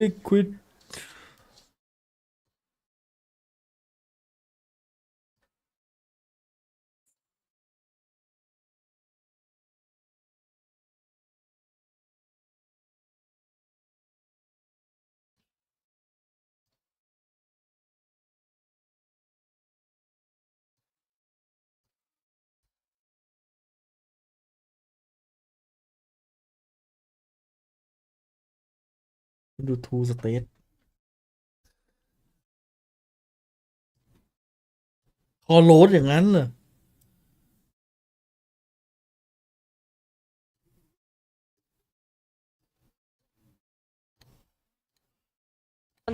Liquid ดูทูสเตทคอโรสอย่างนั้นเหรอ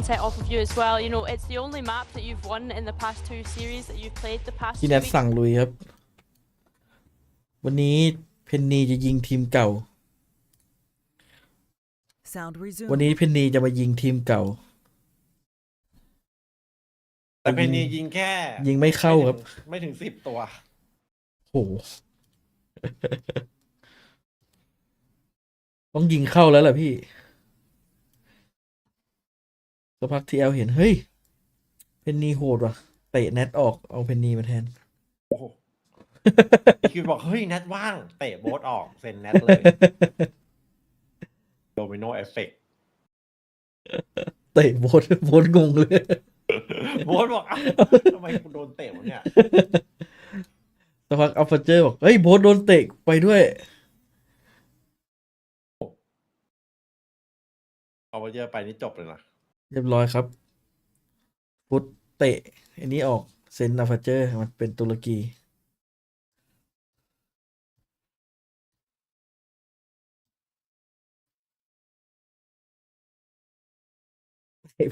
Set off of you as well. You know, it's the only map that you've won in the past 2 series that you've played the past พี่ 2 แนท weeks. สั่งลุยครับ วันนี้เพนนีจะยิงทีมเก่า Sound วัน resumed. นี้เพนนีจะมายิงทีมเก่า แต่เพนนียิงแค่ ยิงไม่เข้าครับ ไม่ถึง10 ตัว โห ต้องยิงเข้าแล้วล่ะพี่สักพักทีเอลเห็น เฮ้ย เพนนีโหดว่ะ เตะแนทออกเอาเพนนีมาแทน โอ้โหคือบอก เฮ้ยแนทว่าง เตะโบ๊ทออกเซ็นแนทเลย โดมิโนเอฟเฟกต์ เตะโบสงงเลย โบ๊ทบอกเอ้าทำไมกูโดนเตะวะเนี่ย สักพักอัลฟาเจอร์บอก เฮ้ยโบสโดนเตะไปด้วย เอาไปเยอะไปนี่จบเลยนะ เรียบร้อยครับ พุทเตะ อันนี้ออกเซนอัลฟาเจอร์มันเป็นตุรกี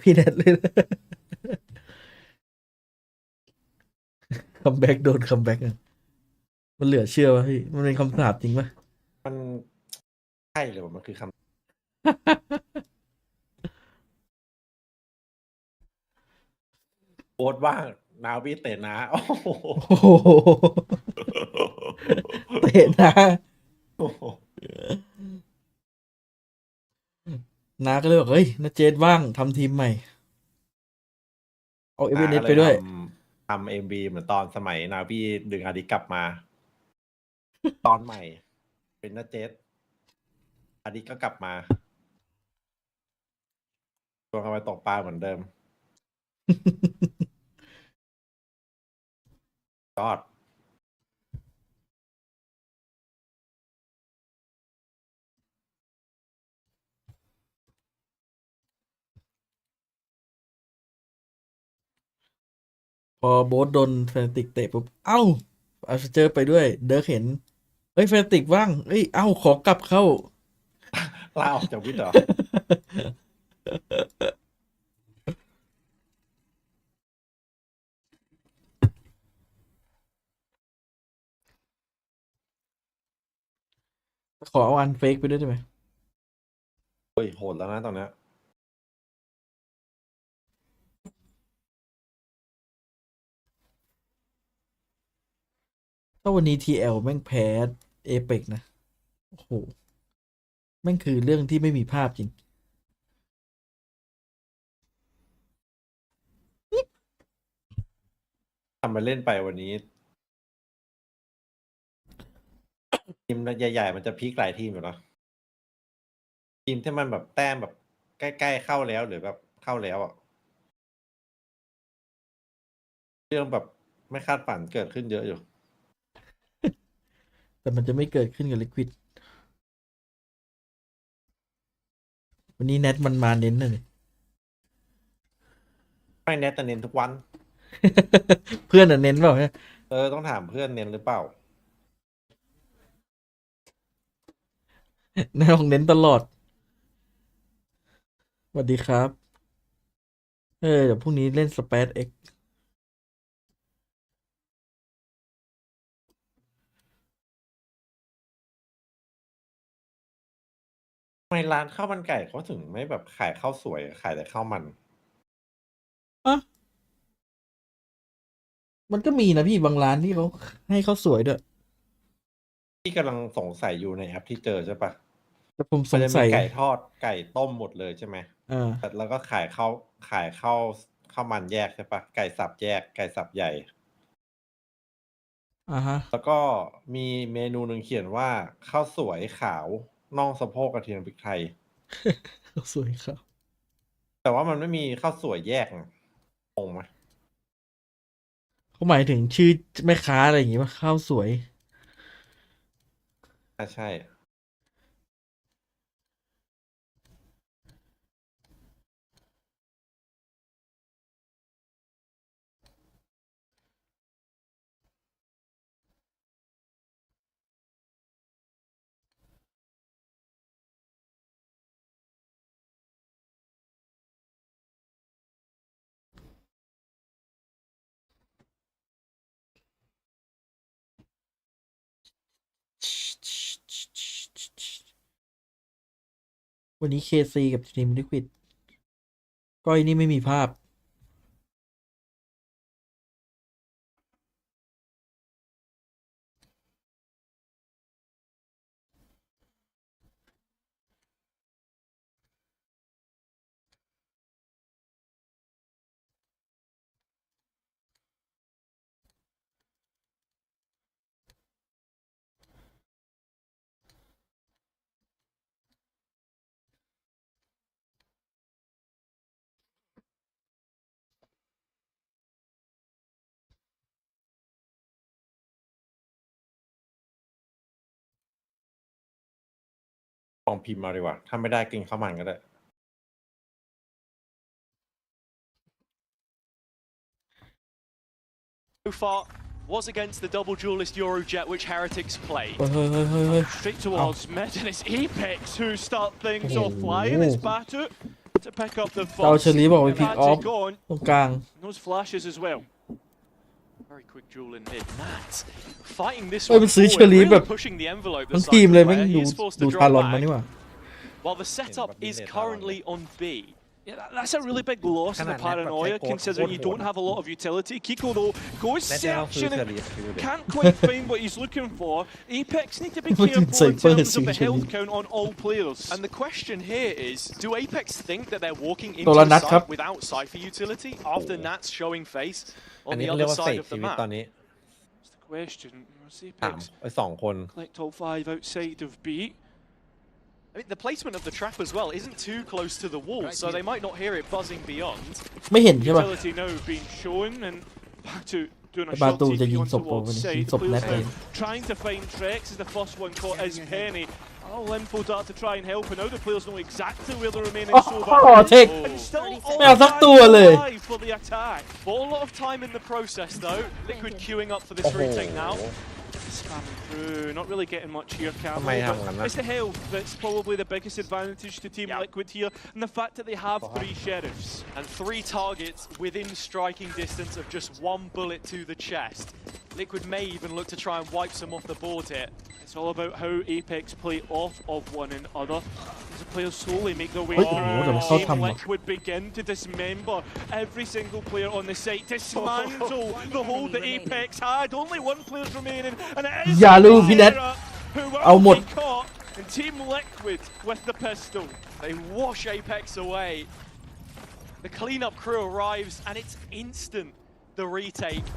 พี่แนทเลยนะ คัมแบ็กโดนคัมแบ็กมันเหลือเชื่อวะพี่ มันเป็นคำสาปจริงปะ มันใช่เลยว่ามันคือคำโบ๊ทว่างนาวิเตะนะโอ้โห โอ้โห เตะนะ โอ้โห นาก็เลยบอก เฮ้ยนาเจดว่างทำทีมใหม่ เอาเอเวเนสไปด้วย ทำMVเหมือนตอนสมัยนาวีดึงอาดิกลับมา ตอนใหม่ เป็นนาเจสอาดิก็กลับมาตัวกันไปตกปลาเหมือนเดิม กอด พอโบ๊ทโดนแฟนติกเตะปุ๊บ เอ้าอัลฟาเจอร์ไปด้วย เดิร์กเห็น เฮ้ยแฟนติกว่าง เอ้ย เอ้า ขอกลับเข้า ลาออกจากวิทย์เหรอ ขอเอาอันเฟกไปด้วยได้ไหม เฮ้ยโหดแล้วนะตอนเนี้ย ถ้าวันนี้ TL แม่งแพ้เอเปกนะ โอ้โห แม่งคือเรื่องที่ไม่มีภาพจริง ทำไปเล่นไปวันนี้ ทีมใหญ่ๆมันจะพลิกหลายทีมอยู่เนาะทีมที่มันแบบแต้มแบบใกล้ๆเข้าแล้วหรือแบบเข้าแล้วอ่ะเรื่องแบบไม่คาดฝันเกิดขึ้นเยอะอยู่ แต่มันจะไม่เกิดขึ้นกับลิควิด วันนี้แนทมันมาเน้นนะนี่ ไม่แนทแต่เน้นทุกวัน เพื่อนอะเน้นเปล่าเนี่ย ต้องถามเพื่อนเน้นหรือเปล่า แนทของเน้นตลอด สวัสดีครับ เดี๋ยวพรุ่งนี้เล่นสเปซเอ็ก ทำไมร้านข้าวมันไก่เขาถึงไม่แบบขายข้าวสวยขายแต่ข้าวมัน มันก็มีนะพี่บางร้านที่เขาให้ข้าวสวยด้วย ที่กำลังสงสัยอยู่ในแอปที่เจอใช่ปะ แต่ผมส มัน ง จะ สั มี ย ไก่ทอดไก่ต้มหมดเลยใช่ไหม แต่ แล้วก็ขายข้าวมันแยกใช่ปะไก่สับแยกไก่สับใหญ่ ฮะ แล้วก็มีเมนูหนึ่งเขียนว่าข้าวสวยขาวน่องสะโพกกระเทียมพริกไทย สวยครับ แต่ว่ามันไม่มีข้าวสวยแยกงงไหม เขาหมายถึงชื่อแม่ค้าอะไรอย่างงี้ป่ะข้าวสวย ใช่วันนี้เคซีกับทีมลิควิดก้อยนี่ไม่มีภาพลองพิมพ์มาดีกว่าถ้าไม่ได้กินข้าวมันก็ได้ So far was against the double duelist Eurojet which Heretics played. เฮ้ย Straight towards mid and it's Apex who start things off flying. It's Batu to pick up the เรา first เชอรี่บอกไปพิกออฟ advantage on. ตรงกลาง Those flashes as well. Very quick duel in mid. Nat fighting this เอ้ย one มันซื้อ forward, เชอรี่ really แบบ pushing the envelope ทั้ง this ทีม side เลย of the แม่ง player. ดู He's forced ดู to ทา drop รอนมา back นี่หว่า while the setup is currently on B. Yeah, that's a really big loss in the paranoia, considering you don't have a lot of utility. Kiko, though, goes และจะต้องซื้อ searching เฉ and ลี่ยคือเด็ก can't quite find what he's looking for. Apex need to be What did careful in Cypher terms of the essentially? health count on all players. And the question here is, do Apex think that they're walking into ตัวละ the นัดครับ site without Cypher utility after Nats showing face อัน on นี้ the เขาเรีย other กว่าเส side ก of ชี the วิต map? ตอนนี้ That's the question. Was สาม Apex สองคน collect top 5 outside of B? I mean, the placement of the trap as well isn't too close to the wall, so they might not hear it buzzing beyond. ไม่เห็นใช่ป่ะ Utility now being shown and back to doing a บา shot ตูจะ TP ยิง on ศพโปร towards วันนี้ยิง side. ศพแนท Players เลย now trying to find Trex as the first one caught is Penny. All info dart to try and help, and now the players know exactly where the remaining Soba is. take. And still all ไม่เอาสักตัวเลย alive for the attack. Bought a lot of time in the process though. Liquid queuing up for this โอ้โห retake now. Spamming through, not really getting much here, Cam. ทำไมทำงั้นนะ It's the health that's probably the biggest advantage to Team Liquid here, and the fact that they have 3 sheriffs. And 3 targets within striking distance of just 1 bullet to the chest. Liquid may even look to try and wipe some off the board here. It's all about how Apex play off of one another. As the players slowly make their way Oi, through, oh, Team Tama. Liquid begin to dismember every single player on the site, dismantle the hold that Apex had. Only 1 player's remaining, and it is อย่าลืมพี่แนท who เอาหม will ด be caught. And Team Liquid with the pistol. They wash Apex away. The cleanup crew arrives, and it's instant. The retake.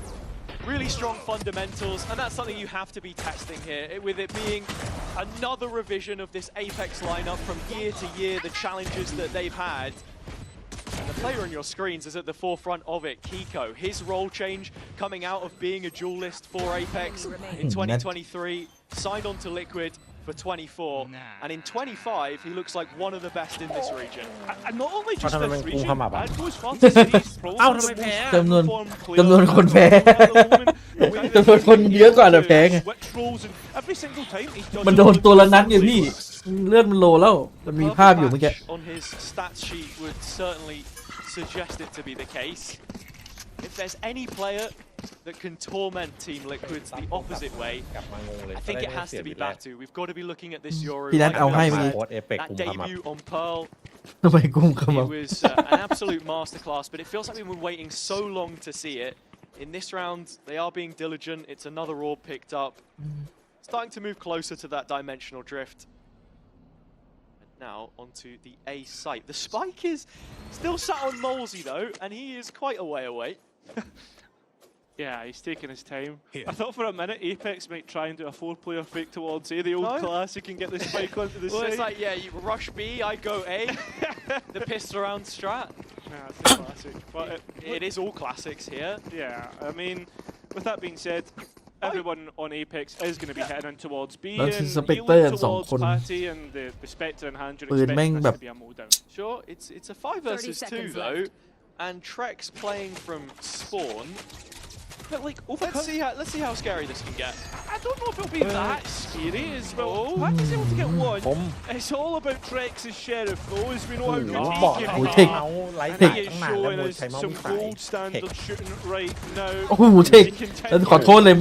Really strong fundamentals, and that's something you have to be testing here, with it being another revision of this Apex lineup from year to year, the challenges that they've had. And the player on your screens is at the forefront of it, Kiko. His role change coming out of being a duelist for Apex in 2023, signed on to Liquid for 24, and in 25 he looks like one of the best in this region. And not only just How this come region, I'm I'd go as far to say he's probably เอ้า the ทำไมแพ้ most จำนวน informed player จำนวนคนแพ้ at the moment. จำนวนคนเยอะกว่าแต่แพ้ไง Switch roles, and every single time he's done มันโดนตัวละนัดอยู่พี่ เลือดมันโลแล้วมันมีภาพอยู่เมื่อกี้ on his stats sheet would certainly suggest it to be the case. If there's any player that can torment Team Liquids the opposite way, กลับมางงเลย I think it has to be Batu. We've got to be looking at this Euro. พี่นัทเอาให้ มา เมื่อกี้ โค้ดเอฟเฟกต์ That คุมขมับ debut on Pearl, ทำไมกุ้งขมับ it was an absolute masterclass, but it feels like we've been waiting so long to see it. In this round, they are being diligent. It's another orb picked up. Starting to move closer to that dimensional drift. now onto the A site. The spike is still sat on Molesy though, and he is quite a way away. Yeah, he's taking his time. I thought for a minute Apex might try and do a 4-player fake towards A, the old classic, and get the spike onto the Well, side. it's like, yeah, you rush B, I go A, the pistol round strat. Yeah, it's a classic. But It is all classics here. yeah, I mean, with that being said, everyone on Apex is going to be heading in towards B, แล้ว and สเปกเตอร์ healing กันสอง towards คน Patty, and the Spectre in hand, you're ปืนแม่ง expecting แบ this บ to be a mow down. Sure, it's a 5 versus 2 seconds though, left. and Trek's playing from spawn. But like, Let's see how scary this can get. I don't know if it'll be that scary as well. Patty's able to get one. ผม It's all about Trex as sheriff though, as we know how น้อง good บอก he แล้ว can โอ้ be. เทค เมาส์ไร้ And สาย he ตั้ is งนานแล้ว showing มวย us ใช้เมาส์ some มีสาย gold standard shooting right now. โอ้โหเทค แล้วขอโทษเลย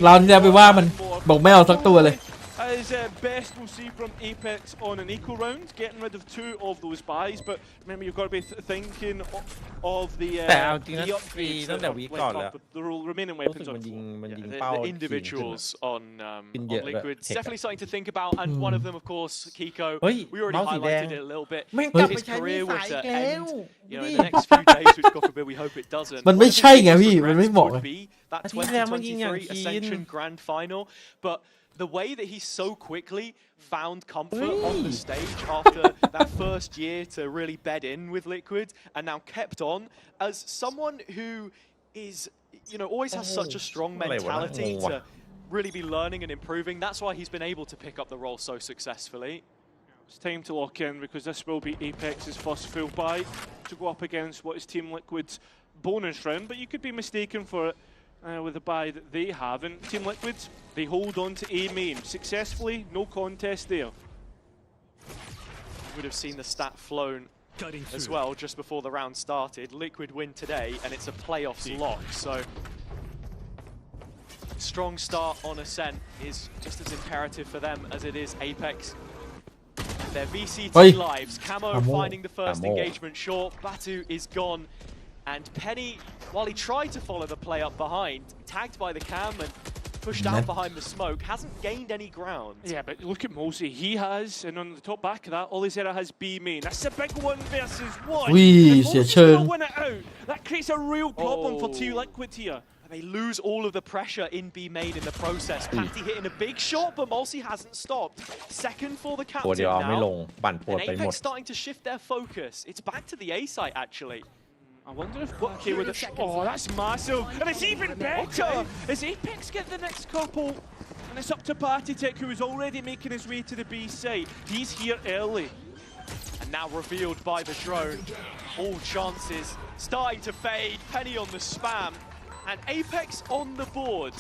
เราเนี่ยไปว่ามันบอกไม่เอาสักตัวเลย As best we'll see from Apex on an eco round, getting rid of 2 of those buys, but remember you've got to be thinking of the แต่เอาจริงนะ the ฟรี upgrades ตั้ง that แต่ have วีค went ก่อนเลย up, the remaining รู้สึ weapons ก are มันยิง full. มันยิง The เป้า individuals on Been on yet, Liquid. It's take definitely something to think about, and one of them, of course, Kiko. เฮ้ย We already เมาส์สีแดง highlighted it a little bit. แม่งกลับไป His ใช้มี career สา was ย to อีกแล้ว end, in the next few days, which God forbid we hope it doesn't. มันไม่ใช่ไงพี่มันไม่เหมาะ Would be that อาทิตย์แล้วมันยิงอย่าง 2023 คีน Ascension Grand Final, but the way that he so quickly found comfort on the stage after that first year to really bed in with Liquid, and now kept on as someone who is, always has such a strong mentality to really be learning and improving. That's why he's been able to pick up the role so successfully. It's time to lock in because this will be Apex's first full buy to go up against what is Team Liquid's bonus round, but you could be mistaken for it with the buy that they have. And Team Liquid, they hold on to A main successfully, no contest there. You would have seen the stat flown as well just before the round started. Liquid win today, and it's a playoffs lock, so strong start on Ascent is just as imperative for them as it is Apex. Their VCT Oi. lives. Camo Amo. finding the first Amo. engagement short. Batu is gone. And Penny, while he tried to follow the play up behind, tagged by the cam and pushed out behind the smoke, hasn't gained any ground. Yeah, but look at Mosey. He has, and on the top back of that, Olizera has B main. That's a big 1 versus 1. Ui, If xỉa Mosey's chơn. gonna win it out, that creates a real problem for Team Oh. Liquid here. They lose all of the pressure in B main in the process. Patty hitting a big shot, but Molsey hasn't stopped. Second for the ตัว captain เดียวเอาไม่ลง now. ปั่นปวด And ไปหมด Apex starting to shift their focus. It's back to the A site, actually. I wonder if okay with it. Oh, that's massive, and it's even better as Apex get the next couple, and it's up to Party Tech, who is already making his way to the B site. He's here early. And now revealed by the drone. All chances starting to fade. Penny on the spam. And Apex on the board.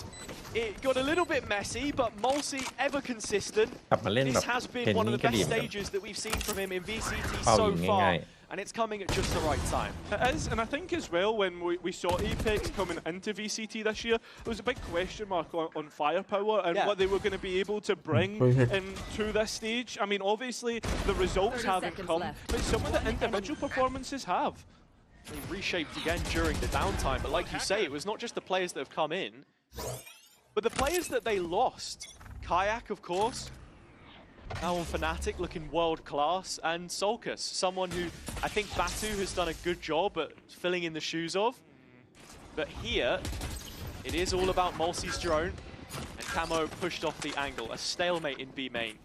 It got a little bit messy, but Molsey ever consistent. กลับมาเล่นแบ This บ has เห็น been one of นี้ the ก็ดี best เหมือนกัน stages that we've seen from him in VCT เป้า so ยิง far. ง่าย And it's coming at just the right time. It is, and I think as well when we saw Apex coming into VCT this year, there was a big question mark on firepower and Yeah. what they were going to be able to bring Perfect. into this stage. I mean, obviously the results 30 haven't seconds come, left. but some of the individual performances have. They reshaped again during the downtime, but like you say, it was not just the players that have come in, but the players that they lost. Kayak, of course. Now on Fnatic looking world class, and Solkus, someone who I think Batu has done a good job at filling in the shoes of. But here, it is all about Molsey's drone, and Camo pushed off the angle. A stalemate in B main.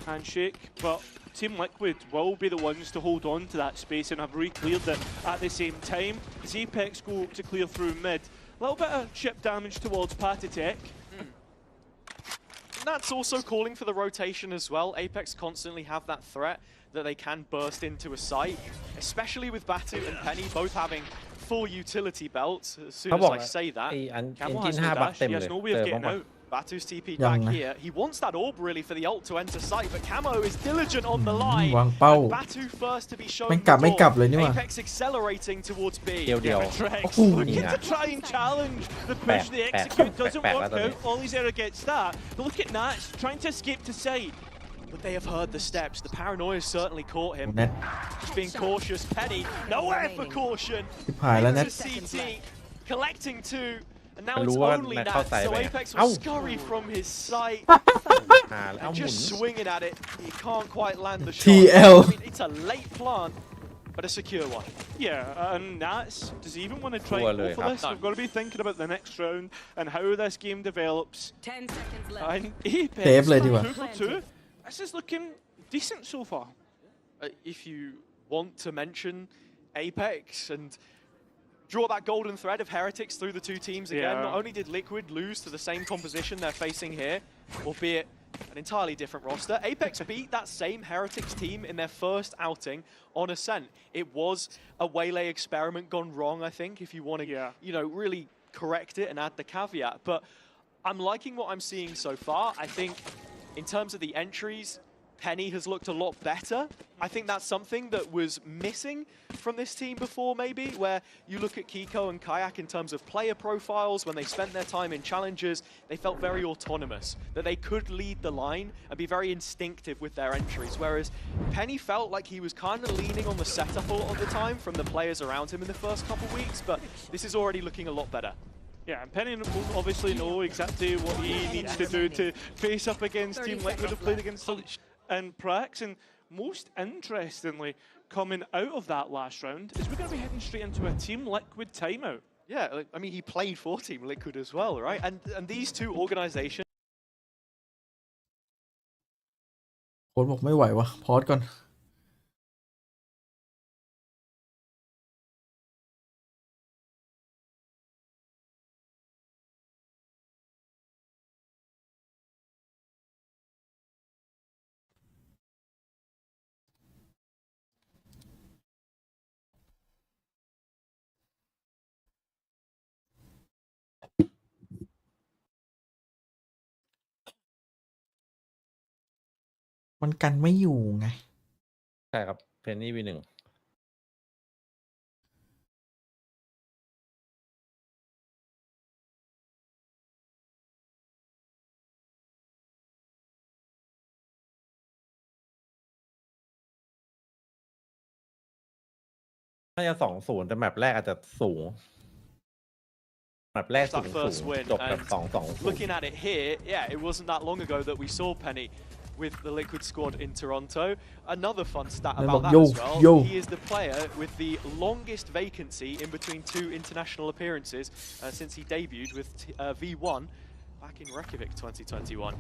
Handshake, but Team Liquid will be the ones to hold on to that space and have re-cleared it at the same time. As Apex go to clear through mid. A little bit of chip damage towards Patty Tech. And that's also calling for the rotation as well. Apex constantly have that threat that they can burst into a site, especially with Batu and Penny both having full utility belts. As soon เขา as บอก I say ไอ้ that, อัน Camo จิน has 5 no บัก dash, เต็ม he เล has ย no way เจ of อบ้าง getting ปะ out. Batu's TP'd Young, back eh? here. He wants that orb really for the ult to enter site, but Camo is diligent on the line. วางเป้า And Batu first to be shown ไม่กลับ the ไม่ door. กลับเลยนี่หว่า Apex accelerating towards B. เดียวเดียว Trex Ooh. looking to try and challenge the push. The execute doesn't back, work back, out. Olizera gets that. But look at Nats trying to escape to side. But they have heard the steps. The paranoia certainly caught him. แนท Just being cautious. Penny, nowhere for caution. ชิบหายแล้วแนท Into CT, collecting two. And now มัน it's รู้ว่า only แม็กเข้า Nat, ใส่ so ไป Apex เอ้า will scurry from his sight หาแล้ว and หมุน just swinging at it. He can't quite land the shot. TL. I mean, it's a late plant, but a secure one. Yeah, and Nats, does he even want to try and go for this? No. We've got to be thinking about the next round and how this game develops. 10 seconds left. And Apex, Save lady one. 2 for 2. This is looking decent so far. If you want to mention Apex and draw that golden thread of heretics through the two teams again, Yeah. not only did Liquid lose to the same composition they're facing here, albeit an entirely different roster, Apex beat that same heretics team in their first outing on Ascent. It was a Waylay experiment gone wrong, I think, if you want to, you know, really correct it and add the caveat. But I'm liking what I'm seeing so far. I think in terms of the entries, Penny has looked a lot better. I think that's something that was missing from this team before, maybe, where you look at Kiko and Kayak in terms of player profiles. When they spent their time in challenges, they felt very autonomous, that they could lead the line and be very instinctive with their entries, whereas Penny felt like he was kind of leaning on the setup a lot of the time from the players around him in the first couple weeks, but this is already looking a lot better. Yeah, and Penny will obviously know exactly what he needs to do to face up against Team Liquid have played against him in Prax. And most interestingly, coming out of that last round, is we're going to be heading straight into a Team Liquid timeout. Yeah, I mean, he played for Team Liquid as well, right? And these two organizations. โค้ชบอกไม่ไหววะพอสก่อนมันกันไม่อยู่ไง ใช่ครับเพนนี่วี1น่าจะ2-0แต่แมปแรกอาจจะสูงแมปแรกสู That first ง win, จบแบบ and 2-2 looking at it here, yeah, it wasn't that long ago that we saw Penny with the Liquid squad in Toronto. Another fun stat Then about that yo, as well, yo. he is the player with the longest vacancy in between 2 international appearances since he debuted with V1 back in Reykjavik 2021.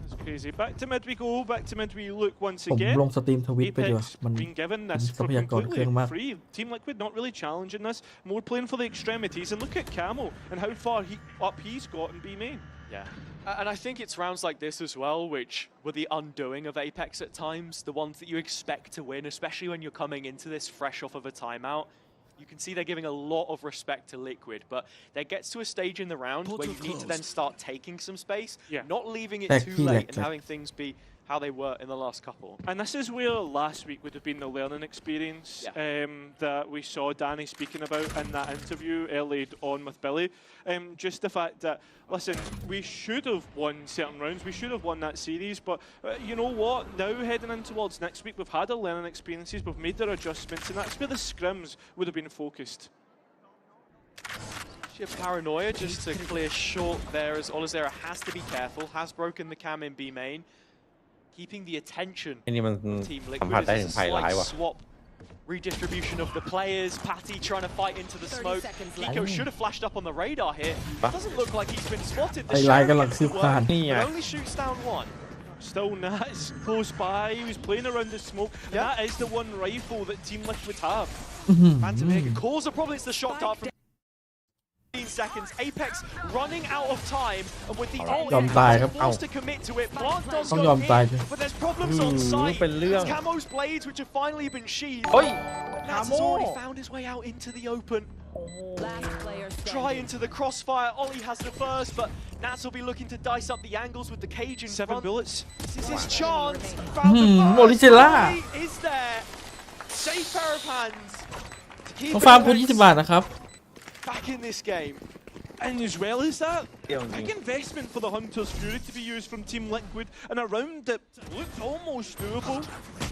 That's crazy. Back to mid we go, back to mid we look once ผม again. ลงสตรีมทวิตไปดีกว่า Apex มัน being given this ทรั for พยากรเครื่อง completely มาก free. Team Liquid not really challenging this, more playing for the extremities. And look at Camo and how far up he's got in B main. Yeah, and I think it's rounds like this as well, which were the undoing of Apex at times, the ones that you expect to win, especially when you're coming into this fresh off of a timeout. You can see they're giving a lot of respect to Liquid, but there gets to a stage in the round where you need to then start taking some space, not leaving it too late and having things be how they were in the last couple. And this is where last week would have been the learning experience that we saw Danny speaking about in that interview early on with Billy. Just the fact that, listen, we should have won certain rounds, we should have won that series, but you know what? Now heading in towards next week, we've had our learning experiences, we've made our adjustments, and that's where the scrims would have been focused. Sheer paranoia just to clear short there as Olazera has to be careful, has broken the cam in B main. Keeping the attention อันนี้มัน of Team สัมผัส Liquid ได้ is ถึ a งภัยร้าย slight ว่ะ swap. Redistribution of the players, Patty trying to fight into the 30 smoke. seconds Kiko left. should have flashed up on the radar here. Doesn't look like he's been spotted. The ไอ้ลาย sheriff กำลัง gets คื the บคลาน work, นี่ไง but only shoots down one. Still Nats close by, he was playing around the smoke, and that is the one rifle that Team Liquid have. Phantom here can cause a problem. It's the shot dart from 15 seconds. Apex running out of time, and with the ult ยอมตายครับ forced to commit to it. Plant does ต้อง go ยอมตาย in, but there's problems on site. เป็นเรื่อง It's Camo's blades, which have finally been sheathed. เฮ้ย Nats has already found his way out into the open. Last player Try standing. into the crossfire. Ollie has the first, but Nats will be looking to dice up the angles with the cage in 7 front. bullets. This is his chance. Found the first. Morizella. Ollie is there. Safe pair of hands to keep ต้อง it ฟาร์มคูณ close. 20 บาทนะครับ Back in this game. And as well as that, Yeah, big yeah. investment for the Hunter's Fury to be used from Team Liquid in a round that looked almost doable.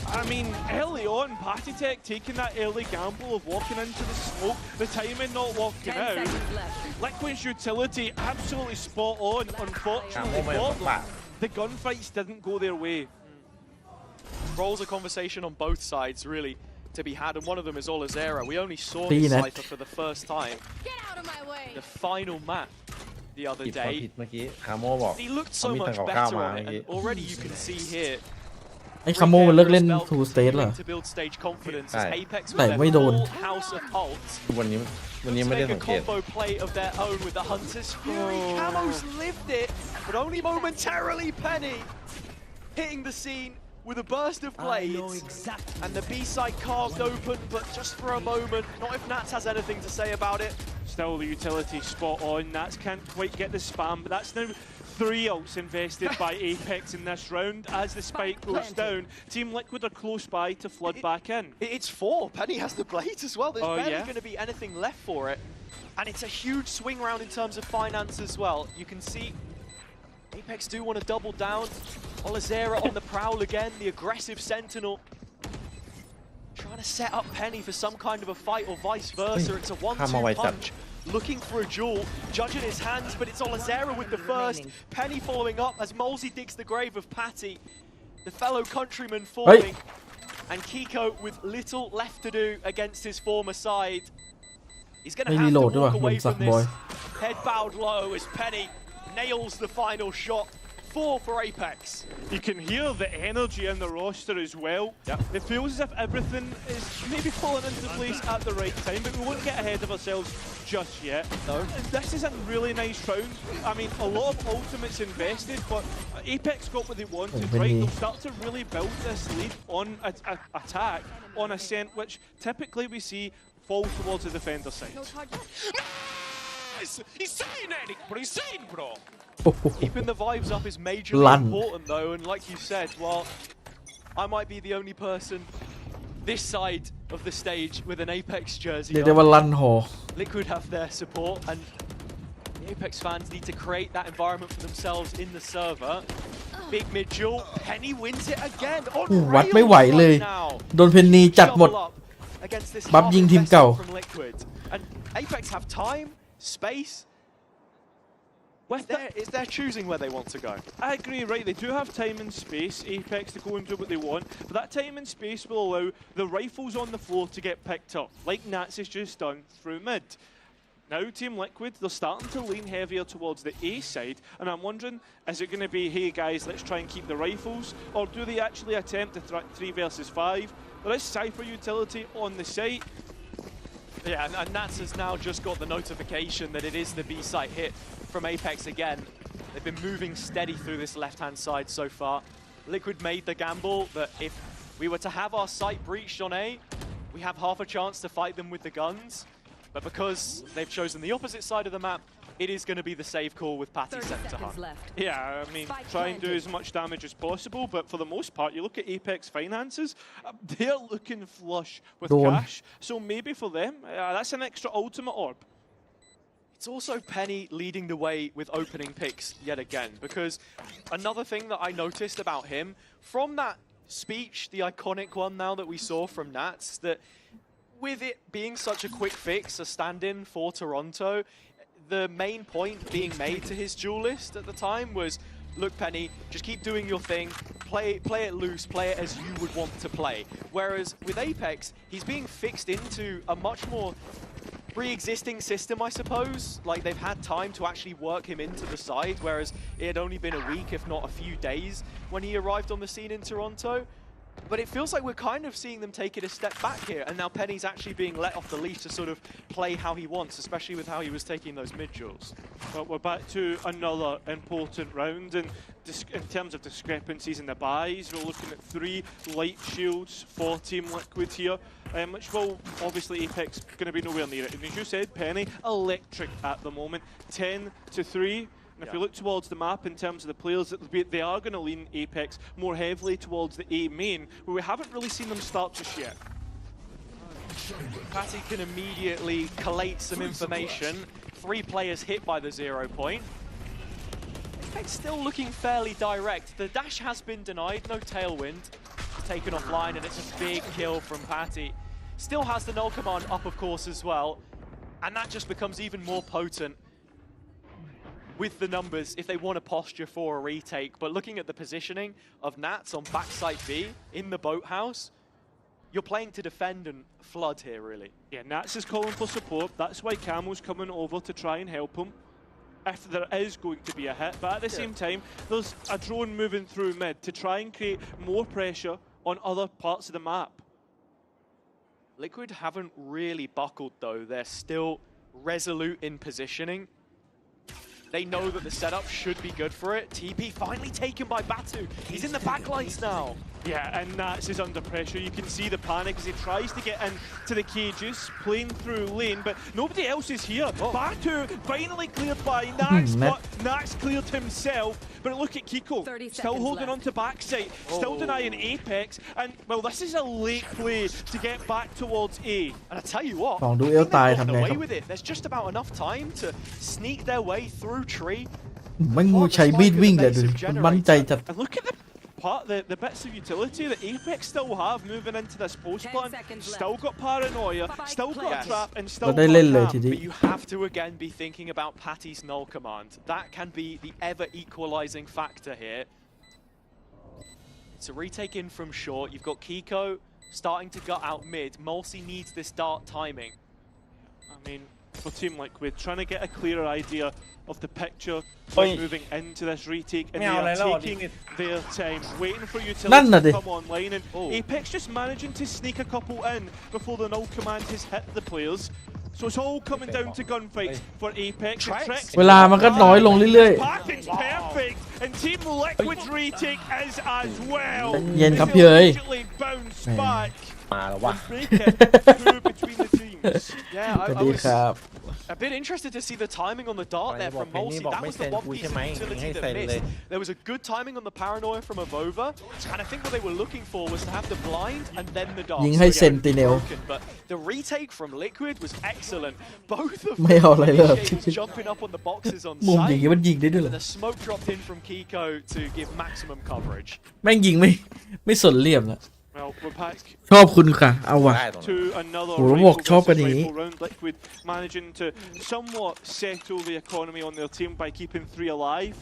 I mean, early on, Patty Tech taking that early gamble of walking into the smoke, the timing not walking 10 out. seconds left. Liquid's utility absolutely spot on. Unfortunately for them, the gunfights didn't go their way. Roles a conversation on both sides, really, to be had, and one of them is Olazera. We only saw Be this net. Cypher for the first time. Get out of my way. The final map the other ผิดความ day. ผิดเมื่อกี้คาโมบอก He looked so Kami much tanggal better kama, on it, and eh. already you can see here. ไอ้คาโมมันเลิกเล่น ทูสเตทเหรอ To build stage confidence as ใช่ Apex แต่ with ไม่ their โดน full house of ult. วันนี้ไม่ได้ Make สั a งเกต combo play of their own with the Hunter's Fury. Camo's lived it, but only momentarily. Penny hitting the scene with a burst of blades, and the B side carved open, but just for a moment. Not if Nats has anything to say about it. Still the utility spot on. Nats can't quite get the spam, but that's now 3 ults invested by Apex in this round. As the spike goes down, Team Liquid are close by to flood back in. It's 4. Penny has the blades as well. There's Oh, barely yeah? going to be anything left for it. And it's a huge swing round in terms of finance as well. You can see Apex do want to double down. Olazera on the prowl again, the aggressive Sentinel. Trying to set up Penny for some kind of a fight or vice versa. It's a 1-2 punch. Looking for a jewel, judging his hands, but it's Olazera with the first. Penny following up as Molesy digs the grave of Patty. The fellow countryman falling. And Kiko with little left to do against his former side. He's going to ไม่ have รี to โหลดด้วย walk ว่ะเหมือ away นสัก from บอย this. Head bowed low as Penny nails the final shot. 4 for Apex. You can hear the energy in the roster as well. Yep. It feels as if everything is maybe falling into place at the right time, but we won't get ahead of ourselves just yet. No. This is a really nice round. I mean, a lot of ultimates invested, but Apex got what they wanted, Oh, right? really? They'll start to really build this lead on attack, on ascent, which typically we see fall towards the defender side. No target. He's saying it, but he's saying, bro. โอ้โห Keeping the vibes up is majorly Run. important though, and like you said, while I might be the only person this side of the stage with an Apex jersey เรียกได้ on, ว่าลั่นหอ Liquid have their support, and the Apex fans need to create that environment for themselves in the server. Big mid duel, Penny wins it again. On วัดไม่ไหว rails เลย right now. โดนเพนนีจัดหมด Double up against this บัฟยิงทีม half เก่า investment from Liquid. And Apex have time, space. It's their choosing where they want to go. I agree, right? They do have time and space, Apex, to go and do what they want, but that time and space will allow the rifles on the floor to get picked up, like Nats has just done through mid. Now, Team Liquid, they're starting to lean heavier towards the A side, and I'm wondering, is it going to be, hey guys, let's try and keep the rifles, or do they actually attempt the 3 versus 5? There is Cypher utility on the site. Yeah, and Nats has now just got the notification that it is the B site hit from Apex again. They've been moving steady through this left-hand side so far. Liquid made the gamble that if we were to have our site breached on A, we have half a chance to fight them with the guns. But because they've chosen the opposite side of the map, it is going to be the safe call with Patty 30 sent to seconds hunt. left. Yeah, I mean, Spike try and do planted. as much damage as possible, but for the most part, you look at Apex finances, they're looking flush with Dawn. cash, so maybe for them, that's an extra ultimate orb. It's also Penny leading the way with opening picks yet again, because another thing that I noticed about him, from that speech, the iconic one now that we saw from Nats, that with it being such a quick fix, a stand-in for Toronto, the main point being made to his duelist at the time was, look Penny, just keep doing your thing, play it loose, play it as you would want to play. Whereas with Apex, he's being fixed into a much more pre-existing system, I suppose. Like, they've had time to actually work him into the side, whereas it had only been a week, if not a few days, when he arrived on the scene in Toronto. But it feels like we're kind of seeing them take it a step back here, and now Penny's actually being let off the leash to sort of play how he wants, especially with how he was taking those mid-duels. But we're back to another important round, and in terms of discrepancies in the buys, we're looking at 3 light shields for Team Liquid here, which will obviously Apex going to be nowhere near it. And as you said, Penny, electric at the moment, 10-3. And if we look towards the map in terms of the players, they are going to lean Apex more heavily towards the A main, where we haven't really seen them start just yet. Patty can immediately collate some information, 3 players hit by the 0 point. Apex still looking fairly direct. The dash has been denied, no tailwind. Taken offline, and it's a big kill from Patty. Still has the null command up, of course, as well. And that just becomes even more potent with the numbers if they want to posture for a retake. But looking at the positioning of Nats on backside B in the boathouse, you're playing to defend and flood here, really. Yeah, Nats is calling for support. That's why Camo's coming over to try and help him if there is going to be a hit. But at the same time, there's a drone moving through mid to try and create more pressure on other parts of the map. Liquid haven't really buckled, though. They're still resolute in positioning. They know that the setup should be good for it. TP finally taken by Batu. He's in the backlights now. Yeah, and Nats is under pressure. You can see the panic as he tries to get into the cages, playing through lane, but nobody else is here. Batu finally cleared by Nats, but Nats cleared himself. But look at Kiko, 30 still seconds holding left. on to backside, still denying Apex, and well, this is a late play to get back towards A. And I tell you what, สองดู I เอล think ตาย they've ทำ gotten ไง away ครับ with it. There's just about enough time to sneak their way through tree. ไม่งูใช้มีดวิ่งเลยดูมันมั่นใจจัด And look at the bits of utility that Apex still have moving into this post 10 plan. seconds Still got paranoia, still got a Yes. trap, and still เราได้เล่นเลย got ที cam. นี้ But you have to again be thinking about Patty's null command. That can be the ever equalizing factor here. It's a retake in from short. You've got Kiko starting to gut out mid. Mulsi needs this dart timing. I mean, for Team Liquid, trying to get a clearer idea of the picture Oi. when moving into this retake, and they Meow, are hello, taking Liquid. their time, waiting for None utility of to it. come online, and Oh. Apex just managing to sneak a couple in before the null command has hit the players. So it's all coming down to gunfights for Apex. And Trex. Trex เวลามันก็น้อยลงเรื่อย Package perfect, and Team Liquid's retake is as well. เย็นครับ They พี่เอ๋ย immediately bounce back มาแล้ววะ and break it through between the teams. Yeah, ๆสวัส I ดี was ครับ a bit interested to see the timing on the dart there from Mulsi. That was the one piece of utility that missed. There was a good timing on the paranoia from Avova, and I think what they were looking for was to have the blind and then the dart. ยิงให้ So, yeah, Sentinel broken, but the retake from Liquid was excellent. Both of ไม่เอาอะไรเลย initiators jumping up on the boxes on มุมอย่าง site. นี้มันยิงได้ด้วยเหรอ The smoke dropped in from Kiko to give maximum coverage. แม่งยิงไม่สนเหลี่ยมละ Well, we're back ชอบคุณค่ะ เอาว่ะ ได้ตรงนั้น to another โหเรา rifle บอกชอบกัน versus อย่างนี้ rifle round. Liquid managing to somewhat settle the economy on their team by keeping 3 alive.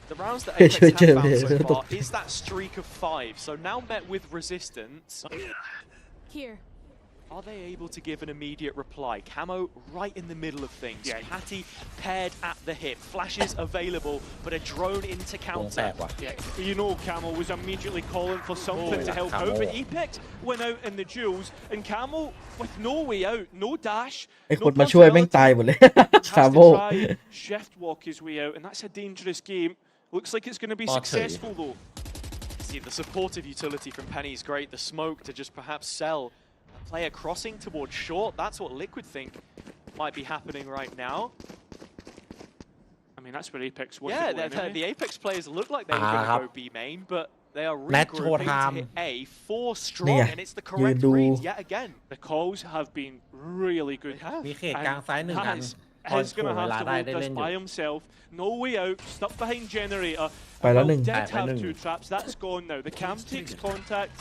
The rounds that Yeah, Apex sure, have sure, found yeah, so sure. far is that streak of 5. So now met with resistance. Here. Are they able to give an immediate reply? Camo right in the middle of things. Yeah. Patty paired at the hip. Flashes available, but a drone into วงแต counter. กว่ะ Yeah, you know Camo was immediately calling for something Oh, to help Camo. out, but Apex went out in the duels, and Camo with no way out, no dash, ไอ้ no คนมาช่วยแม่ง personality, ตายหมดเลย คา has โบ to try shift walk his way out, and that's a dangerous game. Looks like it's going to be Oh, successful though. See, the supportive utility from Penny is great. The smoke to just perhaps sell a player crossing towards short. That's what Liquid think might be happening right now. I mean, that's where Apex was. Yeah, the Apex players look like they were going to go B main, but they are regrouping to hit A. 4 strong, Yeah, and it's the correct you do. read yet again. The calls have been really good. They have. มีเขตกลางซ้ายหนึ่งอัน He's going to เวลา have to ได้ hold ได้เล่ this นอยู่ by himself. No way out. Stuck behind generator. By the Will link. did By have the 2 link. traps. That's gone now. The cam takes contact,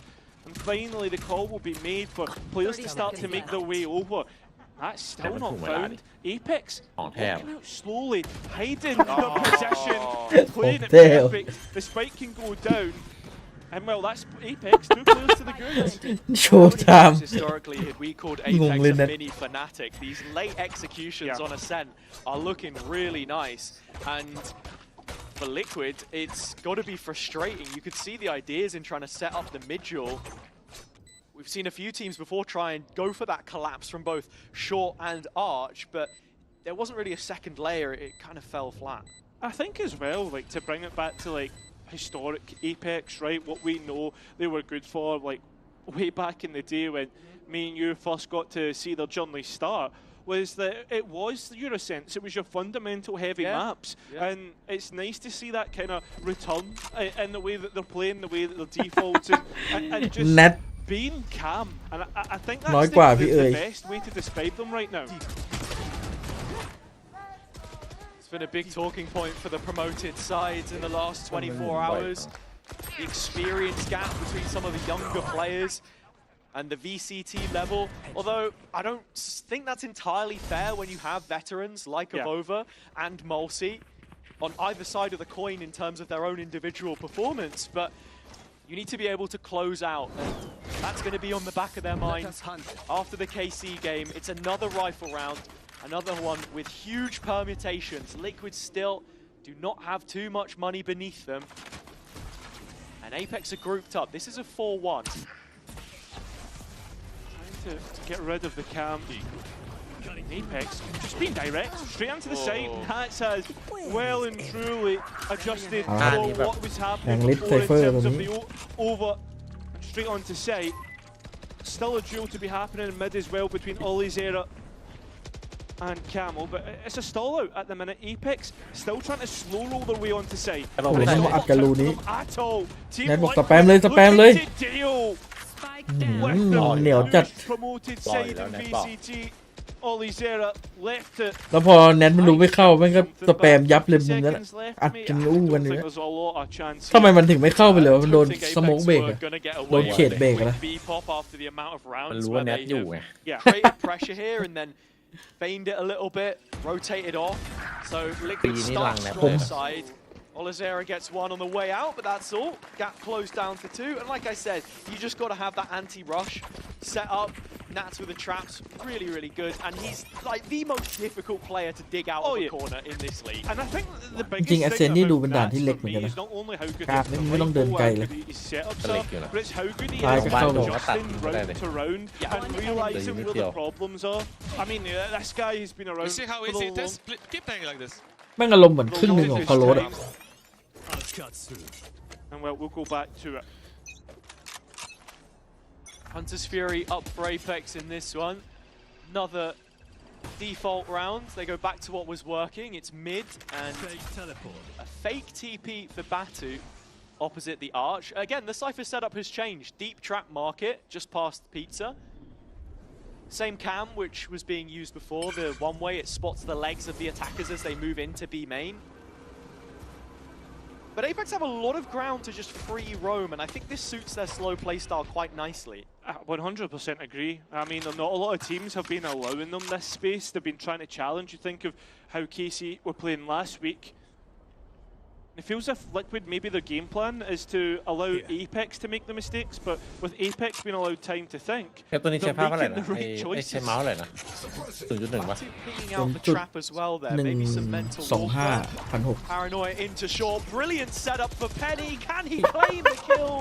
and finally the call will be made for players to 30 start to seconds make left. their way over. That's still Haven't not come without found. Apex Oh, hell. walking out slowly, hiding their position, playing it Oh, hell. perfect. The spike can go down. And well, that's Apex, 2 players to the goods. โชว์ไทม์ Historically, had we called งง Apex เลย a นะ mini fanatic, these late executions Yeah. on Ascent are looking really nice. And for Liquid, it's got to be frustrating. You could see the ideas in trying to set up the mid-duel. We've seen a few teams before try and go for that collapse from both short and arch, but there wasn't really a second layer. It kind of fell flat. I think as well, like to bring it back to like historic Apex, right? What we know they were good for, like way back in the day when me and you first got to see their journey start, was that it was Eurosense. It was your fundamental heavy Yeah. maps, Yeah. and it's nice to see that kind of return in the way that they're playing, the way that they're defaulting, and just แนท being calm. And I think น้อย that's กว่า the พี่เอ๋ย best way to describe them right now. been a big talking point for the promoted sides in the last 24 hours. The experience gap between some of the younger players and the VCT level. Although I don't think that's entirely fair when you have veterans like Avova and Mulsi on either side of the coin in terms of their own individual performance. But you need to be able to close out. And that's going to be on the back of their minds after the KC game. It's another rifle round, another one with huge permutations. Liquid still do not have too much money beneath them. And Apex are grouped up. This is a 4-1. Trying to get rid of the cam. Apex just being direct, straight onto the side. Nats has well and truly adjusted for what was happening before in terms of the over and straight onto site. Still a duel to be happening in mid as well between Olizera and Camel, but it's a stall out at the minute. Apex still trying to slow roll their way onto site. โอ้โหมันมาอัดกันรูนี้ At all. Team แนทบอก Liquid สแปมเลยสแปมเลย looking to deal เหนียวจัด promoted side in VCT. Olizera left it. แล้วพอแนทมันรู้ไม่เข้าแม่งก็สแปมยับเลยมุมนั้นอะอัดกันอู้กันเลยทำไมมันถึงไม่เข้าไปเลยวะมันโดนสโมกเบรกอะโดนเขตเบรกอะนะ มันรู้ว่าแนทอยู่ไง Created pressure here and then feigned it a little bit, rotated off. So Liquid starts strong side. Olizera gets one on the way out, but that's all. Gap closed down to 2. And like I said, you just got to have that anti-rush set up. Nats with the traps, really, really good. And he's like the most difficult player to dig out of a corner in this league. And I think the จริง biggest แอสเซน thing นี่ดู about เป็นด่าน Nats ที่เล็ก for เหมือน me กันนะ is not only how good กราฟไม่ต้องเดินไกลเลย his setups Like, are, you know. but it's how good he Like, is it's all adjusting about- round to round and realising where the problems are. I mean, this guy has been You around see how for easy the it long. is? Keep playing like this. แม่งอารมณ์เหมือนครึ่งหนึ่งของคาโรสอะ And we'll go back to it. Hunter's Fury up for Apex in this one. Another default round. They go back to what was working. It's mid and a fake TP for Batu opposite the arch. Again, the Cypher setup has changed. Deep trap market just past Pizza. Same cam which was being used before. The one way it spots the legs of the attackers as they move into B main. But Apex have a lot of ground to just free roam, and I think this suits their slow playstyle quite nicely. 100% agree. I mean, not a lot of teams have been allowing them this space. They've been trying to challenge. You think of how KC were playing last week. It feels as if Liquid, maybe their game plan is to allow Apex to make the mistakes, but with Apex being allowed time to think, ตัวนี้ใช้ภาพอะไร they're นะ making the right ใช้ choices. เมาส์อะไรนะ 0.1 ป่ะ Batu picking out the trap as well there. Maybe some mental 125 warfare. 1,600 Paranoia into shore. Brilliant setup for Penny. Can he claim the kill?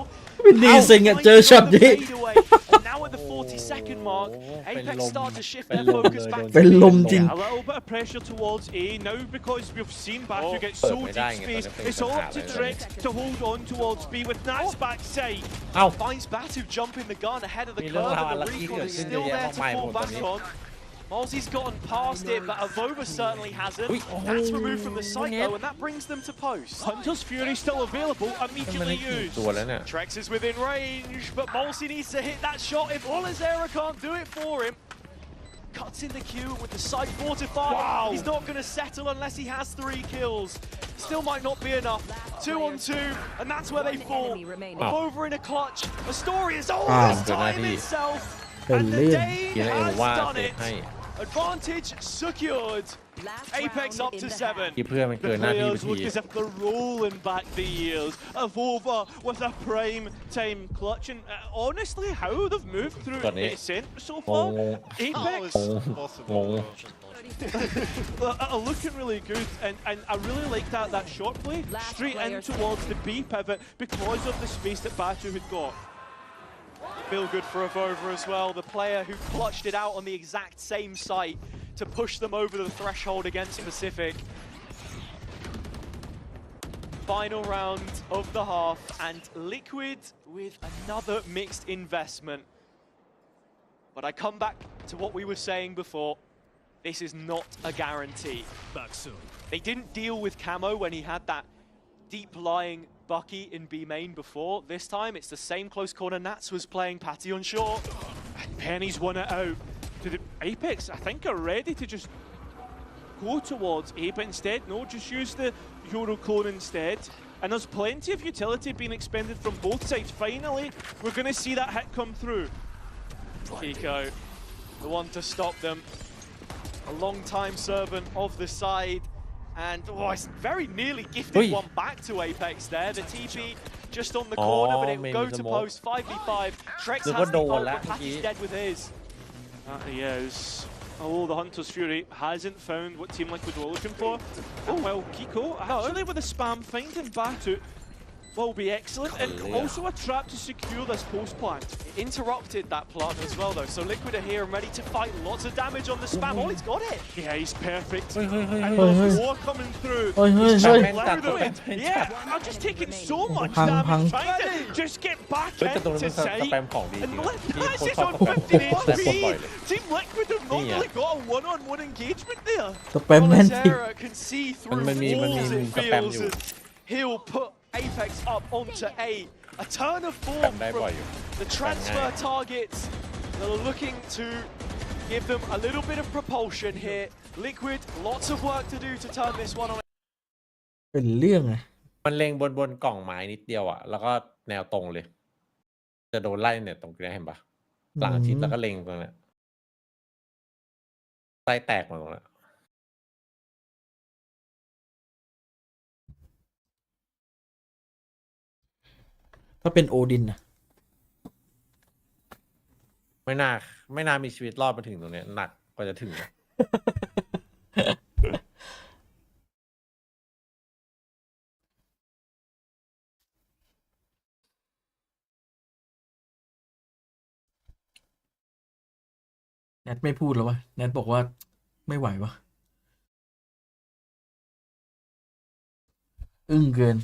เป็นดีซิงอะเจอช็อตนี้ And now at the 40-second mark, Apex start to shift their focus back to เป็นลมจริง A little bit of pressure towards A now because we've seen Batu get so deep space. It's all up to Trick to hold on towards B with Nats backside. เอ้า Finds Batu jumping the gun ahead of theมี curve เรื่องราว and อะไร the ที่ recon เกิด is ขึ้นเย still อะแยะ there มาก to มายหม fall ดตอน back นี้ on. Malsey's gotten past it, but Avova certainly hasn't. That's removed from the site though, and that brings them to post. Hunter's Fury still available, มัน immediately ไม่กี่ used. ตัวแล้วเนี่ย Trex is within range, but Malsey needs to hit that shot if Olizera can't do it for him. Cuts in the queue with the site fortified. Wow. He's not going to settle unless he has 3 kills. Still might not be enough. 2 on 2, and that's where they fall. Over in a clutch. Astoria's all this time itself. เป็น And เรื่ the อง day กินเอง has ว่า done เซฟ it. ให้ Advantage secured. Apex up to 7. ที่เพื่อนมัน The เกินหน้าที่ไป players ที look as if they're rolling back the years. Avova with a prime time clutch, and honestly, how they've moved through Got it. Ascent so ง far. ง Apex งง are looking really good, and I really like that short play straight in towards the B pivot because of the space that Batu had got. Feel good for Avova as well, the player who clutched it out on the exact same site to push them over the threshold against Pacific. Final round of the half, and Liquid with another mixed investment. But I come back to what we were saying before. This is not a guarantee. They didn't deal with Camo when he had that deep-lying Bucky in B main before. This time, it's the same close corner Nats was playing Patty on short. Penny's won it out to the Apex. I think are ready to just go towards A, but instead, no, just use the Euro clone instead. And there's plenty of utility being expended from both sides. Finally, we're going to see that hit come through. Kiko, the one to stop them. A long-time servant of the side. And oh, it's very nearly gifted one back to Apex there. The TP just on the corner, but it will go to post 5v5. Trex has the ult, but Patty's dead with his. That he is. Although the Hunter's Fury hasn't found what Team Liquid were looking for. And well, Kiko, actually with the spam, finding Batu will be excellent. And also a trap to secure this post plant. It interrupted that plant as well, though. So Liquid are here and ready to fight. Lots of damage on the spam. Oh, he's got it. Yeah, he's perfect. And Oi, there's more coming through. Oi, oi, He's oi. just allowed it. Yeah, I'm just taking so much damage. Trying to just get back เฮ้ยแต่ตรงนี้ into มันสแปม sight. ของดีจริ And งๆ Liquid ที่โคตร is ชอบ on สแปม 15 แต่คนบ่อย HP. เลย Team Liquid have not really got a one-on-one engagement there. สแปมแม่นจริง Olazera can see throughมันมี walls, it สแปม feels. อยู่ And he'll put Apex up onto A. A turn of แป form มได้บ่อย from อยู่ the transfer targets that are looking to give them a little bit of propulsion here. Liquid, lots of work to do to turn this one on. เป็นเรื่องอะ มันเล็งบนกล่องไม้นิดเดียวอ่ะแล้วก็แนวตรงเลย จะโดนไล่เนี่ยตรงนี้เห็นปะหลังอาทิตย์แล้วก็เล็งตรงเนี้ยไส้แตกมาตรงนี้ ถ้าเป็นโอดินนะ ไม่น่ามีชีวิตรอดมาถึงตรงเนี้ยหนักกว่าจะถึงนะ แนทไม่พูดแล้ววะแนทบอกว่าไม่ไหววะอึ้งเกิน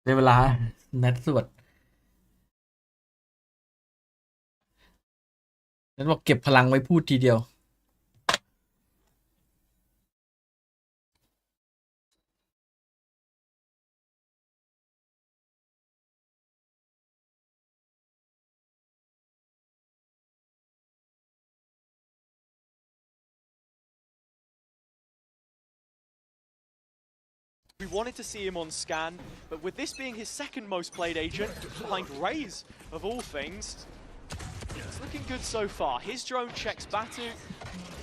ในเวลานัดสวดนัดบอกเก็บพลังไว้พูดทีเดียว We wanted to see him on scan, but with this being his second most played agent, behind Raze of all things, it's looking good so far. His drone checks Batu,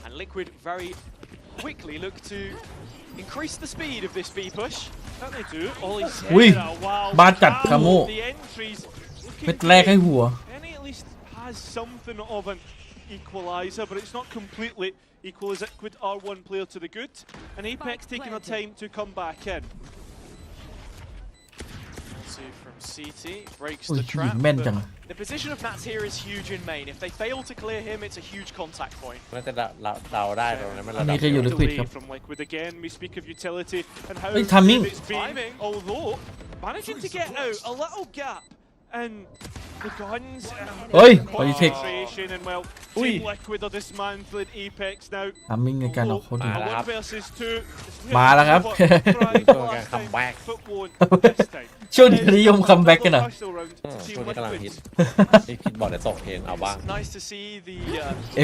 and Liquid very quickly look to increase the speed of this B push. Don't they do? Ollie's Ui, headed a wild ba chặt foul. cả mộ. The entries looking เม็ดแรกให้ great. หัว And he at least has something of an equaliser, but it's not completely equal as Liquid are one player to the good. And Apex taking their time to come back in. Two from CT, breaks อุ้ย the ยิง trap. แม่น but จังอะ The position of Nats here is huge in main. If they fail to clear him, it's a huge contact point. น่าจะเดาได้ตรงนั้นมัน อั ระ น ดั นี้ บ ก็อยู่ เดียว Liquid Delay ครับ from Liquid again. We speak of utility and how Hey, timing. good it's been. Timing. Although managing to get out a little gap and the guns Oi, concentration and well, Ui. Team Liquid are dismantling Apex now. ทำมิ่งในการออกเขาดี มา A แล้วครับ 1 versus 2. มาแล้วครับ ช่วงการคัมแบ็ก But won't this time. ช่วงนี้นิยมคัมแบ็กกันเหรอ Personal round to ช่ Team วงนี้กำลัง Liquid. ฮิตที่คิดบอกเดี๋ยวตกเทรนเอาบ้าง It's nice to see the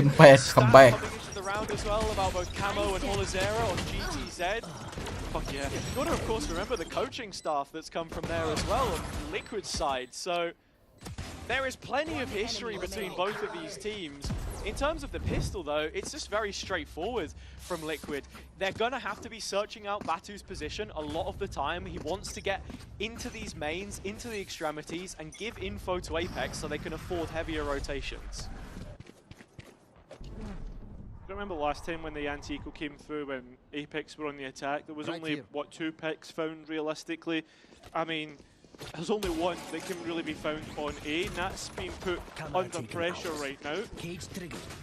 M8 stats comeback. coming into the round as well about both Camo and Olazera on GTZ. Fuck yeah. You've got to, of course, remember the coaching staff that's come from there as well on Liquid's side. So there is plenty of history between both of these teams. In terms of the pistol, though, it's just very straightforward from Liquid. They're going to have to be searching out Batu's position a lot of the time. He wants to get into these mains, into the extremities, and give info to Apex so they can afford heavier rotations. remember last time when the anti-eco came through when Apex were on the attack, there was only, what, 2 picks found realistically? I mean, there's only one that can really be found on A, and that's being put under pressure right now.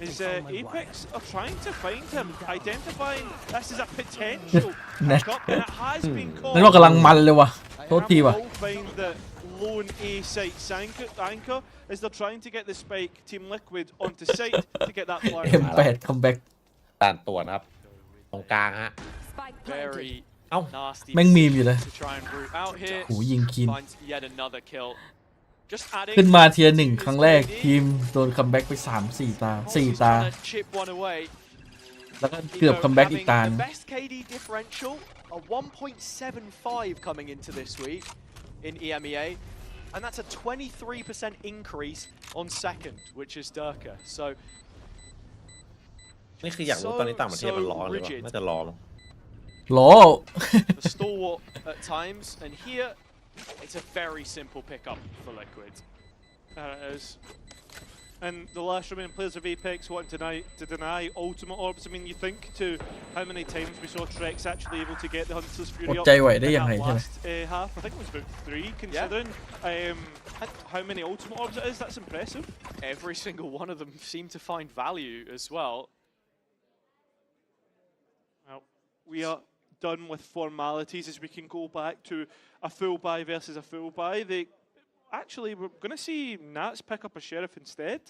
Is Apex are trying to find him, identifying this is a potential pickup, and it has been called. นั่นว่ากำลังมันเลยว่ะโทษทีว่ะ Will find the lone A site anchor as they're trying to get the spike Team Liquid onto site to get that flag. M8 comeback ด่านตรวจครับตรงกลางฮะ Very เอ้า nasty แม่งมีมอยู่เลย to try and root out here. โหยิงคีน Finds yet another kill. Just adding ขึ้นมาเทียร์1ครั้งแรกทีมโดนคัมแบ็กไป3-4 ตา 4 ตา chip one away. แล้วก็เกือบคัมแบ็กอีกตา The best KD differential, a 1.75 coming into this week in EMEA, and that's a 23% increase on second, which is Durka. So นี่คืออยากรู้ตอนนี้ต่างประเทศมันร้อนเลยวะน่าจะร้อน โหล the stalwart at times, and here it's a very simple pickup for Liquid. There it is. And the last remaining players of Apex want to deny ultimate orbs. I mean, you think to how many times we saw Trex actually able to get the Hunter's Fury อด up ใจไหว in ได้ยังไง that ใช่ไหม last half. I think it was about 3, considering how many ultimate orbs it is. That's impressive. Every single one of them seem to find value as well. Well, we are done with formalities as we can go back to a full buy versus a full buy. Actually, we're going to see Nats pick up a Sheriff instead.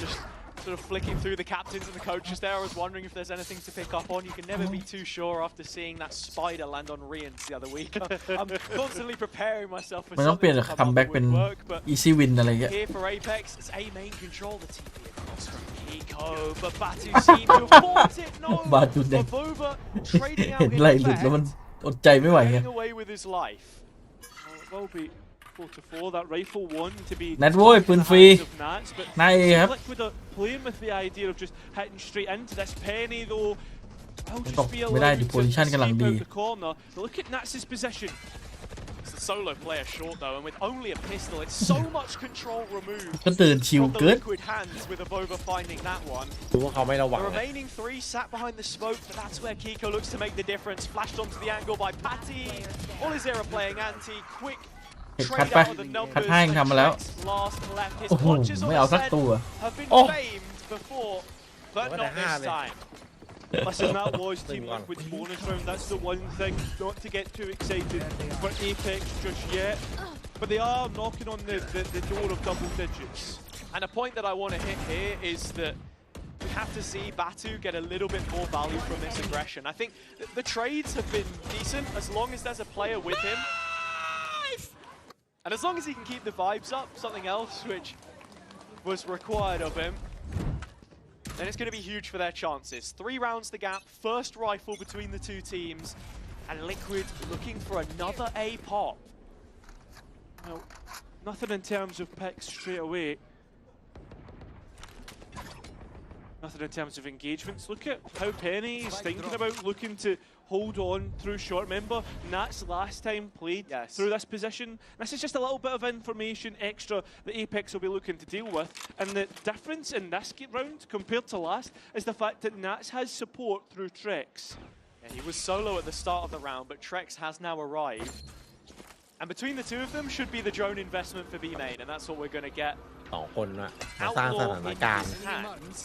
Just sort of flicking through the captains and the coaches there. I was wondering if there's anything to pick up on. You can never be too sure after seeing that spider land on Rians the other week. I'm constantly preparing myself for มันต้องเปลี่ยน something to คัม come แบ็ก up เป็น with work, but easy win อะไรเงี้ย here for Apex, it's A main control the TP across from Pico, but Batu seemed to have fought it. No, Batu dead. Bavova trading out เห็น in ไหลหลุดแล้วมัน effect, อดใจไม่ไหวไง running away with his life. Well, it will be 4-4. That rifle one to be นัดโว้ยปืนฟรี hands of Nats, but นายเอครับ Liquid are playing with the idea of just hitting straight into this penny though. I'll ตก just be ไม่ได้ allowed ดิ to โพซิชันกำลัง escape ดี out the corner. But look at Nats' position. It's the solo player short though, and with only a pistol, it's so much control removed ก็ตื่นชิว from the เกิน Liquid hands with Avova finding that one. ดูว่าเขาไม่ระวัง The นะ remaining 3 sat behind the smoke, but that's where Kiko looks to make the difference. Flashed onto the angle by Patty. Olizera playing anti, quick เห็ดคัด trade ไป out of the คัด numbers. ให้ทำมาแล้ว Last left. His โอ้โห clutches ไม่ on เอา the สัก set ตัว have been Oh. famed before, but What not the this hell? time. Listen, that was Team Hang on. Liquid's bonus round. That's the one thing not to get too excited for Apex just yet. But they are knocking on the door of double digits. And a point that I want to hit here is that we have to see Batu get a little bit more value from this aggression. I think the trades have been decent as long as there's a player with him. And as long as he can keep the vibes up, something else which was required of him, then it's going to be huge for their chances. 3 rounds the gap, first rifle between the two teams, and Liquid looking for another A pop. Well, nothing in terms of picks straight away. Nothing in terms of engagements. Look at how Penny is thinking about looking to hold on through short. Remember, Nats last time played through this position. This is just a little bit of information extra that Apex will be looking to deal with. And the difference in this round compared to last is the fact that Nats has support through Trex. Yeah, he was solo at the start of the round, but Trex has now arrived. And between the two of them should be the drone investment for B main, and that's what we're going to get. สองคนนะมาสร้างส Outlaw ถาน in การณ์ his hands.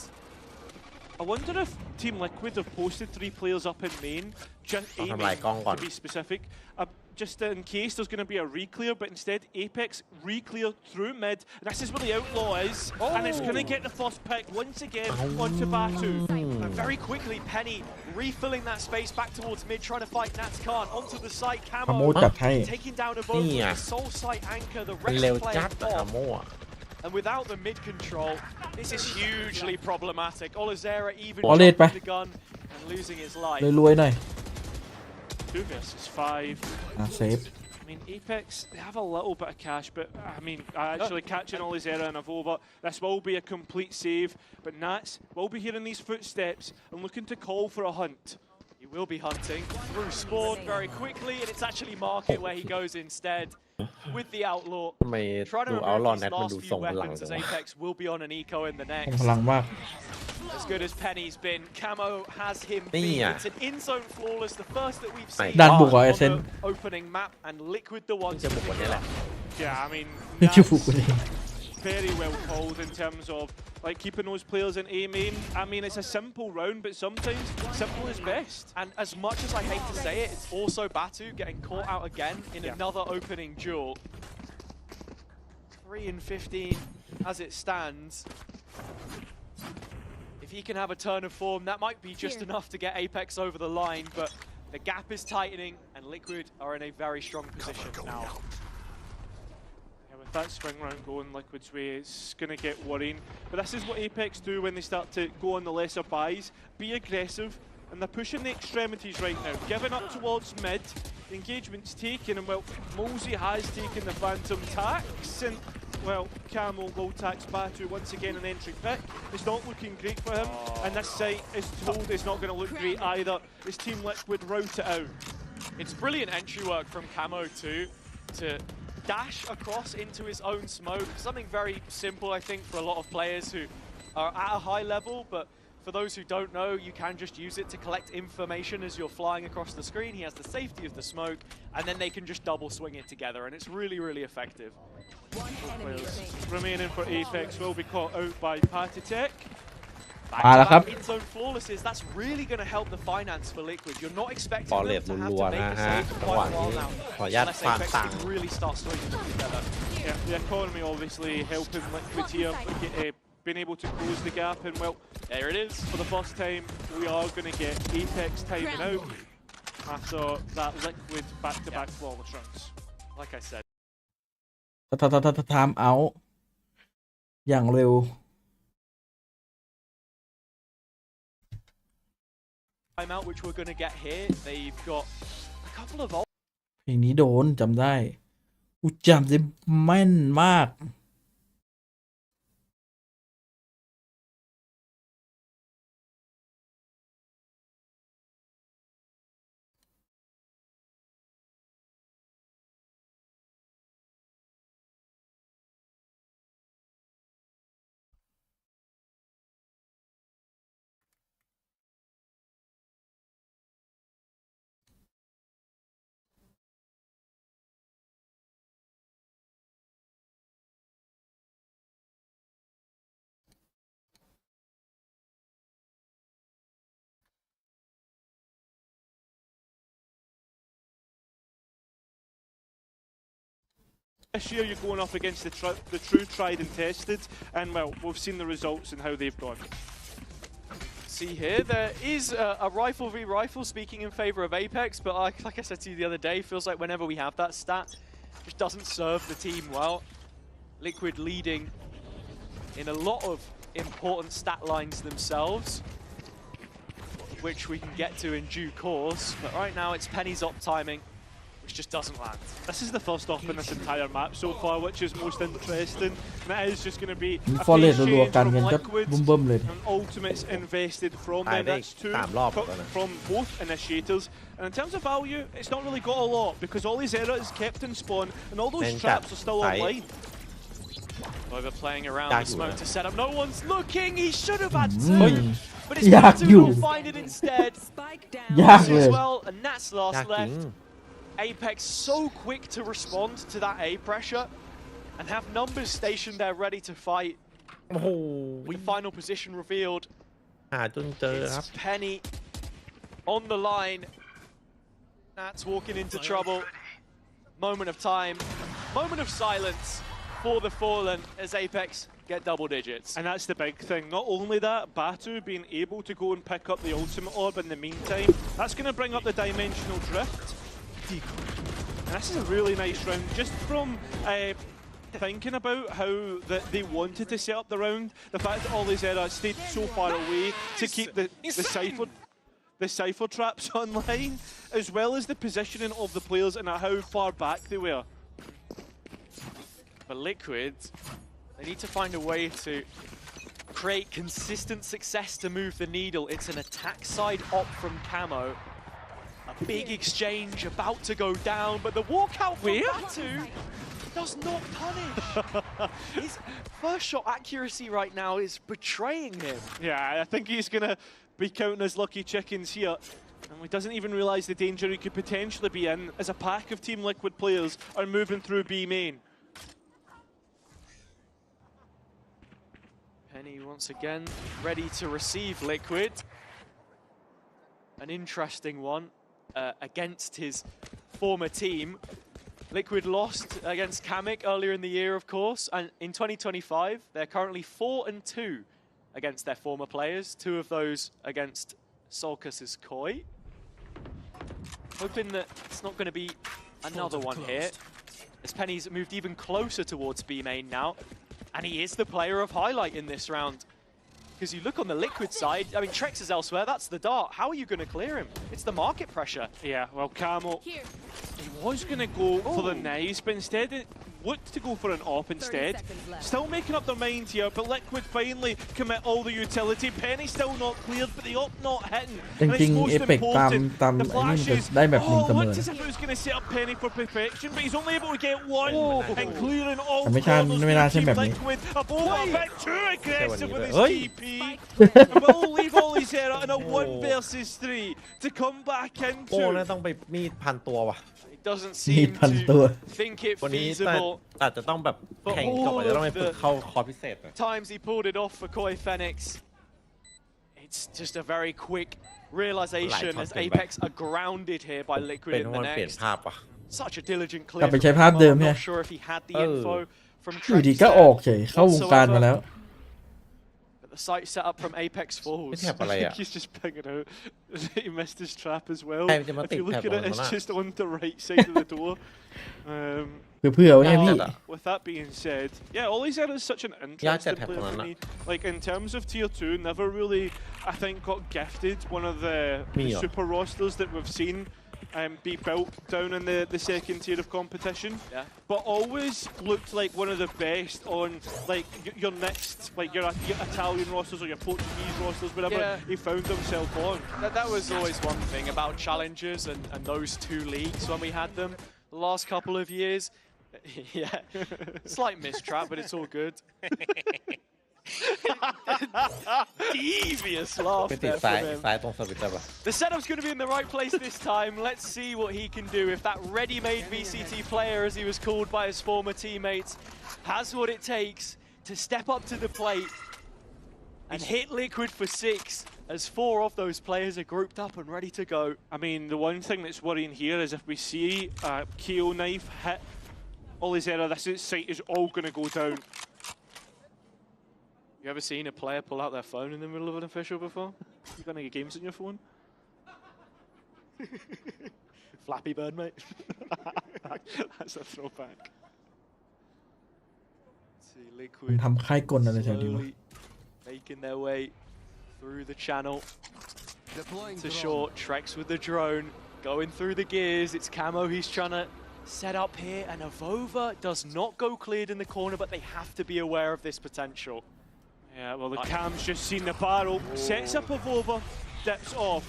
I wonder if Team Liquid have posted 3 players up in main, just I'll A have main like Gong to on. be specific, just in case there's going to be a re-clear, but instead Apex re-clear through mid. And this is where the Outlaw is, and it's going to get the first pick once again onto Batu. And very quickly, Penny refilling that space back towards mid, trying to fight Nats Khan onto the site. ขโมย Camo จัดให้ taking down a boat with the soul site anchor, the มัน rest เร็ว player จัดอะ off. โม่อะ And without the mid control, this is hugely problematic. Olizera even Olid dropping ไป the gun and losing his life. รวยๆหน่อย 2 versus 5. เซฟ I mean, Apex, they have a little bit of cash, but I mean, actually catching Olizera and Avova, this will be a complete save. But Nats will be hearing these footsteps and looking to call for a hunt. He will be hunting through spawn very quickly, and it's actually Market where he goes instead with the Outlaw. ทำไม Trying to ดูเอา remove ลอน these แนทมัน last ดู few ทรงพลัง weapons จั as งวะ Apex will be on an eco in the คง next. พลังมาก as good as Penny's been. Camo has him Nee, beat. ja. It's an in-zone flawless, the first that we've seen ดันบุก on เหรอ Ascent the opening map, and Liquid the ones จะ to บุกวัน pick นี้ it แหละ up. Yeah, I mean, นี่คือ that's บุกกูเอง very well called in terms of like keeping those players in A main. I mean, it's a simple round, but sometimes simple is best. And as much as I hate to say it, it's also Batu getting caught out again in another opening duel. 3 and 15 as it stands. If he can have a turn of form, that might be just enough to get Apex over the line, but the gap is tightening and Liquid are in a very strong position now. Yeah, with that swing round going Liquid's way, it's going to get worrying. But this is what Apex do when they start to go on the lesser buys. Be aggressive, and they're pushing the extremities right now. Giving up towards mid, the engagement's taken, and well, Mosey has taken the Phantom tax, and well, Camo low tax Batu once again an entry pick. It's not looking great for him, and this site is told it's not going to look great either. His Team Liquid route it out. It's brilliant entry work from Camo too, to dash across into his own smoke. Something very simple, I think, for a lot of players who are at a high level, but for those who don't know, you can just use it to collect information as you're flying across the screen. He has the safety of the smoke, and then they can just double swing it together, and it's really, really effective. Players remaining for Apex will be caught out by Patitech. Back-to-back in-zone flawlesses, that's really going to help the finance for Liquid. You're not expecting บอลเล them ต to have รั to วๆ make นะ a ฮะ save for จังหวะ quite a นี้ while now. ขออนุญาต Unless ฟาด Apex ตังค์ can really start swinging them together. Yeah, the economy obviously helping Liquid here, being able to close the gap, and well, There it is. for the first time, we are going to get Apex timing out after that Liquid back-to-back flawless rounds. Like I said. ทามเอาอย่างเร็ว Timeout, which we're going to get here. They've got a couple of เพลงนี้โดนจำได้กูจำได้แม่นมากThis year you're going up against the true tried and tested, and well, we've seen the results and how they've gone. see here, there is a rifle v rifle speaking in favor of Apex, but like I said to you the other day, feels like whenever we have that stat, it just doesn't serve the team well. Liquid leading in a lot of important stat lines themselves, which we can get to in due course, but right now it's Penny's op timing, which just doesn't land. This is the first off in this entire map so far, which is most interesting, and that is just going to be a ฟอร์เรส phase รัว change ๆกัน from กันก็ Liquid บึ้มๆเลย and ultimates invested from ตาย them. ได้ That's two 3 รอบแล้วนะ from both initiators, and in terms of value, it's not really got a lot because all his error is kept in spawn and all those Then traps that are still side. online. Overplaying around Yag the smoke you, to set up. No one's looking. He should have had เฮ้ย two, but it's Yag Batu you. will find it instead. Spike down. ยากเลย As well, and that's ยาก last จริง left. Apex so quick to respond to that A pressure and have numbers stationed there ready to fight. โอ้โห The final position revealed. หาจนเจอครับ It's Penny on the line. That's walking into trouble. Moment of time. Moment of silence for the Fallen as Apex get double digits. And that's the big thing. Not only that, Batu being able to go and pick up the ultimate orb in the meantime, that's going to bring up the dimensional drift. And this is a really nice round, just from thinking about how they wanted to set up the round, the fact that all these errors stayed so far away to keep the cipher traps online, as well as the positioning of the players and how far back they were. For Liquid, they need to find a way to create consistent success to move the needle. It's an attack side op from Camo. A big exchange about to go down, but the walkout from Batu does not punish. His first shot accuracy right now is betraying him. Yeah, I think he's going to be counting his lucky chickens here. And he doesn't even realise the danger he could potentially be in as a pack of Team Liquid players are moving through B main. Penny once again ready to receive Liquid. An interesting one against his former team. Liquid lost against Kamek earlier in the year, of course, and in 2025 they're currently 4-2 against their former players. 2 of those against Solcus's Koi. Hoping that it's not going to be another one here, as Penny's moved even closer towards B main now, and he is the player of highlight in this round. Because you look on the Liquid side, I mean, Trex is elsewhere, that's the dart. How are you going to clear him? It's the market pressure. Yeah, well, Camo, he was going to go for the knives, but instead it looked to go for an op instead. Still making up their mind here, but Liquid finally commit all the utility. Penny still not cleared, but the op not hitting. จริงๆเอเปกตามไอ้นี่มันจะได้แบบหนึ่งเสมอ looks as if it was going to set up Penny for perfection, but he's only able to get one and clearing all แต่ไม่ใช่ไม่น่าใช่แบบนี้ Liquid. A bit too aggressive with his TP. And will leave Olizera in a 1 versus 3 to come back โอ้ into. น่าต้องไปมีดพันตัวว่ะ It doesn't seem to think it วันนี้ feasible. อาจจะต้องแบบแข่งจบอาจจะต้องไปฝึกเข้าคอร์สพิเศษหน่อย Times he pulled it off for Koi Phoenix. It's just a very quick realization as Apex are grounded here by Liquid เป็น in เพ the ราะมันเปลี่ยน next. ภาพว่ะ Such a diligent กลับ clear. ไปใช้ภาพเดิม I'm ใช่ไหม not sure if he had the info from อยู่ดี Trex ก็อ there. อกเฉยเข้าวงการมาแล้ว But the site set up from Apex ไม่ Falls. แถบอะไร I think อ่ะ he's just pinging out. He missed his trap as well. ใครจะมา If ติด you look แถบ at ตรง it, นั้น it's น่ะ just on the right side of the door. เพื่อไว้ไงพี่ Now, with that being said, yeah, Olizera is such an interesting player for me. Like, in terms of tier 2, never really, I think, got gifted one of the super rosters that we've seen be built down in the second tier of competition. Yeah. But always looked like one of the best on, like, your next, like, your Italian rosters or your Portuguese rosters, wherever he found himself on. That was always one thing about challengers and those 2 leagues when we had them the last couple of years. Yeah, slight mistrap, but it's all good. Devious laugh ไปติด there ซ้าย from him. ซ้ายตรงสวิตช์ได้ปะ The setup's going to be in the right place this time. Let's see what he can do. If that ready-made VCT player, as he was called by his former teammates, has what it takes to step up to the plate and hit Liquid for 6, as 4 of those players are grouped up and ready to go. I mean, the one thing that's worrying here is if we see a KO knife hit Olizera, this site is all going to go down. You ever seen a player pull out their phone in the middle of an official before? You got any games on your phone? Flappy Bird, mate. That's a throwback. See มัน Liquid ทำค่ายกลอะไรแถวนี้วะ slowly making their way through the channel to short. Trex with the drone, going through the gears. It's Camo he's trying to set up here, and Avova does not go cleared in the corner, but they have to be aware of this potential. Yeah, well, the cam's just seen the barrel, sets up Avova, dips off.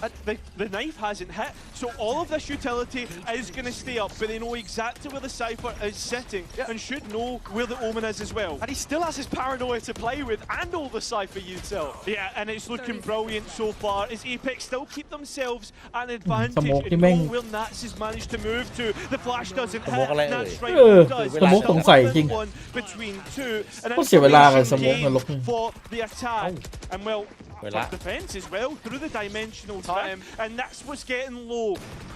The knife hasn't hit, so all of this utility is going to stay up, but they know exactly where the Cypher is sitting and should know where the Omen is as well. And he still has his paranoia to play with and all the Cypher util. Yeah, and it's looking brilliant so far as Apex still keep themselves an advantage Smoke and ni Meng. know where Nats has managed to move to. The flash doesn't hit, Smokeอะไรเอ่ย Nats right does. Smoke สงสัยจริง One between 2 and ก็เสียเวลากับ information Smoke นรก gain for the attack. And well, เวลา defense as well through the dimensional time, and that's what's getting low.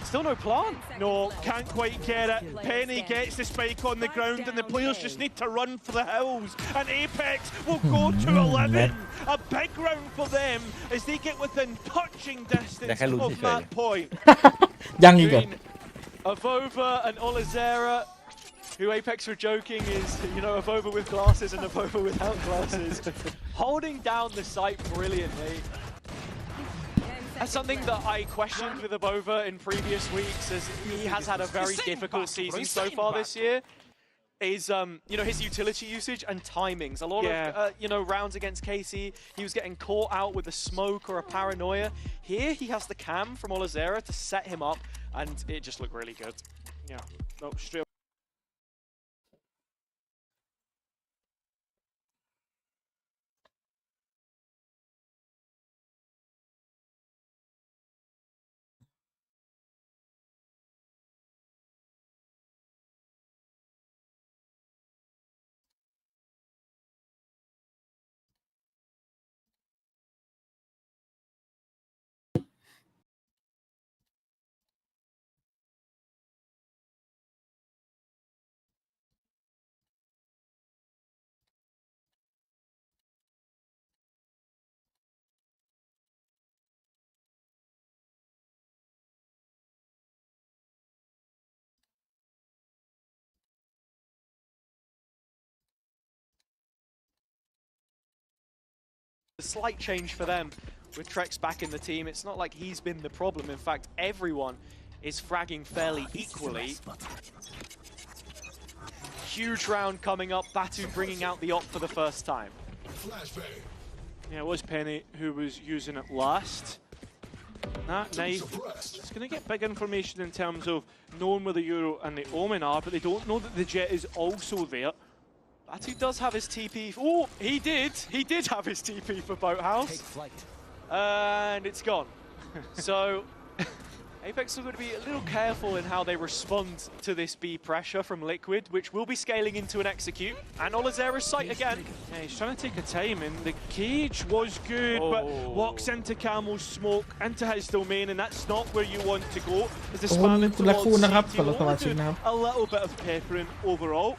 Still no plant. No, can't quite get it. Penny gets the spike on the ground, and the players just need to run for the hills. And Apex will go to 11. A big round for them as they get within touching distance of that point. ยังอีกเหรอ Between Avova and Olizera, who Apex were joking is, you know, Avova with glasses and Avova without glasses, holding down the site brilliantly. That's something that I questioned with Avova in previous weeks, as he has had a very difficult season so far this year. Is you know, his utility usage and timings. A lot of you know, rounds against Casey, he was getting caught out with a smoke or a paranoia. Here he has the cam from Olizera to set him up, and it just looked really good. Yeah, no, straight A slight change for them with Trex back in the team. It's not like he's been the problem. In fact, everyone is fragging fairly equally. Huge round coming up. Batu bringing out the op for the first time. Yeah, it was Penny who was using it last. That knife is going to get big information in terms of knowing where the Euro and the Omen are, but they don't know that the Jet is also there. Batu does have his TP. Oh, he did. He did have his TP for Boathouse. And it's gone. So Apex are going to be a little careful in how they respond to this B pressure from Liquid, which will be scaling into an execute. And Olazera's sight again. Yeah, he's trying to take a time, and the cage was good, but walks into Camel's smoke, into his domain, and that's not where you want to go. As the spam into wall CT, only doing a little bit of peppering overall,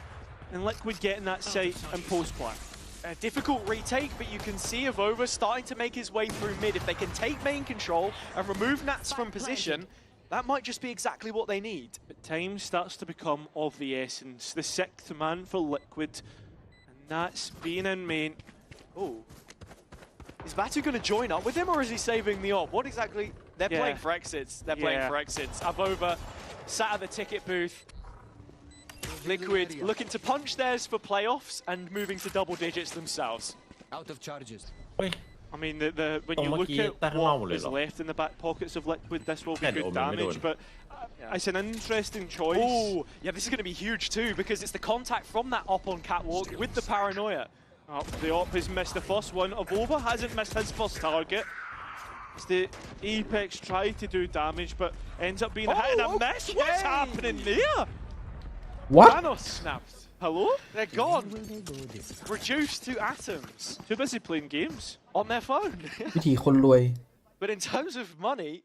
and Liquid getting that sight and post plan. A difficult retake, but you can see Avova starting to make his way through mid. If they can take main control and remove Nats from position, that might just be exactly what they need. But time starts to become of the essence. The sixth man for Liquid, and that's being in main. Oh. Is Batu going to join up with him, or is he saving the op? What exactly? They're playing for exits. They're playing for exits. Avova sat at the ticket booth. Liquid looking to punch theirs for playoffs and moving to double digits themselves. Out of charges. I mean, when you look at what is left in the back pockets of Liquid, this will be good damage, but it's an interesting choice. Oh, yeah, this is going to be huge too, because it's the contact from that op on Catwalk with the paranoia. Oh, the op has missed the first one. Avova hasn't missed his first target. It's the Apex tried to do damage, but ends up being a hit and a miss. What's happening there? What? Thanos snapped. Hello? They're gone. Reduced to atoms. Too busy playing games. On their phone. วิธีคนรวย But in terms of money,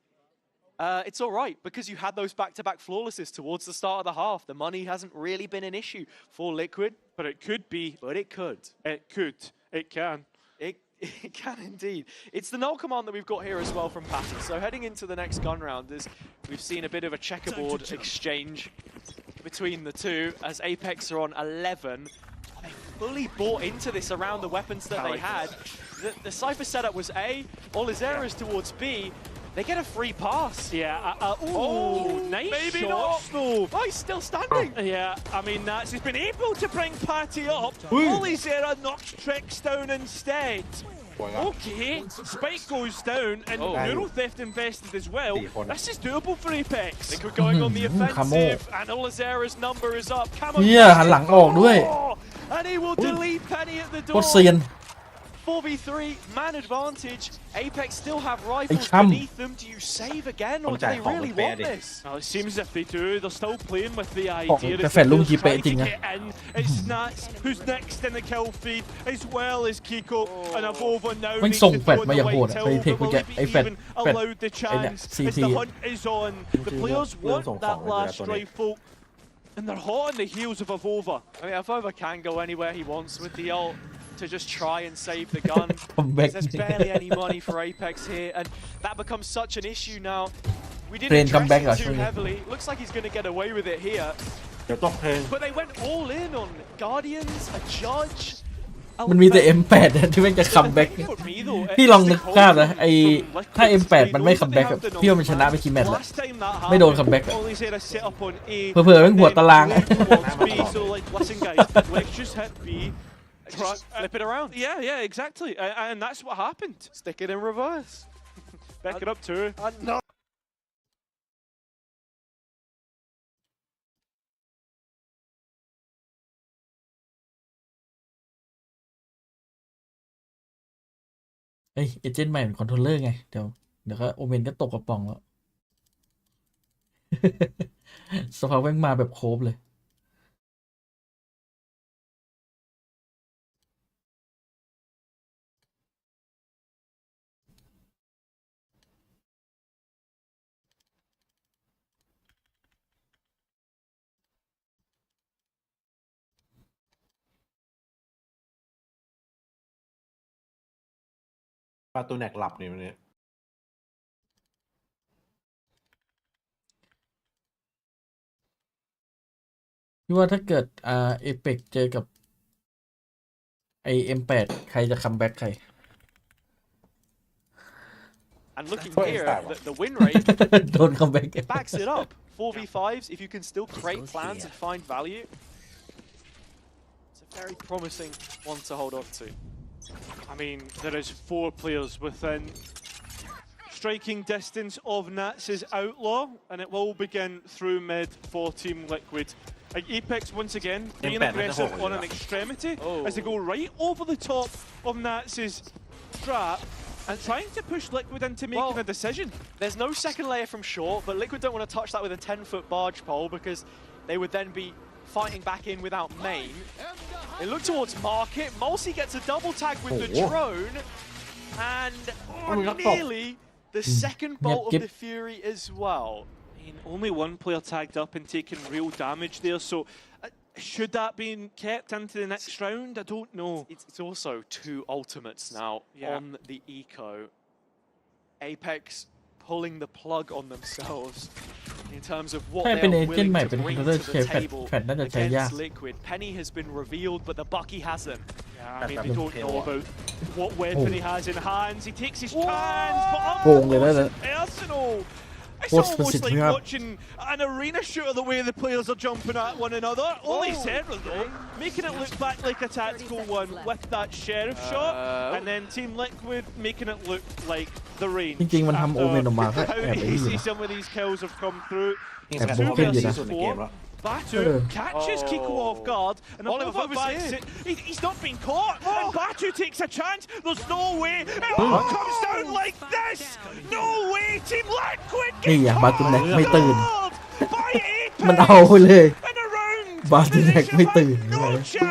it's all right, because you had those back-to-back flawlesses towards the start of the half. The money hasn't really been an issue for Liquid. But it could be. But it could. It could. It can. It can indeed. It's the null command that we've got here as well from Patty. So heading into the next gun round, we've seen a bit of a checkerboard exchange between the two, as Apex are on 11. They fully bought into this around the weapons that they had. The Cypher setup was A, Olazera's towards B. They get a free pass. Yeah. Nice maybe shots, not. though. Oh, he's still standing. Yeah, I mean, he's been able to bring Patty up. Olazera knocks Trex down instead. Okay, Spike goes down, and Neuro Theft invested as well. This is doable for Apex. Liquid going on the offensive, and Olazera's number is up. เฮียหันหลังออกด้วย And he will delete Penny at the โค door. ตรเซียน 4v3, man advantage. Apex still have rifles Hey, beneath them. Do you save again, or do they really want this? Well, it seems as if they do. They're still playing with the ออก idea แต่ that แฟนลุงจี they're เป๊ะ trying จริง to นะ get in. It's Nats who's next in the kill feed, as well as Kiko and Avova now มัน need ส่ง to แฟด throw มา the อย่างโหด white อะ till, ไปเทค but เมื่อ will กี้ they ไอ้แฟด even แฟด allowed the ไอ้เนี่ย chance as CT the hunt is on? The players want that last Tony. rifle, and they're hot on the heels of Avova. I mean, Avova can go anywhere he wants with the ult to just try and save the gun. Comeback. There's barely any money for Apex here, and that becomes such an issue now. We Train didn't comeback address it too actually. heavily. Looks like he's going to get away with it here. เดี๋ยวตกเพลง But they went all in on Guardians, a Judge. มันมีแต่ M8 นะที่มันจะคัมแบ็ก For me, though, พี่ลองนึกภาพนะไอ้ถ้า M8 มันไม่คัมแบ็กแบบพี่ว่ามันชนะไปกี่แมตช์แล้ว Last time that ไม่โดน happened, comeback อะ Olazera set up on A, เผลอๆแม่งหัวตาราง and then towards B, so like, listen guys, let's just hit B. just flip it around. Yeah, exactly. And that's what happened. Stick it in reverse. Back it up too. No. เอ้ยเอเจนต์ใหม่เป็นคอนโทรลเลอร์ไงเดี๋ยวก็โอเมนก็ตกกระป๋องแล้ว สภาพแม่งมาแบบโครบเลย ปลาตูแนกหลับนี่วันนี้ พี่ว่าถ้าเกิดเอเปกเจอกับไอ M8 ใครจะคัมแบ็กใคร And looking What is here, that? the win rate โดนคัมแบ็ก it backs it up. 4v5s, if you can still create plans and find value, it's a very promising one to hold on to. I mean, there is 4 players within striking distance of Nats' outlaw, and it will begin through mid for Team Liquid. Like Apex once again being aggressive on an extremity as they go right over the top of Nats' trap and trying to push Liquid into making a decision. There's no second layer from short, but Liquid don't want to touch that with a 10-foot barge pole because they would then be fighting back in without main. They look towards market. Mulsi gets a double tag with the drone, and nearly the second bolt of the Fury as well. I mean, only one player tagged up and taking real damage there, so should that be kept into the next round? I don't know. It's also 2 ultimates now on the eco. Apex pulling the plug on themselves in terms of what ใช่ they เป็น are เอเจนต์ willing ใหม่ to เป็น bring เขาจะ to ใช้ the แฟด table แฟดน่าจะใช้ยาก against Liquid. Penny has been revealed, but the Bucky hasn't. Yeah, I mean, they don't know about what weapon he has in hands. He takes his chance, but โกงเลยนะ Arsenal. It's What's the almost like situation? watching an arena shooter the way the players are jumping at one another. Only Zedra though, making it look back like a tactical one with that sheriff shot, and then Team Liquid making it look like the rain. จริงๆมันทำโอเมนออกมาก็แอบ How ไปอยู่ easy นะ some of these kills have come through. นี่ แอบ แสด โบ ง ว์ ว่า ขึ้นอยู่นะ ที่สุดในเกมแล้ว Batu catches Kiko off guard, and All of above it was backs here. it. He's not been caught, and Batu takes a chance. There's no way. It all comes down like this. No way. Team Liquid นี่ get อ่ะบาตูแน็กไม่ตื่น caught by Apex มันเอาไปเลย in a round. บาตูแน็กไม่ตื่น No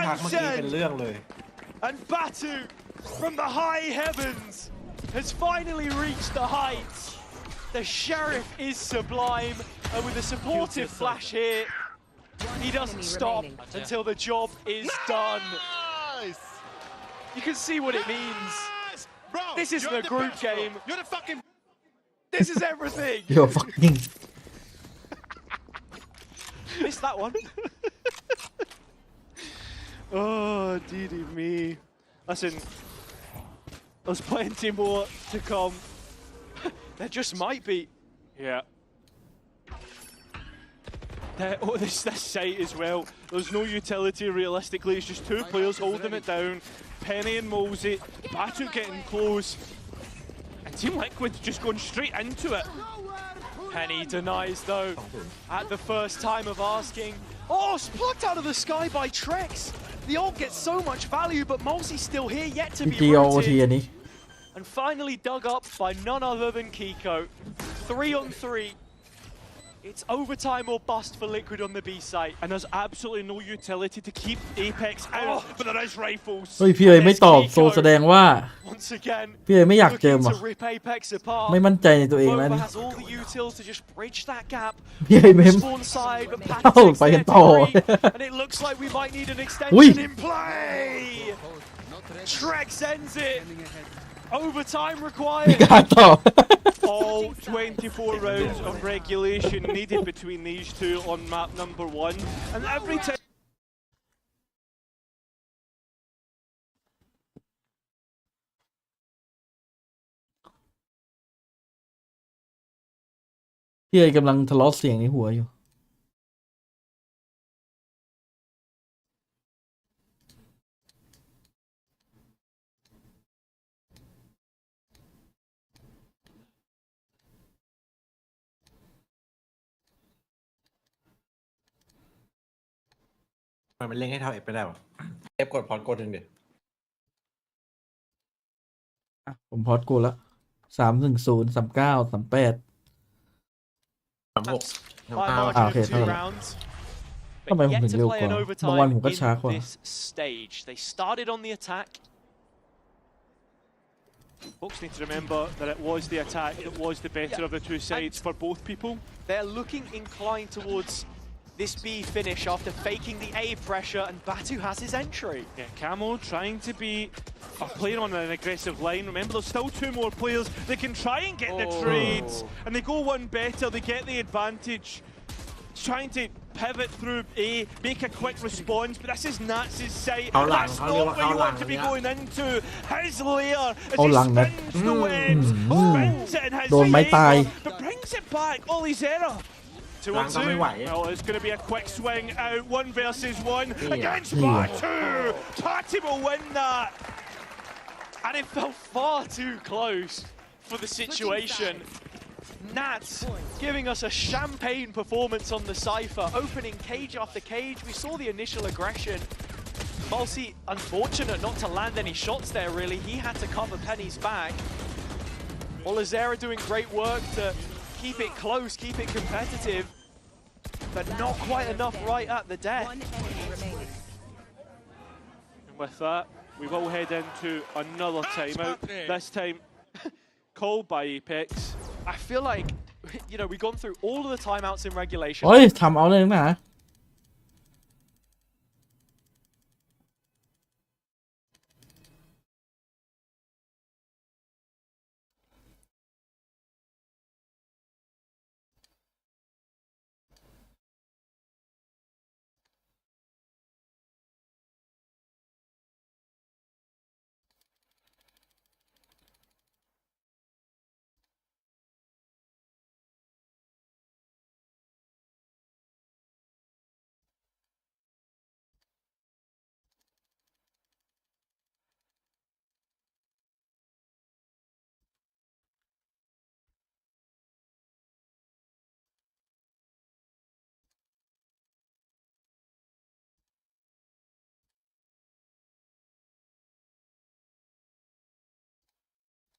ทักเมื่อ chance กี้เป็น in. เรื่องเลย And Batu from the high heavens has finally reached the heights. The Sheriff is sublime, and with a supportive flash here, he doesn't stop until the job is done. Nice! You can see what it means. Bro, This isn't you're a the group best, bro. game. You're the fucking... This is everything. You're fucking Missed that one. Oh, dearie me. Listen, there's plenty more to come. There just might be. Yeah. This site as well. There's no utility realistically. It's just 2 players holding it down. Penny and Mosey. Batu getting close. And Team Liquid's just going straight into it. Penny denies though at the first time of asking. Oh, it's plucked out of the sky by Trex. The ult gets so much value, but Mulsi's still here, yet to พี be จีโอที rooted. อันนี้ And finally dug up by none other than Kiko. 3 on 3. It's overtime or bust for Liquid on the B site. And there's absolutely no utility to keep Apex out, but there is rifles. เฮ้ยพี่เอ๋ยไม่ตอบโซแสดงว่า Once again, พี่เอ๋ยไม่อยากเจอ looking ว่ะ to rip Apex apart. ไม่มั่นใจในตัวเองแล้ว Boba นี่ has all the utils to just bridge that gap. พี่เอ๋ยไม่ Spawn side, but Pat เอ้า takes ไป the กันต่อ F3, and it looks like we might need an Ui. extension in play. Trex ends it. Overtime มี required. การตอบ All 24 rounds of regulation needed between these 2 on map number 1. And every time... พี่เอ๋ยกำลังทะเลาะเสียงในหัวอยู่ มันเล่งให้เท่าเอฟไปได้ปะเอฟกดพอดกดหนึ่งเดียว อ่ะผมพอดกูละ310 39 38 36 By a อ่า margin โอเค of เท่า 2 ไหร่ rounds. ทำไม But ผม yet ถึง to เร็ว play กว่า an บางวัน overtime ผมก็ช้ากว่า in this stage. They started on the attack. Folks need to remember that it was the attack that was the better of the 2 sides for both people. They're looking inclined towards this B finish after faking the A pressure, and Batu has his entry. Yeah, Camo trying to be a player on an aggressive line. Remember, there's still 2 more players. They can try and get the trades, and they go one better. They get the advantage. Trying to pivot through A, make a quick response, but this is Nats' site. How long? That's How not long? where you How want to be long? going into. His layer as How he long, man? spins the webs, spins it in his โดนไม้ตาย favor, but brings it back. Ollie's error. 2 on 2. Well, it's going to be a quick swing out. 1 versus 1 against Batu. Party will win that. And it felt far too close for the situation. Nats giving us a champagne performance on the Cypher, opening cage after cage. We saw the initial aggression. Malsi, unfortunate not to land any shots there, really. He had to cover Penny's back. Olazera doing great work to keep it close, keep it competitive, but not quite enough right at the death. And with that, we will head into another timeout. This time called by Apex. I feel like, you know, we've gone through all of the timeouts in regulation. โอ้ยทำเอาเลยนะ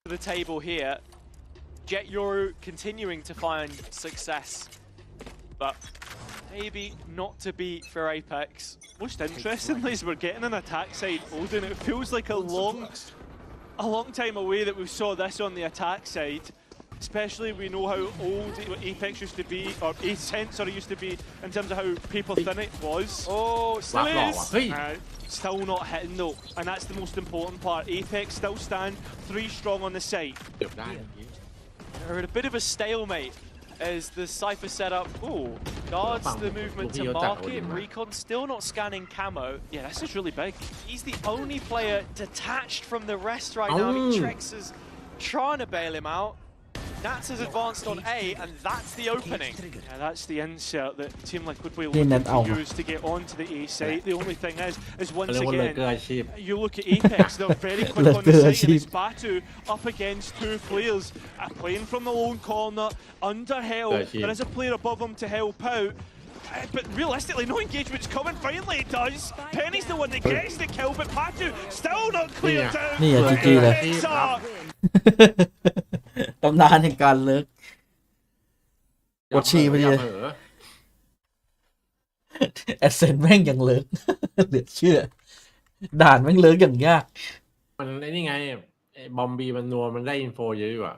The table here, Jet Yoru continuing to find success, but maybe not to be for Apex. Most interestingly is we're getting an attack side Odin. It feels like a long time away that we saw this on the attack side. Especially we know how old Apex used to be, or Sensor used to be, in terms of how paper thin it was. Oh, still is. Still not hitting though, and that's the most important part. Apex still stand 3 strong on the site. They're at a bit of a stalemate as the Cypher setup, guards the movement to market. Recon still not scanning camo. Yeah, this is really big. He's the only player detached from the rest right now. Trex is trying to bail him out. Nats has advanced on A, and that's the opening. Yeah, that's the insert that Team Liquid will Nên look đặt to ẩu. use to get onto the A site. The only thing is once เรียกว่าเลย again, เกลืออาชีพ you look at Apex, they're very quick on the site, and it's Batu up against 2 players. Playing from the lone corner, under help. There is a player above him to help out. But realistically, no engagement's coming. Finally, it does. Penny's the one that gets the kill, but Batu still not cleared out. นี่อ่ะ GG เลย ตำนานแห่งการเลิกกดชีพอดีเลยแอสเซนแม่งยังเลิก เหลือเชื่อ ด่านแม่งเลิกอย่างยาก มันไอ้นี่ไงไอ้บอมบีมันนัวมันได้อินโฟเยอะอยู่อ่ะ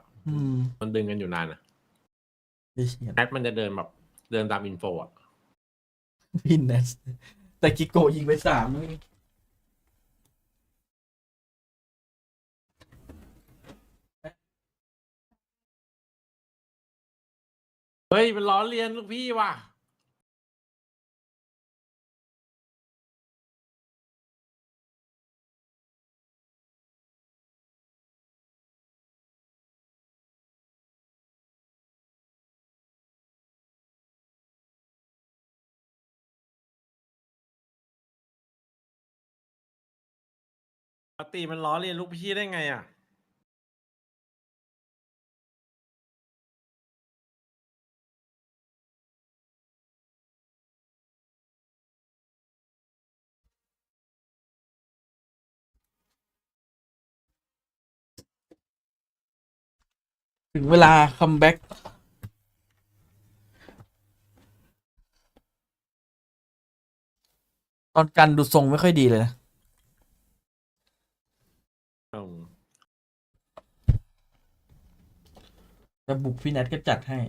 มันดึงกันอยู่นานอ่ะแอดมันจะเดินแบบเดินตามอินโฟอ่ะ พินเนสแต่กิโกยิงไป3นี่ เฮ้ยมันล้อเลียนลูกพี่ว่ะปกติมันล้อเลียนลูกพี่ได้ไงอ่ะถึงเวลาคัมแบ็กตอนกันดูทรงไม่ค่อยดีเลยนะแต่บุกพี่แนทก็จัดให้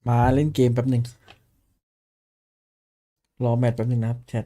มาเล่นเกมแป๊บหนึ่งรอแมตช์แป๊บหนึ่งนะครับแชท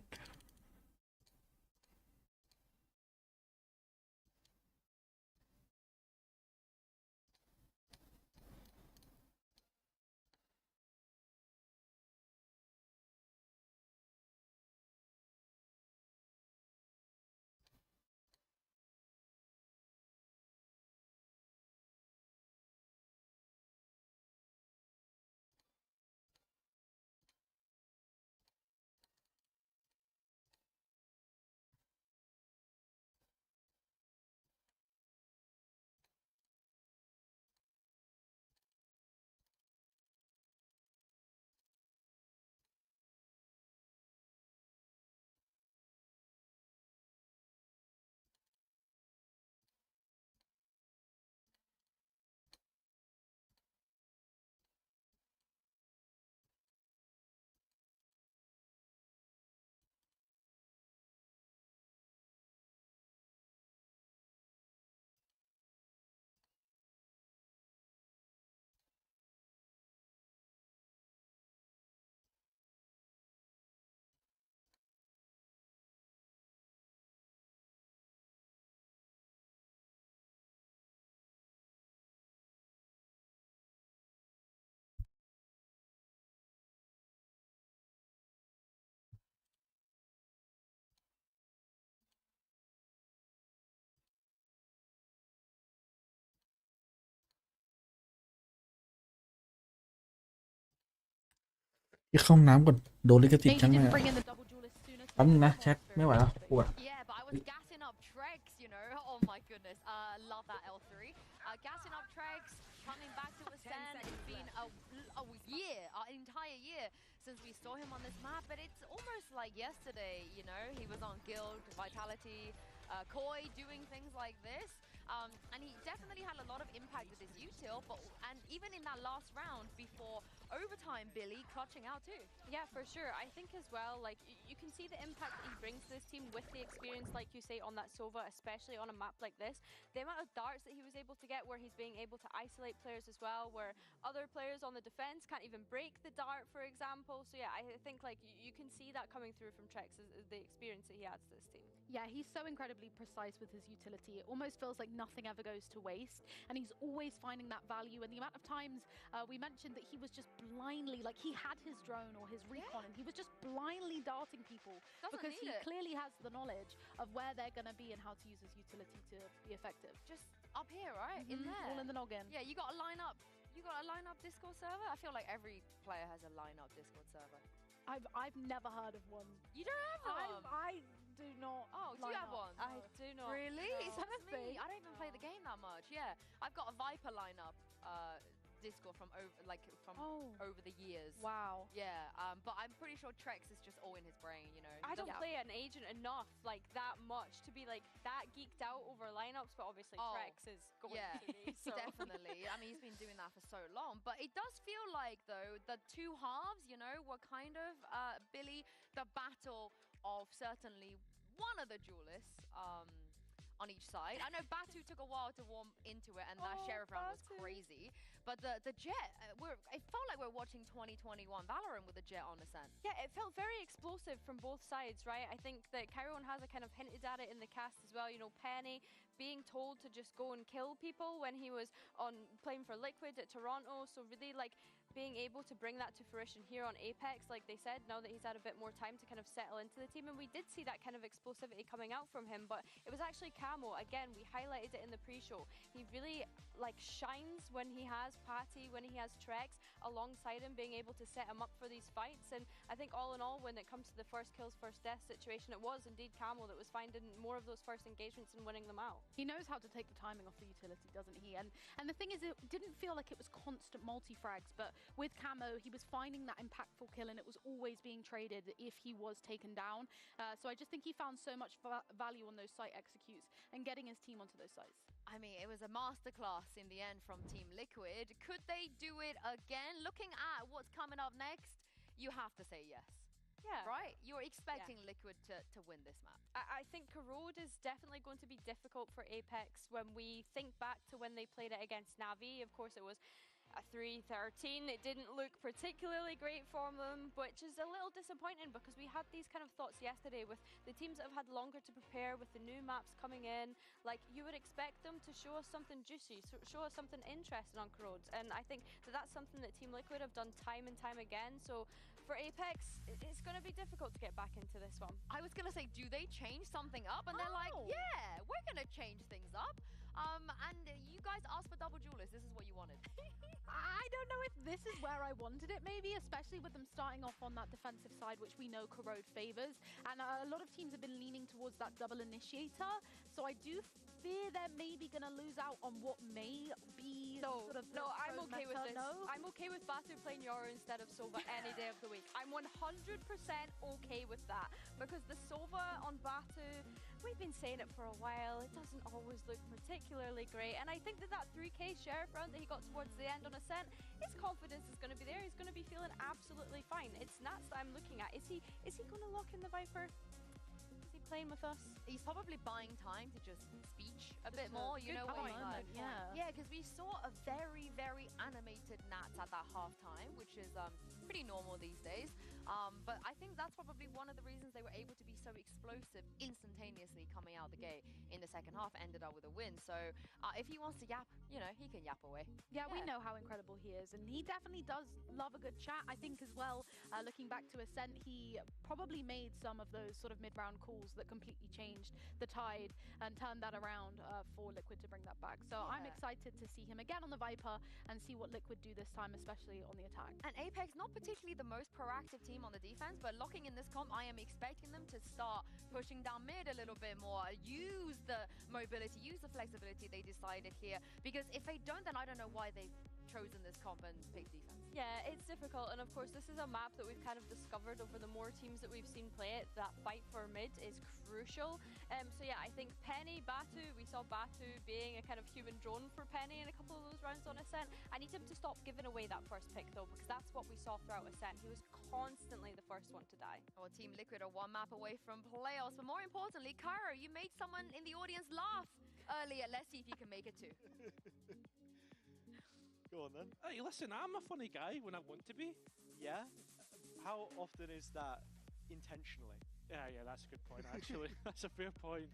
ที่เข้าห้องน้ำก่อนโดนลิขสิทธิ์ Maybe ครั้งแร didn't ก bring in the double duelist sooner. แป๊บนึงนะแชทไม่ไหวแล้วปวด Yeah, but I was gassing up Trex, you know. Oh my goodness. Love that L3. Gassing up Trex, coming back to Ascend. It's been a year, an entire year since we saw him on this map, but it's almost like yesterday, you know. He was on Guild, Vitality, Koi doing things like this. And he definitely had a lot of impact with his util, and even in that last round before overtime, Billy clutching out too. Yeah, for sure. I think as well, like, you can see the impact that he brings to this team with the experience, like you say, on that Sova, especially on a map like this. The amount of darts that he was able to get, where he's being able to isolate players as well, where other players on the defense can't even break the dart, for example. So yeah, I think like you can see that coming through from Trex, is the experience that he adds to this team. Yeah, he's so incredibly precise with his utility. It almost feels like nothing ever goes to waste, and he's always finding that value. And the amount of times we mentioned that he was just blindly, like he had his drone or his recon, and he was just blindly darting people because he clearly has the knowledge of where they're going to be and how to use his utility to be effective. Just up here, right? In there. All in the noggin. Yeah, you got to line up. You got a line up Discord server? I feel like every player has a line up Discord server. I've never heard of one. You don't have one? I do not. Oh, do you have one? I do not. Really? No. It's me. I don't even play the game that much. Yeah, I've got a Viper lineup Discord from over the years. Wow. Yeah, but I'm pretty sure Trex is just all in his brain, you know. I don't play an agent enough, like that much, to be like that geeked out over lineups, but obviously Trex is going to be. So. Definitely. I mean, he's been doing that for so long, but it does feel like though the two halves, you know, were kind of Billy, the battle of certainly one of the duelists. On each side. I know Batu took a while to warm into it, and that Sheriff round was crazy. But the Jet, it felt like we're watching 2021 Valorant with the Jet on Ascent. Yeah, it felt very explosive from both sides, right? I think that Kyron has a kind of hinted at it in the cast as well. You know, Penny being told to just go and kill people when he was playing for Liquid at Toronto. So really, like, being able to bring that to fruition here on Apex, like they said, now that he's had a bit more time to kind of settle into the team. And we did see that kind of explosivity coming out from him, but it was actually Camo. Again, we highlighted it in the pre-show. He really, like, shines when he has Patty, when he has Trex alongside him, being able to set him up for these fights. And I think all in all, when it comes to the first kills, first death situation, it was indeed Camo that was finding more of those first engagements and winning them out. He knows how to take the timing off the utility, doesn't he? And the thing is, it didn't feel like it was constant multi-frags, but with Camo, he was finding that impactful kill, and it was always being traded if he was taken down. So I just think he found so much value on those site executes and getting his team onto those sites. I mean, it was a masterclass in the end from Team Liquid. Could they do it again? Looking at what's coming up next, you have to say yes. Yeah. Right? You're expecting Liquid to win this map. I think Corrode is definitely going to be difficult for Apex when we think back to when they played it against Navi. Of course, it was At 3-13, it didn't look particularly great for them, which is a little disappointing because we had these kind of thoughts yesterday with the teams that have had longer to prepare with the new maps coming in. Like, you would expect them to show us something juicy, show us something interesting on Corrodes, and I think that that's something that Team Liquid have done time and time again. So for Apex, it's going to be difficult to get back into this one. I was going to say, do they change something up? And they're like, yeah, we're going to change things up. And you guys asked for double duelists. This is what you wanted. I don't know if this is where I wanted it, maybe, especially with them starting off on that defensive side, which we know Corrode favors. And a lot of teams have been leaning towards that double initiator. So I do fear they're maybe going to lose out on what may be sort of... No, I'm okay with this. No? I'm okay with Batu playing Yoru instead of Sova any day of the week. I'm 100% okay with that. Because the Sova on Batu, we've been saying it for a while, it doesn't always look particularly great. And I think that 3k sheriff round that he got towards the end on Ascent, his confidence is going to be there. He's going to be feeling absolutely fine. It's Nats that I'm looking at. Is he going to lock in the Viper? Is he playing with us? He's probably buying time to just speech a bit more, you know what I mean? Yeah, because we saw a very, very animated Nats at that halftime, which is pretty normal these days. But I think that's probably one of the reasons they were able to be so explosive instantaneously coming out the gate in the second half, ended up with a win. So if he wants to yap, you know, he can yap away. Yeah, we know how incredible he is, and he definitely does love a good chat. I think as well, looking back to Ascent, he probably made some of those sort of mid-round calls that completely changed the tide and turned that around for Liquid to bring that back. So I'm excited to see him again on the Viper and see what Liquid do this time, especially on the attack. And Apex, not particularly the most proactive team on the defense, but locking in this comp, I am expecting them to start pushing down mid a little bit more, use the mobility, use the flexibility they decided here, because if they don't, then I don't know why they've chosen this comp and picked defense. Yeah, it's difficult, and of course this is a map that we've kind of discovered over the more teams that we've seen play it. That fight for mid is crucial. So yeah, I think Penny, Batu, we saw Batu being a kind of human drone for Penny in a couple of those rounds on Ascent. I need him to stop giving away that first pick though, because that's what we saw throughout Ascent. He was constantly the first one to die. Well, Team Liquid are one map away from playoffs, but more importantly, Cairo, you made someone in the audience laugh earlier. Let's see if you can make it too. Go on then. Hey, listen, I'm a funny guy when I want to be. Yeah? How often is that intentionally? Yeah, that's a good point, actually. That's a fair point.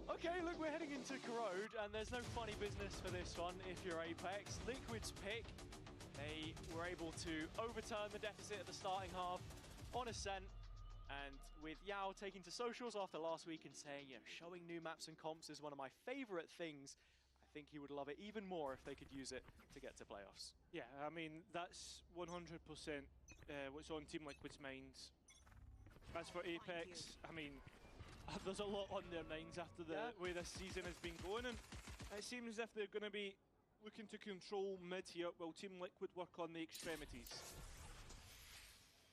Okay, look, we're heading into Corrode, and there's no funny business for this one if you're Apex. Liquid's pick, they were able to overturn the deficit at the starting half on Ascent, and with Yao taking to socials after last week and saying, you know, showing new maps and comps is one of my favorite things, I think he would love it even more if they could use it to get to playoffs. Yeah, I mean, that's 100% what's on Team Liquid's minds. As for Apex, I mean, there's a lot on their minds after the way this season has been going, and it seems as if they're going to be looking to control mid here while Team Liquid work on the extremities.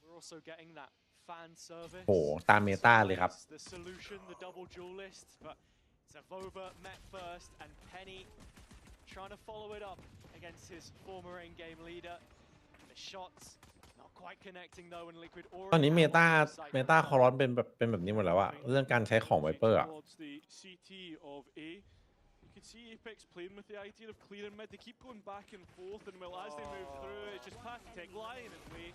We're also getting that fan service. โอ้ตามเมตาเลยครับ The solution, the double duelist, but Zavova met first, and Penny trying to follow it up against his former in-game leader. The shots not quite connecting though, and Liquid ตอนนี้เมตาคอร์สเป็นแบบนี้หมดแล้วอะเรื่องการใช้ของไวเปอร์อะ The CT of A. You can see Apex playing with the idea of clearing mid. They keep going back and forth, and well, as they move through, it's just Patek lying in way.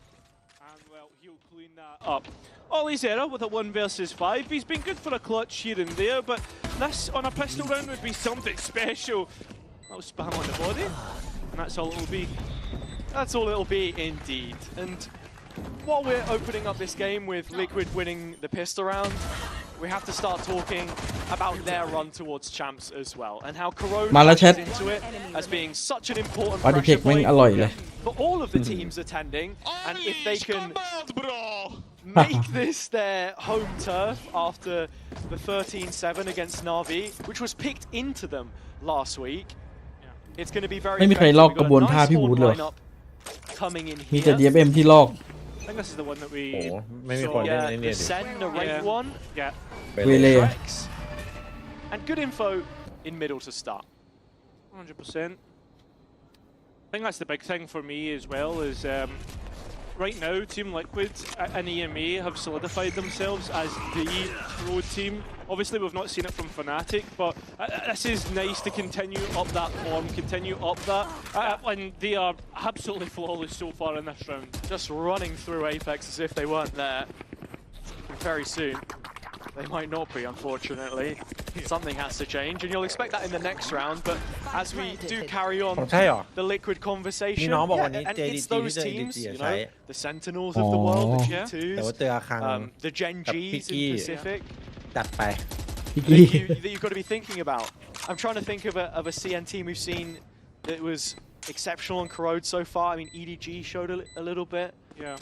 And well, he'll clean that up. Ollie's error with a 1 versus 5. He's been good for a clutch here and there, but this on a pistol round would be something special. I'll spam on the body, and that's all it'll be. That's all it'll be indeed. And while we're opening up this game with Liquid winning the pistol round, we have to start talking about their run towards champs as well, and how Corrode factors into it as being such an important pressure point for all of the teams attending, and if they can make this their home turf after the 13-7 against Na'Vi, which was picked into them last week, it's going to be very ไม่มีใครลอกกระบวนท่าพี่วูดเลย coming in มีแต่ here. DFM ที่ลอก I think this is the one that we โอ้ไม่มีคนเล่นไอ้ the เนี่ยดิ Sen, the right one, yeah. เวเล่ and good info in middle to start. 100%. I think that's the big thing for me as well is right now, Team Liquid and EMEA have solidified themselves as the road team. Obviously, we've not seen it from Fnatic, but this is nice to continue up that form, continue up that, and they are absolutely flawless so far in this round. Just running through Apex as if they weren't there. Very soon, they might not be, unfortunately. Something has to change, and you'll expect that in the next round, but as we do carry on the Liquid conversation, and it's those teams, you know, the Sentinels of the world, the G2s, the Gen Gs in Pacific, จัดไป that you've got to be thinking about. I'm trying to think of a CN team we've seen that was exceptional on Corrode so far. I mean, EDG showed a little bit. Yeah.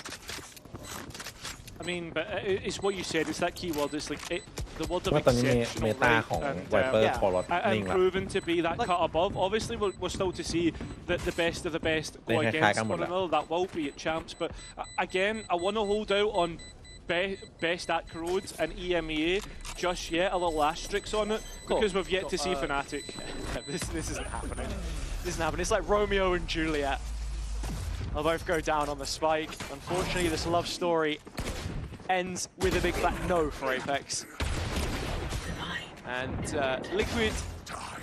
I mean, but it's what you said. It's that key word. It's like the word of exceptional, and proven to be that cut above. Obviously, we're still to see that the best of the best go against one another. That will be at champs. But again, I want to hold out on best at Corrodes and EMEA just yet. A little asterisk on it because we've yet to see Fnatic. This isn't happening. This isn't happening. It's like Romeo and Juliet. They'll both go down on the spike. Unfortunately, this love story ends with a big fat no for Apex. And Liquid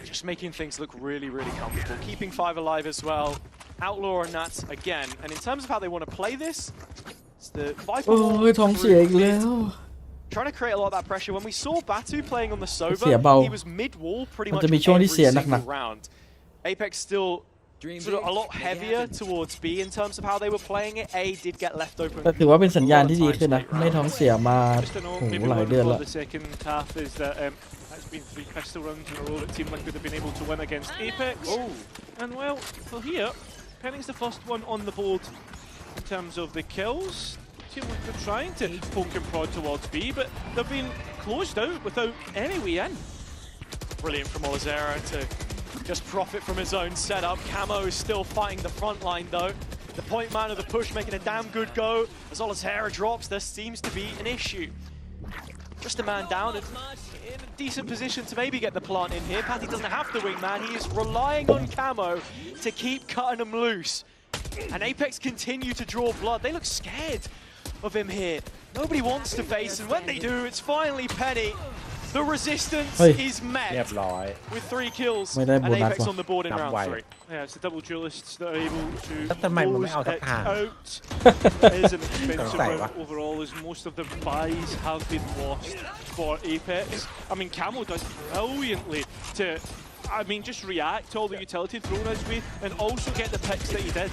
just making things look really, really comfortable. Keeping 5 alive as well. Outlaw and Nats again. And in terms of how they want to play this, it's the Viper trying to create a lot of that pressure. When we saw Batu playing on the Sova, he was mid-wall pretty much every single round. Apex still sort of a lot heavier towards B in terms of how they were playing it. A did get left open. แต่ถือว่าเป็นสัญญาณที่ดีขึ้นนะไม่ท้องเสียมาหลายเดือนแล้ว The second half is that it's been 3 pistol runs in a row that Team Liquid have been able to win against Apex. And well, here, Penny's the first one on the board in terms of the kills. Team Liquid trying to poke and prod towards B, but they've been closed out without any way in. Brilliant from Olazera to just profit from his own setup. Camo is still fighting the front line though. The point man of the push making a damn good go. As Olazera drops, there seems to be an issue. Just a man down and in a decent position to maybe get the plant in here. Patty doesn't have the wingman. He is relying on Camo to keep cutting him loose. And Apex continue to draw blood. They look scared of him here. Nobody wants to face, and when they do, it's finally Penny. The resistance is met with 3 kills and Apex on the board in round 3. Yeah, it's the double duelists that are able to close it out. It is an expensive round overall, as most of the buys have been lost for Apex. I mean, Camo does brilliantly to, just react to all the utility thrown his way and also get the picks that he did.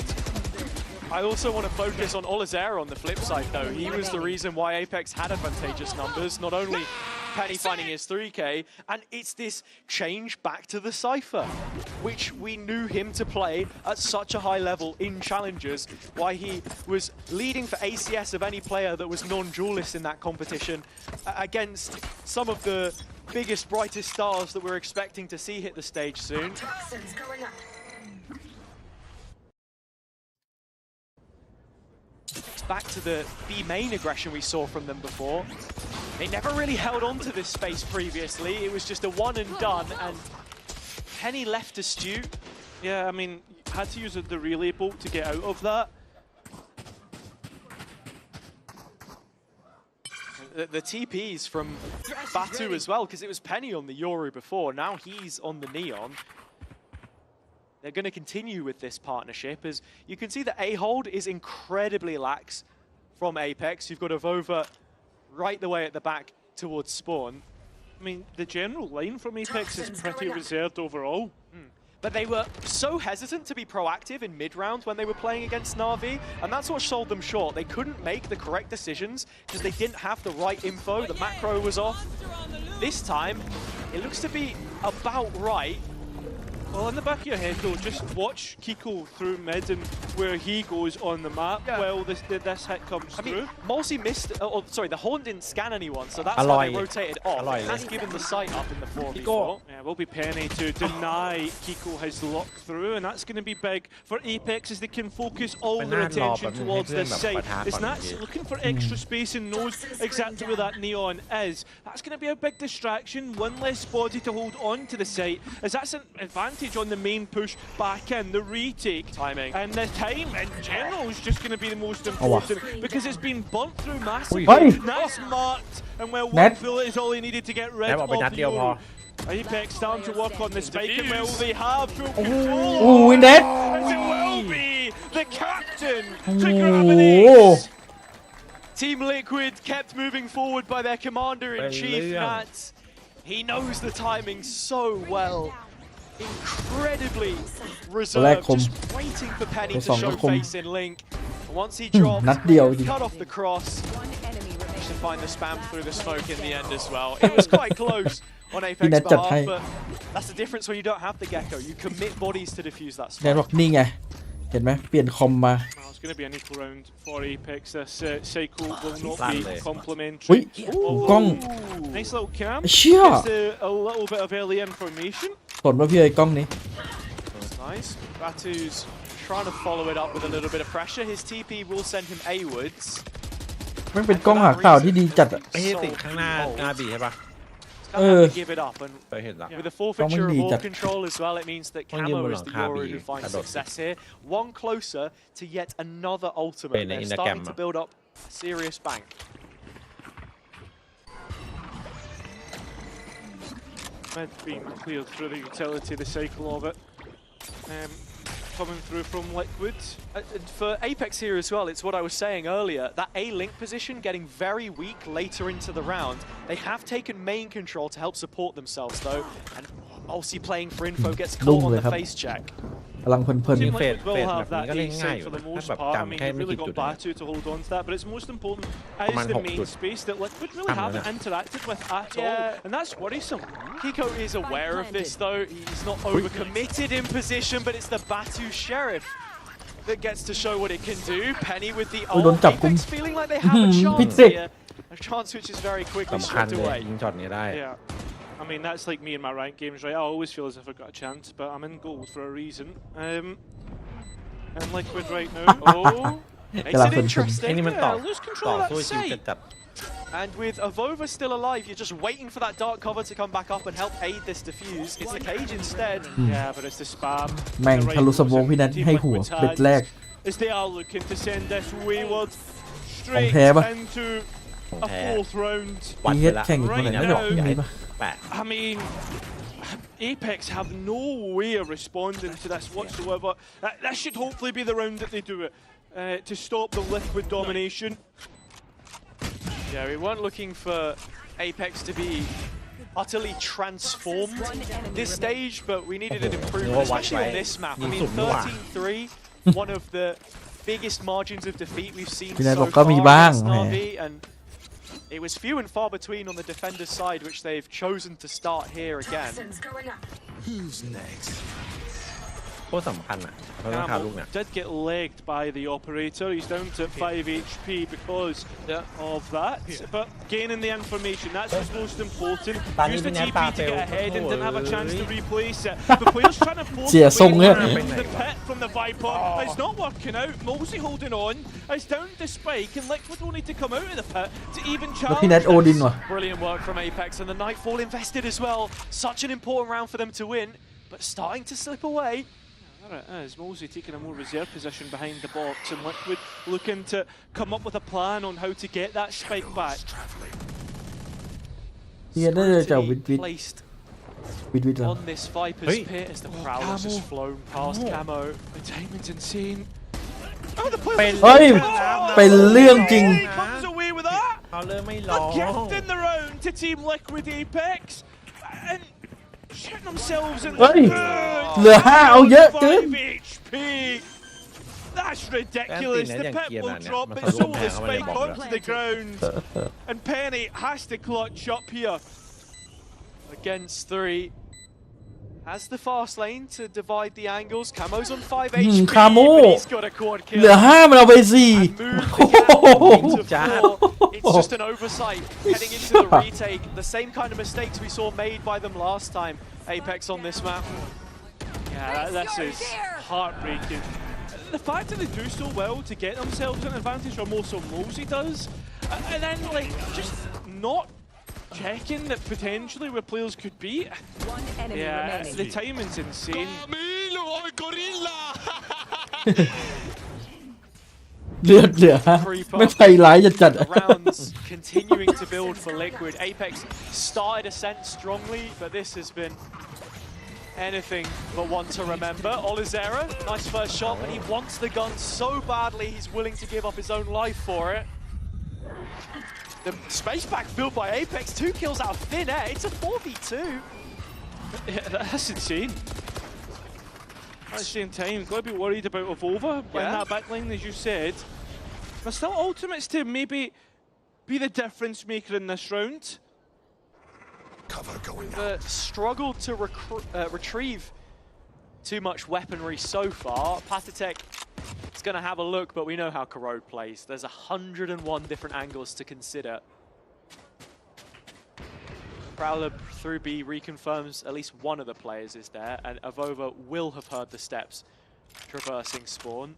I also want to focus on Olazera on the flip side though. He was the reason why Apex had advantageous numbers, not only Penny finding his 3k, and it's this change back to the Cypher, which we knew him to play at such a high level in challenges, why he was leading for ACS of any player that was non-duelist in that competition against some of the biggest, brightest stars that we're expecting to see hit the stage soon. Back to the B main aggression we saw from them before. They never really held on to this space previously. It was just a one and done, and Penny left astute. Yeah, I mean, had to use the relay bolt to get out of that. The TPs from Batu as well, because it was Penny on the Yoru before. Now he's on the Neon. They're going to continue with this partnership, as you can see the A-hold is incredibly lax from Apex. You've got a Vova right the way at the back towards spawn. I mean, the general line from Apex is pretty reserved overall. But they were so hesitant to be proactive in mid-round when they were playing against Na'Vi, and that's what sold them short. They couldn't make the correct decisions because they didn't have the right info. The macro was off. This time, it looks to be about right. Well, in the back of your head, though, just watch Kiko through mid and where he goes on the map while this hit comes through. Malsey missed, sorry, the Horn didn't scan anyone, so that's why they rotated off. Has given the sight up in the 4v4. Yeah, will be Penny to deny Kiko his lock through, and that's going to be big for Apex as they can focus all their attention towards this site. It's Nats looking for extra space and knows exactly where that neon is. That's going to be a big distraction, one less body to hold on to the site, as that's an advantage advantage on the main push back in, the retake. Timing. And the time in general is just going to be the most important because it's been burnt through massively. That's marked, and well, one bullet is all he needed to get rid of the Euro. Apex starting to work on the spike, and well, they have full control. Oh, net. As it will be the captain to grab an ace. Team Liquid kept moving forward by their commander-in-chief, Nats. He knows the timing so well. Incredibly reserved, just waiting for Penny to show face in Link. Once he dropped, cut off the cross. To find the spam through the smoke in the end as well. It was quite close on Apex's behalf, but that's the difference when you don't have the Gecko. You commit bodies to defuse that smoke. บอกนี่ไงเห็นไหมเปลี่ยนคอมมา It's going to be an equal round for Apex. This cycle will not be อุ้ย complimentary. กล้อง Nice little cam. เชี่ย Just a little bit of early information. สนว่าพี่ไอ้กล้องนี้ Nice. Batu's trying to follow it up with a little bit of pressure. His TP will send him A-wards. มันเป็นกล้องหาข่าวที่ดีจัดอะ ไอ้ที่ติดข้างหน้าบีใช่ปะ Have to give it up, and เคยเห็นละ with the forfeiture of all control as well, it means that Camo is the Yoru who finds success here. One closer to yet another ultimate. They're starting to build up a serious bank. Mid being cleared through the utility, the cycle of it. Coming through from Liquid. For Apex here as well, it's what I was saying earlier, that A-link position getting very weak later into the round. They have taken main control to help support themselves though, and Aussie playing for info gets caught on the face check. กำลังเพลิน Team ๆ Liquid will แบบ have นี้ that ก็เล่น A ง่าย side อยู่ for the นะ most แบบ part. I จำ mean, แค่ you've ไม่ really กี่จุด got นะ Batu to hold on to that, but it's most important Come is on, the 6 mainจุด space that Liquid really haven't interacted with at all, and that's worrisome. Kiko is aware of this though, he's not overcommitted in position, but it's the Batu Sheriff that gets to show what it can do. Penny with the ult, Apex feeling like they have a chance here. A chance which is very quickly สำคัญ stripped เลย away. ยิงช็อตนี้ได้ Yeah. I mean, that's like me in my ranked games, right? I always feel as if I've got a chance, but I'm in goals for a reason. And Liquid right now. Oh, Makes it interesting. ไอ้นี่มันต่อ lose ต่ control อ of สู้ that จริง site. จัด And with Avova still alive, you're just waiting for that dark cover to come back up and help aid this defuse. It's the cage instead. Yeah, but it's the spam. แม่งทะลุสโมองพี่นัทให้หัวเบ็ดแรก As they are looking to send this wayward ของ straight แท้ปะ into ของ a แท้ fourth round. พีเอสแข่งอีกคนไหนไม่บอกพรุ่งนี้ปะ แปะ I mean, Apex have no way of responding to this whatsoever. That should hopefully be the round that they do it to stop the Liquid domination. Yeah, we weren't looking for Apex to be utterly transformed this stage, but we needed an improvement, especially on this map. I mean, 13-3, one of the biggest margins of defeat we've seen so far against Na'Vi, and it was few and far between on the defender's side, which they've chosen to start here again. Who's next? โคตรสำคัญอ่ะเพราะต้องคาลูกเนี่ย Did get legged by the operator. He's down to 5 HP because of that. But gaining the information, that's what's most important. Used the TP to get ahead and didn't have a chance to replace it. The player's trying to force the pit from the Viper. It's not working out. Mosey holding on. It's down to Spike, and Liquid will need to come out of the pit to even challenge this. Brilliant work from Apex, and the Nightfall invested as well. Such an important round for them to win, but starting to slip away. There it is, Mosey taking a more reserve position behind the box, and Liquid looking to come up with a plan on how to get that spike back. เนี่ยน่าจะจับวิด Placed แล้ว on this Viper's pit as the Prowlers has flown past Camo. The timing's insane. Oh, the เฮ้ยเป็นเรื่องจริง Comes away with that. เขาเลยไม่ร้อง A gift in the round to Team Liquid Apex. And shooting themselves in the Hey! foot. เหลือ5เอาเยอะเกิน 5 HP. That's ridiculous. The pit will drop, but so will the spike onto the ground. And Penny has to clutch up here. Against 3. Has the fast lane to divide the angles. Camo's on 5 HP, Camo! but he's got a quad kill. เหลือ5มันเอาไป4 And moved the gap into 4. It's just an oversight heading into the retake. The same kind of mistakes we saw made by them last time. Apex on this map. Yeah, this is heartbreaking. The fact that they do so well to get themselves an advantage, or more so Mosey does, and then like just not checking that potentially where players could be. One enemy Yeah, remaining. the timing's insane. Camilo, gorilla. เลือดเหลือไม่ไฟร้ายจัด The rounds continuing to build for Liquid. Apex started ascent strongly, but this has been anything but one to remember. Olizera, nice first shot, but he wants the gun so badly he's willing to give up his own life for it. The space back filled by Apex, 2 kills out of thin air. It's a 4v2. Yeah, that's insane. At the same time, got to be worried about Avova in that backline, as you said. But still, ultimates to maybe be the difference maker in this round. Cover going The struggle to retrieve too much weaponry so far. Patatek is going to have a look, but we know how Corrode plays. There's 101 different angles to consider. Prowler through B reconfirms at least one of the players is there, and Avova will have heard the steps traversing spawn.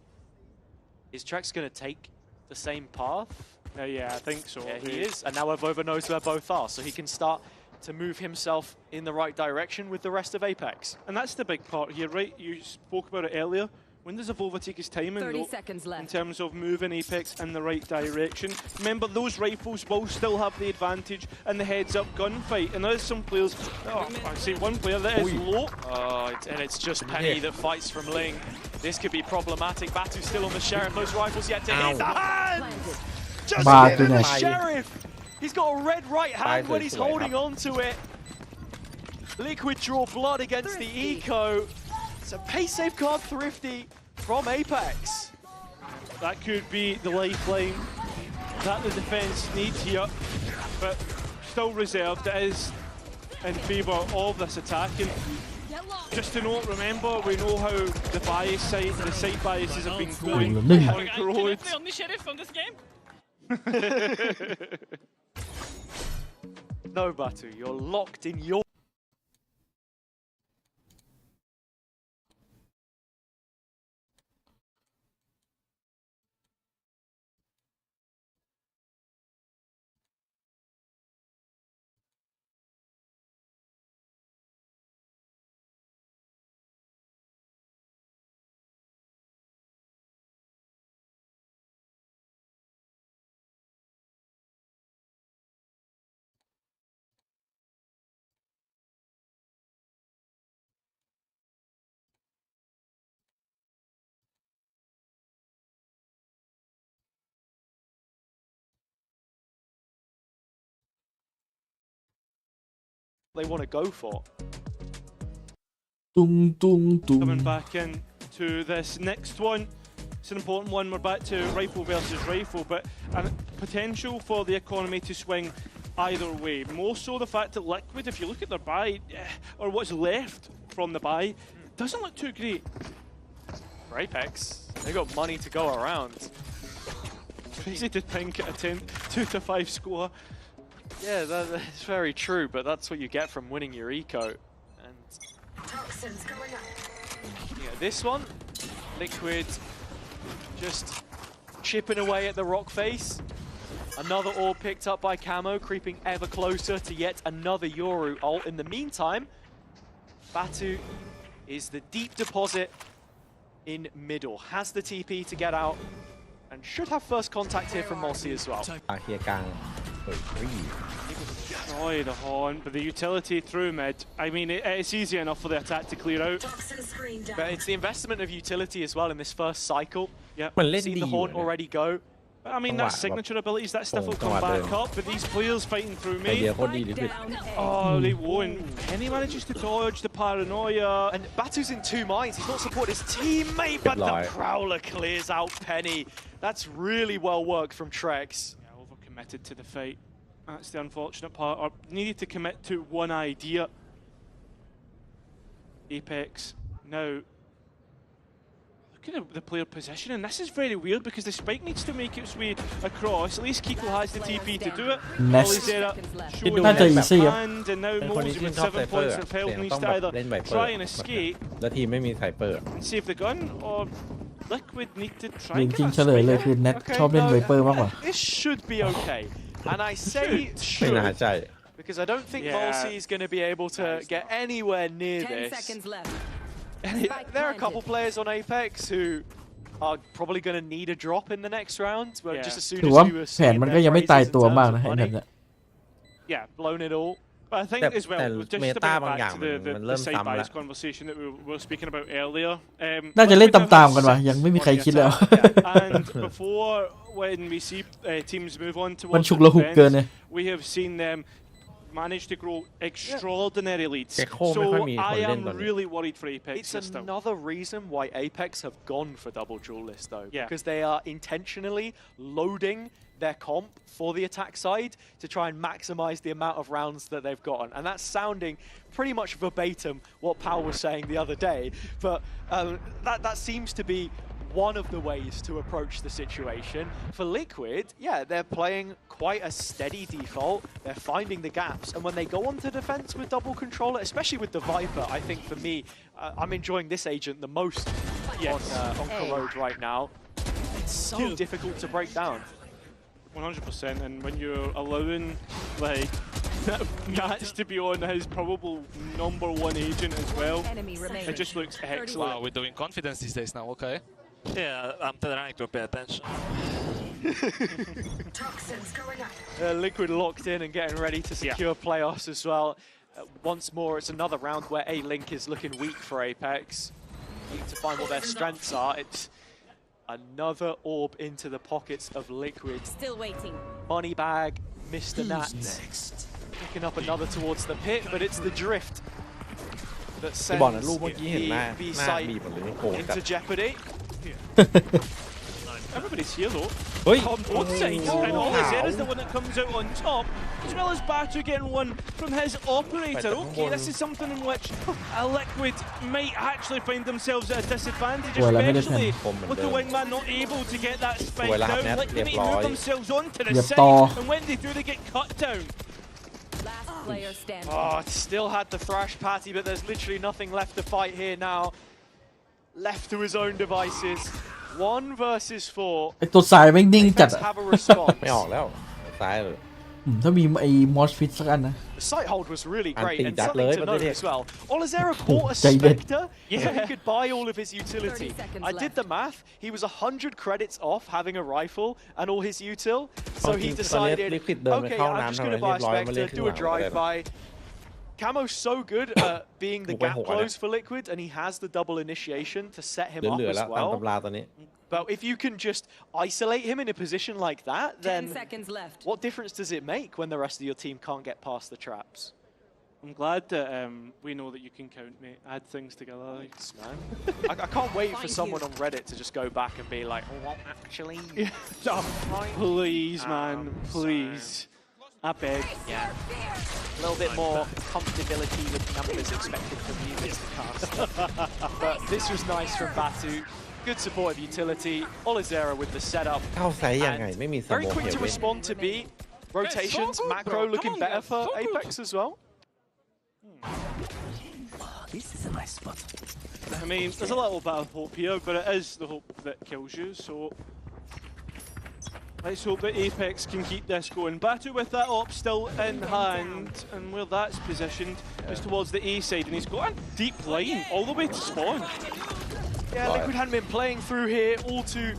Is Trex going to take the same path? Yeah, I think so. Yeah, he is. And now Avova knows where both are, so he can start to move himself in the right direction with the rest of Apex. And that's the big part here, right? You spoke about it earlier. When does Avova take his timing, 30 seconds left. in terms of moving Apex in the right direction? Remember, those rifles will still have the advantage in the heads-up gunfight. And there's some players... Oh, I see one player that is low. And it's just Penny that fights from Ling. This could be problematic. Batu's still on the Sheriff. Those rifles yet to hit the hands! Just hit the Sheriff! He's got a red right hand when he's holding on to it. Liquid draw blood against the Eco. It's a pace safeguard thrifty from Apex. That could be the lifeline that the defence needs here, but still reserved. It is in favour of this attack. And just to note, remember, we know how the side biases have been going on Corrode. The only sheriff from this game. No, Batu, you're locked in your... they want to go for. Coming back in to this next one. It's an important one. We're back to rifle versus rifle, but a potential for the economy to swing either way. More so the fact that Liquid, if you look at their buy, or what's left from the buy, doesn't look too great. For Apex, they got money to go around. Easy to think at a 2 to 5 score. Yeah, that's very true, but that's what you get from winning your eco. And yeah, this one, Liquid just chipping away at the rock face. Another orb picked up by Camo, creeping ever closer to yet another Yoru ult. In the meantime, Batu is the deep deposit in middle. Has the TP to get out, and should have first contact here from Mossy as well. เคลียร์กลางเฮ้ย Destroy the horn, but the utility through mid. I mean, it's easy enough for the attack to clear out. But it's the investment of utility as well in this first cycle. Yeah, มันเล่น See ดี the อยู่ horn นะ already go. But I mean, that's signature abilities, that stuff will come back up, but these players fighting through ไอเดีย me. โคตรดีลิฟิต Oh, they won't. Penny manages to dodge the paranoia. And Batu's in 2 minds. He's not supporting his teammate, but the Prowler clears out Penny. That's really well worked from Trex. Yeah, overcommitted to the fight. That's the unfortunate part. Or needed to commit to one idea. Apex. Now, look at the player position, and this is very weird because the spike needs to make its way across. At least Kiko has the TP to do it. Next. Olizera showing That's his easy, yeah. hand, and now เป็นคนที่ Mosey ชื่น with ชอบไซ 7 เปอร์ points of health เสียง needs ต้อง to แบบ either เล่นไวเปอร์ try and escape แล้วทีมไม่มีไซเปอร์ and save the gun, or Liquid need to จ try and ริง get ๆ that เฉลยเลย spike คือ in. เน็ต Okay, ชอบเล่น no, ไวเปอร์มากกว่า This should be okay. And I say ไม่น่า should ใช่ because I don't think Volsey is going to be able to get anywhere near 10 this. seconds left. There are a couple players on Apex who are probably going to need a drop in the next round, but just as soon ถื as อว่า you were แผนมันก็ยังไม่ตายตัวมากนะไอ้แบบเนี้ย yeah, blown it all. But I think as well, just to bring it back to the side bias conversation that we were speaking about earlier. น่าจะเล่นตามๆกันวะยังไม่มีใครคิดแล้ว And before, when we see teams move on มัน towards ฉุกละหุกเกิน defense, เลย we have seen them manage to grow extraordinary leads. So I am really worried for Apex. It's another reason why Apex have gone for double duelist though, because they are intentionally loading their comp for the attack side to try and maximize the amount of rounds that they've gotten. And that's sounding pretty much verbatim what Pal was saying the other day, but that seems to be one of the ways to approach the situation. For Liquid, yeah, they're playing quite a steady default. They're finding the gaps, and when they go onto defense with double controller, especially with the Viper, I think for me, I'm enjoying this agent the most on Corrode right now. It's so difficult to break down. 100%, and when you're allowing like Nats to be on his probable #1 agent as well, it just looks excellent. Wow, we're doing confidence these days now, okay. Yeah, I'm trying to pay attention. Liquid locked in and getting ready to secure playoffs as well. Once more, it's another round where A-Link is looking weak for Apex. Need to find what their strengths are. It's another orb into the pockets of Liquid. Still waiting. Money bag, Mr. Nats. Picking up another towards the pit, but it's the drift that sends the B site into jeopardy. Everybody's here though. On both sides, and Oliver is the one that comes out on top, as well as Batu getting one from his operator. Okay, this is something in which Liquid might actually find themselves at a disadvantage, especially with the wingman not able to get that spike down. Liquid need to move themselves onto the side, and when they do, they get cut down. Last player standing. Oh, it still had the thrash patty, but there's literally nothing left to fight here now. Left to his own devices. 1 versus 4. ไอตัวสายแม่งนิ่งจัด Have a response. ไม่ออกแล้วซ้ายเลย ถ้ามีไอ้มอสฟิตสักอันนะ The sight hold was really great, and Anti-duck something toเลย note as well. Olazera bought a Spectre so he could buy all of his utility. I did the math. He was 100 credits off having a rifle and all his util, so he decided, okay, I'm just going to buy a Spectre, do a drive-by. Camo's so good at being the gap close for Liquid, and he has the double initiation to set him up as well. But if you can just isolate him in a position like that, then what difference does it make when the rest of your team can't get past the traps? I'm glad that we know that you can count, mate. Add things together. Thanks, man. I can't wait for someone on Reddit to just go back and be like, oh, well, actually... Please, man. Please. I beg. Yeah. A little bit more comfortability with numbers expected from you, Mr. Caster. But this was nice from Batu. Good support of utility. Olazera with the setup. Very quick to respond to B. Rotations, macro looking better for Apex as well. This is a nice spot. I mean, there's a little bit of hope here, but it is the hope that kills you, so... Let's hope that Apex can keep this going. Batu with that op still in hand, and where that's positioned is towards the A side, and he's got a deep line all the way to spawn. Yeah, Liquid hadn't been playing through here all too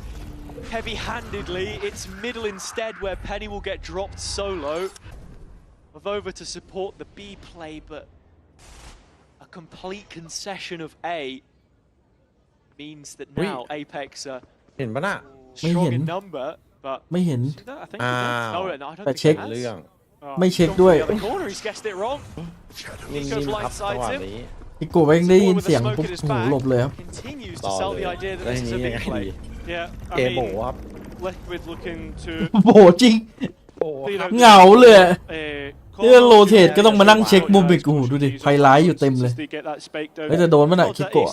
heavy-handedly. It's middle instead where Penny will get dropped solo. Over to support the B play, but a complete concession of A means that now Apex are strong in number. ไม่เห็น อ้าว แต่เช็คไม่เช็คด้วยพี่กูแม่งได้ยินเสียงปุ๊บหูหลบเลยครับ ต่อเลยแล้วทีนี้ยังไงดีเกมโบครับ โบจริงเหงาเลยที่โรเทตก็ต้องมานั่งเช็คมุมอีกหูดูดิไฟไลท์อยู่เต็มเลยไม่จะโดนมันอะคิโกะ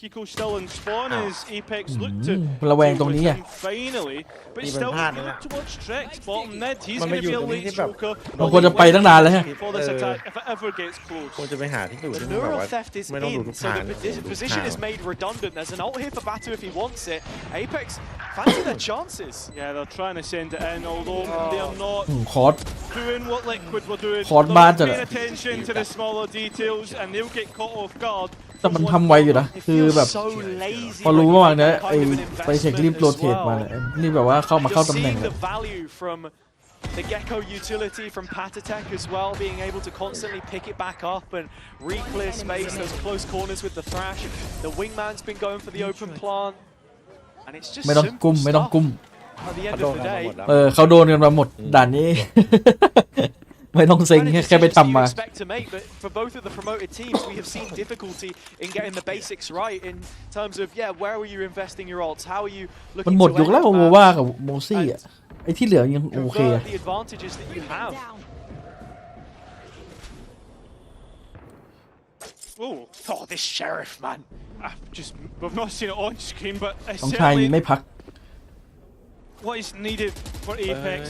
Kiko still in spawn as Apex look to ระแวงตรงนี้ไง finally, but still look towards Trex bottom mid. He's going to be a late joker. มันควรจะไปตั้งนานแล้วฮะ For this attack, if it ever gets close. ควรจะไปหาที่อยู่ The ที่แบบ neural ว่า theft is ไม่ต้องดูทุ in, ก so ทาง the position is made redundant. There's an ult here for Batu if he wants it. Apex fancy their chances. Yeah, they're trying to send it in, although they are not. คอร์ส doing what Liquid were doing. คอร์ดบ้านจัด Paying attention to the smaller details and they'll get caught off guard. แต่มันทำไวอยู่นะคือแบบพอรู้ระหว่างเนี้ยไอ้ไปเช็ครีบโรเทตมาเนี่ยรีบแบบว่าเข้าตำแหน่งเลย The Gecko utility from Patatek as well, being able to constantly pick it back up and re-clear space, those close corners with the Thrash. The Wingman's been going for the open plant. And it's just ไม่ต้องกุม simple ไม่ต้อง stuff กุม at the end of the day. เขาโดนกันมาหมดด่านนี้ ไม่ต้องเซ็งแค่ไปทำมา But for both of the promoted teams, we have seen difficulty in getting the basics right in terms of, where are you investing your ults? How are you มัน looking หมดยุค to แล้ว end โม the ว่า match กับโมซี่อ่ะไอ้ที่เหลือยังโอเค convert the advantages that you have? Oh, this sheriff, man. We've not seen it on screen, but ต้องชาย certainly ไม่พัก what is needed for Apex.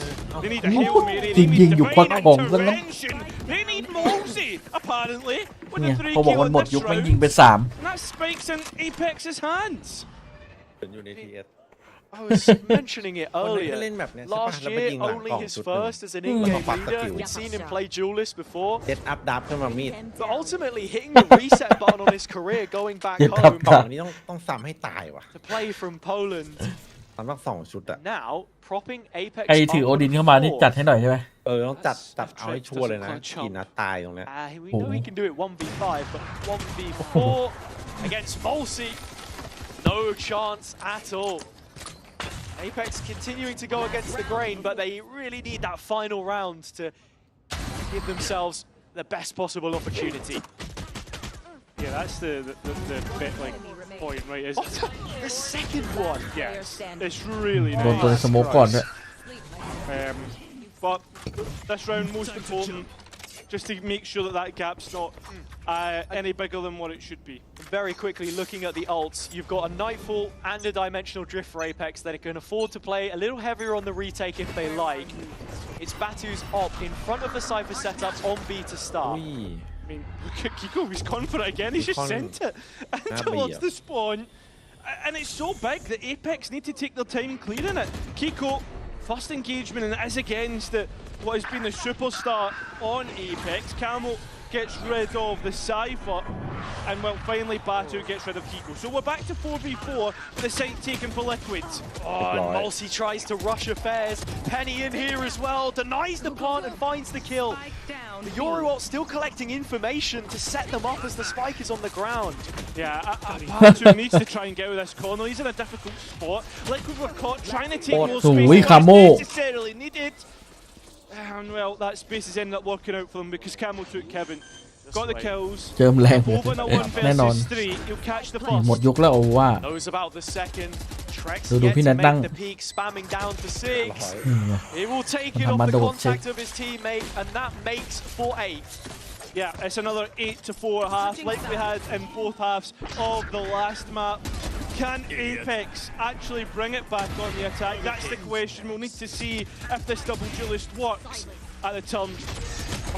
They need a Hail Mary. จริ They ง need ๆอยู่ควัก divine ของซะแล้ว intervention. They need Mosey, apparently, with เนี่ย the 3 พอบอก kill มัน in หมด this ยุคมัน round. ยิงไป3 And that spikes in Apex's hands. อยู่ใน TS I was mentioning it earlier. Last year, only his first as an in-game leader. We'd seen him play duelist before. เซตอัพดับขึ้นมามีด But ultimately hitting the reset button on his career, going back Get home ครับ อันนี้ต้องซ้ำให้ตายว่ะ to play from Poland. ซ้ำต้อง2 ชุดอะ Now, propping Apex ใครถือโอดินเข้ามานี่จัดให้หน่อยใช่ไหม ต้องจัดเอาให้ชัวร์เลยนะกี่นัดตายตรงเนี้ย We know he can do it 1v5, but 1v4 against Volsey, no chance at all. Apex continuing to go against the grain, but they really need that final round to give themselves the best possible opportunity. Yeah, that's the bit like point, right? Is The second one. yes, it's really โดนตัว nice. สโมกก่อนด้วย But this round most important, just to make sure that gap's not any bigger than what it should be. Very quickly looking at the ults, you've got a Nightfall and a Dimensional Drift for Apex that can afford to play a little heavier on the retake if they like. It's Batu's op in front of the Cypher setups on B to start. I mean, look at Kiko, he's confident again, he's just sent it towards the spawn. And it's so big that Apex need to take their time clearing it. Kiko, first engagement, and it is against what has been the superstar on Apex. Camel gets rid of the Cypher, and well, finally Batu gets rid of Kiko. So we're back to 4v4, with the site taken for Liquid. Oh, and Mulsey tries to rush affairs. Penny in here as well, denies the plant and finds the kill. The Yoru ult still collecting information to set them up as the spike is on the ground. Yeah, Batu needs to try and get out of this corner. He's in a difficult spot. Liquid were caught trying to take more space than was necessarily needed. And well, that space has ended up working out for them because Camel took Kevin. Got the kills. เจิมแรง Over in a 1 แน่นอน versus 3. He'll catch the หมด first. ยุคแล้วโอว่า Knows about the second. Trex ดู yet พี่ to นัทนั่ง make the peak, spamming down to 6. นี่ไง He will take it มัน off ทำมา the โดด contact of his teammate, and that makes for 8. Yeah, it's another 8 to 4 half, like we had in both halves of the last map. Can Apex actually bring it back on the attack? That's the question. We'll need to see if this double duelist works at the turn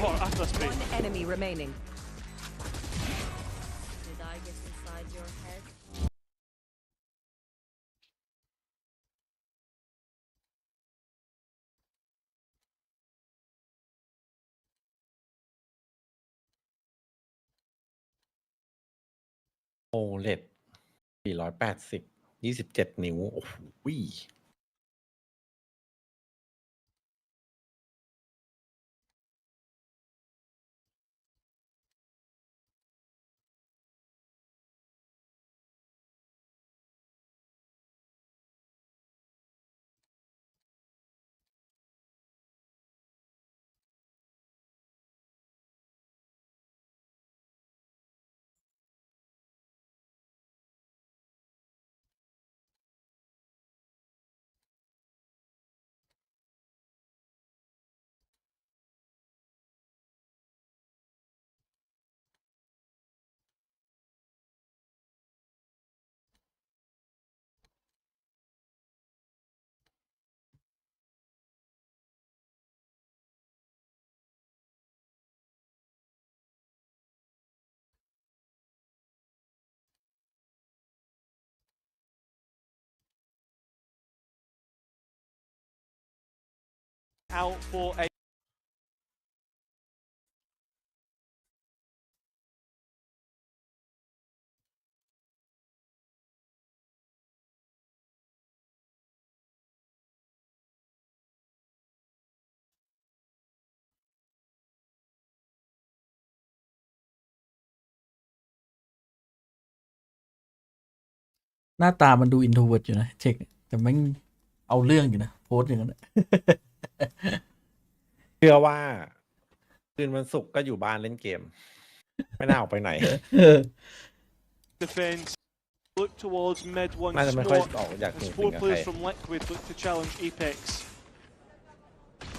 or after this break. One enemy remaining. Did I get inside your head? โอเลด480 27 นิ้ว โอ้โหout for a หน้าตามันดูอินโทรเวิร์ตอยู่นะเทคแต่แม่งเอาเรื่องอยู่นะโพสอย่างนั้น เชื่อว่าคืนวันศุกร์ก็อยู่บ้านเล่นเกม ไม่น่าออกไปไหน Defense look towards mid once น่าจะไม่ค่อย more. ออกอยาก As ถึง four กับใคร players from Liquid look to challenge Apex.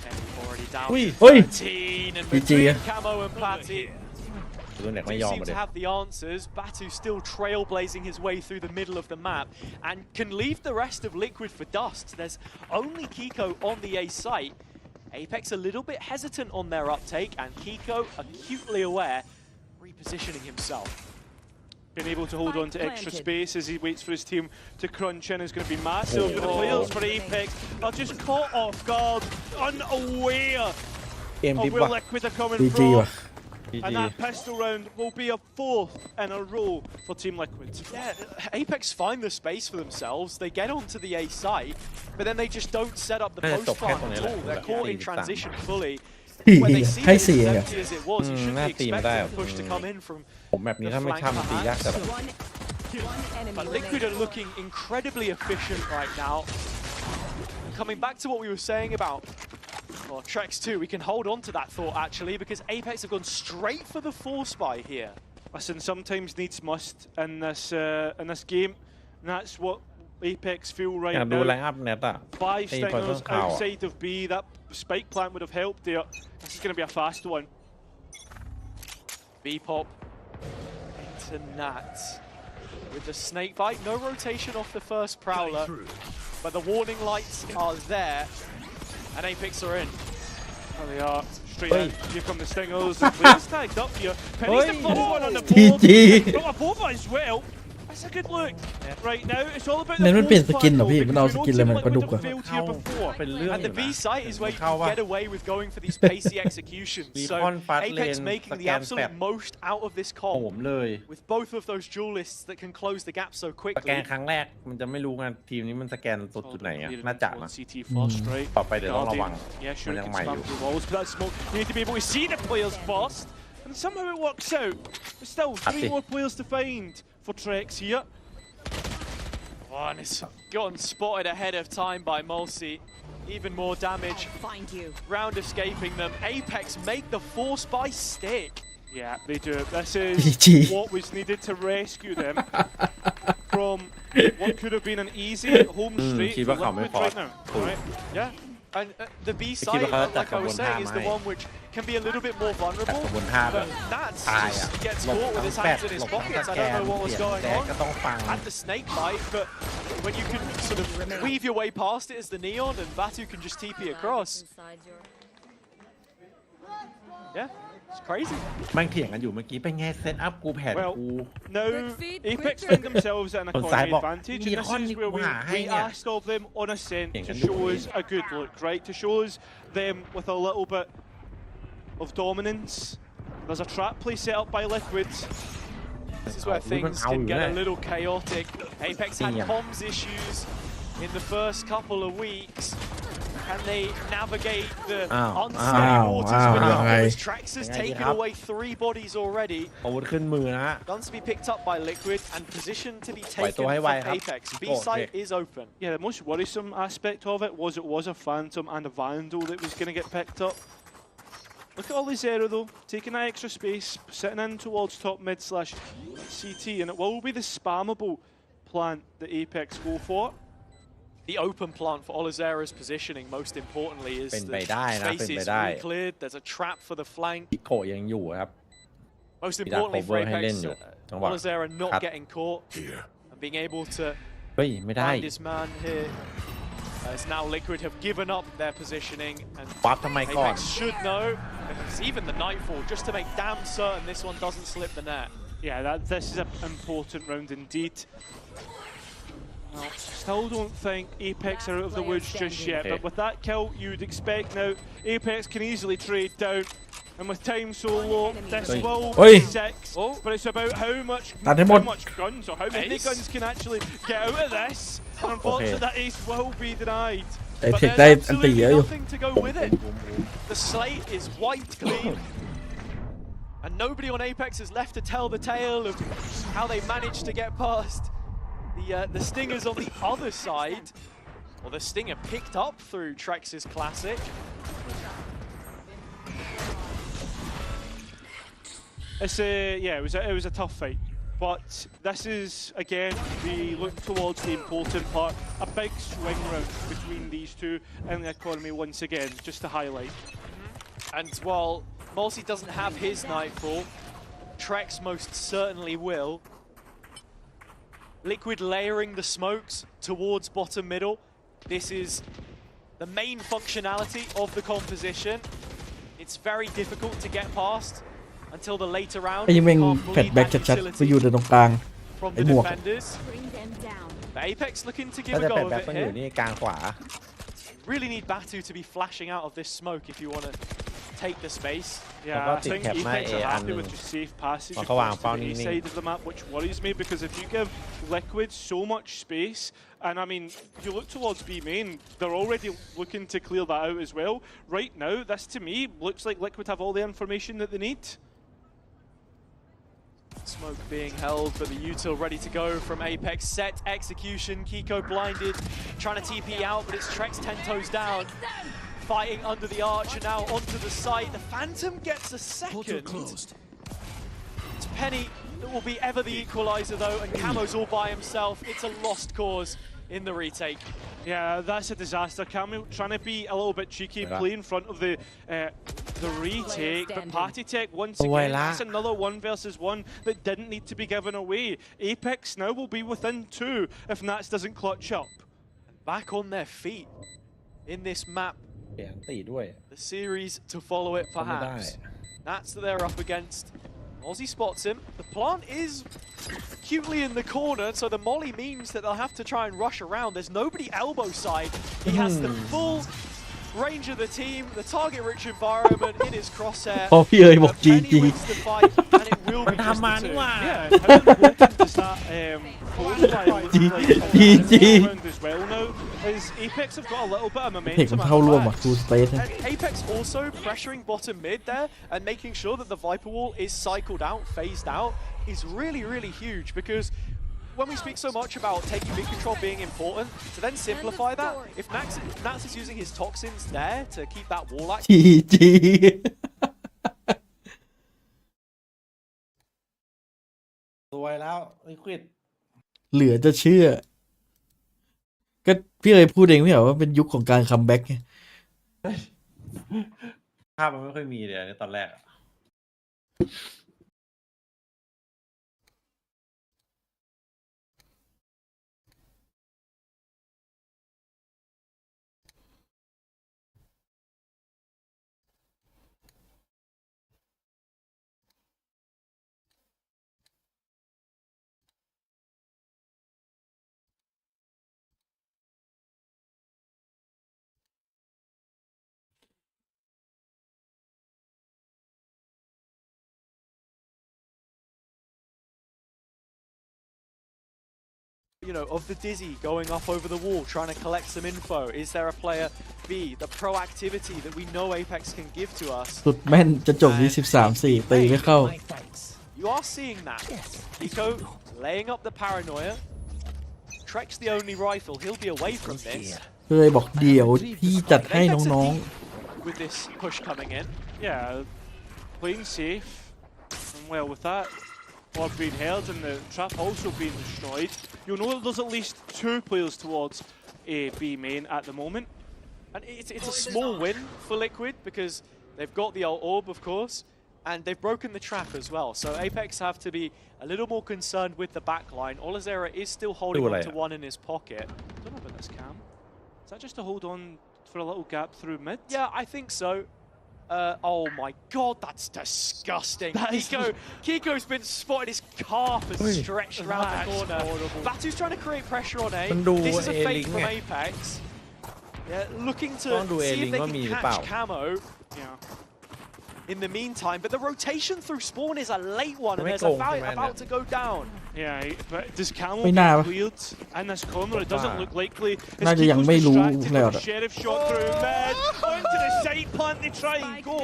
And already down อุ้ย เฮ้ย 13 and GG between Camo and Patty รุ่นแหลกไม่ do ยอม seem มา to เลย have the answers. Batu still trailblazing his way through the middle of the map and can leave the rest of Liquid for dust. There's only Kiko on the A site. Apex a little bit hesitant on their uptake, and Kiko acutely aware, repositioning himself. Being able to hold on to extra space as he waits for his team to crunch in is going to be massive. But the players for Apex are just caught off guard, unaware เกม of ดิบ where ว่ะ Liquid are coming ดีจีว่ะ from. GG And that pistol round will be a fourth in a row for Team Liquid. Yeah, Apex find the space for themselves. They get onto the A site, but then they just don't set up the post plant at all. They're caught in transition fully. When they see ให้ it เสีย as ง empty as it was, you shouldn't be expecting a push to come in from ผมแบบนี้ถ้าไม่ข้ามมันตียากแต่แบบ One enemy But Liquid are looking incredibly efficient right now. Coming back to what we were saying about Trex 2, we can hold on to that thought actually because Apex have gone straight for the force buy here. Listen, sometimes needs must in this game, and that's what Apex feel อ right ยากดูไล now. น์อัพเน็ตอ่ะ Five Hey, but stingers look how- outside of B. That spike plant would have helped there. This is going to be a fast one. B-pop into Nat. With the snake bite, no rotation off the first prowler, but the warning lights are there, and Apex are in. There they are, straight Oi. in. Here come the stingers. The players tagged up here. Penny's the Oi. first one on the GG. board. Got a Bova as well. That's a good look. Right now, it's all about นั่นมันเปลี่ยน the ส force กินเหรอ plan พี่ though, มันเอา because ส we กิน know อะไร Team มันปลา Liquid ดุก have อะ failed here before. เป็นเรื่อง And อ the ยู่ B นะ site is where you How can get about- away with going for these pacey executions. So Recon fast Apex lane, making the scan absolute fat. most out of this โห comp มเลย with both of those duelists that can close the gap so สแก quickly. นครั้งแรกมันจะไม่รู้ไงทีมนี้มันสแกนตัวจุดไหนอ่ะ Leading น่าจะ towards นะ CT first, right? ต่อไปเดี๋ยวต้องระวัง Guardian. Yeah, sure, มัน you ยัง can ใหม่อ spam ยู่ through walls, but that smoke, you need to be able to see the players first, and somehow it works out. But still, three Happy. more players to find for Trex here. Oh, and it's gotten spotted ahead of time by Mulsi. Even more damage. Find you. Round escaping them. Apex make the force by stick. Yeah, they do. This is GG. what was needed to rescue them from what could have been an easy home straight คิด for ว่าเขาไม่ Liquid พอ right now. ถูก Right? Yeah. And the B Keep side, it hurt, like I was that saying, is the one one which can be a little bit more vulnerable. แต่ขบวนท่าแบ But บ Nats ตาย just อ่ะ gets หลบ caught with ทั้ง his แฟด hands in หล his บทั้ง pockets. ส I แก don't น know what เป was ลี่ยน going แดก on. ก็ต้องฟัง And the snake bite, but when you can sort of weave your way past it as the neon, and Batu can just TP across. Yeah, it's crazy. แม่งเถียงกันอยู่เมื่อกี้เป็นไงเซตอัพกูแผน Well, กู now Quick feed, Apex quick. find themselves in an Còn economy sai bọc. advantage, Nhìn and this con is đi where we quả hay nha. asked of them on a scent Nhìn to cảnh show đủ us a good look, right? To show us them with a little bit of dominance. There's a trap play set up by Liquid. This is where Oh, things Liquid can out, get a yeah. little chaotic. Apex had Yeah. comms issues in the first couple of weeks. Can they navigate the unsteady Ow, waters ow, with ow, it? hey. As Trax has Ngay taken đi khắp. away 3 bodies already. อาวุธขึ้นมือนะฮะ Guns to be picked up by Liquid and positioned to be Quậy taken tôi hay from quay hả? Apex. B Ồ, site thiệt. is open. Yeah, the most worrisome aspect of it was a Phantom and a Vandal that was going to get picked up. Look at all this Zero though, taking that extra space, sitting in towards top mid / CT, and it will be the spammable plant that Apex go for. The open plant for Olizera's positioning, most importantly, is เป็น the ไปได้นะ space เป็นไป is ได้ really cleared. There's a trap for the flank. อิโกะยังอยู่ครับ Most มีดา importantly for cover ให้เล่น Apex, อยู่จังหวะ Olizera not คัด getting caught and being able to เฮ้ยไม่ได้ find his man here. As now Liquid have given up their positioning and ปั๊บทำไมก่อน Apex should know. And it's even the Nightfall just to make damn certain this one doesn't slip the net. Yeah, this is an important round indeed. Well, still don't think Apex are out of the woods just yet, but with that kill, you'd expect now Apex can easily trade down. And with time so low, this Oi. will Oi. be 6. Oh. But it's about how much guns or how many Ace. guns can actually get out of this. And unfortunately, that ace will be denied. ไอ้ But เทค there's ได้อันตี absolutely เยอะอยู่ nothing to go with it. The slate is wiped clean. And nobody on Apex is left to tell the tale of how they managed to get past The Stingers on the other side. Well, the Stinger picked up through Trex's classic. It was a tough fight. But this is, again, we look towards the important part. A big swing round between these two in the economy once again, just to highlight. And while Mulsi doesn't have his Nightfall, Trex most certainly will. Liquid layering the smokes towards bottom middle. This is the main functionality of the composition. It's very difficult to get past until the later round. ไอ้ยังแม่งแฟดแบ็กชัดๆไปอยู่แต่ตรงกลาง from ไอ้ the หมวก defenders. But Apex looking to give ถ้า a จะ go เป็น of แบบ it มันอยู่ here. นี่กลางขวา Really need Batu to be flashing out of this smoke if you want to take the space. Yeah, I think Apex are happy with just safe passage across to the A side of the map, which worries me because if you give Liquid so much space, and I mean, you look towards B main, they're already looking to clear that out as well. Right now, this to me looks like Liquid have all the information that they need. Smoke being held, but the util ready to go from Apex. Set execution, Kiko blinded, trying to TP out, but it's Trex 10 toes down. Fighting under the arch and now onto the site. The Phantom gets a second. It's Penny that will be ever the equalizer though, and Camo's all by himself. It's a lost cause in the retake. Yeah, that's a disaster. Camo trying to be a little bit cheeky, play in front of the retake, but Party Tech once again, that's another 1 versus 1 that didn't need to be given away. Apex now will be within 2 if Nats doesn't clutch up. Back on their feet in this map. เสียงตีด้วย The series to follow it perhaps. Nats that they're up against. Aussie spots him. The plant is cutely in the corner, so the molly means that they'll have to try and rush around. There's nobody elbow side. He has the full range of the team, the target-rich environment in his crosshair. พอพี่เอ๋ยบอก GG Penny wins the fight, and it will be just the two. Yeah, how important does that GG as well now? Is Apex have got a little bit of เห็น momentum มันเข้าร่วมอ่ะทูสเปซ And Apex also pressuring bottom mid there and making sure that the Viper Wall is cycled out, phased out, is really, really huge because when we speak so much about taking mid control being important, to then simplify that, if Nats is using his toxins there to keep that wall active. GG สวยแล้ว Liquid เหลือจะเชื่อ ก็พี่เอ๋ยพูดเองไม่เหรอว่าเป็นยุคของการคัมแบ็กไง ภาพมันไม่ค่อยมีเลยในตอนแรกOf the Dizzy going up over the wall, trying to collect some info. Is there a player B? The proactivity that we know Apex can give to us. สุดแม่นจะจบที่13-4 ตีไม่เข้า You are seeing that. Kiko laying up the paranoia. Trex the only rifle. He'll be away from this. เลยบอกเดี๋ยวพี่จัดให้น้อง With this push coming in. Yeah, playing safe. And well, with that orb being held and the trap also being destroyed, you'll know that there's at least 2 players towards a B main at the moment. And it's a small win for Liquid because they've got the ult orb, of course, and they've broken the trap as well. So Apex have to be a little more concerned with the backline. Olazera is still holding on to one in his pocket. I don't know about this cam. Is that just to hold on for a little gap through mid? Yeah, I think so. Oh my god, that's disgusting. Kiko's been spotted, his calf has stretched around the corner. Batu's trying to create pressure on A. This is a fake from Apex. Yeah, looking to see if they can catch Camo. Yeah. In the meantime, but the rotation through spawn is a late one, and there's a fight about to go down. Yeah, but does Camel get cleared in this corner? It doesn't look likely. น่าจะยังไม่รู้แล้ว Sheriff shot through mid, onto the side plant they try and go,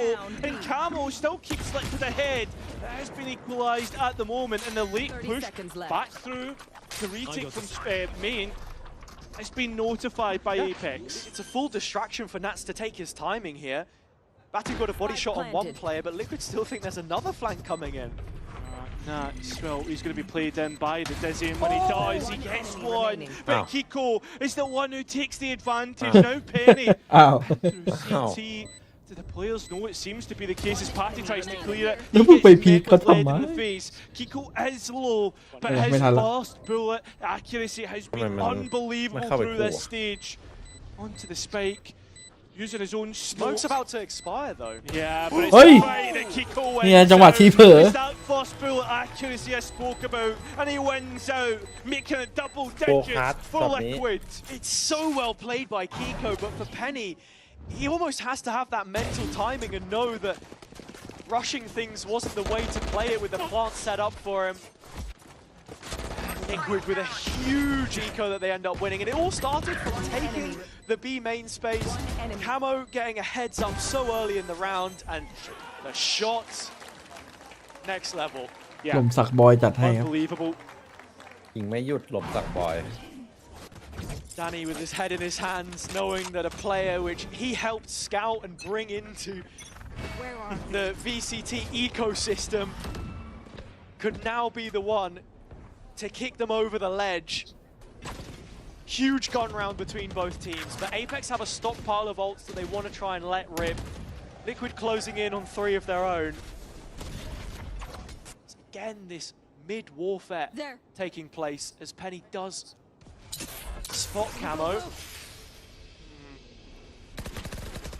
and Camel still keeps Liquid ahead. That has been equalised at the moment, and the late push back through the retake from main. It's been notified by Apex. It's a full distraction for Nats to take his timing here. Batu got a body shot on one player, but Liquid still think there's another flank coming in. Nats, well, he's going to be played in by the Dizzy, and when he does, he gets one. But Kiko is the one who takes the advantage. Now Penny through CT. Do the players know it seems to be the case as Patty tries to clear it? He gets met with lead in the face. Kiko is low, but his last bullet accuracy has been unbelievable through this stage. Onto the spike. Using his own smoke's about to expire though. Yeah, but it's right that Kiko wins out. It's that first bullet accuracy I spoke about, and he wins out, making a double digits for Liquid. It's so well played by Kiko, but for Penny, he almost has to have that mental timing and know that rushing things wasn't the way to play it with the plant set up for him. Liquid with a huge eco that they end up winning, and it all started from taking the B main space. Camo getting a heads up so early in the round, and the shots next level. หล่มสักบอยจัดให้ครับ Unbelievable. ยิงไม่หยุดหลบสักบอย Danny with his head in his hands, knowing that a player which he helped scout and bring into the VCT ecosystem could now be the one to kick them over the ledge. Huge gun round between both teams, but Apex have a stockpile of ults that they want to try and let rip. Liquid closing in on 3 of their own. Again, this mid-warfare taking place as Penny does spot Camo.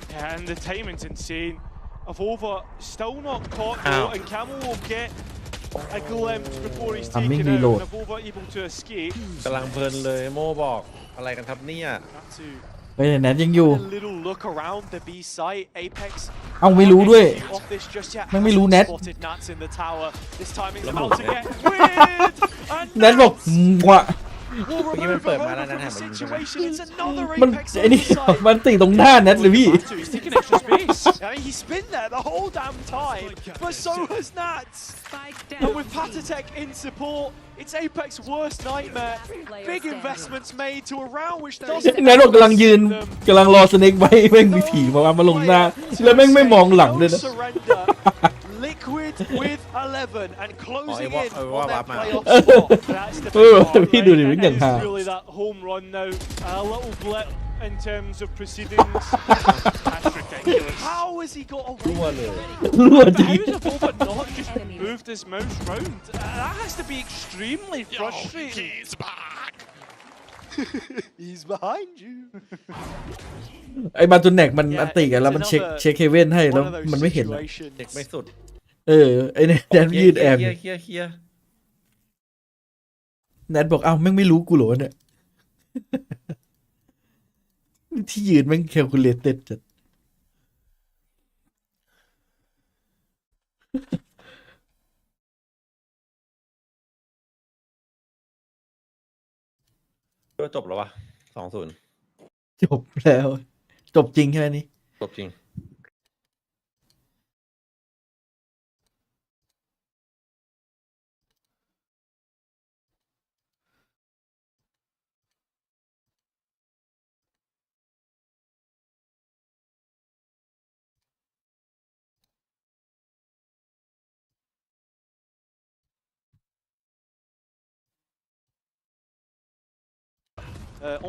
Yeah, and the timing's insane. Of over, still not caught though, and Camo will get a glimpse before he's taken out, and Avova able to escape. กำลังเพลินเลยโมบอกอะไรกันครับเนี่ย เฮ้ยแนทยังอยู่ A little look around the B site. Apex เอ้าไม่รู้ด้วย off this just yet. ไม่รู้แนท Spotted Nats in the tower. This timing's about to get weird. แนทบอกวะ Will remove a Rover from the situation. It's another มัน Apex ไอ้นี่ site. มันติตรงหน้าแนทเลยพี่ He's taking extra space. I mean, he's been there the whole damn time, but so has Nats. And with Patatech in support, it's Apex's worst nightmare. Big investments made to a round which doesn't. แนทบอกกำลังยืนกำลังรอสเน็กไว้แม่งมีผีมาลงหน้าแล้วแม่งไม่มองหลังเลยนะ Liquid with 11 and closing in oh, on their man. playoff spot. That's the big part,พี่ดูดิ right? มันอย่าง It หา is really that home run now. A little blip in terms of proceedings. That's ridiculous. How has he got away? รั่วจริง How has Avova not just moved his mouse round? That has to be extremely frustrating. He's back. He's behind you. ไอ้บาตูนแนกมันอันติกันแล้วมันเช็คเฮเว่นให้แล้ว One of those มันไม่เห็นอะ situations. เด็กไม่สุด ไอ้แนทยืดแอม เคลียร์ แนทบอกเอ้าแม่งไม่รู้กูเหรอเนี่ย ที่ยืนแม่งแคลคูลเลตเต็ดจัด ก็จบแล้ววะ 2-0 จบแล้ว จบจริงใช่ไหมนี่ จบจริง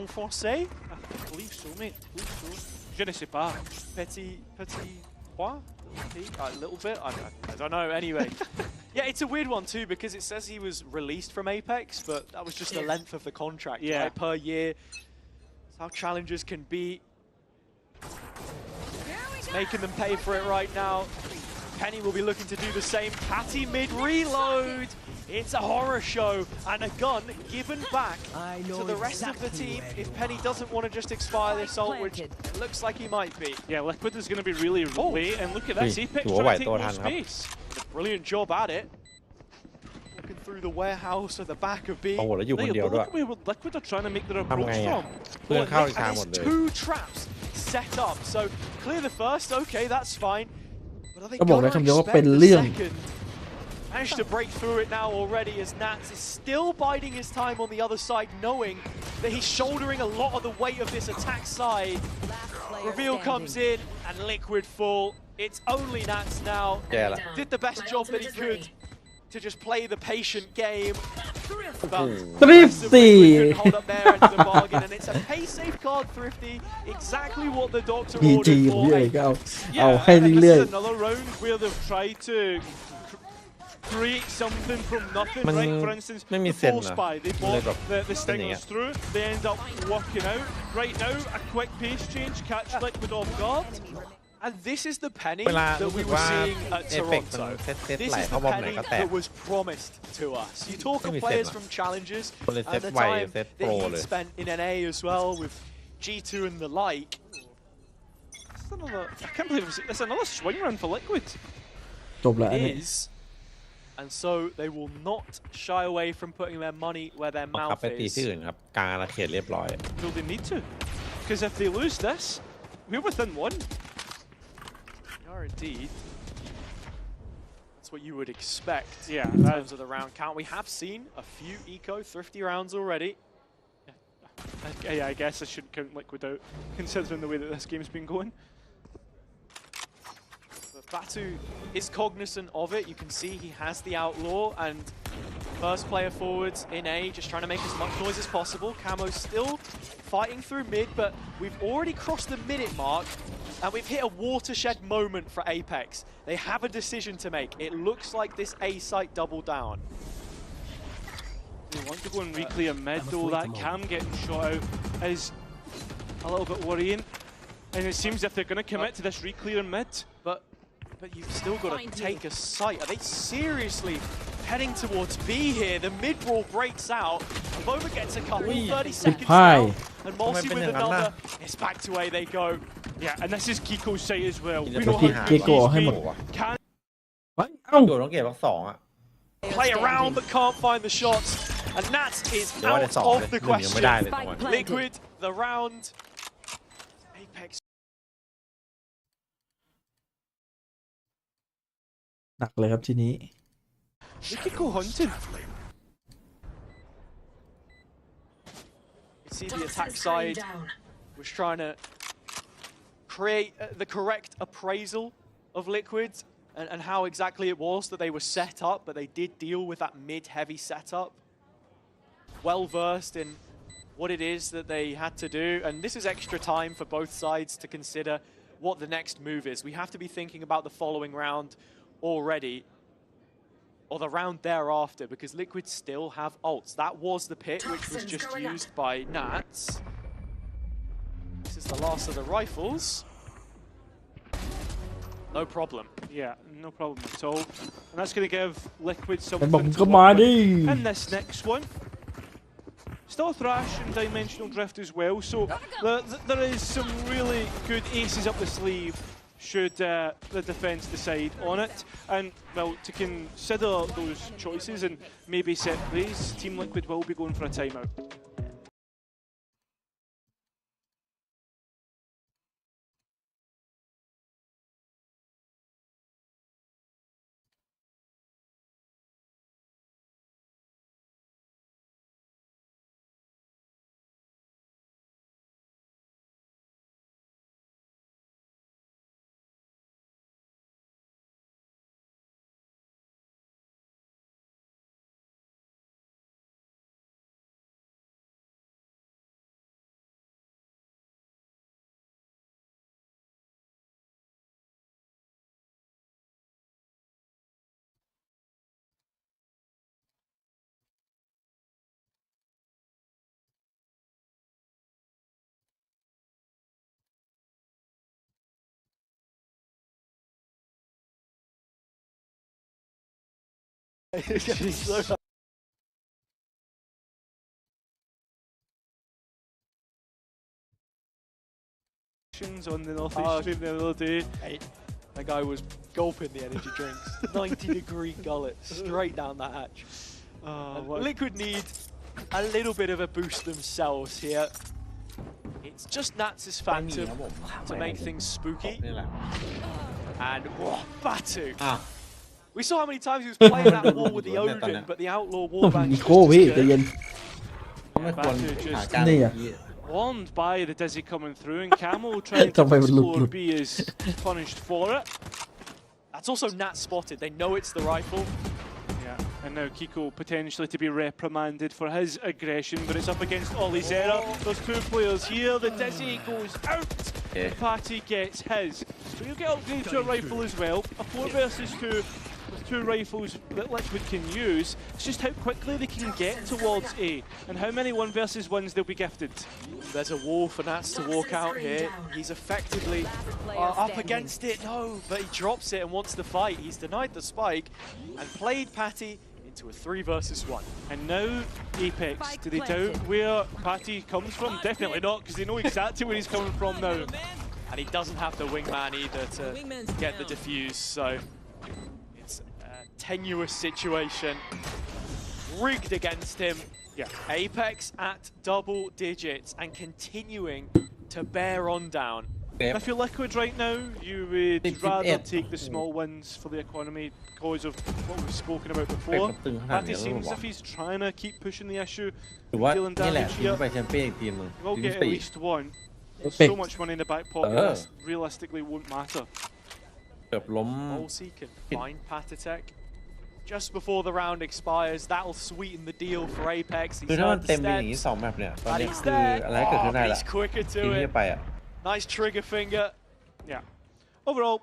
En français, I believe so, mate. I believe so. Je ne sais pas. petit quoi? A little bit? I don't know, anyway. Yeah, it's a weird one too because it says he was released from Apex, but that was just the length of the contract, right, per year. That's how challengers can be. It's making them pay for it right now. Penny will be looking to do the same. Patty mid-reload. It's a horror show and a gun given back to the rest of the team if Penny doesn't want to just expire this ult, which looks like he might be. Yeah, Liquid is going to be really late, and look at this, Apex Whoa, trying to take wait, more space. Brilliant job at it. Looking through the warehouse at the back of B. โอ้โหแล้วอยู่คนเดียว Look ด้วย at where Liquid are trying to make their ทำ approach ไงอ่ะ from. เพื่อนเข้าอีกทางหมด And เลย there's 2 traps set up, so clear the first, okay, that's fine. But are they ก็บอกได้ gonna คำเดียวว่า expect เป็น the เรื่อง second? Managed to break through it now already as Nats is still biding his time on the other side, knowing that he's shouldering a lot of the weight of this attack side. Reveal comes in and Liquid fall. It's only Nats now. Did the best job that he could to just play the patient game. But Thrifty couldn't hold up there into the bargain, and it's a pay safe card, Thrifty. Exactly what the dogs are PG ordered ผม for. เรื่อยก็เอา Yeah, ให้ and เรื่อย this is another round where they've tried to create something from nothing, Man, right? For instance,ไม่มี the เส้น full นะ spy, they มันเลย bought แบบ the เป็นอย่างเงี้ stingers ย through, they end up working out. Right now, a quick pace change, catch Liquid off guard. And this is the penny เวลา that รู้ we สึก were ว่า seeing at เอฟเฟกต์มัน Toronto. เซต This ไหล is เข้า the บอมไหน penny ก็แตก that was promised to us. You talk of Let me players set from challenges Well, and set the wide, time set that pro he เลย spent in NA as well with G2 and the like. I can't believe it's another swing run for Liquid. จบแล้วอัน It นี้ is. And so they will not shy away from putting their money where their บังคับ mouth ไปตี is. ที่อื่นครับกลางอาณาเขตเรียบร้อย Will they need to? Because if they lose this, we're within one. They are indeed. That's what you would expect Yeah, in terms of the round count. We have seen a few eco thrifty rounds already. Yeah, I guess I shouldn't count Liquid out, considering the way that this game's been going. But Batu is cognizant of it. You can see he has the outlaw and first player forwards in A, just trying to make as much noise as possible. Camo's still fighting through mid, but we've already crossed the minute mark and we've hit a watershed moment for Apex. They have a decision to make. It looks like this A site double down. They want to go and reclear mid, though that Cam getting shot out is a little bit worrying. And it seems if they're going to commit to this reclear mid. But you've still got to take a site. Are they seriously heading towards B here? The mid brawl breaks out. Vova gets a couple, 30 seconds Hi. now. And Mossy with another. It's back to A they go. Yeah, and this is Kiko's site as well. Yeah, We but know he how had good Kiko he'sให้หมด been. Can ไปเอ้า โดดต้องเก็บสัก2อ่ะ play around but can't find the shots. And Nats is เดี๋ยวว่าได้ out 2 of เลย the 1ยังไม่ได้ question. เลยตรงนั้น Liquid, the round. Apex. หนักเลยครับทีนี้ we could go hunting. You see the attack side was trying to create the correct appraisal of Liquid and how exactly it was that they were set up, but they did deal with that mid-heavy setup. Well versed in what it is that they had to do, and this is extra time for both sides to consider what the next move is. We have to be thinking about the following round already, or the round thereafter, because Liquid still have ults. That was the pit, which was just used by Nats. This is the last of the rifles. No problem. Yeah, no problem at all. And that's going to give Liquid แต่ something บอก to ก็มา work ดิ with. And this next one. Still Thrash and Dimensional Drift as well, so there is some really good aces up the sleeve should the defence decide on it. And, well, to consider those choices and maybe set plays, Team Liquid will be going for a timeout. On the northeast stream the other day. That guy was gulping the energy drinks. 90-degree gullet straight down the hatch. Liquid need a little bit of a boost themselves here. It's just Nats' Phantom to make things spooky. นี่แหละ And Batu. We saw how many times he was playing that wall with the Odin, but the outlaw โอ้ wall อี bang โก้พี่ใจเย็น ไม่ควรหาการ นี่อะ Warned by the Dizzy coming through, and Camo trying to Somebody would look explore good. B is punished for it. That's also Nat spotted. They know it's the rifle. Yeah, and now Kiko potentially to be reprimanded for his aggression, but it's up against Ollie Zera. There's two players here. The Dizzy goes out. And Patty gets his. So you get upgraded to a rifle as well. A 4 versus 2. With 2 rifles that Liquid can use. It's just how quickly they can get towards A and how many 1 versus 1s they'll be gifted. There's a wall for Nats to walk out here. He's effectively up against it. No, but he drops it and wants to fight. He's denied the spike and played Patty into a 3 versus 1. And now Apex, do they doubt where Patty comes from? Definitely not, because they know exactly where he's coming from now. And he doesn't have the wingman either to get the defuse, so it's a tenuous situation. Rigged against him. Yeah. Apex at double digits and continuing to bear on down. If you're Liquid right now, you would rather take the small wins for the economy because of what we've spoken about before. Patty seems as if he's trying to keep pushing the issue, ถือว่า dealing นี่แหละ damage ทีม here. ไปแชมเปี้ยนอีกทีมหนึง You will ทีม get ส at ปีด least one. There's so much money in the back pocket, this realistically won't matter. เกือบล้ม Olsey can find Patatek. Just before the round expires, that'll sweeten the deal for Apex. คือ He's ถ้ามัน heard เต็ the มเป็นอย่างนี้ steps. 2 แมปเนี่ยตอน And นี้ he's คือ there. อะไรก็เกิดขึ้น Oh, ได้ but ละ he's quicker ทีม to ที่ it. ไปอ่ะ Nice trigger finger. Yeah. Overall,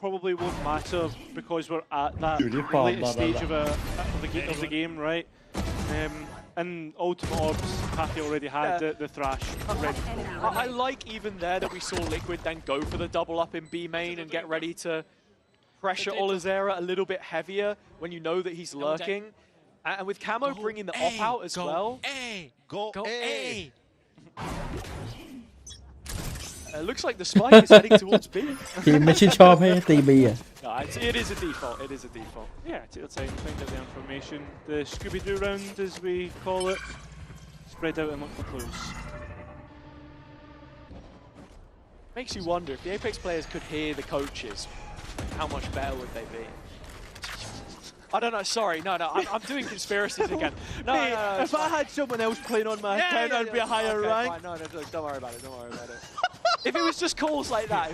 probably won't matter because we're at that Duty form, latest stage of the game, right? And Ultimate Orbs, Patty already had the thrash ready. I like even there that we saw Liquid then go for the double up in B main and get ready to pressure Olizera a little bit heavier when you know that he's lurking. And with Camo bringing the op out as well. Go A. It looks like the spike is heading towards B. ทีมไม่ใช่ชอบให้ตีบีอ่ะ No, it is a default. It is a default. Yeah, take your time, find out the information. The Scooby-Doo round, as we call it, spread out among the clues. Makes you wonder if the Apex players could hear the coaches, how much better would they be? I don't know. Sorry, no. I'm doing conspiracies again. No, If I had someone else playing on my account, I'd be a higher rank. Fine. No, don't worry about it. Don't worry about it. If it was just calls like that,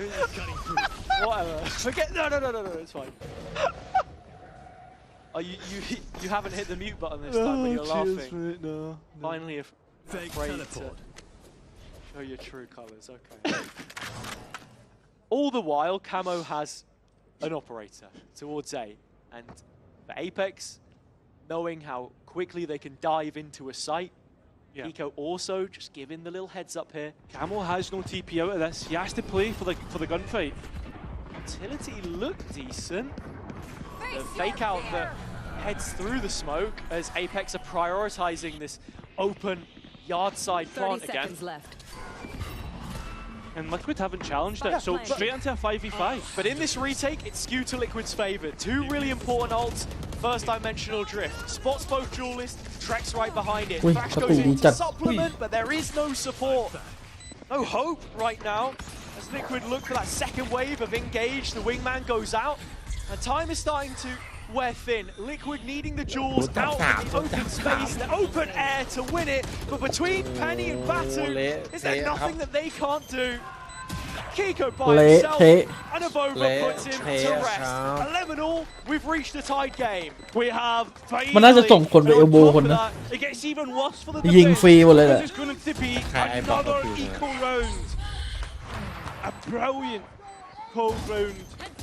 whatever. Forget. No. It's fine. Oh, you haven't hit the mute button this time when you're laughing. No. Finally, afraid to show your true colours. Okay. All the while, Camo has an operator towards A, and for Apex, knowing how quickly they can dive into a site, Nico also just giving the little heads up here. Camo has no TP out of this. He has to play for the gunfight. Utility looked decent. The fake out that heads through the smoke as Apex are prioritizing this open yard side plant again. Left. And Liquid haven't challenged it, so straight into a 5v5. But in this retake, it's skewed to Liquid's favor. 2 really important ults. First dimensional drift. Spots both duelists. Trex right behind it. Thrash goes in to supplement, but there is no support. No hope right now. As Liquid look for that second wave of engage, the wingman goes out. And time is starting to wear thin. Liquid needing the jewels out in the open space, the open air to win it. But between Penny and Batu, is there nothing that they can't do? Kiko by himself, and Avova puts him to rest. 11-all, we've reached a tied game. We have มันน่าจะส่งคนไปเอลโบคนนะ It gets even worse for the ยิงฟรีหมดเลยแหละ This is going to be another equal round. A brilliant cold round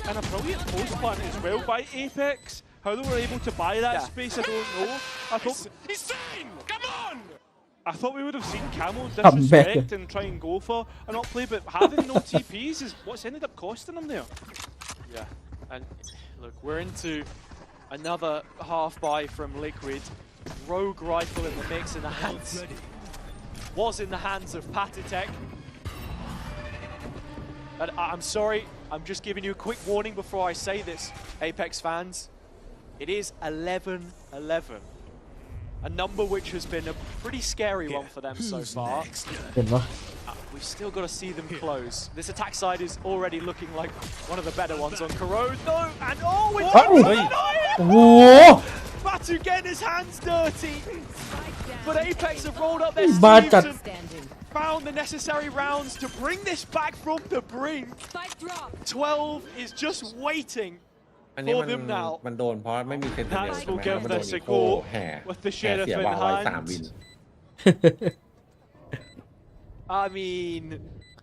and a brilliant post plant as well by Apex. How they were able to buy that space, I don't know. He's saying, come on! I thought we would have seen Camo disrespect and try and go for an up play, but having no TPs is what's ended up costing them there. Yeah, and look, we're into another half buy from Liquid. Rogue rifle in the mix in the hands. Was in the hands of Patatek. And I'm sorry, I'm just giving you a quick warning before I say this, Apex fans. It is 11-11. A number which has been a pretty scary one for them so far. we've still got to see them close. This attack side is already looking like one of the better ones on Corrode. No, and oh, it'sโอ้โห Batu getting his hands dirty. But Apex have rolled up their บ้าจัด sleeves and found the necessary rounds to bring this back from the brink. 12 is just waiting อันนี้ for มัน them now. มันโดนเพราะไม่มีเซนติเนล Nats ใช่ will ไหม give มันโดน this อี a โค go แห่ with the แห่ sheriff เสีย in วาวไว้3 วิน I mean,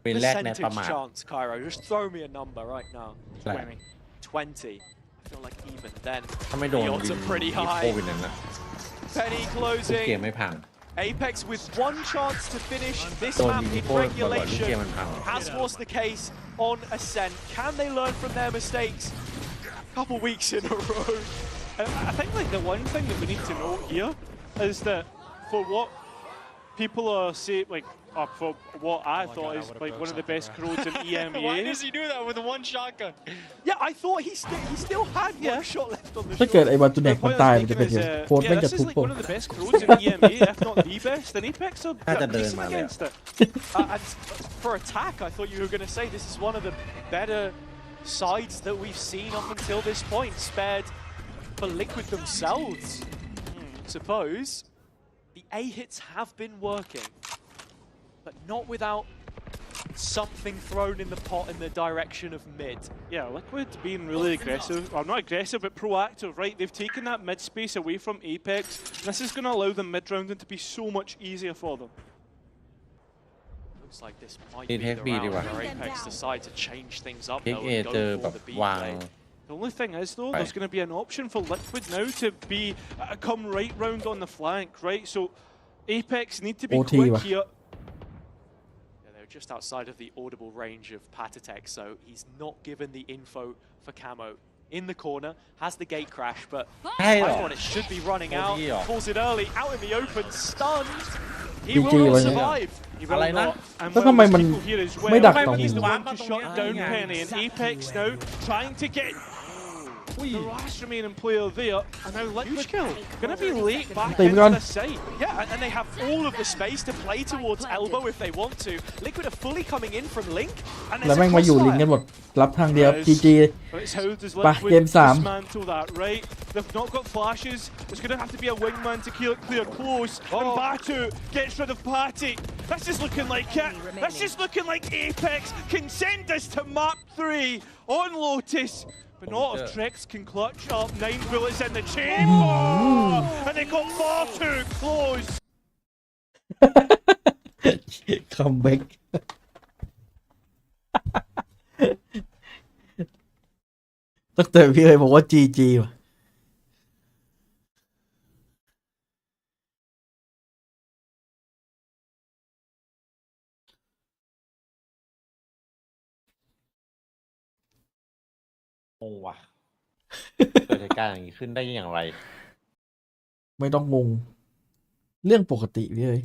วินแรกในประ percentage มาท chance, Cairo. Just throw me a number right now. 20. 20. I feel like even then, ถ้าไม่โดน the วิ odds น are pretty อีโค high. วินนั้นนะ Penny ทุกเกม closing. ไม่พัง Apex with one chance to finish this โดน map วินอี in โคบ่อยๆทุกเกม regulation มันพัง has forced the case on Ascent. Can they learn from their mistakes? Couple weeks in a row. I think like the one thing that we need to note here is that for what people are saying, like, or for what I thought is like one of the best crews in EMEA. Why does he do that with one shotgun? Yeah, I thought he still had one shot left on the ถ้าเกิด shot. ไอ้บอลตูแนก The มัน point ตาย I'm มันจะ making เป็น is, ยังไงโค้ดแม่ง yeah, จะ this ทุ is บ like ผม one of the best crews in EMEA, if not the best, and Apex are That's a decent dilemma, against it. And for attack, I thought you were going to say this is one of the better sides that we've seen up until this point, spared for Liquid themselves. Suppose the A hits have been working, but not without something thrown in the pot in the direction of mid. Yeah, Liquid being really aggressive, or not aggressive, but proactive, right? They've taken that mid space away from Apex. This is going to allow them mid-rounding to be so much easier for them. Looks like this might Need be the heavy, round right? where Apex decide to change things up เอ็ก though เอ and เจอ go แบบ for the B วาง play. The only thing is, though, Right. there's going to be an option for Liquid now to be come right round on the flank, right? So Apex need to be OT quickว่ะ here. Yeah, they're just outside of the audible range of Patatek, so he's not given the info for Camo. In the corner, has the gate crash, but ใช่เหรอ Python it should be running OT out. เหรอ Pulls it early, out in the open, stunned. He GG will not วะเนี่ย survive. He will อะไรนะ not. And แล้ว well, ทำไม there's มัน people here as well. ไม่ดัก He's ตรง the นี้ one to shut down Penny, and Apex now trying to get the last remaining player there, and now Liquid going to be late back They've into gone. the site. Yeah, and they have all of the space to play towards elbow if they want to. Liquid are fully coming in from Link, and แล้ว there's แม่ง a มาอยู่ลิง crossfire. กันหมด รับทางเดียว Yes. GG But it's how does Back Liquid game 3. dismantle that, right? They've not got flashes. There's going to have to be a wingman to clear close. And Batu gets rid of Patty. That's just looking like it. That's just looking like Apex can send us to map 3 on Lotus. But not if Trex can clutch up 9 bullets in the chamber. And they got far too close. คัมแบ็ก ตั้งแต่พี่เลยบอกว่า GG ว่ะงงว่ะ เกิดเหตุการณ์อย่างนี้ขึ้นได้อย่างไร ไม่ต้องงง เรื่องปกติพี่เลย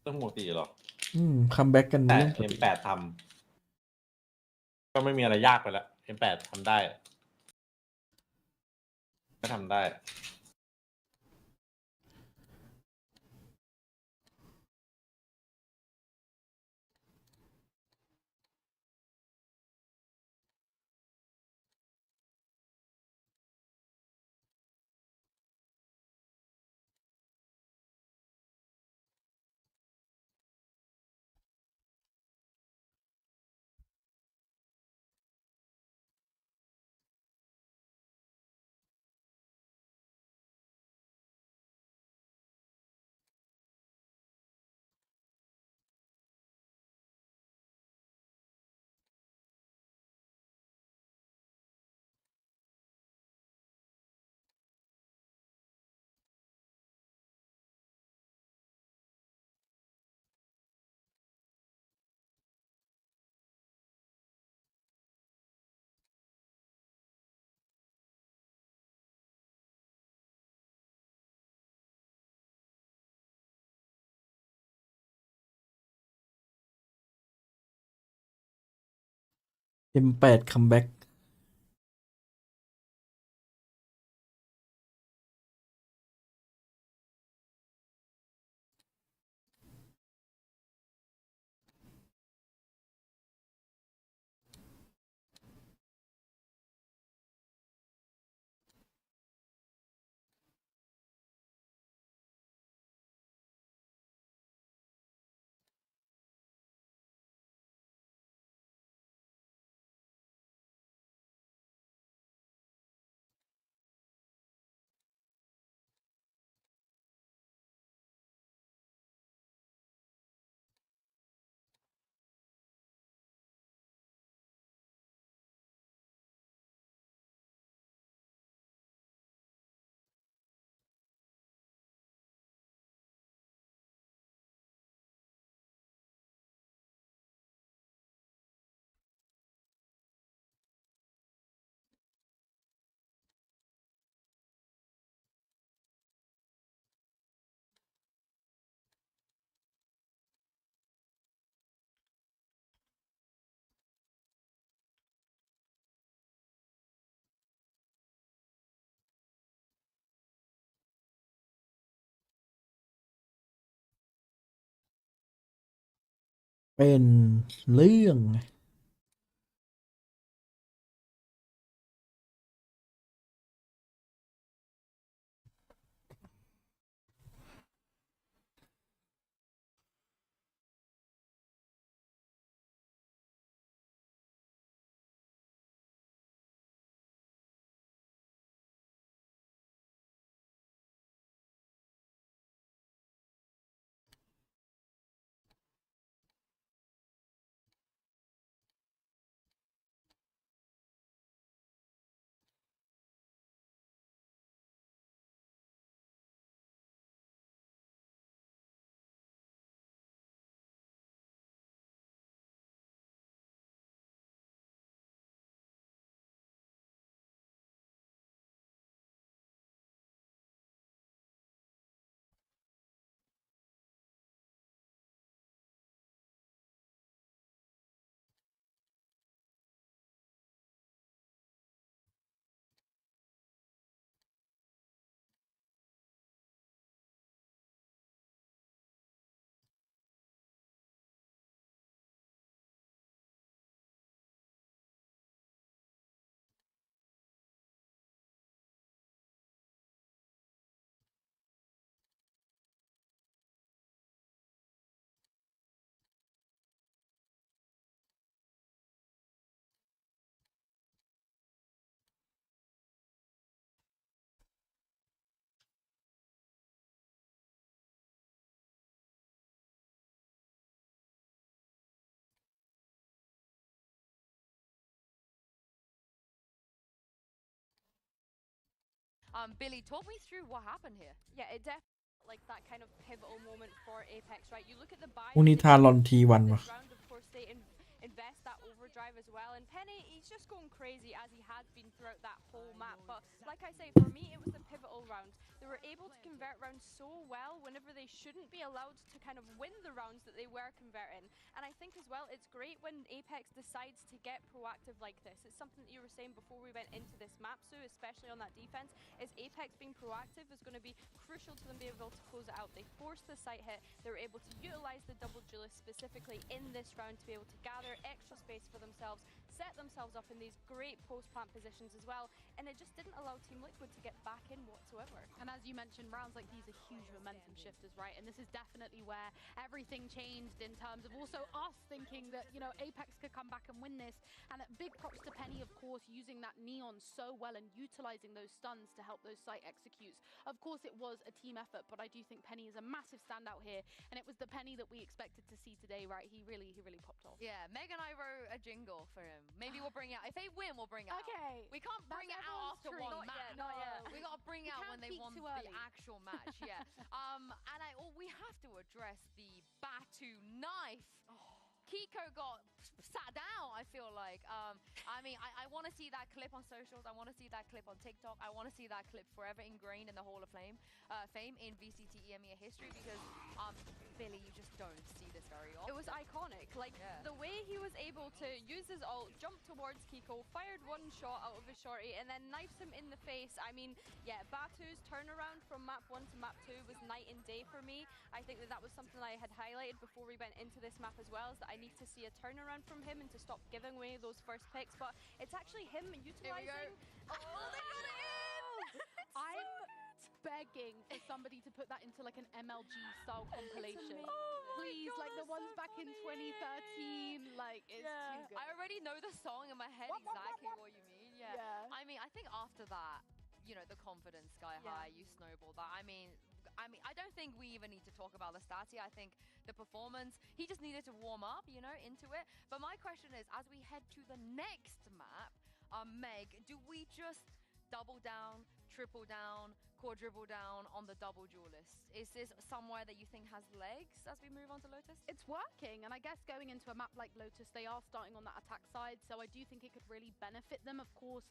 ต้องปกติหรอ คัมแบ็กกัน แต่ เรื่องปกติ M8 ทำก็ไม่มีอะไรยากไปแล้ว M8 ทำได้ก็ทำได้M8 คัมแบ็ก เป็นเรื่องBilly, talk me through what happened here. Yeah, it definitely like that kind of pivotal moment for Apex, right? You look at the buy. พรุ่งนี้ทารอนทีวันวะ round, of course, they invest that overdrive as well. And Penny, he's just going crazy as he has been throughout that whole map. But like I say, for me, it was the pivotal round. They were able to convert rounds so well whenever they shouldn't be allowed to kind of win the rounds that they were converting. And I think as well, it's great when Apex decides to get proactive like this. It's something that you were saying before we went into this map, Sue, especially on that defense, is Apex being proactive is going to be crucial to them being able to close it out. They forced the site hit. They were able to utilize the double duelist specifically in this round to be able to gather extra space for themselves, set themselves up in these great post-plant positions as well, and it just didn't allow Team Liquid to get back in whatsoever. And as you mentioned, rounds like these are huge momentum shifters, right? And this is definitely where everything changed in terms of also us thinking that, you know, Apex could come back and win this. And big props to Penny, of course, using that neon so well and utilizing those stuns to help those site executes. Of course, it was a team effort, but I do think Penny is a massive standout here. And it was the Penny that we expected to see today, right? He really popped off. Yeah, Meg and I wrote a jingle for him. Maybe we'll bring it out. If they win, we'll bring it out. Okay. We can't bring it out after one match. Not yet. We gotta bring it out when they won the actual match. Yeah. And we have to address the Batu knife. Kiko got sat down, I feel like. I mean, I want to see that clip on socials. I want to see that clip on TikTok. I want to see that clip forever ingrained in the Hall of Fame in VCT EMEA history because, Billy, you just don't see this very often. It was iconic. Like, the way he was able to use his ult, jump towards Kiko, fired one shot out of his shorty, and then knifes him in the face. I mean, yeah, Batu's turnaround from map 1 to map 2 was night and day for me. I think that was something I had highlighted before we went into this map as well, is that I need to see a turnaround from him and to stop giving away those first picks. But it's actually him utilizing. Oh, they got it in! I'm begging for somebody to put that into like an MLG style compilation. Please, God, like the ones so back in 2013, like it's too good. I already know the song in my head exactly what you mean. Yeah. I mean, I think after that, you know, the confidence sky high, you snowball that. I mean, I don't think we even need to talk about the stats here. I think the performance, he just needed to warm up, you know, into it. But my question is, as we head to the next map, Meg, do we just double down, triple down, quadruple down on the double duelist? Is this somewhere that you think has legs as we move on to Lotus? It's working, and I guess going into a map like Lotus, they are starting on that attack side, so I do think it could really benefit them. Of course,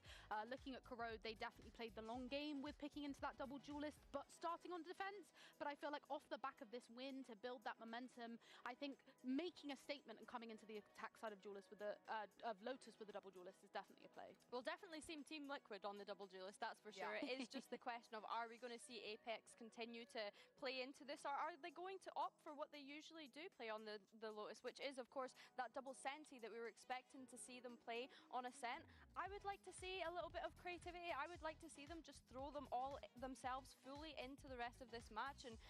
looking at Corrode, they definitely played the long game with picking into that double duelist, but starting on defense. But I feel like off the back of this win, to build that momentum, I think making a statement and coming into the attack side of duelist with of Lotus with the double duelist is definitely a play. We'll definitely see Team Liquid on the double duelist, that's for sure. is just the question of, are we going to see Apex continue to play into this, or are they going to opt for what they usually do play on the Lotus, which is, of course, that double senti that we were expecting to see them play on Ascent. I would like to see a little bit of creativity. I would like to see them just throw them all themselves fully into the rest of this match and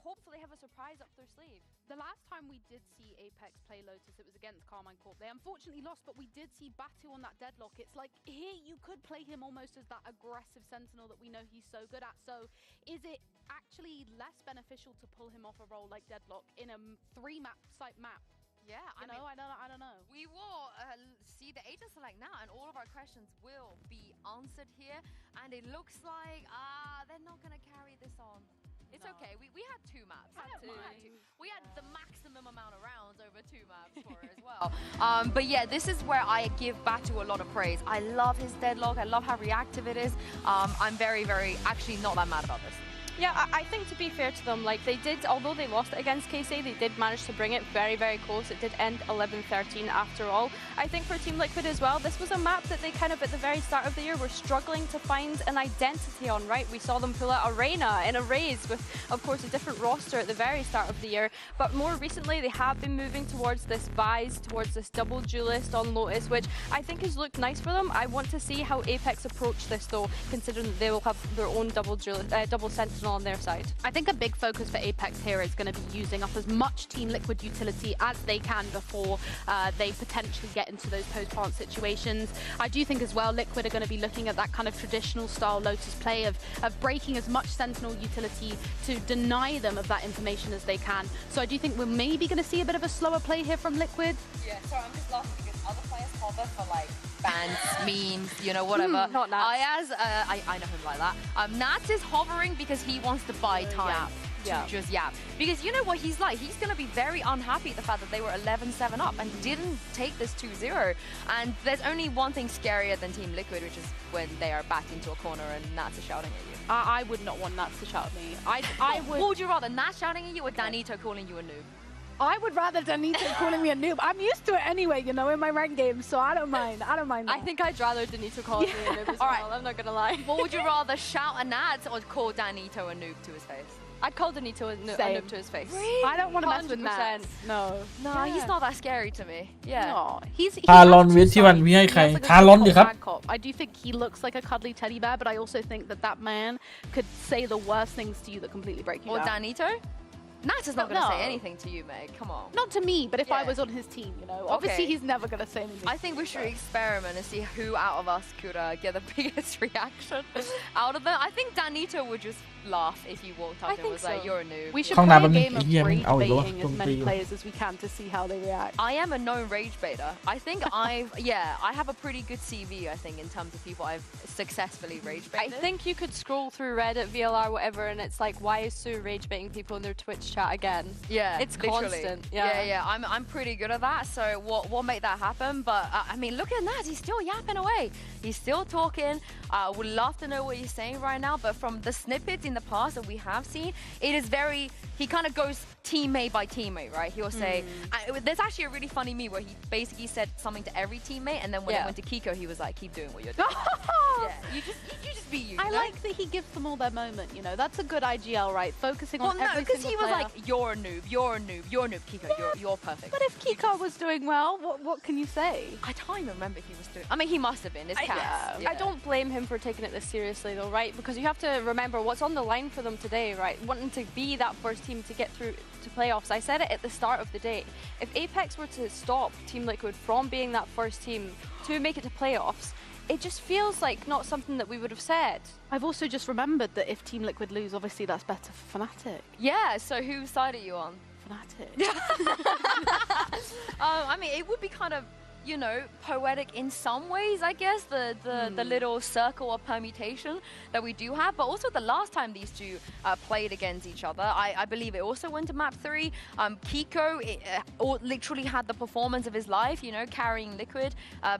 hopefully have a surprise up their sleeve. The last time we did see Apex play Lotus, it was against Carmine Corp. They unfortunately lost, but we did see Batu on that deadlock. It's like, here you could play him almost as that aggressive sentinel that we know he's so good at. So is it actually less beneficial to pull him off a role like deadlock in a 3-map site map? Yeah, I don't know. We will see the agent select now, and all of our questions will be answered here. And it looks like they're not going to carry this on. It's okay. We had 2 maps. We had the maximum amount of rounds over 2 maps for it as well. But yeah, this is where I give Batu a lot of praise. I love his deadlock. I love how reactive it is. I'm very, actually not that mad about this. Yeah, I think to be fair to them, like they did, although they lost it against KC, they did manage to bring it very, very close. It did end 11-13 after all. I think for Team Liquid as well, this was a map that they kind of at the very start of the year were struggling to find an identity on, right? We saw them pull out Arena in a raise with, of course, a different roster at the very start of the year. But more recently, they have been moving towards this Vise, towards this double duelist on Lotus, which I think has looked nice for them. I want to see how Apex approach this though, considering that they will have their own double sentinel on their side. I think a big focus for Apex here is going to be using up as much Team Liquid utility as they can before they potentially get into those post-plant situations. I do think as well Liquid are going to be looking at that kind of traditional style Lotus play of breaking as much Sentinel utility to deny them of that information as they can. So I do think we're maybe going to see a bit of a slower play here from Liquid. Yeah, sorry, I'm just laughing because other players hover for like bands, memes, you know, whatever. Not Nats. I know him like that. Nats is hovering because he wants to buy time to just yap. Because you know what he's like? He's going to be very unhappy at the fact that they were 11-7 up and didn't take this 2-0. And there's only one thing scarier than Team Liquid, which is when they are backed into a corner and Nats are shouting at you. I would not want Nats to shout at me. What would you rather, Nats shouting at you or Danito calling you a noob? I would rather Danito calling me a noob. I'm used to it anyway, you know, in my ranked games, so I don't mind. That. I think I'd rather Danito call me a noob as well, I'm not going to lie. What would you rather, shout at Nats or call Danito a noob to his face? I'd call Danito a noob to his face. Really? I don't want to mess with Nats. No, he's not that scary to me. Yeah. No, he's ทารอนเวทที่วันมีให้ใครทารอนดิครับ I do think he looks like a cuddly teddy bear, but I also think that man could say the worst things to you that completely break you down. Or Danito? Nats is not going to say anything to you, Meg. Come on. Not to me, but if I was on his team, you know. Obviously, he's never going to say anything. I think we should experiment and see who out of us could get the biggest reaction out of them. I think Danito would just laugh if you walked up and was like, "You're a noob." We should play a game of rage baiting as many players as we can to see how they react. I am a known rage baiter. I think I have a pretty good CV. I think in terms of people I've successfully rage baited. I think you could scroll through Reddit, VLR, whatever, and it's like, why is Sue rage baiting people in their Twitch chat again? Yeah, it's constant. Yeah. I'm pretty good at that. So we'll make that happen. But I mean, look at that. He's still yapping away. He's still talking. Would love to know what he's saying right now. But from the snippets in the past that we have seen, it is very. He kind of goes teammate by teammate, right? He'll say. There's actually a really funny meme where he basically said something to every teammate, and then when it went to Kiko, he was like, "Keep doing what you're doing." You just be you. I like that he gives them all their moment. You know, that's a good IGL, right? Focusing on every single player. because he was like, "You're a noob. You're a noob. You're a noob, Kiko. You're perfect." But if Kiko was doing well, what can you say? I can't even remember he was doing. I mean, he must have been. It's cats. I don't blame him for taking it this seriously, though, right? Because you have to remember what's on the line for them today, right? Wanting to be that first team to get through to playoffs. I said it at the start of the day. If Apex were to stop Team Liquid from being that first team to make it to playoffs, it just feels like not something that we would have said. I've also just remembered that if Team Liquid lose, obviously that's better for Fnatic. Yeah, so whose side are you on? Fnatic. I mean, it would be kind of, you know, poetic in some ways, I guess, the little circle of permutation that we do have. But also the last time these two played against each other, I believe it also went to map 3. Kiko literally had the performance of his life, you know, carrying Liquid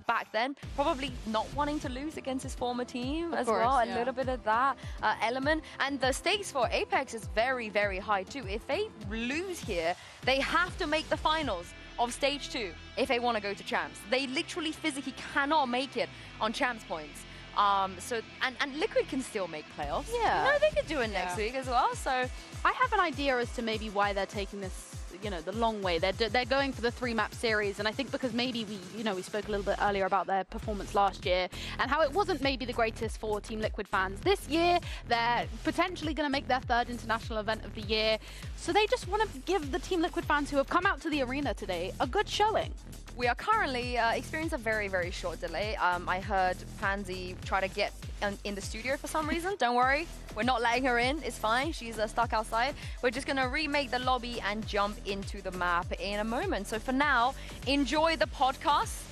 back then. Probably not wanting to lose against his former team as well. A little bit of that element. And the stakes for Apex is very, very high too. If they lose here, they have to make the finals of stage 2 if they want to go to champs. They literally physically cannot make it on champs points. So and Liquid can still make playoffs. Yeah. You know, they could do it next week as well. So I have an idea as to maybe why they're taking this, you know, the long way. They're going for the 3-map series, and I think because maybe we spoke a little bit earlier about their performance last year and how it wasn't maybe the greatest for Team Liquid fans. This year, they're potentially going to make their 3rd international event of the year, so they just want to give the Team Liquid fans who have come out to the arena today a good showing. we are currently experiencing a very, very short delay. I heard Pansy try to get in the studio for some reason. Don't worry, we're not letting her in. It's fine. She's stuck outside. We're just going to remake the lobby and jump into the map in a moment. So for now, enjoy the podcast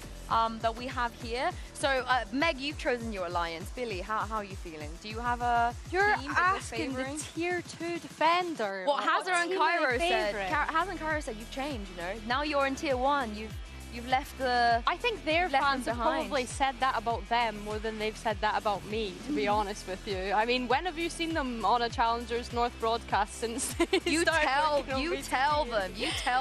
that we have here. So Meg, you've chosen your alliance. Billy, how are you feeling? Do you have a You're team that asking you're the favoring? tier 2 defender. What Hazard and team am I Cairo said. favouring? Hazard and Cairo said you've changed. You know, now you're in tier 1. You've left the. I think their left fans them have behind. probably said that about them more than they've said that about me, to be honest with you. I mean, when have you seen them on a Challengers North broadcast since You tell them. You tell them.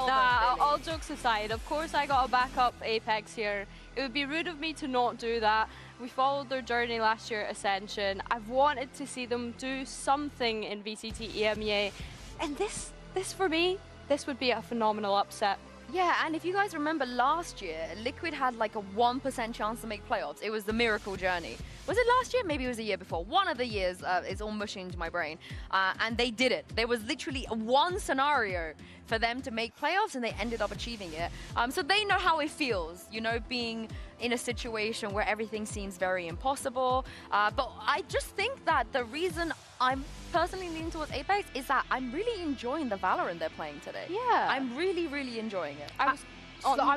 Nah, Billy. all jokes aside, of course I got to back up Apex here. It would be rude of me to not do that. We followed their journey last year at Ascension. I've wanted to see them do something in VCT EMEA. And this for me, this would be a phenomenal upset. Yeah, and if you guys remember last year, Liquid had like a 1% chance to make playoffs. It was the miracle journey. Was it last year? Maybe it was the year before. One of the years is all mushing into my brain. And they did it. There was literally one scenario for them to make playoffs, and they ended up achieving it. So they know how it feels, you know, being in a situation where everything seems very impossible. But I just think that the reason I'm personally leaning towards Apex is that I'm really enjoying the Valorant they're playing today. Yeah. I'm really, really enjoying it. I was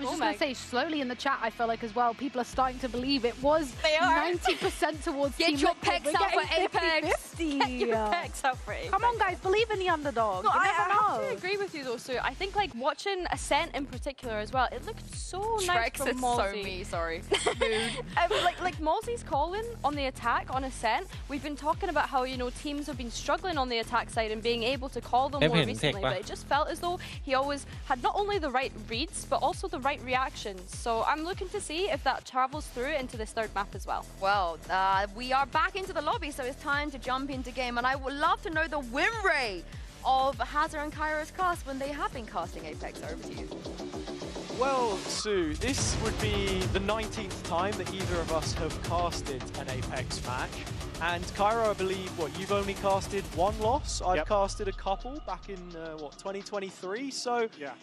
just going to say, slowly in the chat, I feel like as well, people are starting to believe it was 90% towards Get Team your Liquid. pecs We're out for getting Apex. 50-50. Get your pecs out for Apex. Come on, guys, believe in the underdog. No, You I never have know. to agree with you though, Sue. I think like watching Ascent in particular as well, it looked so nice Trex from is Malsey. so me, sorry. like Malsey's calling on the attack on Ascent. We've been talking about how, you know, teams have been struggling on the attack side and being able to call them more recently, but it just felt as though he always had not only the right reads, but also the right reactions. So I'm looking to see if that travels through into this 3rd map as well. Well, we are back into the lobby, so it's time to jump into game, and I would love to know the win rate of Hazard and Cairo's cast when they have been casting Apex. Over to you. Well, Sue, this would be the 19th time that either of us have casted an Apex match. And Cairo, I believe, you've only casted one loss? I've casted a couple back in, 2023? So, yeah,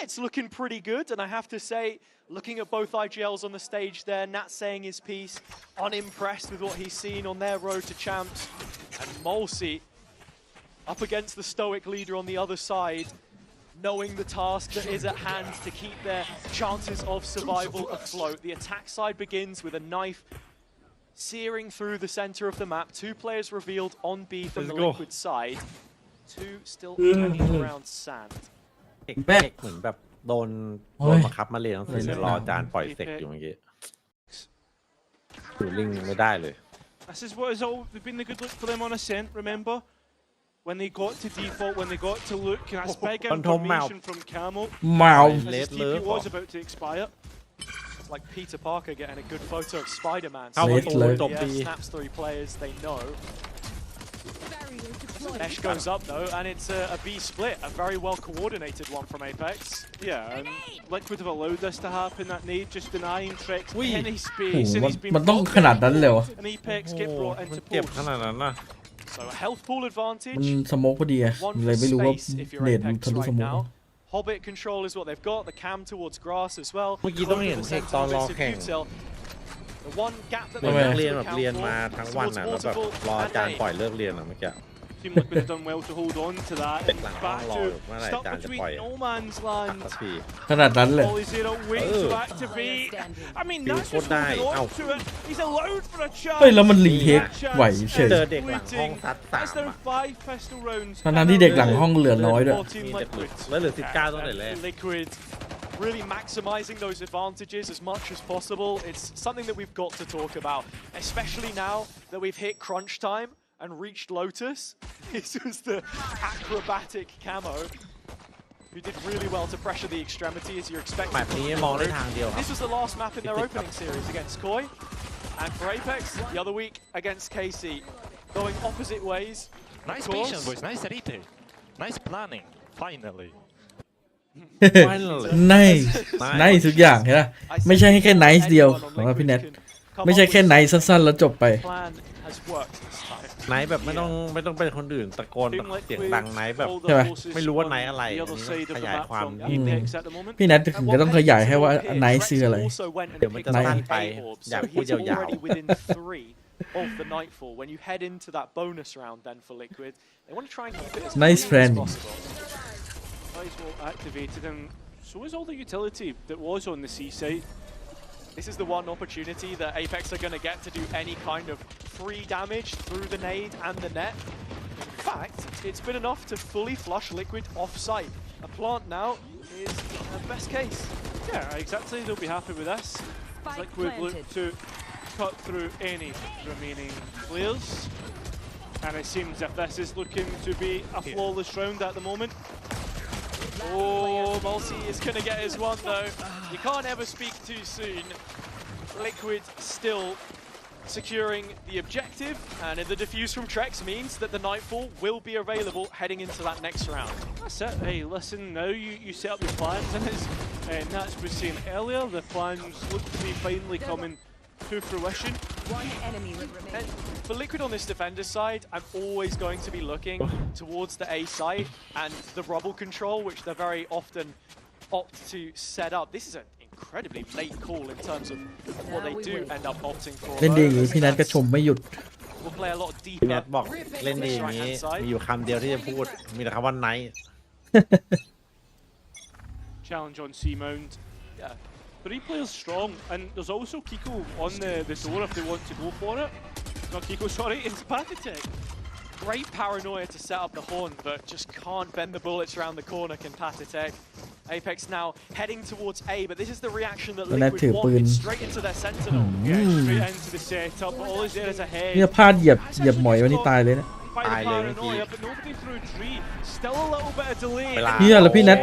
it's looking pretty good. And I have to say, looking at both IGLs on the stage there, Nat saying his piece, unimpressed with what he's seen on their road to champs. And Malsey up against the stoic leader on the other side, knowing the task that is at hand to keep their chances of survival afloat. The attack side begins with a knife searing through the center of the map. 2 players revealed on B from the Liquid side. 2 still hanging around sand. เด็กเหมือนแบบโดนบังคับมาเรียนหนังสือรออาจารย์ปล่อยเสกอยู่เมื่อกี้ดูลิงไม่ได้เลย This is what has all been the good look for them on Ascent, remember? When they got to default, when they got to look, and that's big information from Camo. As his TP was about to expire. It's like Peter Parker getting a good photo of Spider-Man. Snaps 3 players, they know. Mesh goes up though, and it's a B split, a very well coordinated one from Apex. Yeah, and Liquid have allowed this to happen, that nade just denying Trex any space, and he's been and Apex get brought into push. So a health pool advantage, สโมกพอดีอะ one เลย for ไม่รู้ว่า space if you're เน็ตมัน Apex ทะลุส right โมก now. Hobbit control is what they've got, the cam towards grass as well. เมื่อกี้ต้องเห็นเทคตอนรอแข่ง The one gap that นั they กเรียนแบบเรียนมาทั้งวันน่ะแล้วแบบรออาจารย์ปล่อยเลิกเรียนอ่ะเมื่อกี้ Team Liquid have done well to hold on to that. Back to stuck between no man's land. ขนาดนั้นเลย Molly Zero wait to activate. I mean, that's just holding on to it. He's allowed for a chance. เฮ้ยแล้วมันรีเทคไหวเฉย เจอเด็กหลังห้องซัด3 That's down 5 pistol rounds. ทั้งที่เด็กหลังห้องเหลือน้อยด้วย มีเด็กหลุดแล้วเหลือ19ตั้งแต่แรก Liquid really maximizing those advantages as much as possible. It's something that we've got to talk about, especially now that we've hit crunch time and reached Lotus. This was the acrobatic Camo who did really well to pressure the extremity as you're expecting. แบบนี้มองได้ทางเดียวครับ This was the last map in their opening series against Koi. And for Apex, the other week against KC, going opposite ways. Nice patience, boys. Nice reading. Nice planning. Finally. nice ทุกอย่างใช่ไหมไม่ใช่แค่ nice เดียวของพี่เน็ตไม่ใช่แค่ nice สั้นๆแล้วจบไป ไนท์แบบไม่ต้องเป็นคนอื่นตะโกนเสียงดังไนท์แบบ ใช่ไหม ไม่รู้ว่าไนท์อะไรขยายความนิดนึง พี่เน็ตถึงก็ต้องขยายให้ว่า nice คืออะไร เดี๋ยวมันจะสั้นไปอยากพูดยาวๆ of the Nightfall. When you head into that bonus round then for Liquid, they want to try and keep it as nice friend. Well activated, and so is all the utility that was on the C site. This is the one opportunity that Apex are going to get to do any kind of free damage through the nade and the net. In fact, it's been enough to fully flush Liquid off-site. A plant now is the best case. Yeah, exactly. They'll be happy with this. Liquid look to cut through any remaining players, and it seems if this is looking to be a flawless round at the moment. Oh, Multi is going to get his one though. You can't ever speak too soon. Liquid still securing the objective, and the defuse from Trex means that the Nightfall will be available heading into that next round. That's it. Hey, listen, now you set up your plans, and as Nats was saying earlier, the plans look to be finally coming to fruition. One enemy remaining. And for Liquid on this defender side, I'm always going to be looking towards the A side and the rubble control, which they very often opt to set up. This is an incredibly late call in terms of what they do end up opting for. เล่นดีอย่างนี้พี่นัทก็ชมไม่หยุด We'll play a lot พี่แน deeper. ทบอกเล่นดีอย่างนี้มีอยู่คำเดียวที่จะพูดมีแต่คำว่าไนท์ Challenge on C Mound. Yeah. 3 players strong, and there's also Kiko on the door if they want to go for it. Not Kiko, sorry, it's Pathetic. Great paranoia to set up the horn, but just can't bend the bullets around the corner, can Pathetic. Apex now heading towards A, but this is the reaction that Liquid want. It's straight into their sentinel. Yeah, straight into the setup, but all is there is a head. เนี่ยพลาดเหยียบหมอยวันนี้ตายเลยนะ By the paranoia, but nobody through tree. Still a little bit of delay. เวลา เหี้ยแล้วพี่นัท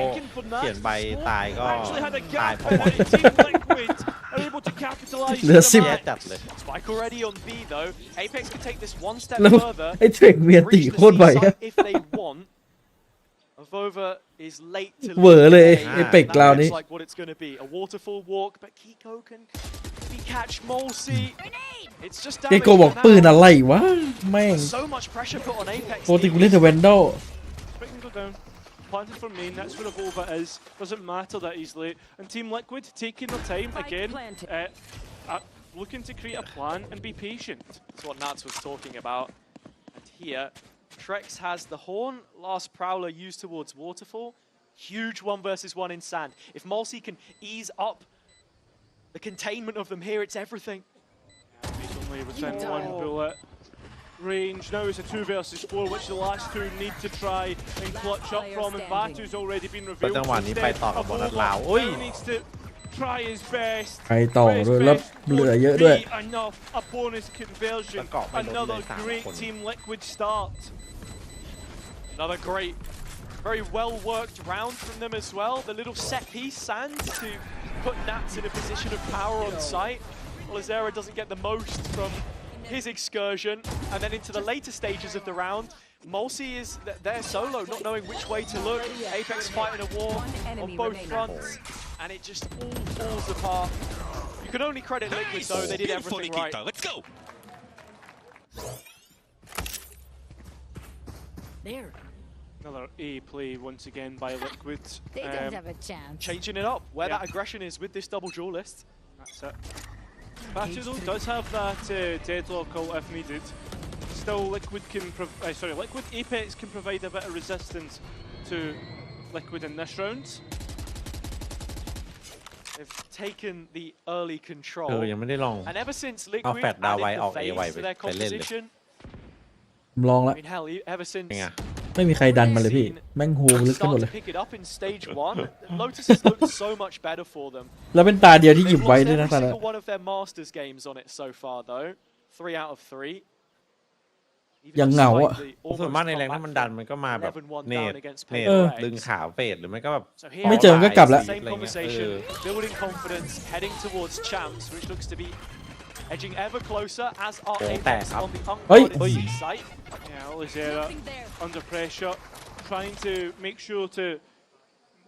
เขียนใบตายก็ Actually had a ตาย gap, เพราะ and Team Liquid are able to capitalize. เหลือ แย่จัดเลย Spike already on B though. Apex can take this one step แล้ว further. ไอ้เทรกเวียนตี Reach โค the ตรไว C อะ site if they want. Avova is late to เหวอเลย leave. ไอ้เป็กกล่าวนี้ That looks like what it's going to be. A waterfall walk, but Kiko can maybe catch Molsey. It's just เอ damage โกบอก for ปืน now. อะไรวะแม่ง So much pressure put on Apex. ปกติกูเล่นแต่แวนดอล Spike can go down. Planted for main, that's where Avova is. Doesn't matter that he's late. And Team Liquid taking their time again, looking to create a plan and be patient. That's what Nats was talking about. And here, Trex has the horn. Last Prowler used towards Waterfall. Huge 1v1 in sand. If Molsey can ease up the containment of them here, it's everything. He's only within 1 bullet range. Now it's a 2 versus 4, which the last 2 need to try and clutch up from. And Batu's already been ก็ revealed. จังหวะนี้ไปต่อกับบอลนัดลาว Avova อุ้ย now needs to try his best. ไปต่อด้วยแล้วเหลือเยอะด้วย Be enough. A bonus conversion. แล้วเกาะไม่ลดเลย Another 3 great คน Team Liquid start. Another great, very well-worked round from them as well. The little set-piece sand to put Nats in a position of power on site. Lazera doesn't get the most from his excursion. And then into the later stages of the round, Molsey is there solo, not knowing which way to look. Apex fighting a war on both fronts, and it just all falls apart. You can only credit Liquid though, they did everything right. Let's go. There. Another A play once again by Liquid. They don't have a chance. Changing it up, where that aggression is with this double duelist. That's it. Batu though does have that deadlock ult if needed. Still, Liquid can Liquid Apex can provide a bit of resistance to Liquid in this round. They've taken the early control. ยังไม่ได้ลอง And ever since เอา Liquid แฟดดาวไว้ added ออก the เอไว phase to their ไปเล่นเลย composition, ผมลองแล้ว I mean, hell, ever since เป็นไง ไม่มีใครดันมาเลยพี่แม่งฮูลึกขึ้นหมด start เลย to pick it up in stage 1, Lotus has looked so much better for them. แล้วเป็นตาเดียวที่หยิบ They've ไว้ lost ด้วย every นะตอนนั้น single one of their Masters games on it so far, though. 3 out of 3. Even ยังเหงาอ่ะ despite the ส่วน almost มากในแรง comeback ถ้ามันดันมันก็มาแบบ 11-1 เน down ต against เนต Paper ดึง Rex. ขาเฟดหรือไม่ก็แบบ So here ไม่เจอมันก็กลับแล้ว same conversation, building confidence, heading towards champs, which looks to be edging ever closer as our Oh, Apex tap. on the unguarded site. Yeah, Olizera under pressure, trying to make sure to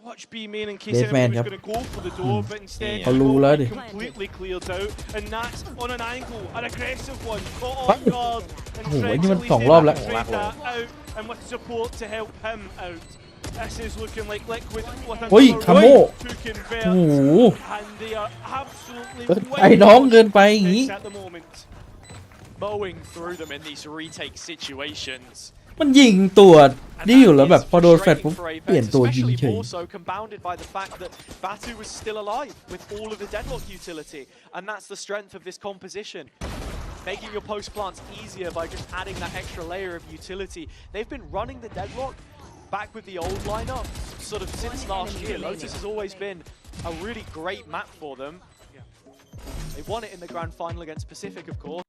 watch B main in case Deadman, anyone was yep. going to go for the door, but instead Yeah. Hello, laddie. completely cleared out, and that's on an angle, an aggressive one, caught on guard, and Oh, Trent ini Lee's song able rอบ to แล้ว trade that out, and with support to help him out. This is looking like Liquid with Oi, another Camo. round to convert, โอ้โห and they are absolutely ไอ้น้องเกินไปอย่างงี้ at the moment. Mowing through them in these retake situations. มันยิงตัวนี่อยู่แล้วแบบพอโดนแฟลชปุ๊บเปลี่ยนตัวยิง Especially เฉย more so compounded by the fact that Batu was still alive with all of the deadlock utility, and that's the strength of this composition. Making your post plants easier by just adding that extra layer of utility. They've been running the deadlock back with the old lineup sort of since last year. Lotus has always been a really great map for them. They won it in the grand final against Pacific, of course.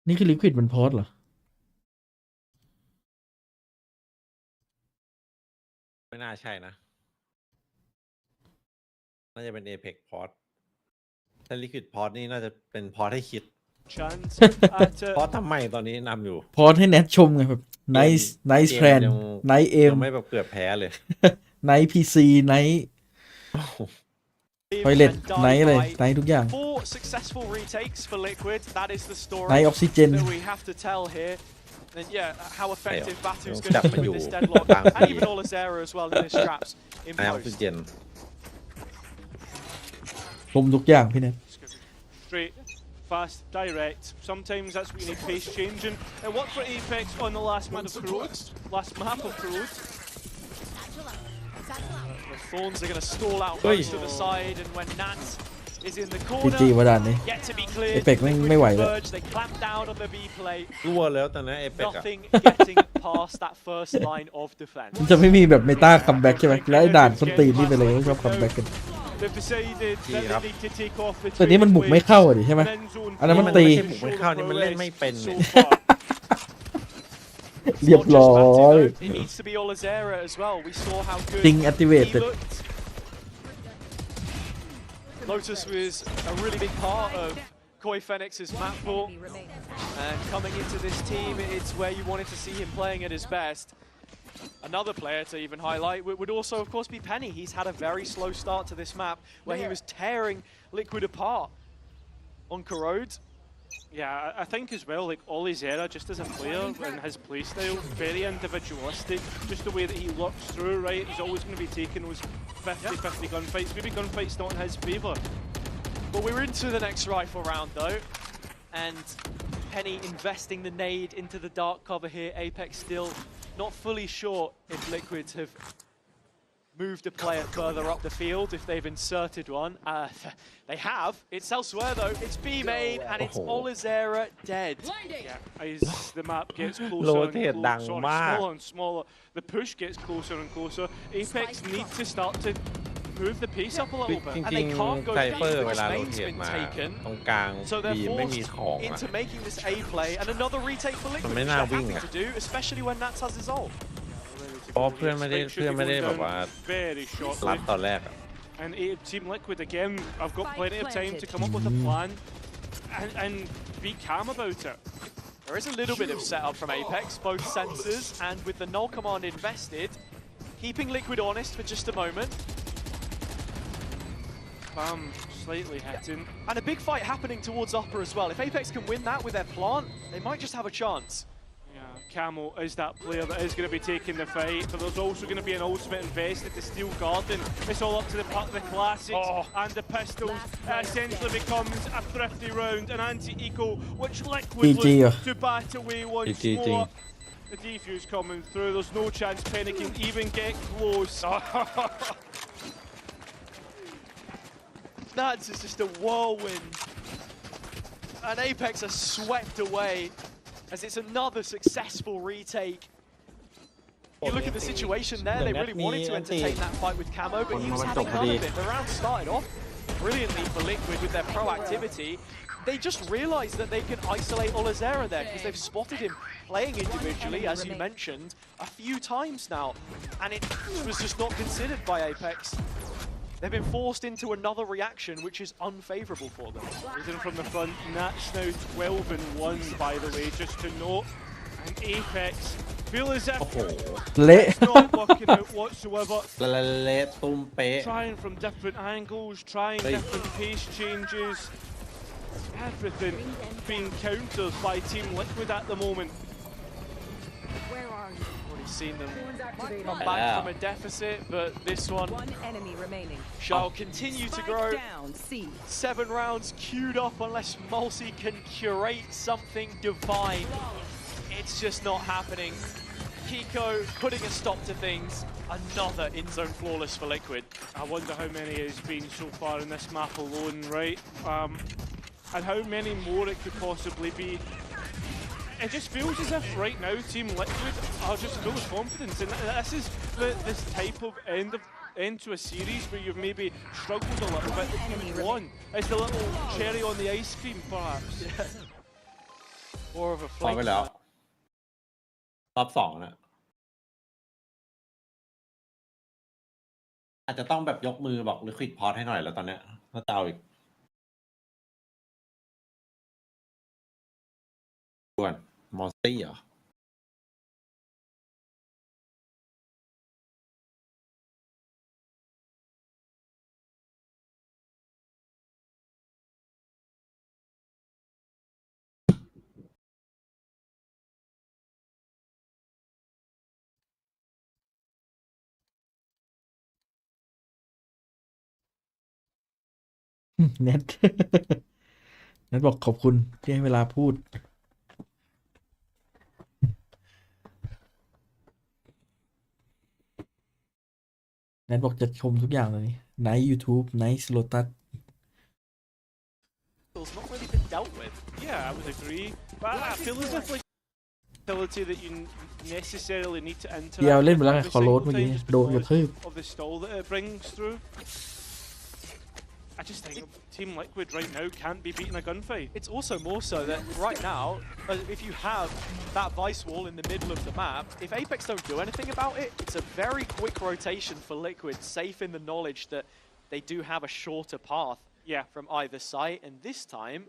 นี่คือลิควิดมันพอสเหรอ ไม่น่าใช่นะ น่าจะเป็น Apex Port ถ้า Liquid Port นี่น่าจะเป็นพอร์ตให้คิด Chance at เพราะทำไมตอนนี้นำอยู่ พอสให้แนทชมไงแบบ nice nice เกม plan ยัง nice ยั aim งไม่แบบเกือบแพ้เลย nice PC nice toilet nice อะไร nice ทุกอย่าง 4 successful retakes for Liquid. That is the story nice oxygen that we have to tell here. And yeah, how effective Batu's Don't going to step be on with this you. deadlock, Bang and you. even Olizera as well in his traps in ไอออกซิ post. เจน ชมทุกอย่างพี่แนท straight, fast, direct. Sometimes that's what you need pace changing. It worked for Apex on the last map of Crowd. Last map of Crowd. The Thorns are going to stall out close to the side, and when Nat is in the พีจี corner, มาด่านนี้ yet to be cleared. Apex ไม่ไหวแล้ว Converge, they clamp down on the B play. รั่วแล้วตอนนั้น Apex อะ Nothing getting past that first line of defense. มันจะไม่มีแบบเมตาคัมแบ็กใช่ไหมแล้วไอ้ด่านส้นตีนนี่ไปเลยชอบคัมแบ็กกัน They've decided that they need to take off the แต่นี้มันบุกไม่เข้าอ่ะดิใช่ไหม อันนั้นมันตี ไม่ใช่บุกไม่เข้านี่มันเล่นไม่เป็นเลย เรียบร้อย It needs to be Olizera as well. We saw how good Sting he activated. looked. Lotus was a really big part of Koi Phoenix's map pool, and coming into this team, it's where you wanted to see him playing at his best. Another player to even highlight would also, of course, be Penny. He's had a very slow start to this map, where he was tearing Liquid apart on Corrode. Yeah, I think as well, like Olizera, just as a player and his playstyle, very individualistic. Just the way that he looks through, right? He's always going to be taking those 50-50 gunfights. Maybe gunfights not in his favour. But we're into the next rifle round though, and Penny investing the nade into the dark cover here. Apex still not fully sure if Liquids have moved a player further up the field, if they've inserted one. They have. It's elsewhere though. It's B main, and it's Olizera dead. Yeah, as the map gets closer Rotate and ดัง closer, มาก smaller and smaller, the push gets closer and closer. Apex need to start to move the pace up a จ little bit. ริง And they can't go ๆไซเปอร์ deep เว because ลาโร main's เทต been มา taken. ตรงกลาง So บี they're ไม่มี forced ของอะ into making this A play, and another retake for Liquid, Man, which nah, they're wing happyอะ to do, especially when Nats has his ult. เพราะเพื่อนไม่ได้ Spike เพื่อน should ไม่ be ได้ going แบบ down ว่า very รับ shortly. ตอนแรกอะ And Team Liquid again, I've got plenty of time to come up with a plan and be calm about it. There is a little bit of setup from Apex, both sensors and with the null command invested, keeping Liquid honest for just a moment. Bam, slightly hitting. And a big fight happening towards upper as well. If Apex can win that with their plant, they might just have a chance. Yeah, Camo is that player that is going to be taking the fight, but there's also going to be an ultimate invested to steal Garden. It's all up to the classics and the pistols. It essentially becomes a thrifty round, an anti-eco, which Liquid GG, look to bat away once GG. more. The defuse coming through, there's no chance Penny can even get close. Nats is just a whirlwind. And Apex are swept away as it's another successful retake. You look at the situation there, they really wanted to entertain that fight with Camo, but he was having none of it. The round started off brilliantly for Liquid with their proactivity. They just realized that they can isolate Olazera there because they've spotted him playing individually, as you mentioned, a few times now. And it was just not considered by Apex. They've been forced into another reaction, which is unfavorable for them. Risen from the front, Nats now 12-1, by the way, just to note. And Apex feel as if เละ it's not working out whatsoever. เละตุ้มเป๊ะ Trying from different angles, trying different pace changes. Everything being countered by Team Liquid at the moment. Where are you? Already seen them Activated. come back from a deficit, but this one One enemy remaining. shall continue to grow. Spike down. C. 7 rounds queued up unless Mulsi can curate something divine. It's just not happening. Kiko putting a stop to things. Another in-zone flawless for Liquid. I wonder how many has been so far in this map alone, right? And how many more it could possibly be. It just feels as if right now Team Liquid are just full of confidence, and this is this type of end to a series where you've maybe struggled a little bit. You've won. It's the little cherry on the ice cream, perhaps. More of a รอบไป flank. แล้วรอบ2นะอาจจะต้องแบบยกมือบอก Liquid Port ให้หน่อยแล้วตอนเนี้ยถ้าจะเอาอีกด่วนมอสตี้เหรอ เน็ต เน็ตบอกขอบคุณที่ให้เวลาพูดเน็ตบอกจะชมทุกอย่างเลยไนท์ YouTube ไนท์ Lotus It's not really been dealt with. Yeah, I would agree. But I feel as if like ability that you necessarily need to เดียว interact เล่นไปแล้วไง every ขอโรด single เมื่อกี้ time just โดนกระ because ทืบ of the stall that it brings through. I just think Team Liquid right now can't be beating a gunfight. It's also more so that right now, if you have that vice wall in the middle of the map, if Apex don't do anything about it, it's a very quick rotation for Liquid, safe in the knowledge that they do have a shorter path from either side. And this time,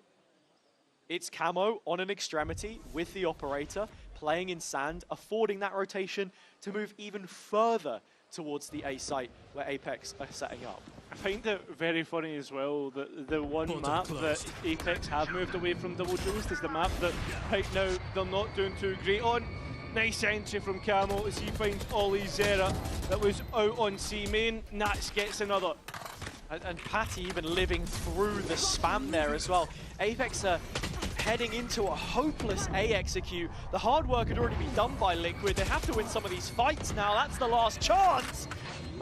it's Camo on an extremity with the operator, playing in sand, affording that rotation to move even further towards the A site where Apex are setting up. I find it very funny as well that the one map that Apex have moved away from Double Juiced is the map that right now they're not doing too great on. Nice entry from Camo as he finds Ollie Zera that was out on C main. Nats gets another. And Patty even living through the spam there as well. Apex are heading into a hopeless A execute. The hard work had already been done by Liquid. They have to win some of these fights now. That's the last chance.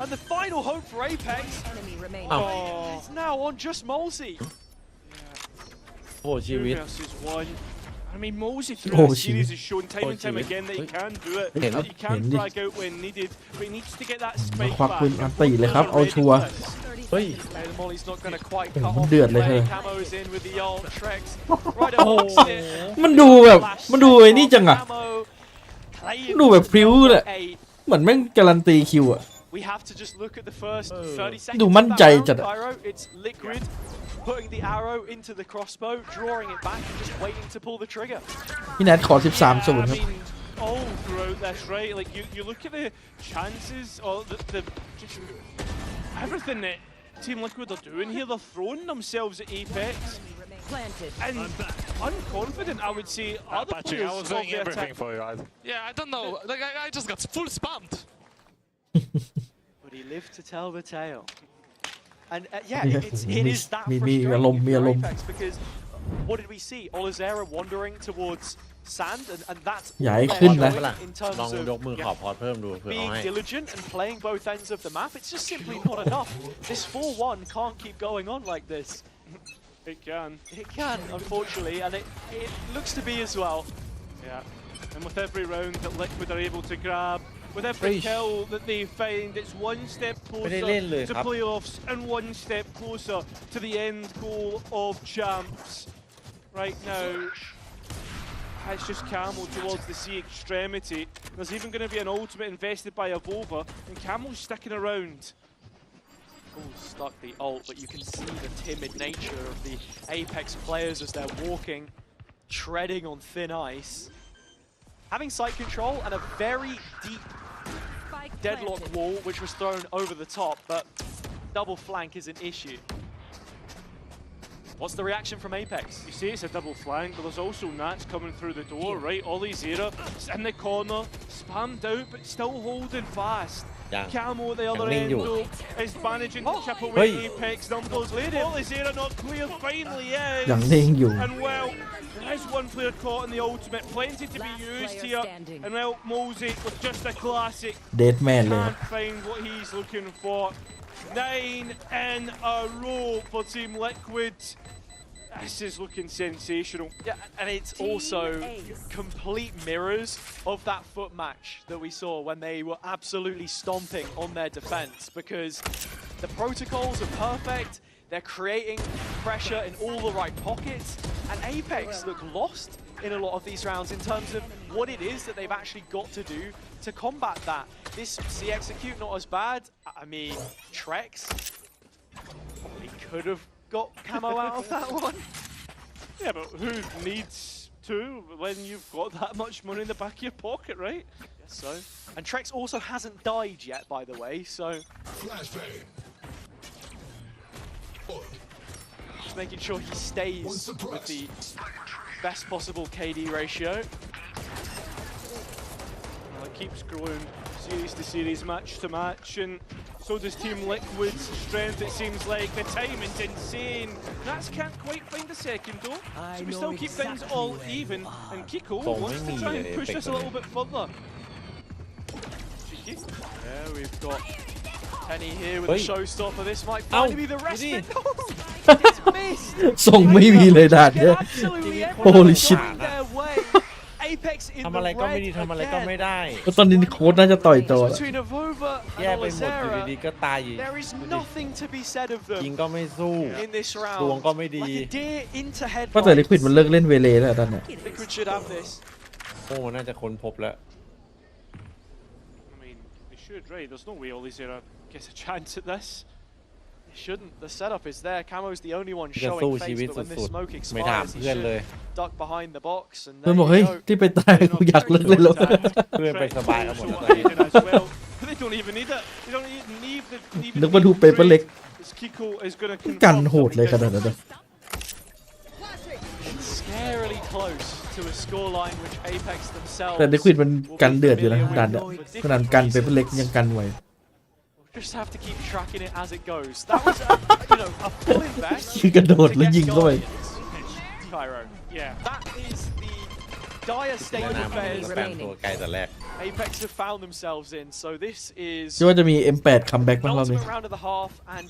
And the final hope for Apex is now on just Molsey. โอ้ชีวิต 2 versus 1. I mean, Mosey through Oh, this series shit. has shown time and time again that he can do it. Hey, That he can hey, frag out when needed, but he needs to get that มา spike ควัก back. ปืนอันตีเลยครับ เอาชัวร์ เฮ้ย The Molly's not going to quite cut มัน off เดือด the เลยเธ play. อ Camo's in with the ult. Trex right amongst it. มันดูแบบมันดูไอ้นี่จังอะ Camo playing ดูแบบพริ้วเลย A. เหมือนแม่งการันตีคิวอะ We have to just look at the first 30 seconds ดู of มั่น that ใจ round, จัดอะ Pyro. It's Liquid putting the arrow into the crossbow, drawing it back and just waiting to pull the trigger. พี่แนทขอ 13-0 I ครับ mean, all throughout this, right? Like you look at the chances or the just everything that Team Liquid are doing here. They're throwing themselves at Apex. Planted. And unconfident, I would say, other Patrick, players I was of doing the everything attack. for you. Yeah, I don't know. Like I just got full spammed. But he lived to tell the tale. And yeah, it is that มี frustrating อารมณ์มี for อารมณ์ Apex because what did we see? Olazera wandering towards sand, and that's อย่าให้ขึ้นนะ in terms ลองยกมือขอพอดเพิ่มดูเพื่อเอา being ให้ diligent and playing both ends of the map. It's just simply not enough. This 4-1 can't keep going on like this. It can. It can, unfortunately, and it looks to be as well. Yeah. And with every round that Liquid are able to grab, with every kill that they find, it's one step closer to playoffs and one step closer to the end goal of champs. Right now, it's just Camel towards the C extremity. There's even going to be an ultimate invested by Avova, and Camel's sticking around. Oh, stuck the ult, but you can see the timid nature of the Apex players as they're walking, treading on thin ice. Having site control and a very deep deadlock wall, which was thrown over the top, but double flank is an issue. What's the reaction from Apex? You say it's a double flank, but there's also Nats coming through the door, right? Ollie Zera in the corner, spammed out, but still holding fast. Camo at the other end, though, is managing to chip away Apex numbers. Ollie Zera not clear, finally is. And well, there is one player caught in the ultimate, plenty to be used here. And well, Mosey with just a classic. Deadman can't find what he's looking for. 9 in a row for Team Liquid. This is looking sensational. Yeah, and it's also complete mirrors of that foot match that we saw when they were absolutely stomping on their defense, because the protocols are perfect, they're creating pressure in all the right pockets, and Apex look lost in a lot of these rounds in terms of what it is that they've actually got to do to combat that. This C execute not as bad. I mean, Trex, he could have got camo out of that one. Yeah, but who needs to when you've got that much money in the back of your pocket, right? Yes, so. And Trex also hasn't died yet, by the way, so. Just making sure he stays with the best possible KD ratio. Well, it keeps growing series to series, match to match, and so does Team Liquid's strength. It seems like the timing's insane. Nats can't quite find a second though, so we still keep things all even. And Kiko wants to try and push this a little bit further. Cheeky. Yeah, we've got Penny here with the showstopper. This might finally be the respite. No, it's missed. ส่งไม่มีเลยด่านเนี่ย Holy shit. Apex in ทำอะไรก็ไม่ดีทำอะไรก็ไม่ได้ ตอนนี้โค้ดน่าจะต่อยตัว แย่ไปหมดอยู่ดีๆก็ตายอีก There is nothing to be said of them ยิงก็ไม่สู้ in this round ดวงก็ไม่ดี Like a deer into head ก็แต่ Liquid มันเลิกเล่นเวเลแล้วตอนเนี้ย Liquid should have this โอ้น่าจะค้นพบแล้ว I mean, they should, right? There's no way Ollie Zera gets a chance at this. It shouldn't. The setup is there. Camo's the only one จะ showing สู้ชี face, วิต but when สุ this ด smoke ๆไม่ถาม expires, he เพื่อนเลย should duck behind the box. And เพื่อน there บอก you เฮ้ย go. ที่ไปตายกูอยากเลิกเล่นแล้ว เพื่อนไปสบายกันหมดแล้วตอนนี้ as well. They don't even need it. They don't even need the. นึกว่าดูเปเปอร์เล็ก Kiko is going to กันโหดเลยขนาดนั้น Scarily close to a scoreline which Apex themselves แต่ Liquid มันกันเดือดอยู่นะดันเนี่ยขนาดกันเปเปอร์เล็กยังกันไหว Just have to keep tracking it as it goes. That was a full invest. คือกระโดดแล้วยิงเข้าไป Cairo. Yeah, that is the dire state of affairs แปลงตัวไกลแต่แรก Apex have found themselves in. So this is คิดว่าจะมี M8 คัมแบ็กบ้างรอบนี้ ultimate round of the half and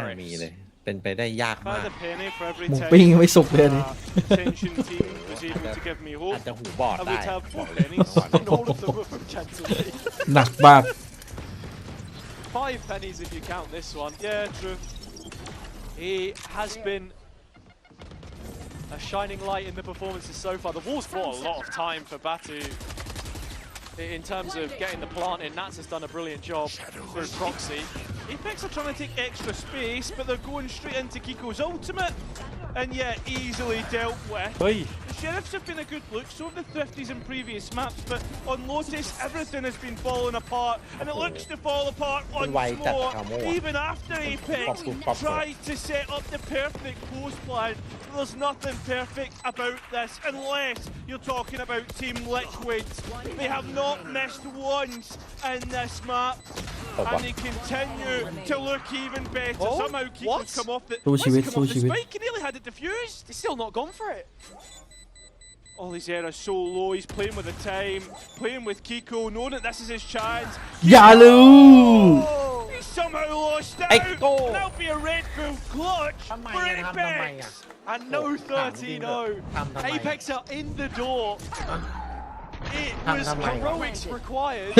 ไม่มี Sheriffs. เลย เป็นไปได้ยากมาก By the penny for every หมู time ปิ้งไม่สุกเลยอันนี้ tension team was able to give me อาจ hope. จะหูบอด I ได้ would have บอก 4 เลย pennies. And all of them were from Gentleman. หนักมาก 5 pennies if you count this one. Yeah, true. He has been a shining light in the performances so far. The Wolves bought a lot of time for Batu in terms of getting the plant in. Nats has done a brilliant job through proxy. Apex are trying to take extra space, but they're going straight into Kiko's ultimate, and yet easily dealt with. เฮ้ย The Sheriffs have been a good look, so have the Thrifties in previous maps, but on Lotus, everything has been falling apart, and it looks to fall apart once more, even after Apex tried to set up the perfect post plan. There's nothing perfect about this, unless you're talking about Team Liquid. They have not missed once in this map, and they continue to look even better. Oh, Somehow what? Kiko's come off the,สู้ชีวิต come สู้ off the ชีวิต spike, he nearly had it defused. He's still not gone for it. Olizera so low, he's playing with the time, playing with Kiko, knowing that this is his chance. Yalu! He somehow lost out, and that'll be a Red Bull clutch for Apex. And no 13-0. Apex are in the door. It was heroics required.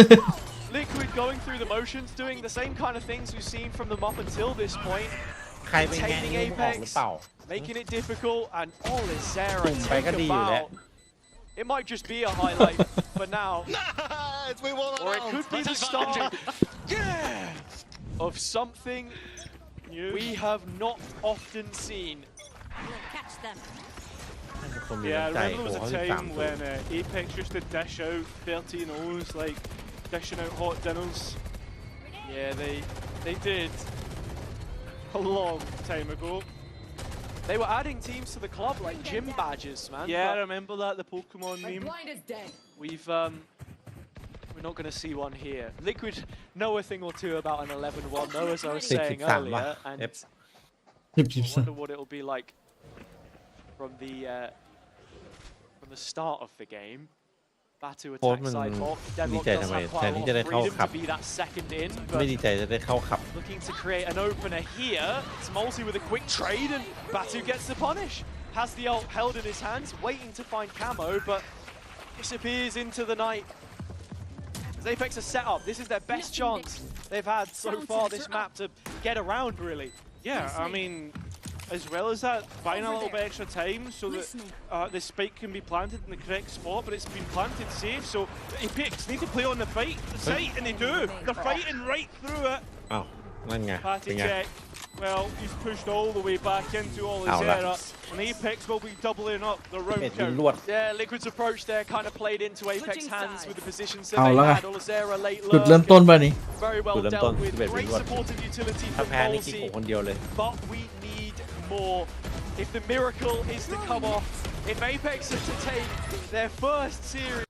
Liquid going through the motions, doing the same kind of things we've seen from them up until this point. Containing Apex, making it difficult, and Olizera take a bow. It might just be a highlight for now, or it could be the start of something we have not often seen. Catch them. Yeah, I remember there was a time when Apex used to dish out 13-0s, like dishing out hot dinners. Yeah, they did. A long time ago. They were adding teams to the club like gym badges, man. Yeah, I remember that, the Pokemon meme. We're not going to see one here. Liquid know a thing or two about an 11-1 though, as I was saying earlier, and I wonder what it'll be like from the start of the game. Batu attack side hop. Deadlock does have quite a lot of freedom to be that second in, but looking to create an opener here. It's Multi with a quick trade, and Batu gets the punish. Has the ult held in his hands, waiting to find camo, but disappears into the night. As Apex are set up, this is their best chance they've had so far this map to get around, really. Yeah, I mean, as well as that, buying a little bit extra time so that the spike can be planted in the correct spot, but it's been planted safe, so Apex need to play on the site, and they do. They're fighting right through it. Oh, Party check. Well, he's pushed all the way back into Olizera, and Apex will be doubling up the round count. Yeah, Liquid's approach there kind of played into Apex's hands with the positions that they had. Olizera late จุดเริ่มต้นป่ะนี่ very well dealt with. Great supportive utility from Multi, but we need more. If the miracle is to come off, if Apex is to take their first series.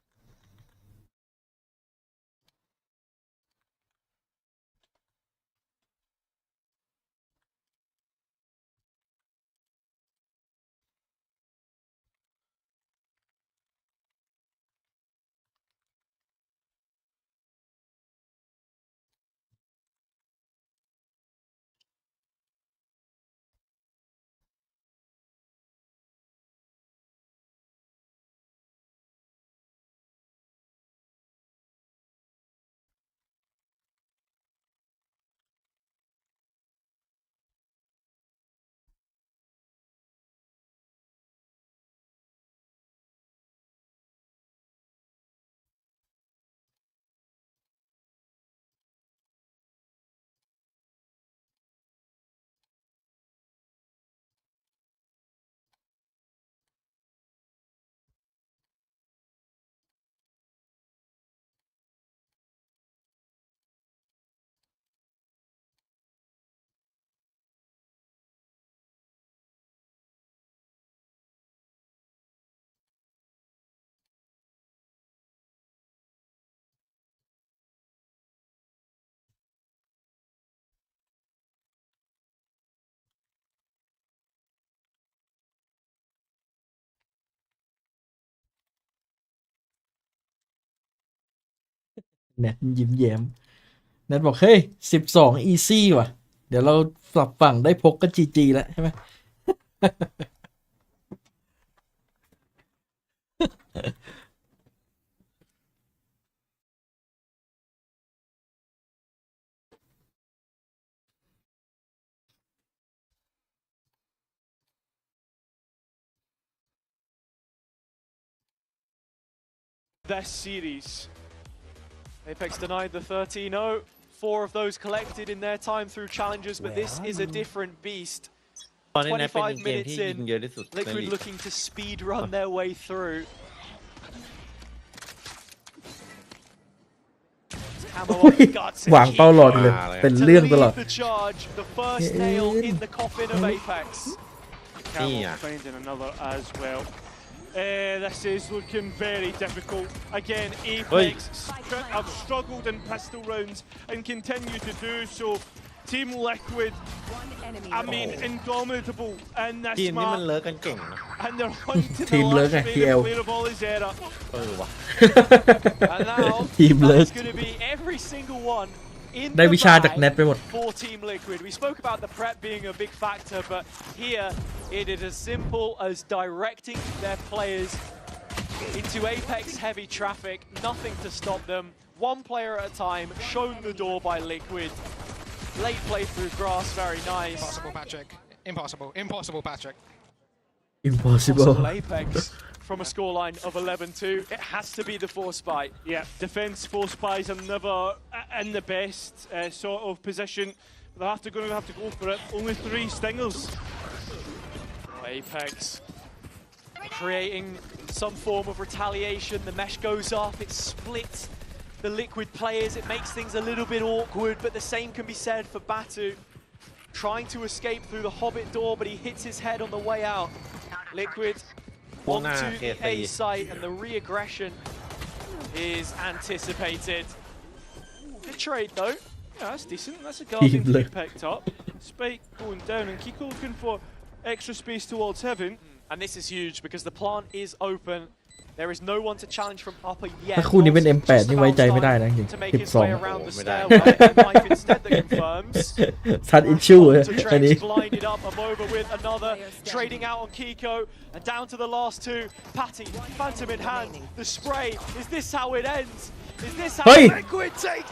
แนทยิ้มแย้มแนทบอกเฮ้ย12 easy ว่ะเดี๋ยวเราปรับฝั่งได้พกก็ GG แล้วใช่ไหม This series. Apex denied the 13-0. 4 of those collected in their time through challenges, but this is a different beast. 25 minutes in, Liquid looking to speed run their way through. หวางเป้าหลอดเลยเป็นเรื่องตลอด The charge, the first nail in the coffin of Apex. Finding another as well. This is looking very difficult. Again, Apex have struggled in pistol rounds and continue to do so. Team Liquid, I mean, indomitable in ที this มนี้มัน map. เลิกกันเก่งนะ And they're hunting the Team Lurk, last TL. player of all his era. ว่ะ And now, Team Lurk. It's going to be every single one in ได้ the วิชาจาก bag เน็ตไปหมด for Team Liquid. We spoke about the prep being a big factor, but here it is as simple as directing their players into Apex heavy traffic, nothing to stop them. One player at a time, shown the door by Liquid. Late play through grass, very nice. Impossible, Patrick. Impossible, Patrick. impossible Possible Apex from a scoreline of 11-2. It has to be the force buy. Yeah, defense force buys are never in the best sort of position. They're going to have to go for it. Only 3 stingers. Apex creating some form of retaliation. The mesh goes off, it splits the Liquid players. It makes things a little bit awkward, but the same can be said for Batu. Trying to escape through the Hobbit door, but he hits his head on the way out. Liquid onto the A site, and the re-aggression is anticipated. Good trade though. Yeah, that's decent. That's a Guardian to Blue. be picked up. Spike going down, and Kiko looking for extra space towards heaven. And this is huge because the plant is open. There is no one to challenge from upper yet. ถ้าคู่นี้เป็น M8 นี่ไว้ใจไม่ได้นะจริง To make his ๆ way around the stairway. Knife instead that confirms. ซัดอิชชูเลย To อันนี้ Trex blinded up. I'm over with another. Trading out on Kiko. And down to the last 2. Patty, Phantom in hand. The spray. Is this how it ends? Is this how Hey! Liquid take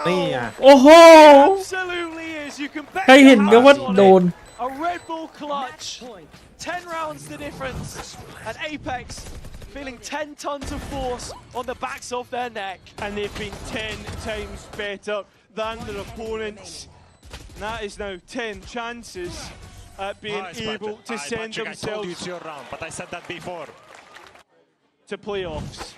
นี่ 12? อ่ะ โอ้โห Absolutely is. You can bet ใครเห็น your ก็ว่า house on โดน it. A Red Bull clutch. 10 rounds the difference. And Apex feeling 10 tons of force on the backs of their neck. And they've been 10 times better than their opponents. And that is now 10 chances at being able to send Patrick, I told you themselves it's your round, but I said that before. to playoffs.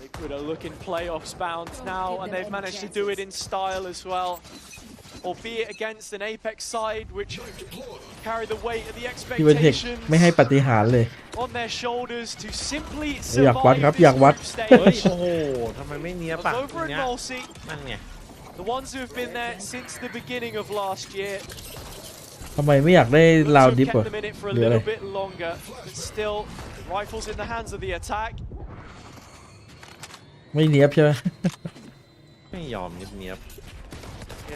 Liquid are looking playoffs bound now, and they've managed to do it in style as well. Albeit against an Apex side which carry the weight of the ที่เวนเทค expectations ไม่ให้ปฏิหารย์เลย on their shoulders to simply อยากวัด survive ครับ this อยากวัด group เฮ้ย stage. โอ้โหทำไมไม่เนี้ยปะ Over at เนี้ย Nolsi, นั่นไง the ones who have been there since the beginning of last year, ทำไมไม่อยากได้ looks to ลาว have ดิฟ kept อ่ะ them in it for a หรืออะไร little bit longer, but still rifles in the hands of the attack. ไม่เนียบใช่ไหม ไม่ยอมเนี้ยบ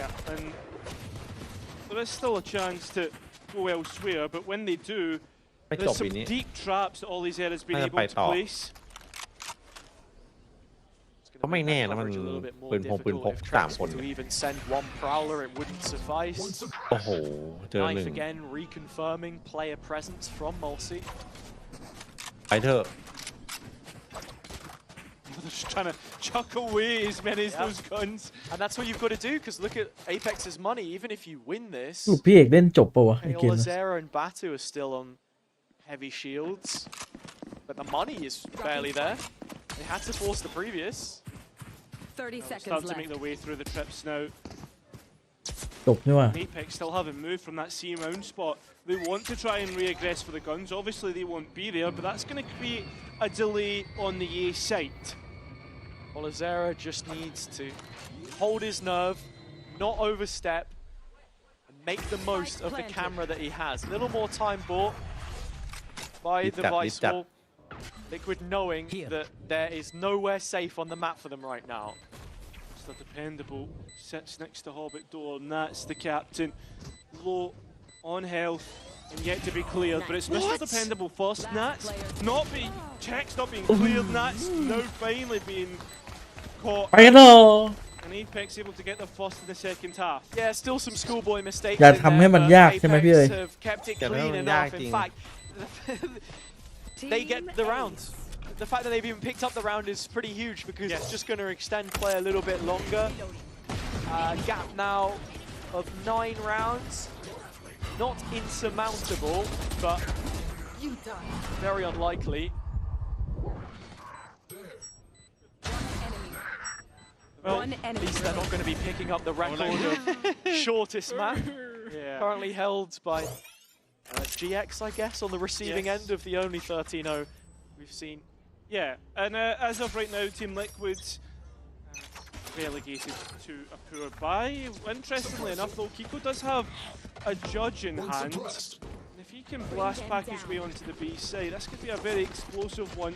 Yeah, and there is still a chance to go elsewhere, but when they do, ไม่จบ there's ปี some นี้ deep traps that all these areas been น่าจะ able ไป to ต่อ place. ก็ไม่แน่นะมัน Coverage a little bit more ปืนพก difficult. If สาม Trex คน to even send one prowler, it wouldn't suffice. โอ้โห เจอห Knife นึ่ง again, reconfirming player presence from Mulsi. ไปเถอะ They're just trying to chuck away as many as those guns. And that's what you've got to do, because look at Apex's money. Even if you win this, ลูกพี่เอกเล่นจบปะวะไอเกม Lazera and Batu are still on heavy shields. But the money is barely there. They had to force the previous. 30 seconds Start to make left. their way through the trips now. จบนี่ว่ะ Apex still haven't moved from that C round spot. They want to try and re-aggress for the guns. Obviously they won't be there, but that's going to create a delay on the A site. Lazera just needs to hold his nerve, not overstep, and make the most of the camera that he has. A little more time bought by the Vice Wall. Liquid knowing that there is nowhere safe on the map for them right now. Still dependable. Sits next to Hobbit door, and that's the captain. Low on health and yet to be cleared, but it's Mr. Dependable first. Nats not being checked, not being cleared. Nats now finally being caught. ไปกันเถอะ And Apex able to get the first in the second half. Yeah, still some schoolboy mistakes. อย่า in ทำให้ there, มัน but ยากใช่ไหมพี่เอ๋ย Apex have kept it อย่าทำให้ clean มันยาก enough. จริ In ง fact, they get the round. The fact that they've even picked up the round is pretty huge because it's just going to extend play a little bit longer. Gap now of 9 rounds. Not insurmountable, but very unlikely. Well, One at enemy least they're not going to be picking up the record of shortest map. Yeah. Currently held by GX, I guess, on the receiving Yes. end of the only 13-0 we've seen. Yeah, and as of right now, Team Liquid relegated to a poor buy. Interestingly enough, though, Kiko does have a judge in hand. And if he can blast back his way onto the B side, this could be a very explosive one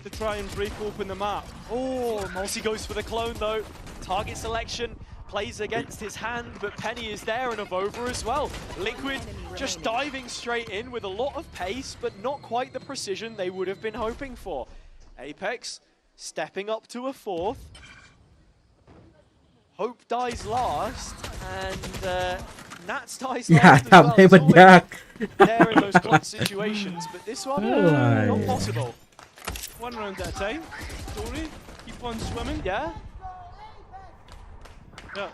to try and break open the map. Oh, Multi goes for the clone though. Target selection plays against his hand, but Penny is there and Avova as well. Liquid just diving straight in with a lot of pace, but not quite the precision they would have been hoping for. Apex stepping up to a fourth. Hope dies last, and Nats dies อย่า last as ทำให้ well. มัน It's ยาก always there in those close situations, but this one, not possible. One round at a time. Story, keep on swimming. Yeah.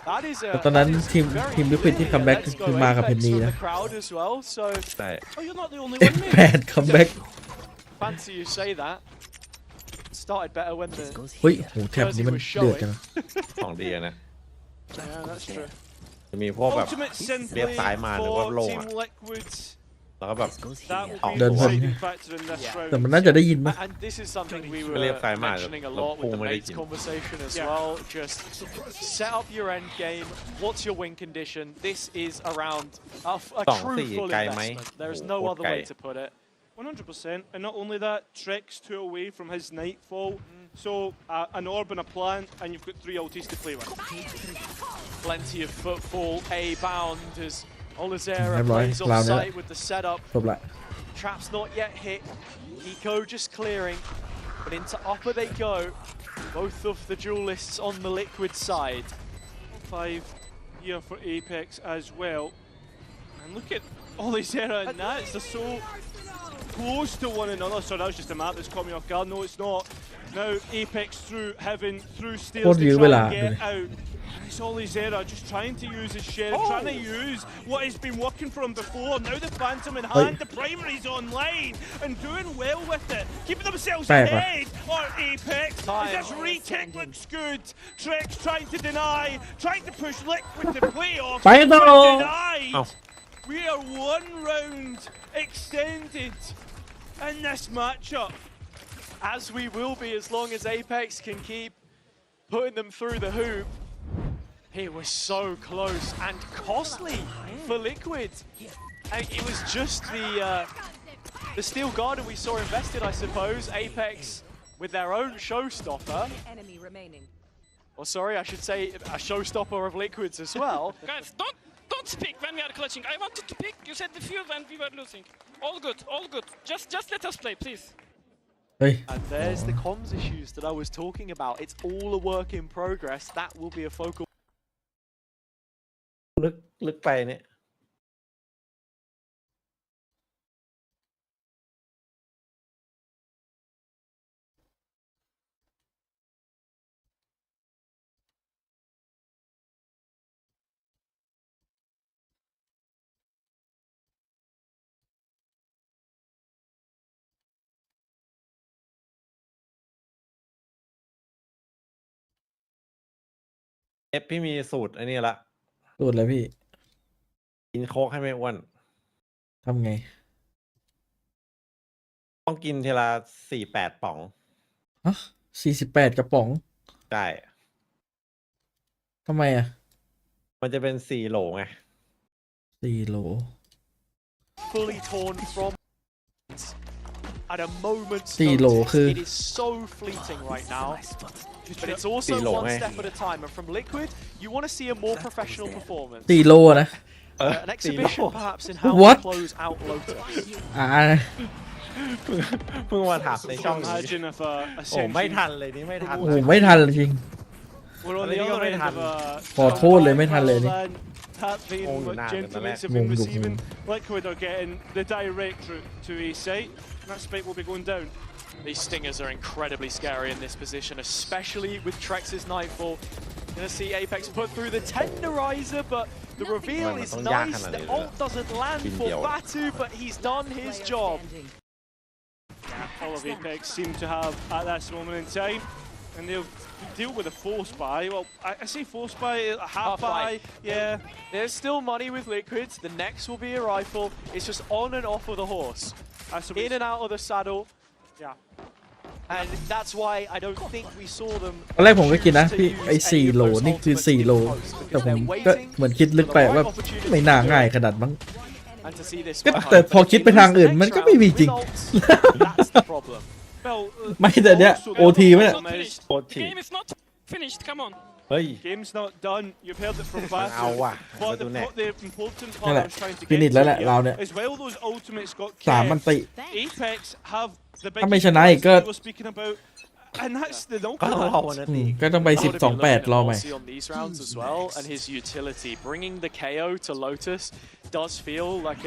That is ตอนนั้น that is ทีม very ทีมลิควิด clear. ที่คัมแบ็ก Let's คือ go มากับเพน Apex นี from นะ the crowd as well, so ใช่ Oh, you're not the only one, แป mate. ดคัมแบ็ก fancy you say that. Started better when the เฮ้ยโหแถบนี้มันเดือดจัง ของดีอะนะ Yeah, that's true. จะมีพวกแบบ Ultimate เรียก simply ซ้ายมาหรือว่า for โล่ง Team อะ Liquid. แล้วก็แบบ That will be เดิ the นเพลิน deciding factor in this Yeah. round. แต่มันน่าจะได้ยินปะ and this is something we were Liệp xài mà, mentioning a nó lot with phun the mới đi mates chìm. conversation as Yeah. well. Just set up your end game. What's your win condition? This is around a Tổng true thì full cay máy. investment. There is no Ủa, other way cay. to put it. 100%. And not only that, Trex 2 away from his Nightfall. So an orb and a plant, and you've got 3 ultis to play with. Plenty of footfall. A bound as Olizera Em rồi, plays làm off nữa. site with the setup. จบละ Trap's not yet hit. Eco just clearing. But into upper they go. Both of the duelists on the Liquid side. 5 here for Apex as well. And look at Olizera and Nats. They're so close to one another. So that was just a map that's caught me off guard. No, it's not. Now Apex through Heaven, through Steels What to do you try will and at, get really? out. And it's Olizera just trying to use his sheriff, trying to use what has been working for him before. Now the Phantom in hand, the primary's online and doing well with it. Keeping themselves Fair, ahead on Apex. As this retake looks good. Trex trying to deny, trying to push Liquid to playoffs. ไปต่อ Denied. Oh. We are 1 round extended in this matchup. As we will be as long as Apex can keep putting them through the hoop. It was so close and costly for Liquid. And it was just the Steel Garden we saw invested, I suppose. Apex with their own showstopper. Enemy remaining. Or sorry, I should say a showstopper of Liquids as well. Guys, don't speak when we are clutching. I wanted to pick. You said the few when we were losing. All good, all good. Just let us play, please. เฮ้ย And there's the comms issues that I was talking about. It's all a work in progress. That will be a focal. ลึกไปเนี่ย พี่มีสูตรอันนี้ละ สูตรอะไรพี่ กินโค้กให้ไม่อ้วน ทำไง ต้องกินทีละ48 ป๋อง ฮะ48 กระป๋อง ได้ ทำไมอ่ะ มันจะเป็น4 โหลไง 4 โหล Fully torn from at a moment's 4 โหล notice. คือ It is so fleeting right now. But it's also 4 โหล one ไง step at a time. And from Liquid, you want to see a more professional performance. 4 โลนะ An exhibition perhaps in how What? to close out Lotus. อ่า เพิ่งมาถามในช่องนี้ Imagine if a โอ้ไม่ Ascension ทันเลยนี่ไม่ทัน โอ้โหไม่ทันเลยจริง were on the Ano other yung end of a ขอโทษเลยไม่ทันเลยนี่ That vein Oh, what nah, Gentleman's nah, have been nah. receiving. Liquid are getting the direct route to A site. That spike will be going down. These stingers are incredibly scary in this position, especially with Trex's Nightfall. Gonna see Apex put through the tenderizer, but the reveal Well, is don't nice. yak The on it, ult doesn't land for Video. Batu, but he's done his job. All of Apex seem to have at this moment in time. And they'll deal with a force buy. Well, I say force buy, a half buy. Yeah. There's still money with Liquids. The next will be a rifle. It's just on and off of the horse. That's In and out of the saddle. Yeah. and that's why I don't think we saw them ตอนแรกผมก็คิดนะพี่ไอ้4 โลนี่คือ4 โลแต่ผมก็เหมือนคิดลึกไปว่าไม่น่าง่ายขนาดมั้งก็แต่พอคิดไปทางอื่นมันก็ไม่มีจริง ไม่แต่เนี้ย OT ไหมเนี่ย Game is not finished. Come on. เฮ้ย Game's not done. You've heard it from เอา Bathurst. ว่ะ But ดูแน่ the important นั่น part แห I ละ was trying to ฟินิช get แล้วแหละ to เราเนี่ย is while those ultimates got 3 มัน kept, ติ Apex have the big ถ้าไม่ชนะอีกก็ we were speaking about, and that's the ก็ต้องรอวัน knock. นั้น อื ดิ มก็ต้องไป 12-8 รอใหม่ on these rounds as well, and his utility, bringing the KO to Lotus, does feel like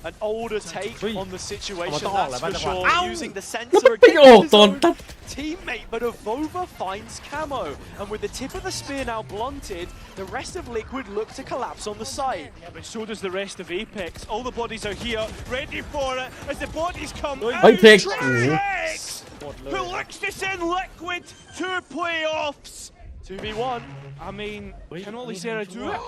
an older take on the situation. That's for sure. Using the แล้ว sensor มันไปออก against ตอน his ตัด own teammate, but Avova finds camo, and with the tip of the spear now blunted, the rest of Liquid look to collapse on the site. Yeah, but so does the rest of Apex. All the bodies are here, ready for it. As the bodies come out, Apex. Trax, who looks to send Liquid to playoffs. 2v1. I mean, can Olisera do it?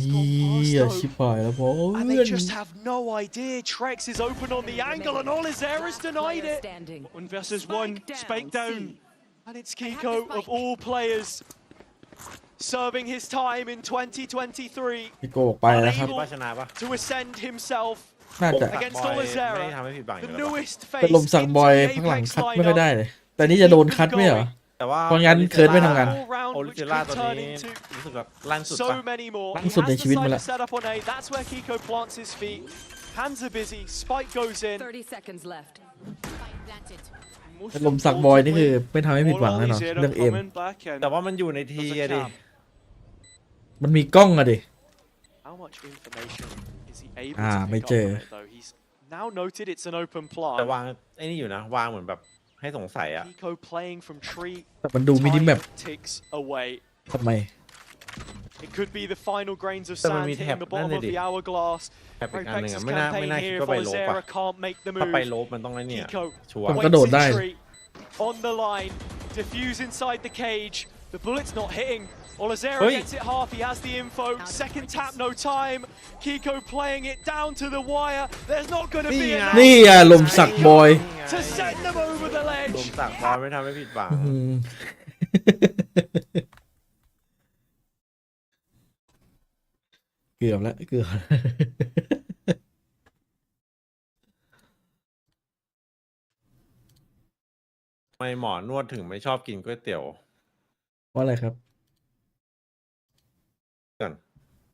เฮียชิบหายแล้วพอ And เพื่ they อน just have no idea. Trex is open on the angle, and Olisera's denied it. Standing. 1 versus 1, spike down. And it's Kiko of all players serving his time in 2023 พี่โกบอกไปแล้วครับ คิดว่าชนะปะ to ascend himself น่าจะ against บอยไม่ได้ Olisera, ทำให้ผิดหวังอยู่ the แล้วปะ newest แต่ face ลมสัก into บอย the ข้างหลัง Apex คัดไม่ค่อยได้ lineup. เลย แต่นี่จะโดนคัดไม่เหรอ แต่ว่า เพราะงั้นเคิร์ดไม่ทำงาน All round, โอลิ which เซล่า could ตัว turn นี้ into รู้สึกแบบลั่นสุด so ปะ many more. He ลั่นสุด has ในชีวิตมา decided แล้ว to set up on A. That's where Kiko plants his feet. Hands are busy. Spike goes in. 30 seconds left. Most แต่ลมสักบอยนี่คือ importantly, ไม่ทำให้ผิดหวัง all แน่นอน Olisera เรื่องเอม coming back in. แต่ว่ามันอยู่ในทีอะดิ มันมีกล้องอะดิ How much information is he able ไม่ to เจ pick อ up on it though? He's now noted it's an open แต่ plant. วางไอ้นี่อยู่นะ วางเหมือนแบบให้สงสัยอะ Kiko playing from tree. แต่มันดูมินิแมป Time ticks away. ทำไม It could be the final grains of แต่มัน sand มี hitting แท็บ the นั่น bottom เลย of ดิ the hourglass. แท็บอีกอันหนึ่ง Apex's อะไม่น่า campaign คิด here ว่า if ไปโลบอะ Olisera can't make the ถ้า move. ไปโลบมันต้องไอ้เนี่ย Kiko ชัวร์ ผม waits กระโดดได้ entry on the line. Diffuse inside the cage. The bullet's not hitting. Olisera Oi. gets it half. He has the info. Second tap, no time. Kiko playing it down to the wire. There's not going to be enough นี่อะลมสักบอย to send them over the ลม ledge. สักบอยไม่ทำให้ผิดหวัง อืม เกือบแล้วเกือบ ทำไมหมอนวดถึงไม่ชอบกินก๋วยเตี๋ยว ว่าอะไรครับ ก่อน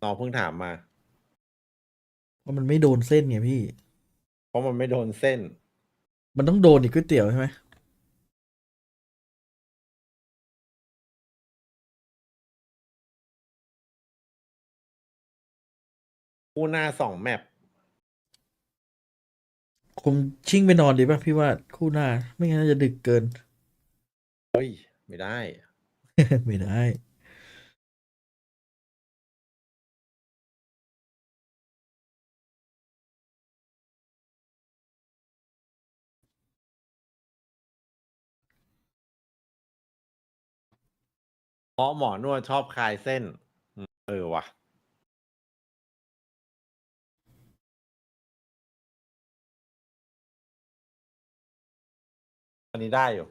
น้องเพิ่งถามมา เพราะมันไม่โดนเส้นไงพี่ เพราะมันไม่โดนเส้น มันต้องโดนอีกก๋วยเตี๋ยวใช่ไหม คู่หน้า2 แมป คงชิ่งไปนอนดีป่ะพี่ว่าคู่หน้า ไม่งั้นน่าจะดึกเกิน เฮ้ย ไม่ได้ ไม่ได้เพราะหมอนวดชอบคลายเส้น ว่ะ อันนี้ได้อยู่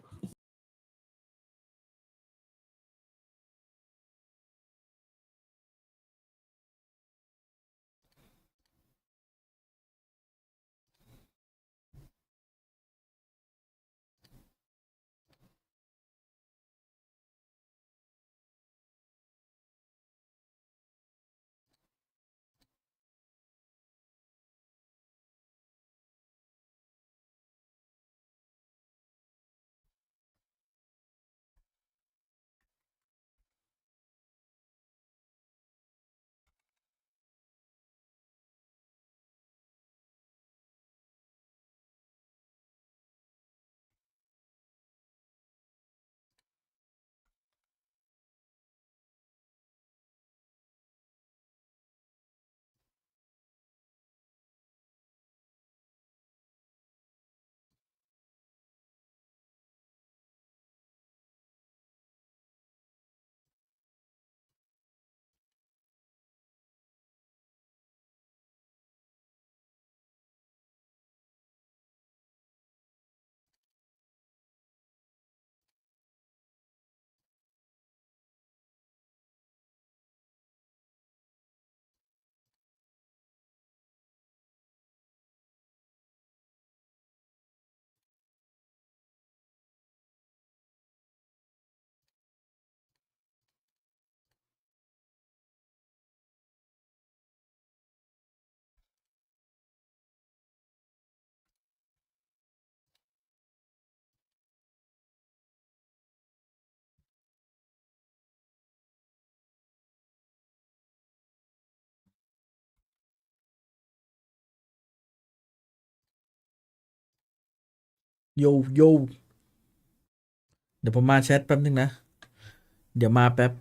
โยโยเดี๋ยวผมมาแชทแป๊บนึงนะ เดี๋ยวมาแป๊บ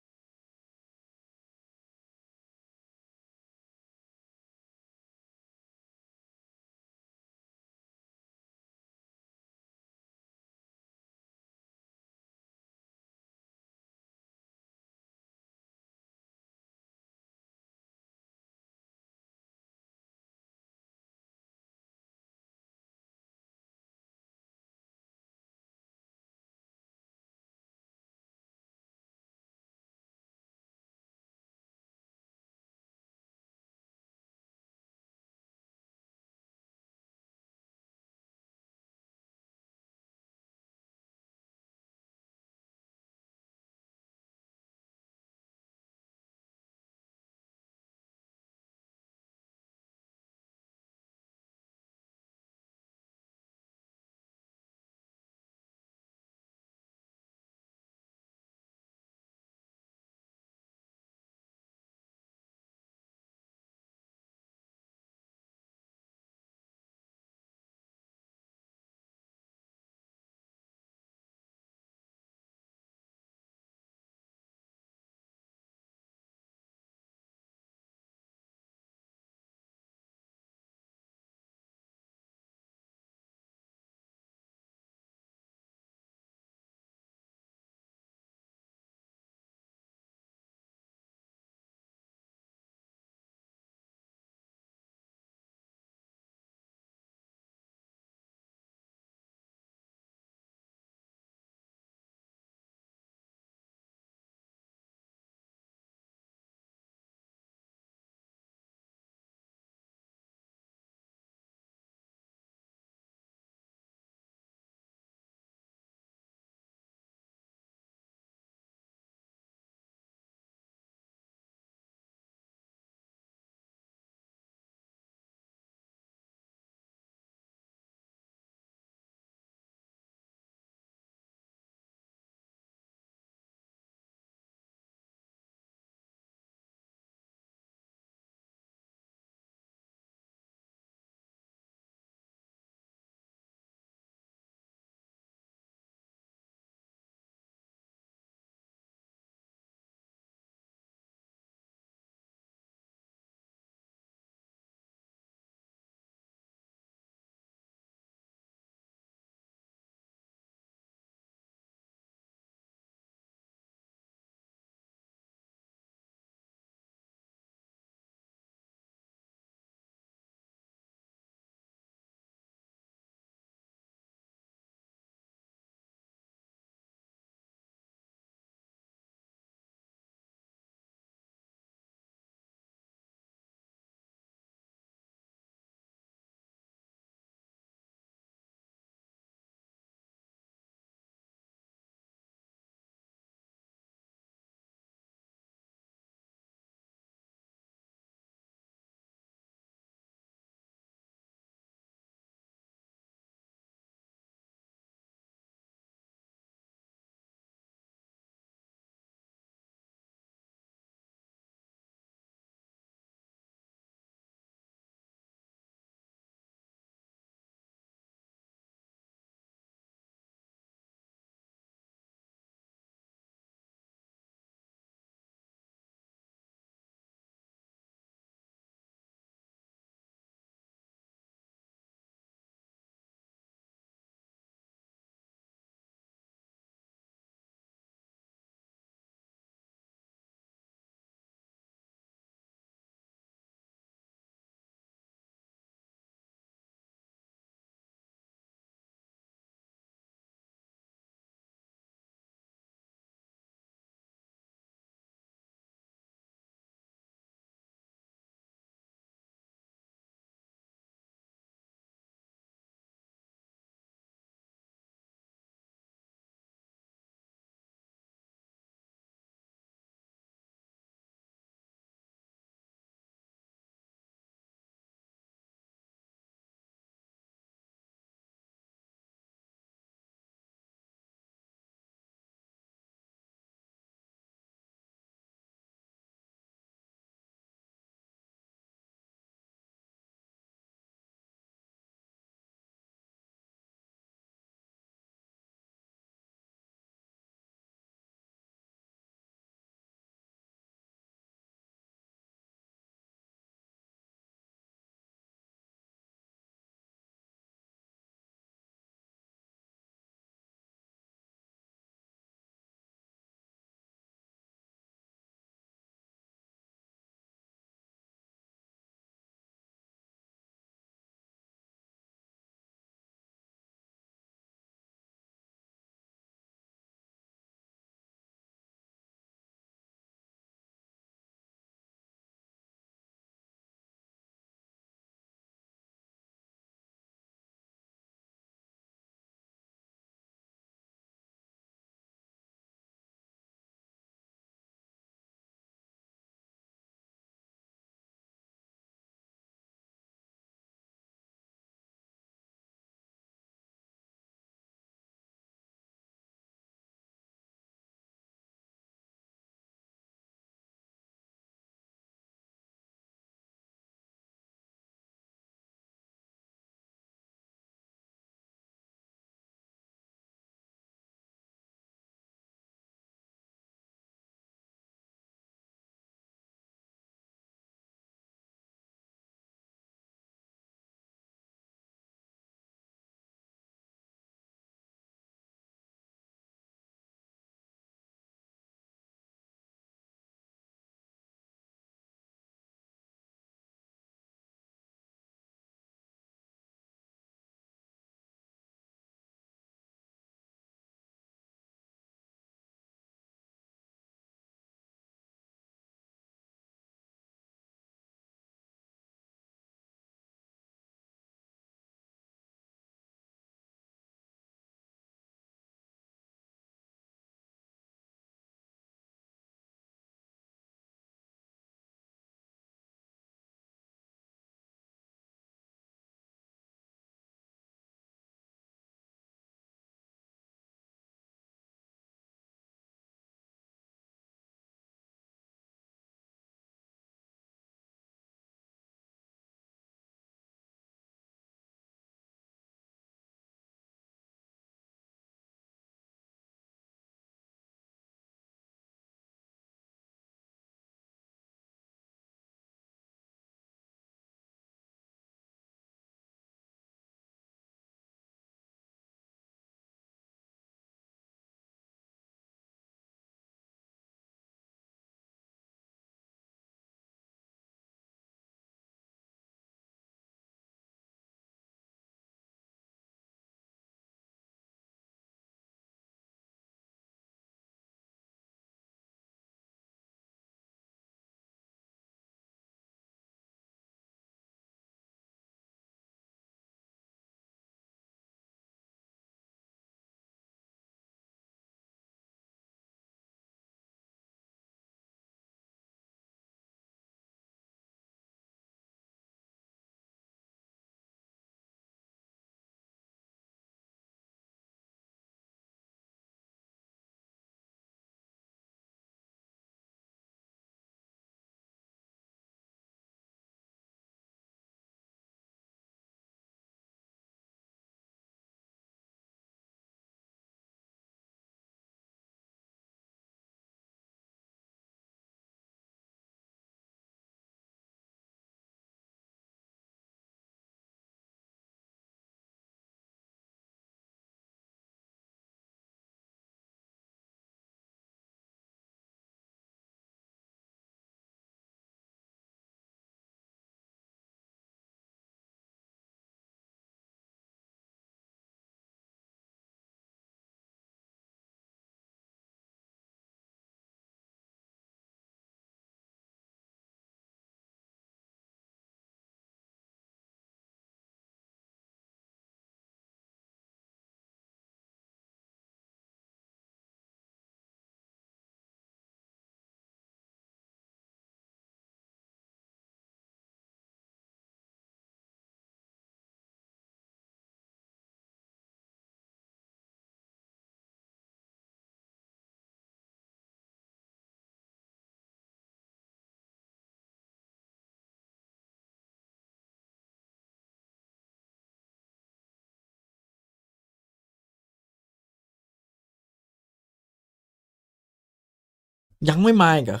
ยังไม่มาอีกเหรอ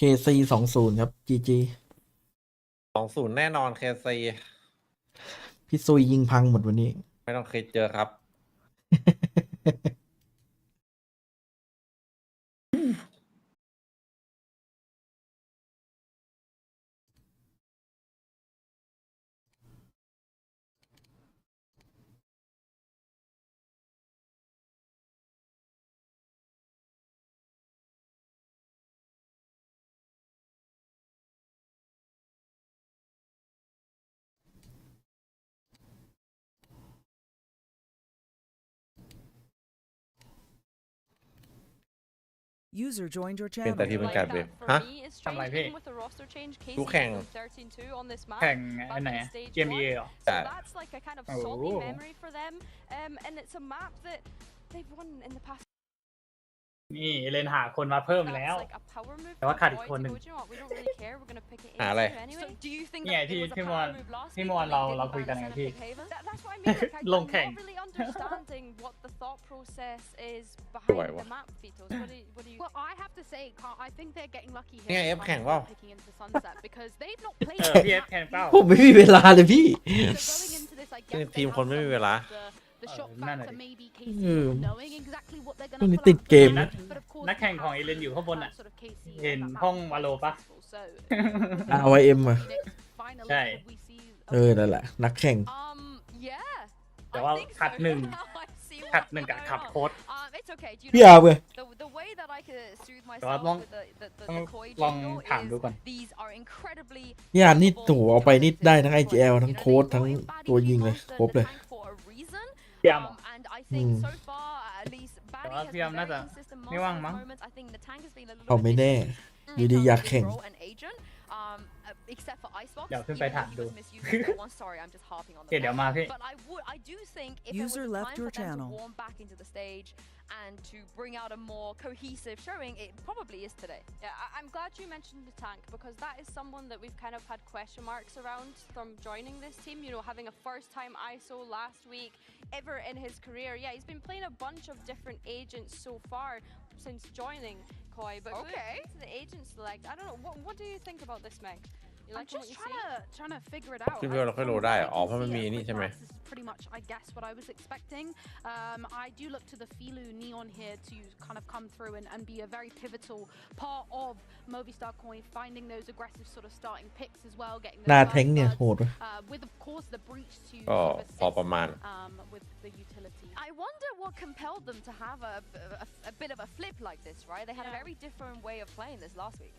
KC 20ครับ GG 20แน่นอน KC พี่ซุยยิงพังหมดวันนี้ ไม่ต้องคิดเจอครับ User joined your เป็น channel. แต่ที่เป็นการเว็บฮะ ทำไรพี่ดูแข่ง แข่ง อันไหนอะ GMEA เหรอ ใช่ โอ้โห นี่เลนหาคนมาเพิ่มแล้ว แต่ว่าขาดอีกคนหนึ่ง หาอะไร นี่ไงพี่มอนเราคุยกันไงพี่ ลงแข่ง สวยวะ Well, I have to say, I think they're getting lucky here. นี่ไง F แข่งเปล่า Picking into sunset because they've not played. พี่ F แข่งเปล่า ผมไม่มีเวลาเลยพี่ So going into this, I นี่ guess ทีมคนไม่มีเวลา the shot factor maybe KC knowing exactly what they're ช่วง gonna นี้ pull ติด out. เกม But of course, นักแข่งของเอเลนอยู่ข้างบนอ่ะ sort of KC เห็นห้องวาโลปะ So, RYM อ่ะ finally, ใช่ we see นั่นแหละ นักแข่ง yeah แต่ว่า I think ขัด so. หนึ่ง Now I see what's ขัดหนึ่งกับ going ขับ on. โค้ด It's okay. Do you พี่ know อาร์เว้ย the way that I could soothe แต่ว่า myself ต้อง with the ต้อง Koi ลอง jingle ถามดูก่อน is these are incredibly พี่อาร์นี่โถเอาไปนี่ได้ทั้ง IGL ทั้งโค้ดทั้งตัวยิงเลย ครบเลย for a reason. พี่อาร์มเหรอ And I think so far, at least, แต่ Barry ว่า has พี่อาร์ม been น่า very จะ consistent ไม่ว่าง most มั้ง of the moments. I think the tank has been a little เขา bit ไม่แน่ missing อยู่ดีอยากแข่ง role and agent, except for Icebox. เดี๋ยวขึ้นไป even ถาม though he ดู was misusing that one. Sorry, I'm just harping on โอเค the เดี๋ยว fact. มาพี่ But I do think if there was User a left time your for them channel. to warm back into the stage and to bring out a more cohesive showing, it probably is today. Yeah, I'm glad you mentioned the tank because that is someone that we've kind of had question marks around from joining this team. You know, having a first-time ISO last week ever in his career. Yeah, he's been playing a bunch of different agents so far since joining Koi. But okay, to the agent select. I don't know. What do you think about this, Meg? You I'm liking what just you see? trying to figure it out. ขึ้นไปเราค่อยโหลดได้เหรอ อ๋อ เพราะมัน From มี what I can นี่ see ใช่ไหม at first, this is pretty much, I guess, what I was expecting. I do look to the Filu Neon here to kind of come through and be a very pivotal part of Movistar Coin, finding those aggressive sort of starting picks as well, getting หน้า those แท้งเนี่ย first โหด bloods, วะ with of course the breach to ก็ sort of พอ assist, ประมาณ with the utility. I wonder what compelled them to have a bit of a flip like this, right? They had a very different way of playing this last week.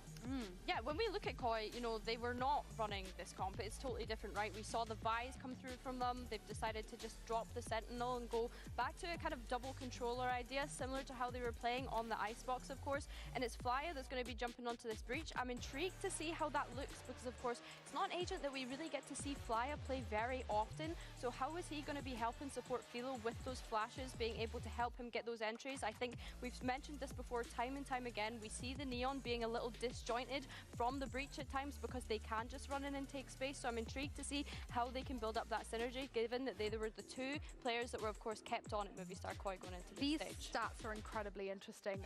Yeah, when we look at Koi, you know, they were not running this comp. It's totally different, right? We saw the Vise come through from them. They've decided to just drop the Sentinel and go back to a kind of double controller idea, similar to how they were playing on the Icebox, of course. And it's Flyer that's going to be jumping onto this breach. I'm intrigued to see how that looks because, of course, it's not an agent that we really get to see Flyer play very often. So how is he going to be helping support Philo with those flashes, being able to help him get those entries? I think we've mentioned this before time and time again. We see the Neon being a little disjointed from the breach at times because they can just run in and take space. So I'm intrigued to see how they can build up that synergy, given that they were the two players that were, of course, kept on at Movistar Koi going into the These stage. stats are incredibly interesting.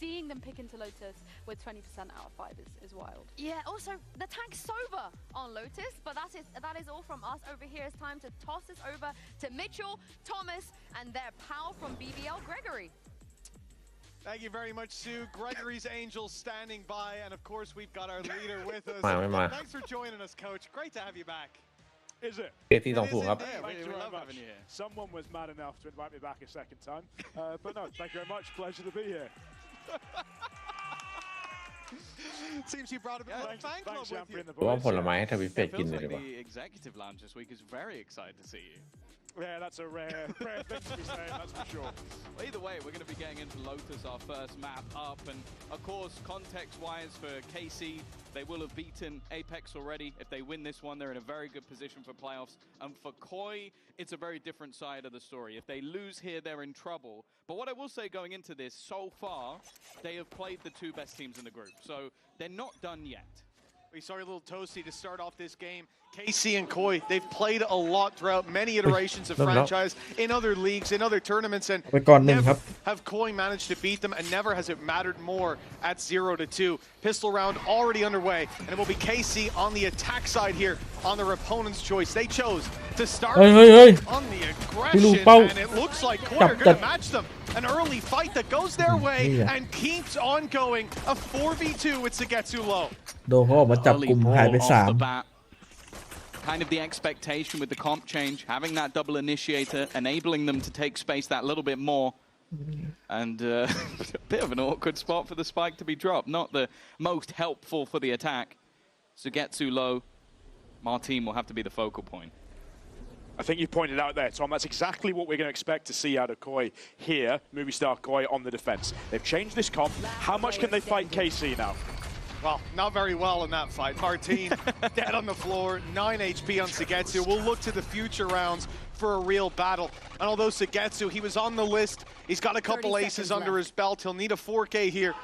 Seeing them pick into Lotus with 20% out of 5 is wild. Yeah, also, the tank's sober on Lotus, but that is all from us over here. It's time to toss this over to Mitchell, Thomas, and their pal from BBL, Gregory. Thank you very much, Sue. Gregory's Angels standing by, and of course, we've got our leader with us. Thanks for joining us, Coach. Great to have you back. Is it? เอที20ครับ Thank you very much. Someone was mad enough to invite me back a second time. But no, thank you very much. Pleasure to be here. Seems you brought a bit of a fan club with you. ว่าผลไม้ให้ทวิตเฟสกินเลยดีกว่า The executive lounge this week is very excited to see you. Yeah, that's a rare thing to be saying, that's for sure. Well, either way, we're going to be getting into Lotus, our first map up. And of course, context-wise for KC, they will have beaten Apex already. If they win this one, they're in a very good position for playoffs. And for Koi, it's a very different side of the story. If they lose here, they're in trouble. But what I will say going into this, so far, they have played the two best teams in the group. So they're not done yet. We saw a little toasty to start off this game. KC and Koi, they've played a lot throughout many iterations of franchise in other leagues, in other tournaments, and never have Koi managed to beat them, and never has it mattered more at 0-2. Pistol round already underway, and it will be KC on the attack side here on their opponent's choice. They chose to start on the aggression, and it looks like Koi are going to match them. An early fight that goes their way and keeps on going. A 4v2 with Sagetsu low. โดนเขาออกมาจับกลุ่มหายไป3 Kind of the expectation with the comp change, having that double initiator, enabling them to take space that little bit more. And a bit of an awkward spot for the spike to be dropped. Not the most helpful for the attack. Sagetsu low. Martin will have to be the focal point. I think you pointed out there, Tom, that's exactly what we're going to expect to see out of Koi here, Movie Star Koi on the defense. They've changed this comp. How much can they fight KC now? Well, not very well in that fight. Martin dead on the floor, 9 HP on Sagetsu. We'll look to the future rounds for a real battle. And although Sagetsu, he was on the list, he's got a couple aces under his belt. He'll need a 4K here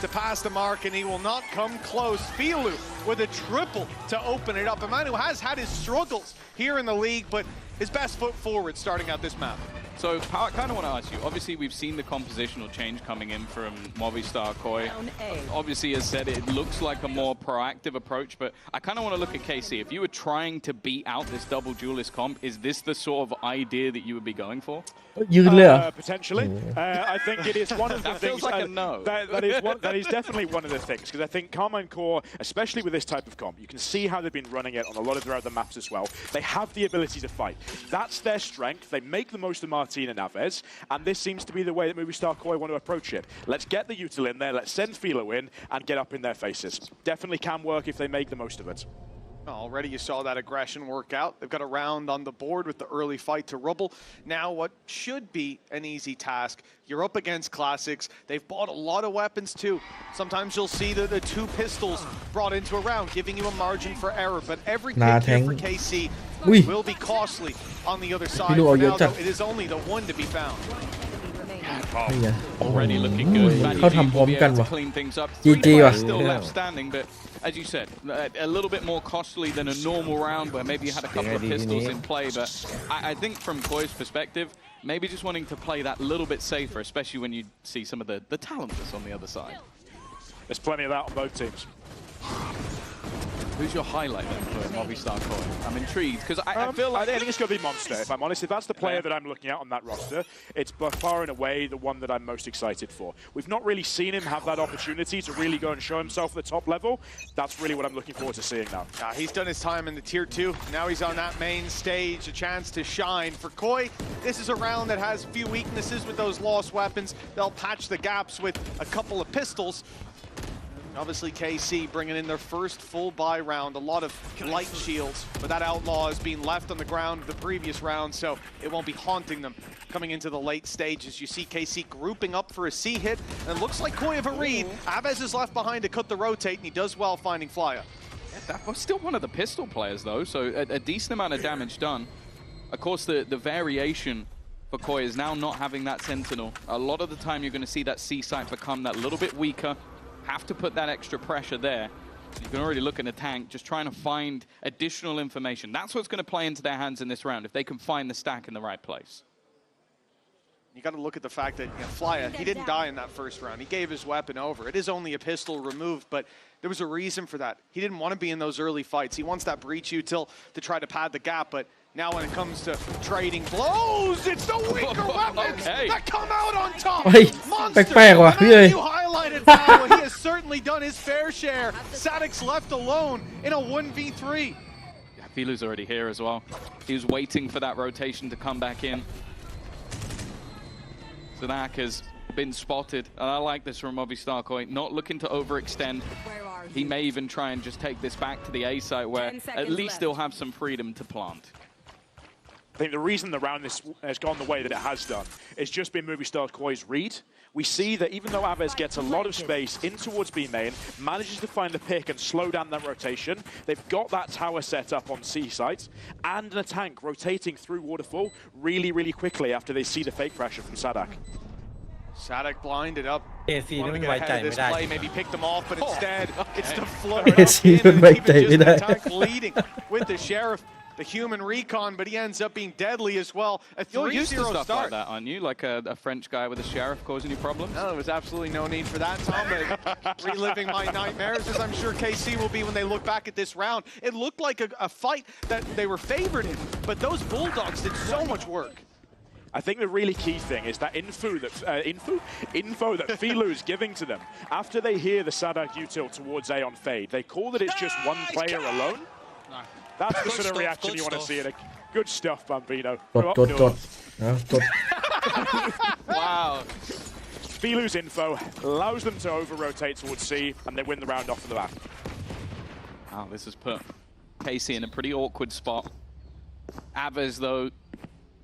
to pass the mark, and he will not come close. Filu with a triple to open it up. A man who has had his struggles here in the league, but his best foot forward starting out this map. So I kind of want to ask you, obviously we've seen the compositional change coming in from Movistar Koi. Obviously, as said, it looks like a more proactive approach, but I kind of want to look at KC. If you were trying to beat out this double duelist comp, is this the sort of idea that you would be going for? Potentially. I think it is one of the that things. Feels like a no. that is definitely one of the things, because I think Carmine Core, especially with this type of comp, you can see how they've been running it on a lot of their other maps as well. They have the ability to fight. That's their strength. They make the most of Martin and Aves, and this seems to be the way that Movistar Koi want to approach it. Let's get the util in there, let's send Philo in, and get up in their faces. Definitely can work if they make the most of it. Already you saw that aggression work out. They've got a round on the board with the early fight to Rubble. Now what should be an easy task. You're up against Classics. They've bought a lot of weapons too. Sometimes you'll see the 2 pistols brought into a round, giving you a margin for error. But every kick here for KC will be costly on the other side. For now, though, it is only the one to be found. Already looking good.เขาทำพร้อมกันว่ะ GG ว่ะ Still left standing, but as you said, a little bit more costly than a normal round where maybe you had a couple of pistols in play. But I think from Koi's perspective, maybe just wanting to play that little bit safer, especially when you see some of the talent that's on the other side. There's plenty of that on both teams. Who's your highlight then for Movistar Koi? I'm intrigued because I feel like I think it's going to be Monster, if I'm honest. If that's the player that I'm looking at on that roster, it's by far and away the one that I'm most excited for. We've not really seen him have that opportunity to really go and show himself at the top level. That's really what I'm looking forward to seeing now. He's done his time in the Tier 2. Now he's on that main stage, a chance to shine. For Koi, this is a round that has few weaknesses with those lost weapons. They'll patch the gaps with a couple of pistols. Obviously, KC bringing in their first full buy round. A lot of light shields, but that outlaw is being left on the ground the previous round, so it won't be haunting them coming into the late stages. You see KC grouping up for a C hit, and it looks like Koi have a read. Aves is left behind to cut the rotate, and he does well finding Flyer. That was still one of the pistol players, though, so a decent amount of damage done. Of course, the variation for Koi is now not having that Sentinel. A lot of the time, you're going to see that C site become that little bit weaker. Have to put that extra pressure there. You can already look in the tank, just trying to find additional information. That's what's going to play into their hands in this round, if they can find the stack in the right place. You got to look at the fact that Flyer, he didn't die in that first round. He gave his weapon over. It is only a pistol removed, but there was a reason for that. He didn't want to be in those early fights. He wants that breach util to try to pad the gap, but now when it comes to trading blows, it's the weaker weapons that come out on top. Monster, you highlighted now, he has certainly done his fair share. Sadic's left alone in a 1v3. Yeah, Filu's already here as well. He was waiting for that rotation to come back in. Zanak has been spotted, and I like this from Movistar Koi, not looking to overextend. He may even try and just take this back to the A site where at least they'll have some freedom to plant. I think the reason the round has gone the way that it has done is just been Movistar Koi's read. We see that even though Aves gets a lot of space in towards B main, manages to find the pick and slow down that rotation, they've got that tower set up on C site, and a tank rotating through Waterfall really, really quickly after they see the fake pressure from Sadak. Sadak blinded up. AC นี่มันไว้ใจไม่ได้ Maybe pick them off, but instead it's the float up in and even just Natank leading with the Sheriff, the human recon, but he ends up being deadly as well. A 3-0 You're used to stuff start. like that, aren't you? Like a French guy with a Sheriff causing you problems? No, there was absolutely no need for that, Tom, but reliving my nightmares, as I'm sure KC will be when they look back at this round. It looked like a fight that they were favored in, but those Bulldogs did so much work. I think the really key thing is that info that Filu is giving to them after they hear the Sadak util towards A on fade. They call that it's just one player alone. That's the sort of reaction you want to see. Good stuff, Bambino. Wow. Filu's info allows them to over-rotate towards C, and they win the round off of the bat. Wow, this has put KC in a pretty awkward spot. Aves, though,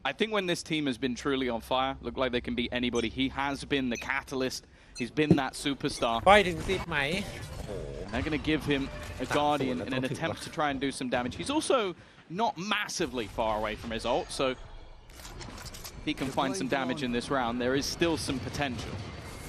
I think when this team has been truly on fire, look like they can beat anybody. He has been the catalyst. He's been that superstar. ปล่อยถึงติดไหม They're going to give him a Guardian in an attempt to try and do some damage. He's also not massively far away from his ult, so if he can find some damage in this round, there is still some potential.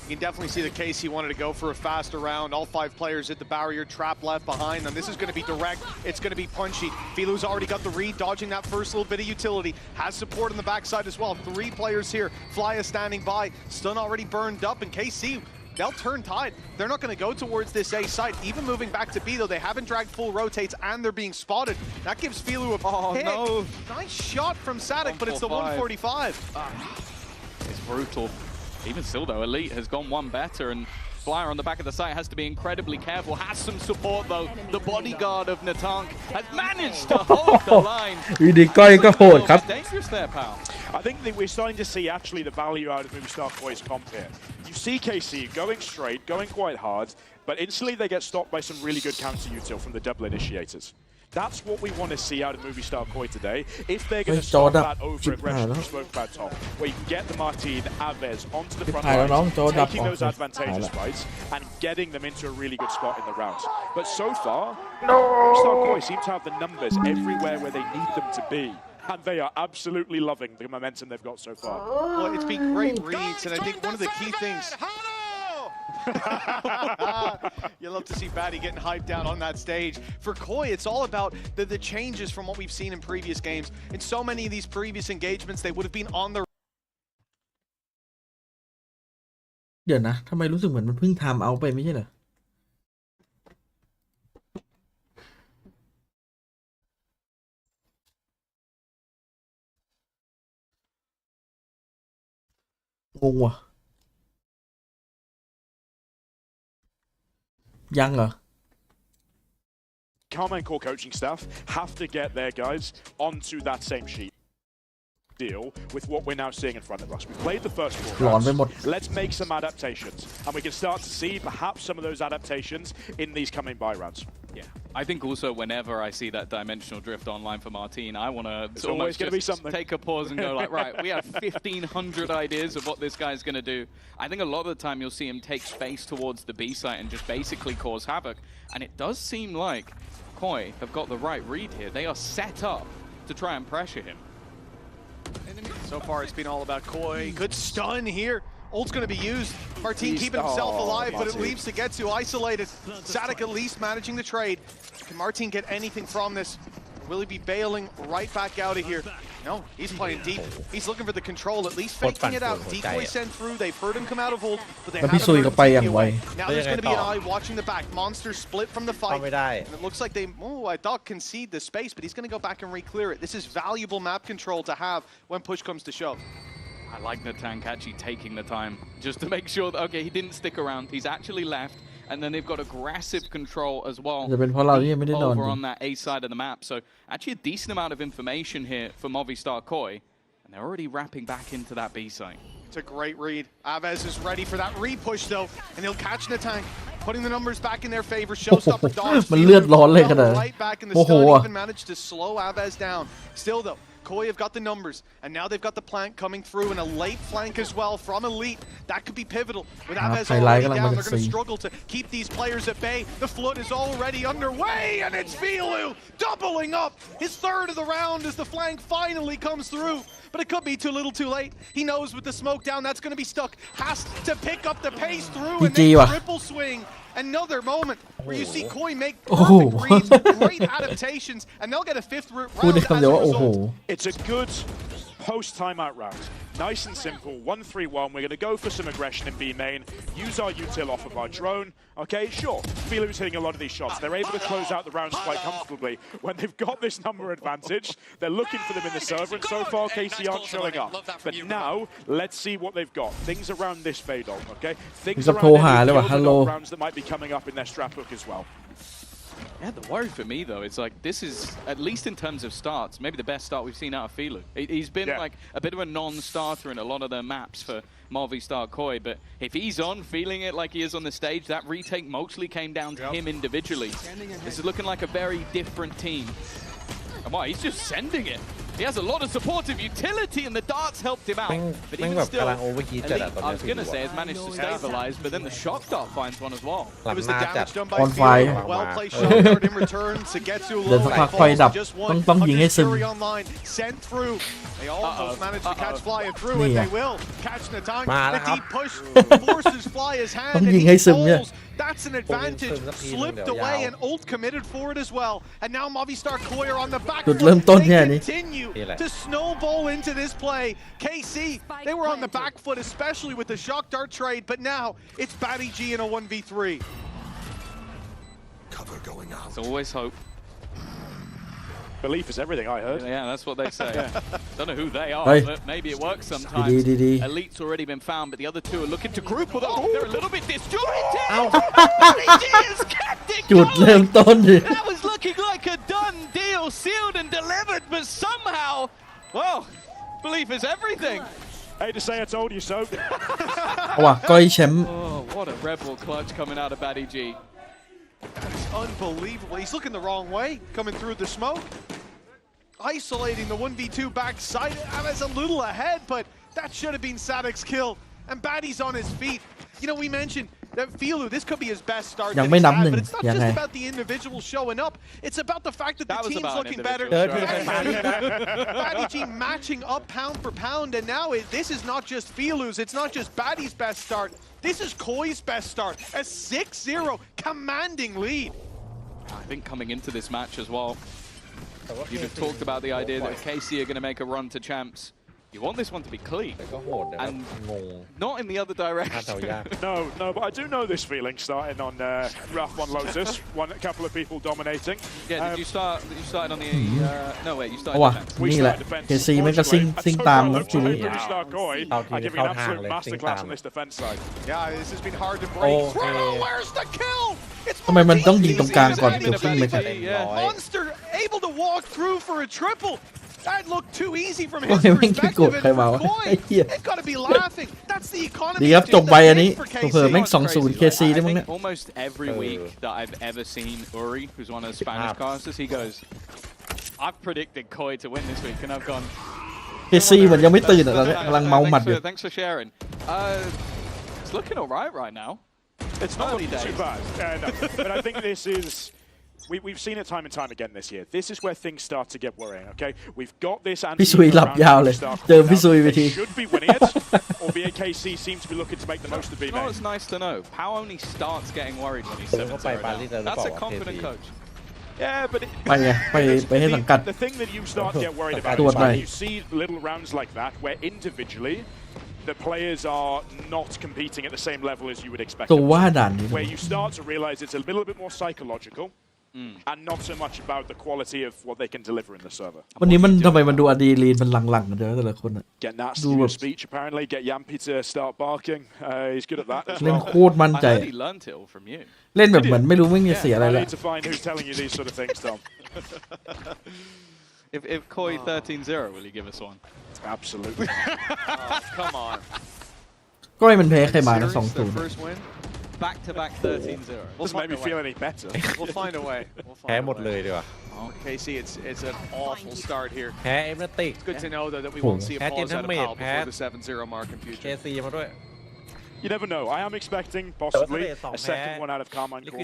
You can definitely see that KC wanted to go for a faster round. All 5 players at the barrier, trap left behind them. This is going to be direct. It's going to be punchy. Filu's already got the read, dodging that first little bit of utility. Has support on the backside as well. 3 players here. Flya standing by. Stun already burned up, and KC, they'll turn tide. They're not going to go towards this A site. Even moving back to B, though, they haven't dragged full rotates, and they're being spotted. That gives Filu a pick. No. Nice shot from Sadak, but it's the 145. It's brutal. Even still, though, Elite has gone one better, and Flyer on the back of the site has to be incredibly careful. Has some support, though. The bodyguard of Natank has managed to hold the line. วิธีก้อยก็โหดครับ Dangerous there, pal. I think that we're starting to see actually the value out of Movistar Koi's comp here. You see KC going straight, going quite hard, but instantly they get stopped by some really good counter util from the double initiators. That's what we want to see out of Movistar Koi today. If they're going to stop that over-aggression we spoke about, Tom, where you can get the Martin, Aves onto the front line, taking those advantageous fights and getting them into a really good spot in the round. But so far, Movistar Koi seem to have the numbers everywhere where they need them to be. And they are absolutely loving the momentum they've got so far. Well, it's been great reads, and I think one of the key things... You love to see Batty getting hyped down on that stage. For Koi, it's all about the changes from what we've seen in previous games. In so many of these previous engagements, they would have been on the... เดี๋ยวนะทำไมรู้สึกเหมือนมันเพิ่งไทม์เอาท์ไปไม่ใช่เหรองงว่ะยังเหรอ Karma and core coaching staff have to get their guys onto that same sheet deal with what we're now seeing in front of us. We played the first 4 rounds. Let's make some adaptations, and we can start to see perhaps some of those adaptations in these coming buy rounds. Yeah, I think also whenever I see that dimensional drift online for Martin, I want to almost just take a pause and go like, right, we have 1,500 ideas of what this guy's going to do. I think a lot of the time you'll see him take space towards the B site and just basically cause havoc. And it does seem like Koi have got the right read here. They are set up to try and pressure him. So far, it's been all about Koi. Good stun here. Ult's going to be used. Martin keeping himself alive, but it leaves to get to isolated. Sadak at least managing the trade. Can Martin get anything from this? Will he be bailing right back out of here? No, he's playing deep. He's looking for the control, at least faking it out. Decoy sent through. They've heard him come out of ult, but they haven't heard him take away. Now there's going to be an eye watching the back. Monster split from the fight. And it looks like they, I thought concede the space, but he's going to go back and re-clear it. This is valuable map control to have when push comes to shove. I like Natank actually taking the time just to make sure that, okay, he didn't stick around. He's actually left. And then they've got aggressive control as well over on that A side of the map. So actually a decent amount of information here for Movistar Koi. And they're already wrapping back into that B site. It's a great read. Aves is ready for that re-push though. And he'll catch Natank, putting the numbers back in their favor. Showstopper dodge. Right back in the stun, even managed to slow Aves down. Still though, Koi have got the numbers, and now they've got the plank coming through, and a late flank as well from Elite. That could be pivotal. With Aves already down, they're going to struggle to keep these players at bay. The flood is already underway, and it's Filu doubling up his third of the round as the flank finally comes through. But it could be too little too late. He knows with the smoke down, that's going to be stuck. Has to pick up the pace through and then triple swing. Another moment where you see Koi make perfect reads, great adaptations, and they'll get a fifth round as a result. It's a good post-timeout round. Nice and simple, 1-3-1. We're going to go for some aggression in B main, use our util off of our drone. Okay, sure, Filu's hitting a lot of these shots. They're able to close out the rounds quite comfortably. When they've got this number advantage, they're looking for them in the server, and so far KC aren't showing up. But now, let's see what they've got. Things around this Fadol, okay? Things around any rounds that might be coming up in their strap hook as well. Yeah, the worry for me, though, is like this is, at least in terms of starts, maybe the best start we've seen out of Filu. He's been like a bit of a non-starter in a lot of the maps for Movistar Koi, but if he's on, feeling it like he is on the stage, that retake mostly came down to him individually. This is looking like a very different team. And wow, he's just sending it. He has a lot of supportive utility, and the darts helped him out. But even still, Elite, I was going to say, has managed to stabilize, but then the shock dart finds one as well. It was the damage done by Filu. Well-placed shot card in return to get to a low and just one fury online sent through. They almost managed to catch Fly and through it. They will catch Natang. The deep push forces Fly's hand, and he falls. That's an advantage. Slipped away and ult committed for it as well. And now Movistar Koi are on the back foot. They continue to snowball into this play. KC, they were on the back foot, especially with the shock dart trade, but now it's Batty G in a 1v3. Cover going out. There's always hope. Belief is everything, I heard. Yeah, that's what they say. Don't know who they are, but maybe it works sometimes. Elite's already been found, but the other two are looking to group with them. They're a little bit disjointed. That was looking like a done deal, sealed and delivered, but somehow, well, belief is everything. Hate to say I told you so. Oh, what a rebel clutch coming out of Batty G. That's unbelievable. He's looking the wrong way, coming through the smoke. Isolating the 1v2 backside. Aves a little ahead, but that should have been Sadek's kill. And Batty's on his feet. You know, we mentioned that Filu, this could be his best start that he's had, but it's not just about the individual showing up. It's about the fact that the team's looking better. Batty G matching up pound for pound, and now this is not just Filu's, it's not just Batty's best start. This is Koi's best start, a 6-0 commanding lead. I think coming into this match as well, you'd have talked about the idea that KC are going to make a run to champs. You want this one to be clean, and not in the other direction. No, but I do know this feeling starting on Rough on Lotus. A couple of people dominating. Yeah, did you start on the... no, wait, you started defense. We started defense. KC มันก็ซิงตามแล้วทีนี้ I'm giving an absolute masterclass on this defense side. Yeah, this has been hard to break through. Where's the kill? ทำไมมันต้องยิงตรงกลางก่อนเดี๋ยวขึ้นเลยครับ Monster able to walk through for a triple. That looked too easy from his perspective. They've got to be laughing. That's the economy. ดีครับจบไปอันนี้เผื่อแม่ง 2-0 KC ได้มั้งเนี่ย Almost every week that I've ever seen Uri, who's one of the Spanish casters, he goes, I've predicted Koi to win this week, and I've gone. KC เหมือนยังไม่ตื่นอ่ะกำลังเมาหมัดอยู่ Thanks for sharing. It's looking alright right now. It's not looking too bad, no. But I think this is. We've seen it time and time again this year. This is where things start to get worrying, okay? We've got this and พี่ซุยหลับยาวเลยเจอพี่ซุยไปที should be winning it, albeit KC seems to be looking to make the most of B-main. You know what's nice to know? How only starts getting worried when he's 7-0. That's a confident coach. Yeah, but ไปให้สังกัด the thing that you start to get worried about is when you see little rounds like that where individually the players are not competing at the same level as you would expect them to. Where you start to realize it's a little bit more psychological. And not so much about the quality of what they can deliver in the server. วันนี้มันทำไมมันดูอะดรีนาลีนมันหลังๆกันเด้อแต่ละคนอ่ะ Get nasty in speech apparently. Get Yampy to start barking. He's good at that as เล่น well. โคตรมั่นใจ He learned it all from you. เล่นแบบเหมือนไม่รู้ไม่มีเสียอะไร I เลย need to find who's telling you these sort of things, Tom. If Koi 13-0, will you give us one? Absolutely. Come on. ก็ไม่มันแพ้ใครมานะ 2-0 Back-to-back 13-0. Doesn't make me feel any better. We'll find a way. แพ้หมดเลยดีกว่า KC, it's an awful start here. แพ้เอเมติก It's good to know though that we won't see a pause out of Powell before the 7-0 mark in future. KC มาด้วย You never know. I am expecting possibly a second one out of Carmine Core.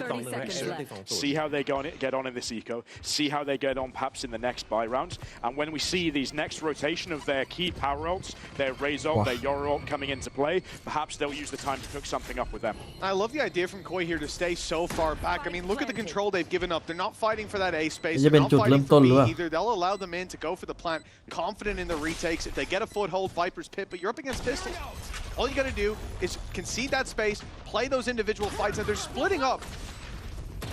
See how they get on in this eco. See how they get on perhaps in the next buy rounds. And when we see these next rotation of their key power ults, their Raze ult, their Yoru ult coming into play, perhaps they'll use the time to cook something up with them. I love the idea from Koi here to stay so far back. I mean, look at the control they've given up. They're not fighting for that A space. They're not fighting for B either. They'll allow them in to go for the plant, confident in the retakes. If they get a foothold, Viper's pit, but you're up against Pistol. All you got to do is concede that space, play those individual fights, and they're splitting up.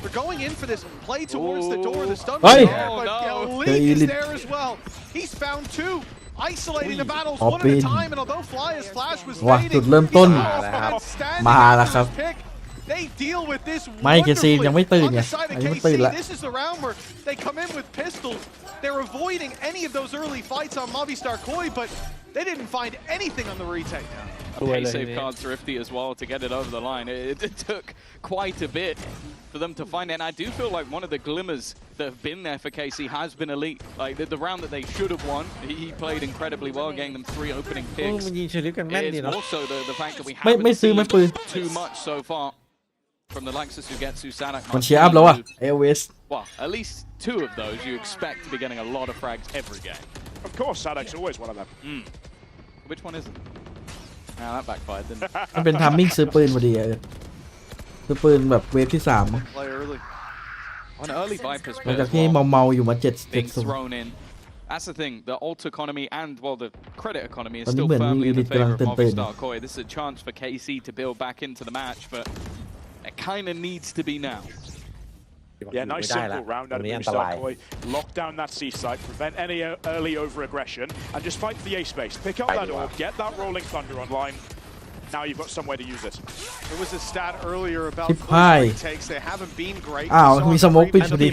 They're going in for this play towards the door. The stun is there, but Leak is there as well. He's found two. Isolating the battles one at a time, and although Flash was fading, จุดเริ่มต้นมาแล้วครับ They deal with this ไม่เคซียังไม่ตื่นไงยังไม่ตื่นละ This is the round where they come in with pistols. They're avoiding any of those early fights on Movistar Koi, but they didn't find anything on the retake. A save card thrifty as well to get it over the line. It took quite a bit for them to find it. And I do feel like one of the glimmers that have been there for KC has been Elite. Like the round that they should have won, he played incredibly well, getting them 3 opening picks. It's also the fact that we haven't seen too much so far from the likes of Sugetsu, Sanak. มันเชียร์อัพแล้วอ่ะ AOS. Well, at least 2 of those you expect to be getting a lot of frags every game. Of course, Sadak's always one of them. Which one isn't? Now that backfired, didn't it? มันเป็นทัมมิ่งซื้อปืนพอดีซื้อปืนแบบเวฟที่ 3 On early Vipers, หลังจากที่เมาๆอยู่มาbeing thrown in. That's the thing. The alt economy and the credit economy is still firmly in the favor of Movistar Koi. This is a chance for KC to build back into the match, but it kind of needs to be now. Yeah, nice simple round out of Movistar Koi. Lock down that C site, prevent any early over-aggression, and just fight for the A space. Pick up that orb, get that Rolling Thunder online. Now you've got somewhere to use it. There was a stat earlier about retakes. They haven't been great. อ้าวมีสโมกปิดพอดี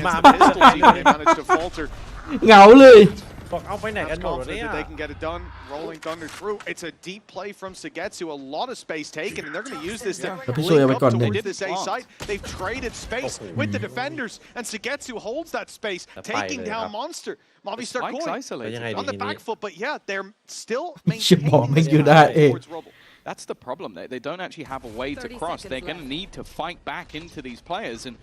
They managed to falter. เหงาเลย เอาไปไหนกันหมดเนี่ย They can get it done. Rolling Thunder through. It's a deep play from Sugetsu. A lot of space taken, and they're going to use this to link up towards this A site. They've traded space with the defenders, and Sugetsu holds that space, taking down Monster. Movistar Koi on the back foot, but yeah, they're still maintaining towards Rubble. That's the problem. They don't actually have a way to cross. They're going to need to fight back into these players, and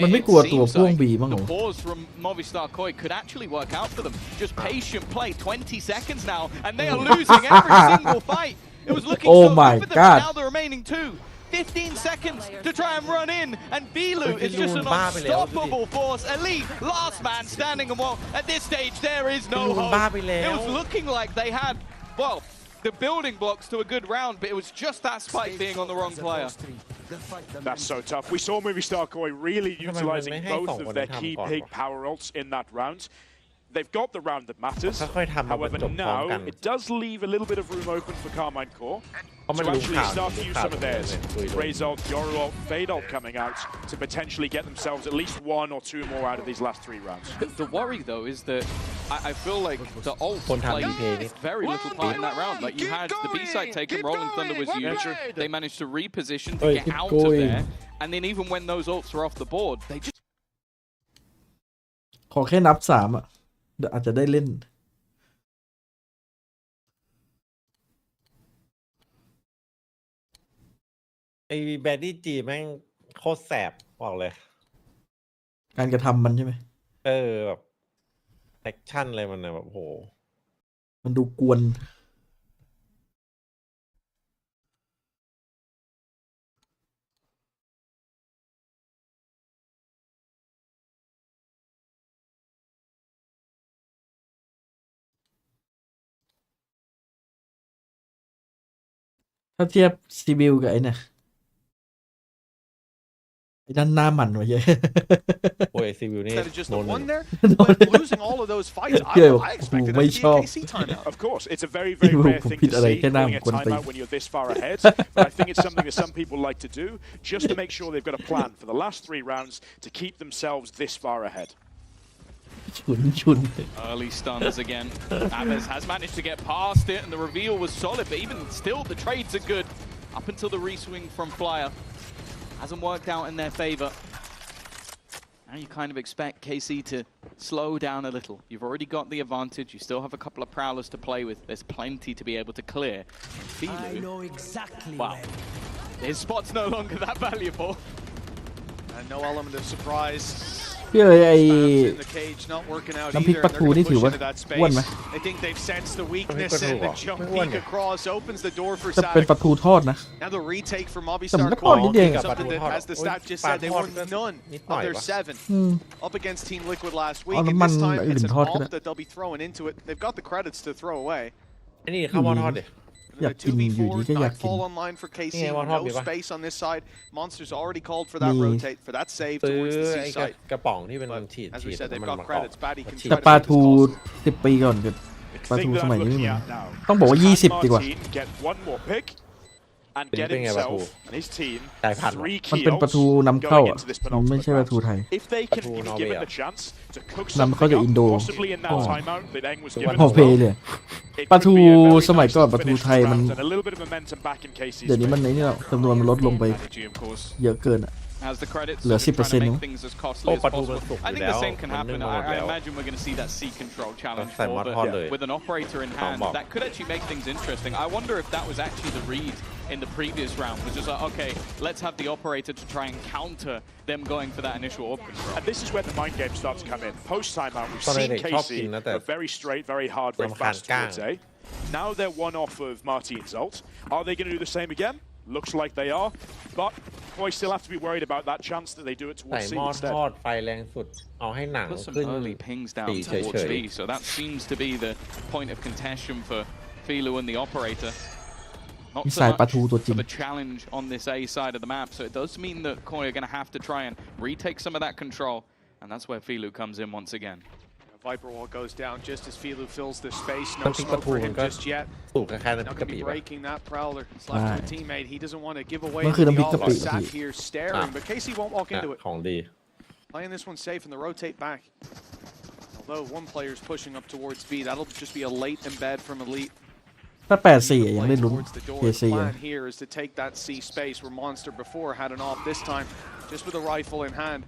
มันไม่กลัวตัวพ่วงบีบ้างหรอ The pause from Movistar Koi could actually work out for them. Just patient play, 20 seconds now, and they are losing every single fight. It was looking so good for them, now the remaining 2. 15 seconds to try and run in, and Bilu is just an unstoppable force. Elite, last man standing, and well, at this stage there is no hope. It was looking like they had, well, the building blocks to a good round, but it was just that spike being on the wrong player. That's so tough. We saw Movistar Koi really utilizing both of their key big power ults in that round. They've got the round that matters. However, now it does leave a little bit of room open for Carmine Core to actually start to use some of theirs. Raze ult, Yoru ult, Fade ult coming out to potentially get themselves at least 1 or 2 more out of these last 3 rounds. The worry though is that I feel like the ult played very little part in that round. Like you had the B site taken, Rolling Thunder was used. They managed to reposition to get out of there, and then even when those ults were off the board, they just ขอแค่นับ 3 อ่ะเดี๋ยวอาจจะได้เล่นไอ้แบดดี้จีแม่งโคตรแสบบอกเลย การกระทำมันใช่ไหมแบบแอคชั่นอะไรมันแบบโหมันดูกวนถ้าเทียบซีบิลกับไอ้เนี่ยไอ้ด้านหน้ามันวะเยอะโอ้ยซีบิลนี่โดน losing all of those fights. I expected that to be a KC timeout. Of course, it's a very rare thing to see calling a timeout when you're this far ahead. But I think it's something that some people like to do just to make sure they've got a plan for the last 3 rounds to keep themselves this far ahead. Early stuns again. Aves has managed to get past it, and the reveal was solid, but even still, the trades are good. Up until the reswing from Flyer. Hasn't worked out in their favor. Now you kind of expect KC to slow down a little. You've already got the advantage. You still have a couple of prowlers to play with. There's plenty to be able to clear. Bilu, I know exactly wow. His spot's no longer that valuable. And no element of surprise. พี่เอ๋ยไอ้ In the cage, not working out น้ำพริก either, ปลา and ทู they're นี่ gonna ถือ push ว่า into that อ้วนไหม space. I think they've sensed the weakness and the jump peek across opens the door for จะเป็น Sadak. ปลาทูทอดนะ Now the retake from แต่มัน Movistar ก็ทอดนิดเดียว something that, as the stat just said, they were none of their 7 up against Team Liquid last week, and this time it's an op that they'll be throwing into it. They've got the credits to throw away. ไอ้นี่ข้าวทอดดิ อยากกินอยู่ดีก็อยากกิน Fall online for KC. Yeah, No space on this side. Monsters already called for that rotate, for that save ซื้อ towards the C ไอ้ site. กระป๋องที่เป็นฉีด As ฉี we ด said, แล้ว they've มัน got มาเกาะ credits. Batty can แต่ try ปลา to ทู make this call. 10 ปีก่อนกับปลาทู Thing ส that มัย I'm นี้ looking มัน at now. ต้องบอกว่า Can 20 ดีกว่า Martin get one more pick and getเป็นไงปลาทู himself and his team สายพันธุ์ 3 มันเป็นปลา kills ทูนำเข้า going อ่ะ into this มันไม่ penultimate ใช่ปลาทู round. ไทย If they can be given the chance to cook นำเข้า something จากอินโด up, possibly in that timeout that Eng was given พอ as เพ well, เลย it ปลา could ทู be a very สมัย nice ก่อน to ปลาทู finish ไทย this มัน round and a little bit of momentum back in KC's เดี๋ยวนี้มัน favor. ในนี่แล้วจำนวนมันลดลงไป Strategy, of course, เยอะเกินอ่ะ has the credits. เหลือ so they're trying to 10% make things as costly as possible. I think the same can happen. I imagine we're going to see that C control challenge for, but with an operator in hand, that could actually make things interesting. I wonder if that was actually the read in the previous round, which is like, okay, let's have the operator to try and counter them going for that initial orb control. And this is where the mind games start to come in. Post timeout, we've ตอน seen เด็กๆชอบกิน KC นะแต่ go very straight, very hard, very รำคาญ fast ก้าง towards A. Now they're one off of Martin's ult. Are they going to do the same again? Looks like they are, but Koi still have to be worried about that chance that they do it ใส่ towards C หม้อ instead. ทอดไฟแรงสุดเอาให้หนัง Put some ขึ้น early pings down ตี towards เฉย B, so that seems to be the point of contention for Filu and the operator. Not มี so สายปลา much ทูตัวจริง of a challenge on this A side of the map, so it does mean that Koi are going to have to try and retake some of that control, and that's where Filu comes in once again. Viper wall goes down just as Filu fills the space. No น้ำพริกปลา smoke ทู for มั him นก็ just yet. สูตรคล้ายๆน้ำพ Not ริกกะ going to ปิ be ป่ะ breaking that prowler. It's left to a teammate. He doesn't want to give away มันคือ the น้ำพริกกะ all. ปิ Sat here staring, but KC won't walk into it. ของดี Playing this one safe and the rotate back. Although one player's pushing up towards B, that'll just be a late embed from Elite. ถ้า 8-4 ยังได้ลุ้น Towards the door. KC The อ่ะ plan here is to take that C space where Monster before had an off. This time, just with a rifle in hand.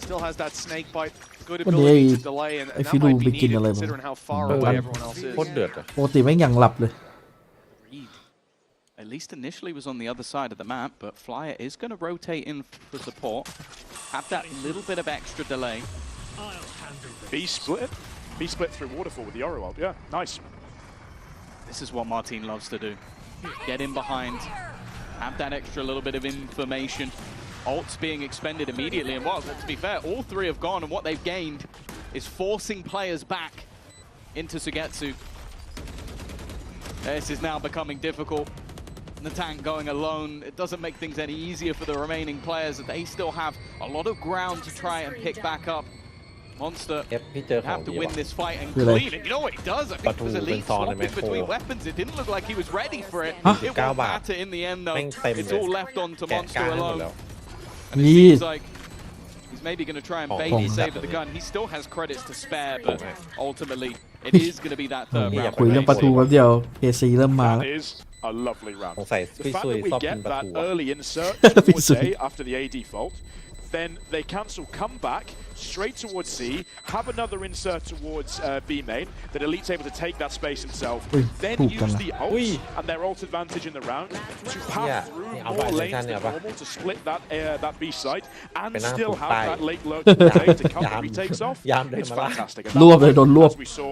Still has that snake bite. Good วันนี้ ability to delay, and ไอ้ that ฟิลู might ไป be กิน needed อะไรมา considering how far away everyone else is. โคตรเดือดอ่ะ ปกติไม่งยังหลับเลย Reed, at least initially, was on the other side of the map, but Flyer is going to rotate in for support. Have that little bit of extra delay. B split. B split through waterfall with the Oro ult. Yeah, nice. This is what Martin loves to do. Get in behind, have that extra little bit of information. Ults being expended immediately, and well, to be fair, all three have gone, and what they've gained is forcing players back into Sugetsu. This is now becoming difficult. The tank going alone, it doesn't make things any easier for the remaining players. They still have a lot of ground to try and pick back up. Monster พี่เจอของ have to ดี win ว่ะ this fight and Really? clean it. You know what he does? I think it was Elite swapping between weapons. It didn't look like he was ready for it. Huh? It won't matter in the end, though. แม่งเต็ม It's เลย all left on to แกะ Monster กลางให้หมด alone. แล้ว And it นี่ seems like he's maybe going to try and bait Hong. his save with the gun. He still has credits to spare, but ultimately it is going to be that third อยาก round. คุยเรื่องปลาทูแป๊บเดียว KC เริ่มมาแล้ว That is a lovely round. สงสัย The พี่ fact ซุย that we ชอบกิ get นปลา that ทูอ่ะ early insertพี่ towards ซุย A after the A default, then they cancel, come back, straight towards C, have another insert towards B main, that Elite's able to take that space himself, then use the ult and their ult advantage in the round to pass through more lanes than normal to split that B site and still have that late lurch towards A to cut the retakes off. It's fantastic. And รวบเลยโดนรวบ as we saw,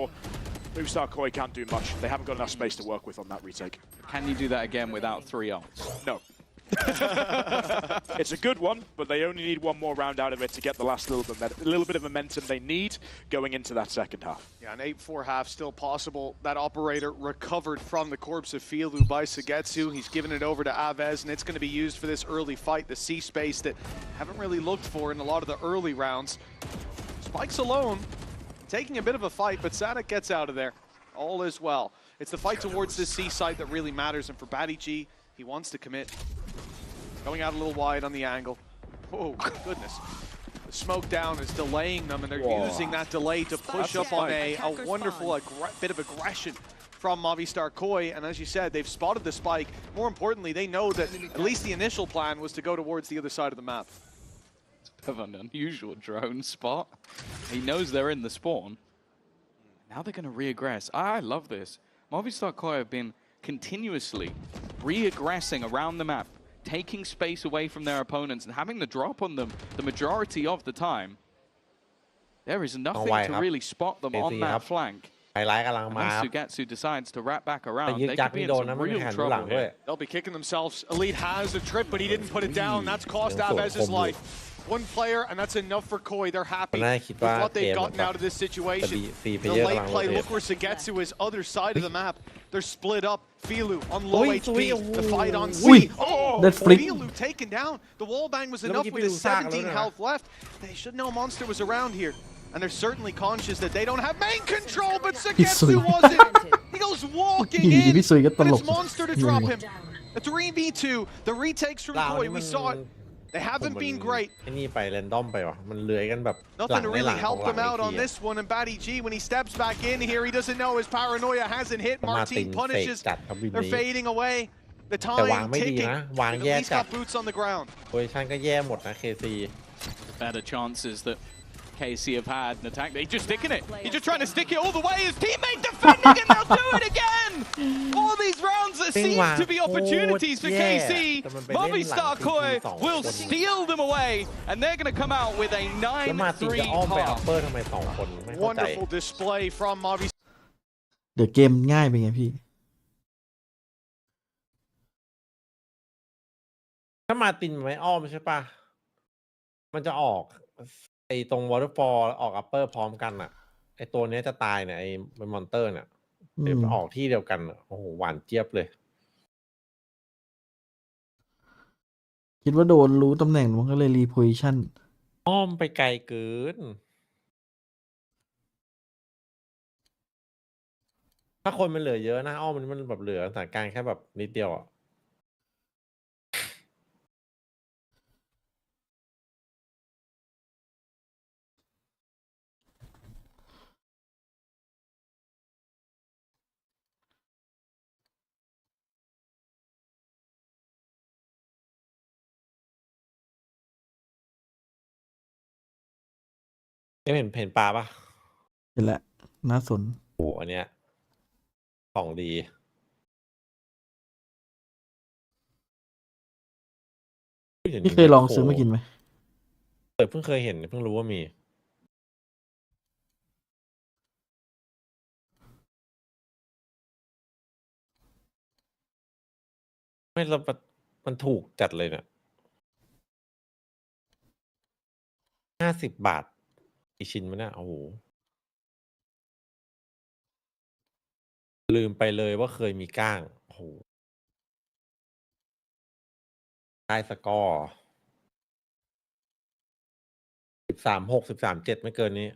Movistar Koi can't do much. They haven't got enough space to work with on that retake. Can you do that again without 3 ults? No. It's a good one, but they only need one more round out of it to get the last little bit of momentum they need going into that second half. Yeah, an 8-4 half still possible. That operator recovered from the corpse of Filu by Sugetsu. He's given it over to Avez, and it's going to be used for this early fight, the C space that haven't really looked for in a lot of the early rounds. Spikes alone, taking a bit of a fight, but Sadak gets out of there. All is well. It's the fight towards this C site that really matters, and for Batty G, he wants to commit. Going out a little wide on the angle. Oh, goodness. The smoke down is delaying them, and they're using that delay to push up on a wonderful bit of aggression from Movistar Koi. And as you said, they've spotted the spike. More importantly, they know that at least the initial plan was to go towards the other side of the map. Of an unusual drone spot. He knows they're in the spawn. Now they're going to reaggress. I love this. Movistar Koi have been continuously reaggressing around the map, taking space away from their opponents and having the drop on them the majority of the time. There is nothing to really spot them on that flank. ไฮไลท์กำลังมา Once Sugetsu decides to wrap back around, they จัก could be นี่ in โดน some นะไม่ real หันหลัง trouble ด้วย here. They'll be kicking themselves. Elite has a trip, but he didn't put it down. That's cost Avez's life. One player, and that's enough for Koi. They're happy with what they've gotten out of this situation. The late play, look where Sugetsu is, other side of the map. They're split up. Filu on low HP. The fight on C. Oh, Filu taken down. The wallbang was enough with his 17 health left. They should know Monster was around here. And they're certainly conscious that they don't have main control, but Sugetsu wasn't. He goes walking in, but it's Monster to drop him. A 3v2. The retakes from Koi, we saw it. They haven't been great. ไอ้นี่ไปแรนดอมไปวะมันเลื้อยกันแบบ Nothing to really help them out on this one. And Batty G, when he steps back in here, he doesn't know his paranoia hasn't hit. Martin punishes. They're fading away. The time ticking. At least got boots on the ground. โพซิชั่นก็แย่หมดนะ KC Better chances that KC have had an attack. He's just sticking it. He's just trying to stick it all the way. His teammate defending, and they'll do it again. All these rounds that seem to be opportunities for KC. Movistar Koi will steal them away, and they're going to come out with a 9-3 half. Wonderful display from Movistar. เดี๋ยวเกมง่ายเป็นไงพี่ ถ้ามาตินไม่อ้อมใช่ปะมันจะออกไอตรงวอเตอร์ฟอลออกอัปเปอร์พร้อมกันอ่ะไอตัวนี้จะตายเนี่ยไอมอนเตอร์เนี่ยเดี๋ยวออกที่เดียวกันโอ้โหหวานเจี๊ยบเลยคิดว่าโดนรู้ตำแหน่งมันก็เลยรีโพซิชั่นอ้อมไปไกลเกินถ้าคนมันเหลือเยอะนะอ้อมมันแบบเหลือสถานการณ์แค่แบบนิดเดียวอ่ะเห็นปลาปะเห็นแหละน่าสนโอ้อันเนี้ยของดีพี่เคยลองซื้อมากินไหมเพิ่งเคยเห็นเพิ่งรู้ว่ามีไม่เรามันถูกจัดเลยเนี่ย50 บาทอีกชิ้นมันเนี่ยโอ้โหลืมไปเลยว่าเคยมีก้างโอ้โหได้สกอร์13-6 13-7ไม่เกินนี้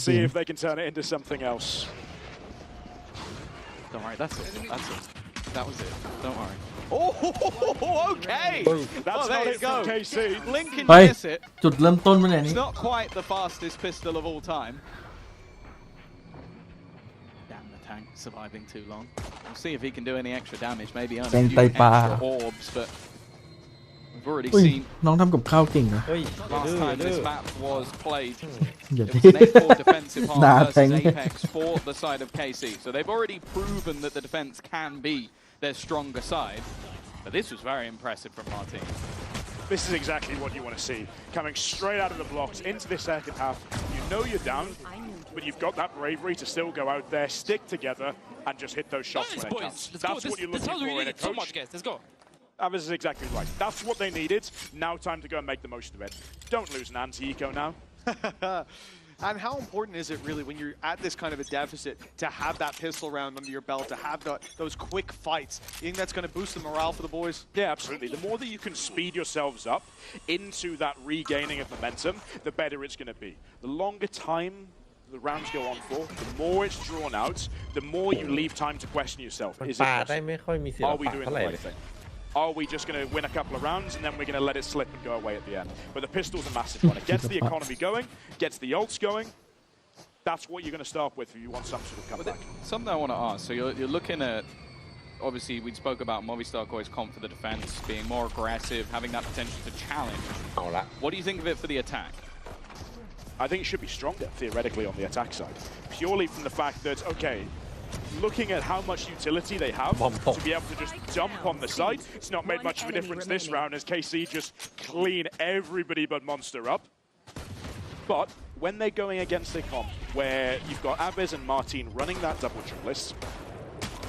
See if they can turn it into something else. Don't worry, that's it. That was it. Don't worry. Oh, okay. That's not it from KC. Lincoln ไป miss it. จุดเริ่มต้นมันไหน It's นี้ not quite the fastest pistol of all time. Damn, the tank surviving too long. We'll see if he can do any extra damage. Maybe earn a few extra orbs, but We've already อุ้ย seen น้องทำกับข้าวเก่งนะ last time this map was played. อย่า It ดิ was an 8-4 defensive หน้า half แทง versus Apex for the side of KC. So they've already proven that the defense can be their stronger side. But this was very impressive from Martin. This is exactly what you want to see. Coming straight out of the blocks into this second half. You know you're down, but you've got that bravery to still go out there, stick together, and just hit those shots when it counts. That's what you're looking for in a coach. So much, guys. Let's go. This is exactly right. That's what they needed. Now time to go and make the most of it. Don't lose an anti-eco now. And how important is it really when you're at this kind of a deficit to have that pistol round under your belt, to have those quick fights? You think that's going to boost the morale for the boys? Yeah, absolutely. The more that you can speed yourselves up into that regaining of momentum, the better it's going to be. The longer time the rounds go on for, the more it's drawn out, the more you leave time to question yourself. Is it possible? Are we doing the right thing? Are we just going to win a couple of rounds and then we're going to let it slip and go away at the end? But the pistol's a massive one. It gets the economy going, gets the ults going. That's what you're going to start with if you want some sort of comeback. Something I want to ask. So you're looking at, obviously we spoke about Movistar Koi's comp for the defense, being more aggressive, having that potential to challenge. What do you think of it for the attack? I think it should be stronger, theoretically, on the attack side. Purely from the fact that, okay, looking at how much utility they have to be able to just dump on the site, it's not made much of a difference this round as KC just clean everybody but Monster up. But when they're going against a comp where you've got Aves and Martin running that double list,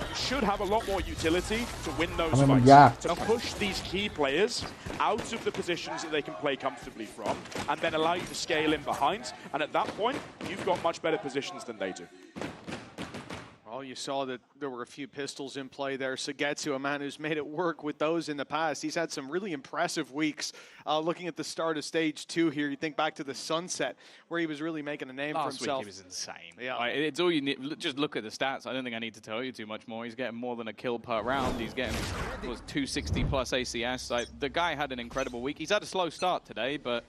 you should have a lot more utility to win those fights, to push these key players out of the positions that they can play comfortably from, and then allow you to scale in behind. And at that point, you've got much better positions than they do. Well, you saw that there were a few pistols in play there. Sagetsu, a man who's made it work with those in the past. He's had some really impressive weeks. Looking at the start of stage 2 here, you think back to the Sunset, where he was really making a name for himself. Last week he was insane. Yeah. It's all you need. Just look at the stats. I don't think I need to tell you too much more. He's getting more than a kill per round. He's getting 260 plus ACS. The guy had an incredible week. He's had a slow start today, but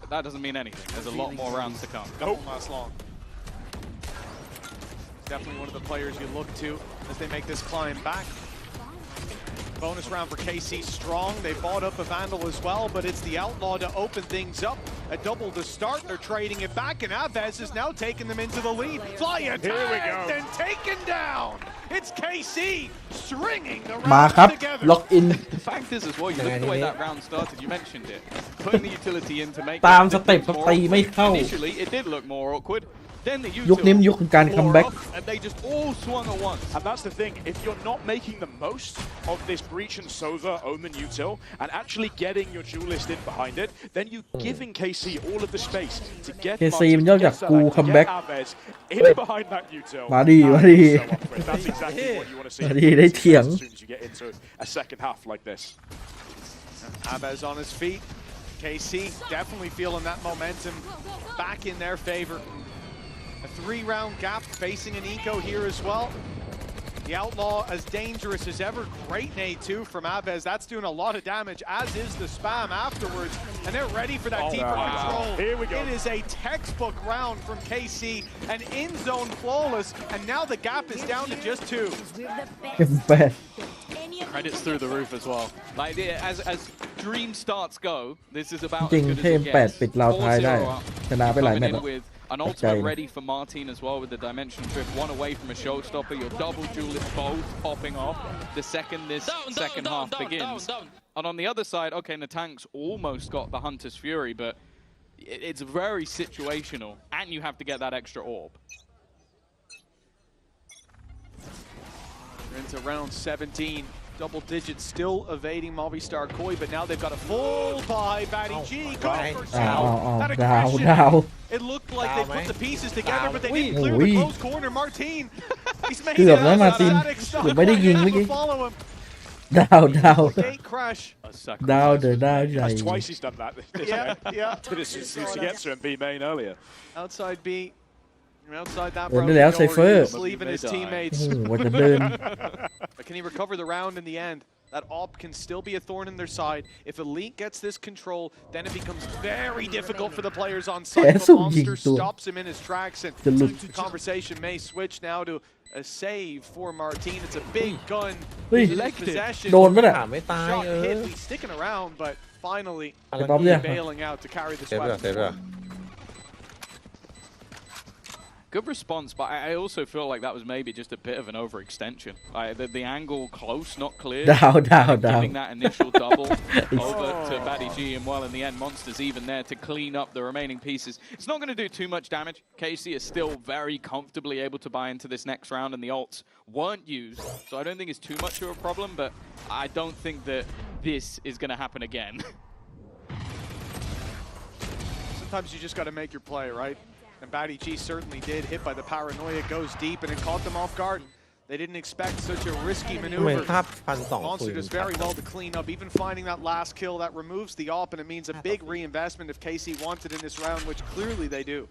that doesn't mean anything. There's a lot more rounds to come. Nope. Last long. Definitely one of the players you look to as they make this climb back. Bonus round for KC strong. They bought up a Vandal as well, but it's the Outlaw to open things up. A double to start. They're trading it back, and Aves is now taking them into the lead. Fly attack and taken down. It's KC stringing the round together. Lock in. The fact is as well, you look at the way that round started. You mentioned it. Putting the utility in to make it initially, it did look more awkward.ยุคนี้ยุคของการคัมแบ็ก and they just all swung at once. And that's the thing, if you're not making the most of this Breach and Sova Omen util and actually getting your duelist in behind it, then you're giving KC all of the space to get KC มันย่อจากกูคัมแบ็ก in behind that util. มาดี That's exactly what you want to see. มาดีได้เถียง As soon as you get into a second half like this. Aves on his feet. KC definitely feeling that momentum back in their favor. A 3-round gap facing an eco here as well. The Outlaw as dangerous as ever. Great nade too from Aves. That's doing a lot of damage, as is the spam afterwards. And they're ready for that deeper control. Here we go. It is a textbook round from KC. An in-zone flawless. And now the gap is down to just 2. Credits through the roof as well. Like as dream starts go, this is about จริงเทม8ปิดราวท้ายได้ชนะไปหลายแมตช์ An ultimate ready for Martin as well with the dimension trip. One away from a showstopper. Your double duelist both popping off the second this second half begins. And on the other side, okay, Natanks almost got the Hunter's Fury, but it's very situational, and you have to get that extra orb. We're into round 17. Double digits still evading Movistar Koi, but now they've got a full buy. Batty G going for that aggression. It looked like they put the pieces together, but they didn't clear the close corner. Martin, he's made it out of static stop. Follow him. ดาว Gate crash. ดาวเดอะดาวใหญ่ That's twice he's done that. Yeah. Did it to get to him B main earlier. Outside B. Outside that, bro. He's leaving his teammates. But can he recover the round in the end? That AWP can still be a thorn in their side. If Elite gets this control, then it becomes very difficult for the players on site. But Monster stops him in his tracks, and the conversation may switch now to a save for Martin. It's a big gun. Possession. Shot hit. He's sticking around, but finally bailing out to carry this weapon. Good response, but I also feel like that was maybe just a bit of an overextension. The angle close, not clear. Giving that initial double over to Batty G, and while in the end, Monster's even there to clean up the remaining pieces. It's not going to do too much damage. KC is still very comfortably able to buy into this next round, and the ults weren't used, so I don't think it's too much of a problem, but I don't think that this is going to happen again. Sometimes you just got to make your play, right? And Batty G certainly did. Hit by the paranoia, goes deep, and it caught them off guard. They didn't expect such a risky maneuver. Monster does very well to clean up, even finding that last kill. That removes the AWP, and it means a big reinvestment if KC wanted in this round, which clearly they do.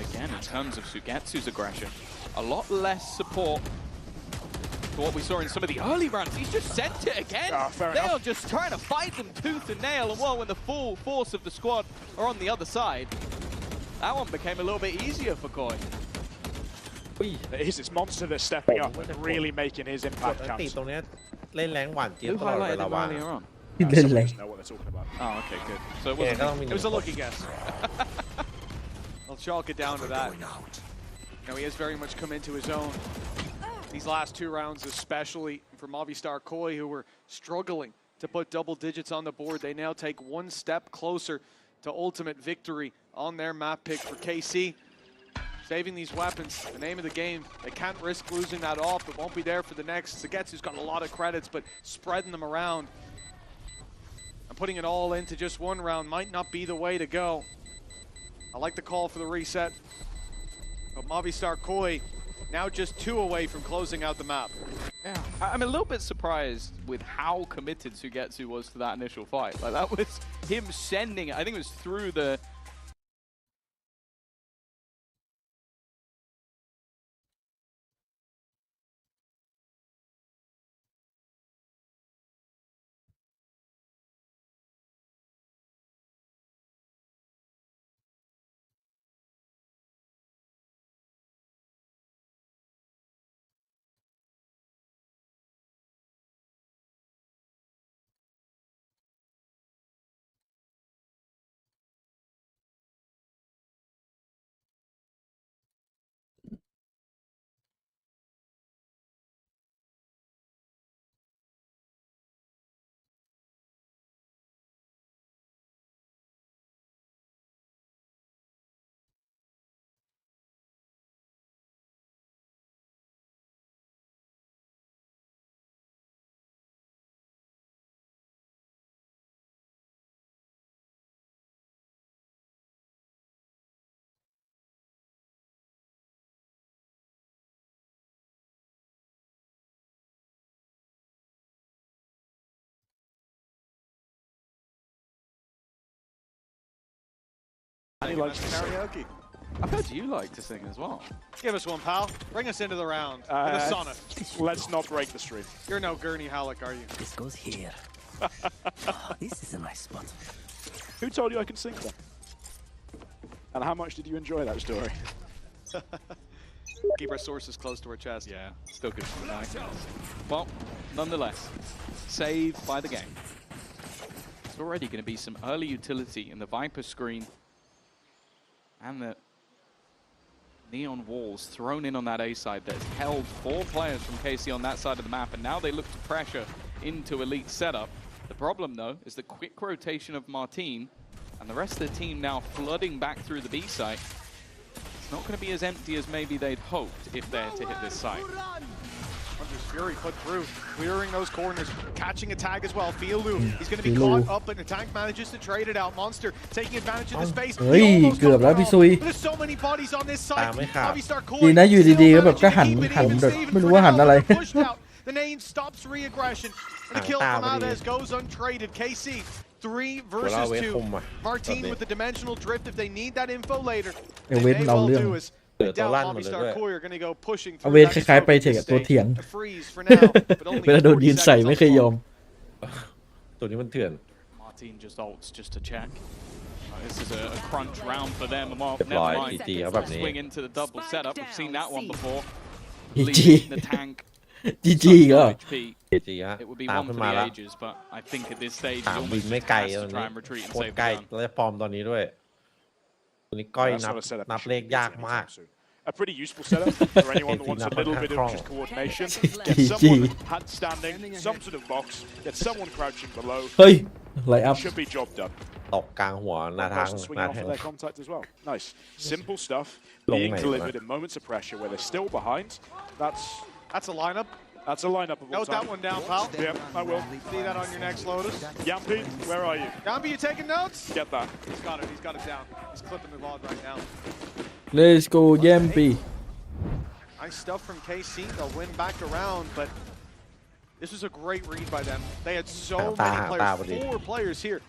Again, in terms of Sugetsu's aggression, a lot less support to what we saw in some of the early rounds. He's just sent it again. They are just trying to fight them tooth and nail, and well, when the full force of the squad are on the other side, that one became a little bit easier for Koi. It is, it's Monster that's stepping up and really making his impact count. Who highlighted him earlier on? Know what they're talking about. Oh, okay, good. So it was a lucky guess. I'll chalk it down to that. Now he has very much come into his own. These last two rounds, especially for Movistar Koi, who were struggling to put double digits on the board. They now take one step closer to ultimate victory on their map pick for KC. Saving these weapons, the name of the game. They can't risk losing that off. It won't be there for the next. Sugetsu's got a lot of credits, but spreading them around and putting it all into just one round might not be the way to go. I like the call for the reset. But Movistar Koi now just 2 away from closing out the map. Yeah, I'm a little bit surprised with how committed Sugetsu was to that initial fight. Like, that was him sending it. I think it was through the... He likes karaoke. I've heard you like to sing as well. Give us one, pal. Bring us into the round. With a sonnet. Let's not break the stream. You're no Gurney Halleck, are you? This goes here. This is a nice spot. Who told you I can sing that? And how much did you enjoy that story? Keep our sources close to our chest. Yeah, still good for the night. Well, nonetheless, saved by the game. There's already going to be some early utility in the Viper screen and the neon walls thrown in on that A side that's held 4 players from KC on that side of the map, and now they look to pressure into Elite setup. The problem, though, is the quick rotation of Martin and the rest of the team now flooding back through the B site. It's not going to be as empty as maybe they'd hoped if they're to hit this site. Hunter's Fury put through, clearing those corners, catching a tag as well. Fielu, he's going to be caught up, and the tank manages to trade it out. Monster taking advantage of the space. เฮ้ยเกือบแล้วพี่ซุย There's so many bodies on this side. ดีนะอยู่ดีๆก็แบบก็หันแบบไม่รู้ว่าหันอะไร The name stops re-aggression, and the kill from Alves goes untraded. KC 3 versus 2. Martin with the dimensional drift. If they need that info later, they may well do as เหลือตัว Doubt ลั่นหมด Mommy เลย Star ด้วย Koi are going to go pushing เอา through เวท that คล้ายๆ smoke ไป at เทค this กับตัว stage. เถียง A freeze for now, but only เวลาโดน 40 ยืนใส่ seconds ไม่ on เคยยอ clock. ม ตัวนี้มันเถื่อน Martin just ults just to check. This is a crunch round for them. Deploy Never mind. GG ครับแบบนี้ Swing into the double setup. We've seen that one before. GG Leaving the tank. GG such ก็ low HP. เอจีฮะ It would be ตาม one ขึ้ for นมา the แล้ว ages, but I think at this stage สา he มบิน almost ไม่ไกล has ต to อน try นี้ and retreat and โคตร save ใกล้ the gun. แล้วฟอร์มตอนนี้ด้วยตัวนี้ก้อย That's นับ not a setup นับ you เลข should be ยาก getting มาก anytime soon. A pretty useful setup for anyone that wants a little bit of just coordination. Get someone handstanding, some sort of box, get someone crouching below. เฮ้ยไลอัพ Should be job done. ตกกลางหัวหน้า One ทาง person ห swinging น้า off แท of ง their contact as well. Nice. Simple stuff Long being way, delivered right? in moments of pressure where they're still behind. That's a lineup. That's a lineup of all Note time. that one down, pal. Yeah, I will. See that on your next Lotus. Yampy, where are you? Yampi, you taking notes? Get that. He's got it. He's got it down. He's clipping the VOD right now. Let's go แยมปี Nice stuff from KC. They'll win back around, but this was a great read by them. They had so many players, 4 players here.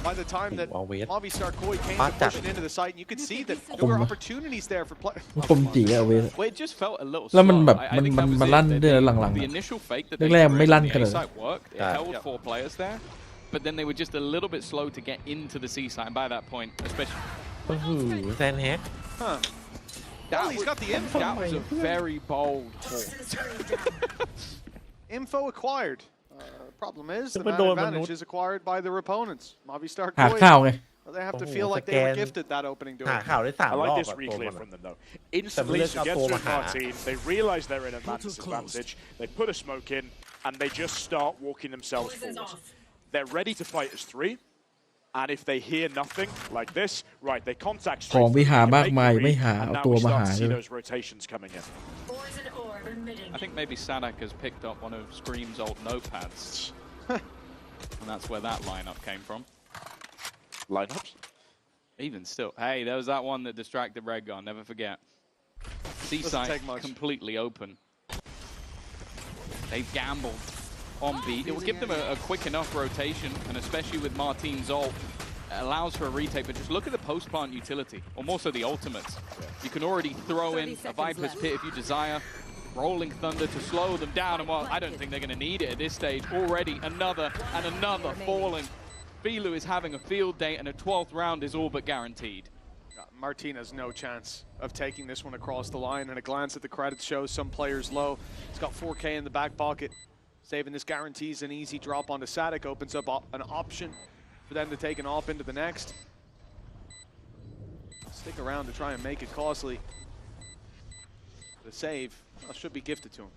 By the time that Mobby Star Koi came to push it into the site, and you could see that there were opportunities there for players. คมจีอะเวท Well, it just felt a little แล้วมัน slow. แบบ I think that was มัน it. ลั่นด้วยนะหลัง The ๆอะ initial fake that they แรกๆไม่ threw ลั่น in ข the นาด A นั้น site worked. It held 4 players there, but then they were just a little bit slow to get into the C site. And by that point, especially โอ้โหแซนแฮก Huh. Well, he's got the info. that was a very bold call. Info acquired. Problem is, the But man no, advantage but is acquired by their opponents. Mobby Star หา Koi. ข้าวไง Well, they have to feel like they were gifted that opening หา door. ข่าวได้3 I ร like อบ this อะตัว reclear มัน from อะ them though. Instantly But Sugetsu look and up Martin, they realize they're in an advantage. They put a smoke in and they just start walking themselves forward. They're ready to fight as 3. And if they hear nothing like this, right, they contact ของ straight วิ through, หา they มาก make มาย the ไม่ read, หา and เอา now ตัว we มา start หา to เล see ย those rotations coming in. I think maybe Sadak has picked up one of Scream's old notepads. And that's where that lineup came from. Lineups? Even still. Hey, there was that one that distracted Red Gun, never forget. C-site completely open. They've gambled on B. It will give them a quick enough rotation, and especially with Martin's ult, it allows for a retake, but just look at the post-plant utility, or more so the ultimates. You can already throw in a Viper's Pit if you desire, Rolling Thunder to slow them down, and well, I don't think they're going to need it at this stage. Already another and another falling. Filu is having a field day, and a 12th round is all but guaranteed. Martin has no chance of taking this one across the line, and a glance at the credits shows some players low. He's got 4K in the back pocket. Saving this guarantees an easy drop onto Sadak, opens up an option for them to take an op into the next. Stick around to try and make it costly. The save should be gifted to him.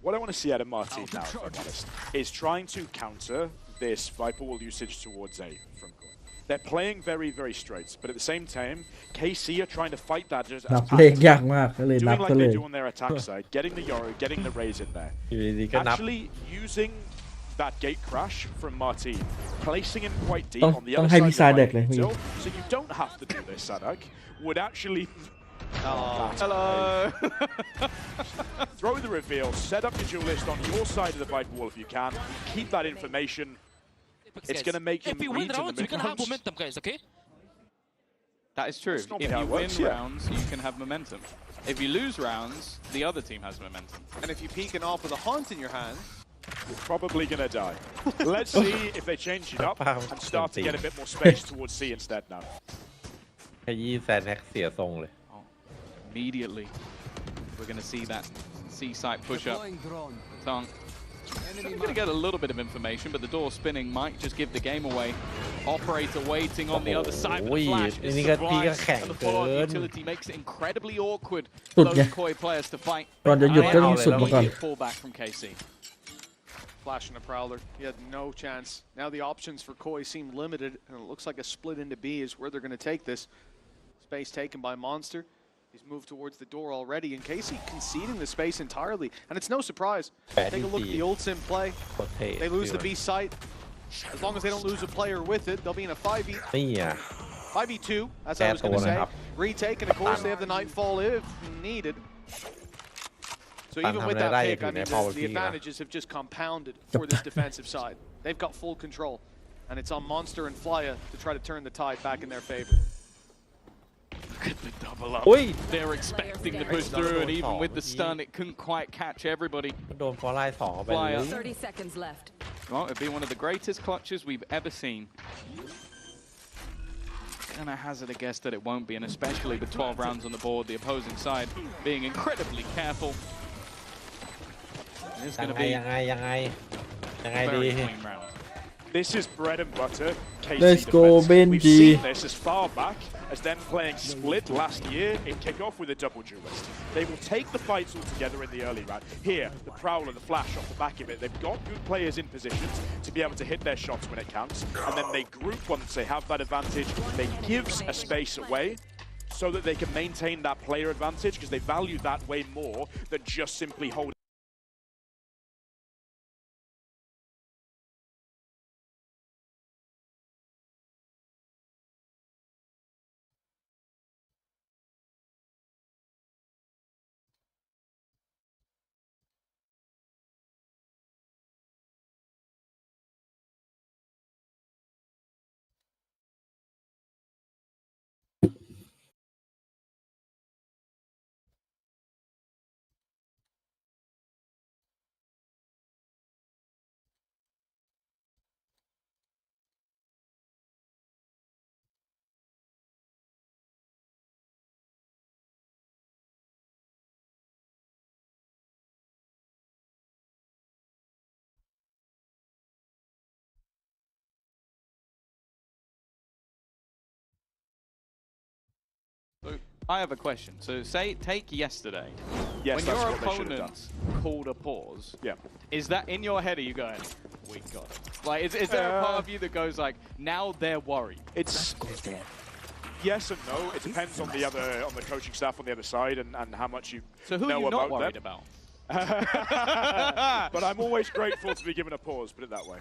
What I want to see out of Martin now, if I'm honest, is trying to counter this Viper wall usage towards A from Koi. They're playing very, very straight, but at the same time, KC are trying to fight that just นับเลขยากมากก็เลยนับ doing ก็ like เล they ย do on their attack side, getting the Yoru, getting the Raze in there. อยู่ดีๆก็นับ Actually using that gate crash from Martin, placing him quite deep ต้อง on the ต้อง other ให้ side พี่ of ซาย the เด็ก fight เลย until, so you don't have to do this, Sadak, would actually... Oh, hello! Throw the reveal, set up your duelist on your side of the Viper wall if you can, keep that information. It's going to make him If we win reads in rounds, the we can have mid-rounds. momentum, guys, okay? That is true. That's not If how you it win works, yeah. rounds, you can have momentum. If you lose rounds, the other team has momentum. And if you peek an op with a haunt in your hand, you're probably going to die. Let's see if they change it up and start to get a bit more space towards C instead now. ขยี้แซนแฮกเสียทรงเลย Immediately, we're going to see that C-site push up. Tongue. We're going to get a little bit of information, but the door spinning might just give the game away. Operator waiting on the other side, but the flash is sublime, and the follow-up utility makes it incredibly awkward for those Koi players to fight. ก่อนจะหยุดก็ต้องสุดมาก่อน Immediate fallback from KC. Flash and a Prowler. He had no chance. Now the options for Koi seem limited, and it looks like a split into B is where they're going to take this. Space taken by Monster. He's moved towards the door already, and Casey conceding the space entirely. And it's no surprise. Take a look at the ults in play. They lose the B site. As long as they don't lose a player with it, they'll be in a 5v2, as I was going to say. Retake, and of course they have the Nightfall if needed. So even with that pick, I mean, the advantages have just compounded for this defensive side. They've got full control, and it's on Monster and Flya to try to turn the tide back in their favor. Look at the double up. อุ้ย They're expecting to push through, and even with the stun, it couldn't quite catch everybody. โดนฟอร์ไลน์2เข้าไปเลย 30 seconds left. Well, it'd be one of the greatest clutches we've ever seen. Gonna hazard a guess that it won't be, and especially with 12 rounds on the board, the opposing side being incredibly careful. It's gonna be ยังไง a very clean round. This is bread and butter. KC Let's go, defense. We've Benji. seen this as far back as them playing split last year in kickoff with a double duelist. They will take the fights all together in the early round. Here, the Prowler, the Flash off the back of it. They've got good players in positions to be able to hit their shots when it counts. And then they group once they have that advantage. They give a space away so that they can maintain that player advantage because they value that way more than just simply holding. So I have a question. So take yesterday. Yes, when that's your what they should have opponents called a pause, Yeah. is that in your head? Are you going, we got it? Like, is there a part of you that goes like, now they're worried? It's yes and no. It depends on the coaching staff on the other side and how much you So who know are you not about worried them. about? But I'm always grateful to be given a pause, put it that way.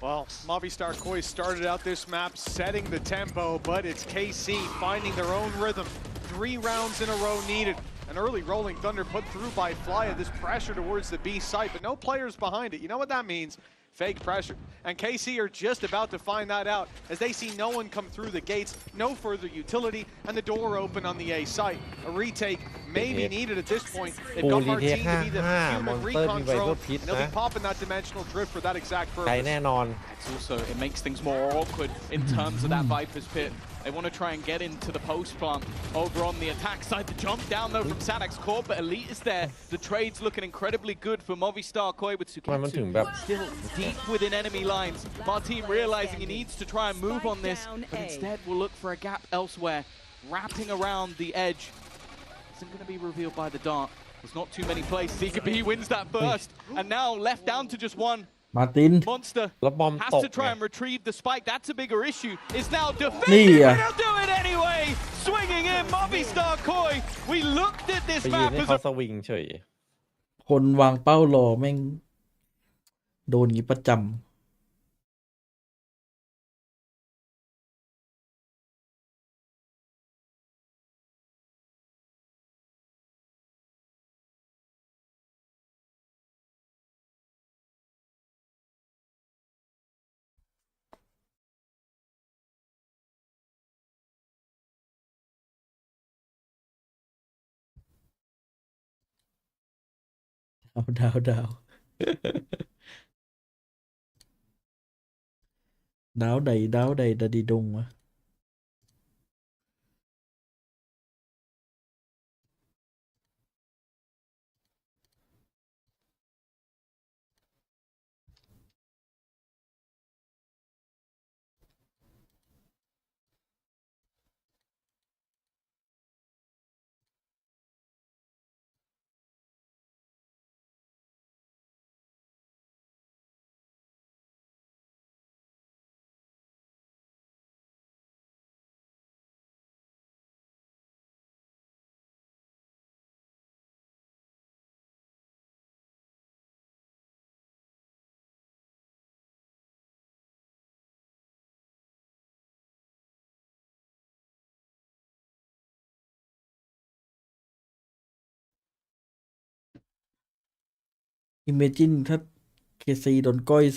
Well, Movistar Koi started out this map setting the tempo, but it's KC finding their own rhythm. 3 rounds in a row needed. An early rolling thunder put through by Flya, this pressure towards the B site, but no players behind it. You know what that means? Fake pressure. And KC are just about to find that out as they see no one come through the gates, no further utility, and the door open on the A site. A retake may be needed at this point. They've got Martin to be the human recon drone, and they'll be popping that dimensional drift for that exact ใช้ purpose. แน่นอน It's also, it makes things more awkward in terms of that Viper's Pit. They want to try and get into the post plant over on the attack side. The jump down though from Sadak's core, but Elite is there. The trade's looking incredibly good for Movistar Koi with ทำไมมันถึง Sukitsu แบบ still deep within enemy lines. Martin realizing he needs to try and move on this, but instead will look for a gap elsewhere. Wrapping around the edge. Isn't going to be revealed by the dart. There's not too many places. EKB wins that first. And now left down to just one. มาร์ติน Monster แล้วบอม has ตก to try and retrieve the spike. That's a bigger issue. It's now นี่ defending, อ่ะ but they'll do it anyway. Swinging in, Movistar Koi. We looked at this ไปยืน map ให้ as เขา a สวิงเฉย คนวางเป้ารอแม่งโดนงี้ประจำดาวดาวดาวใดดาวใดดาดีดงวะอิเมจินถ้าเคซีโดนก้อย2-0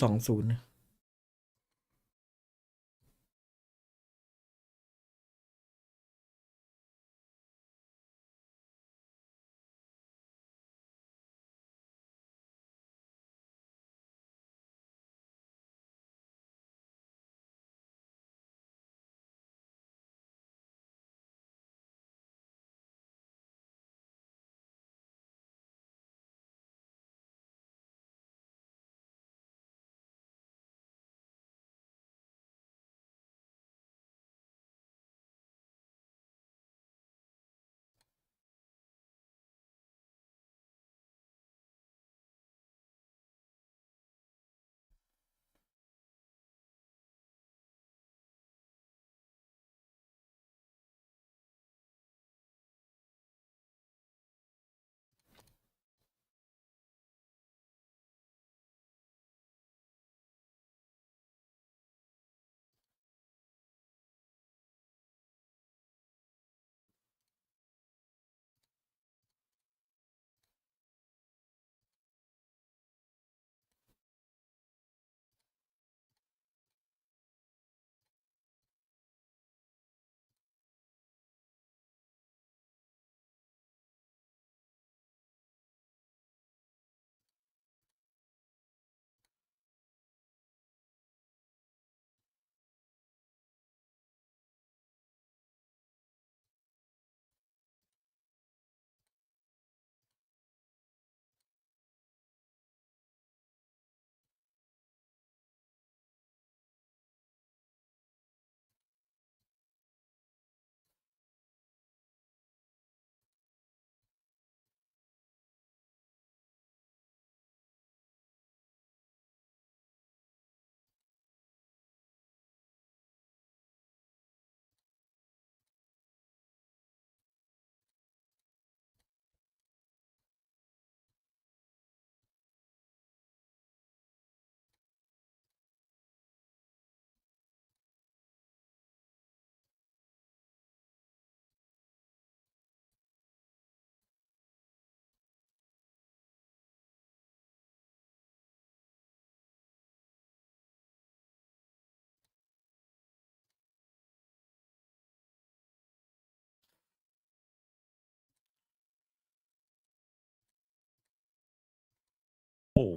โห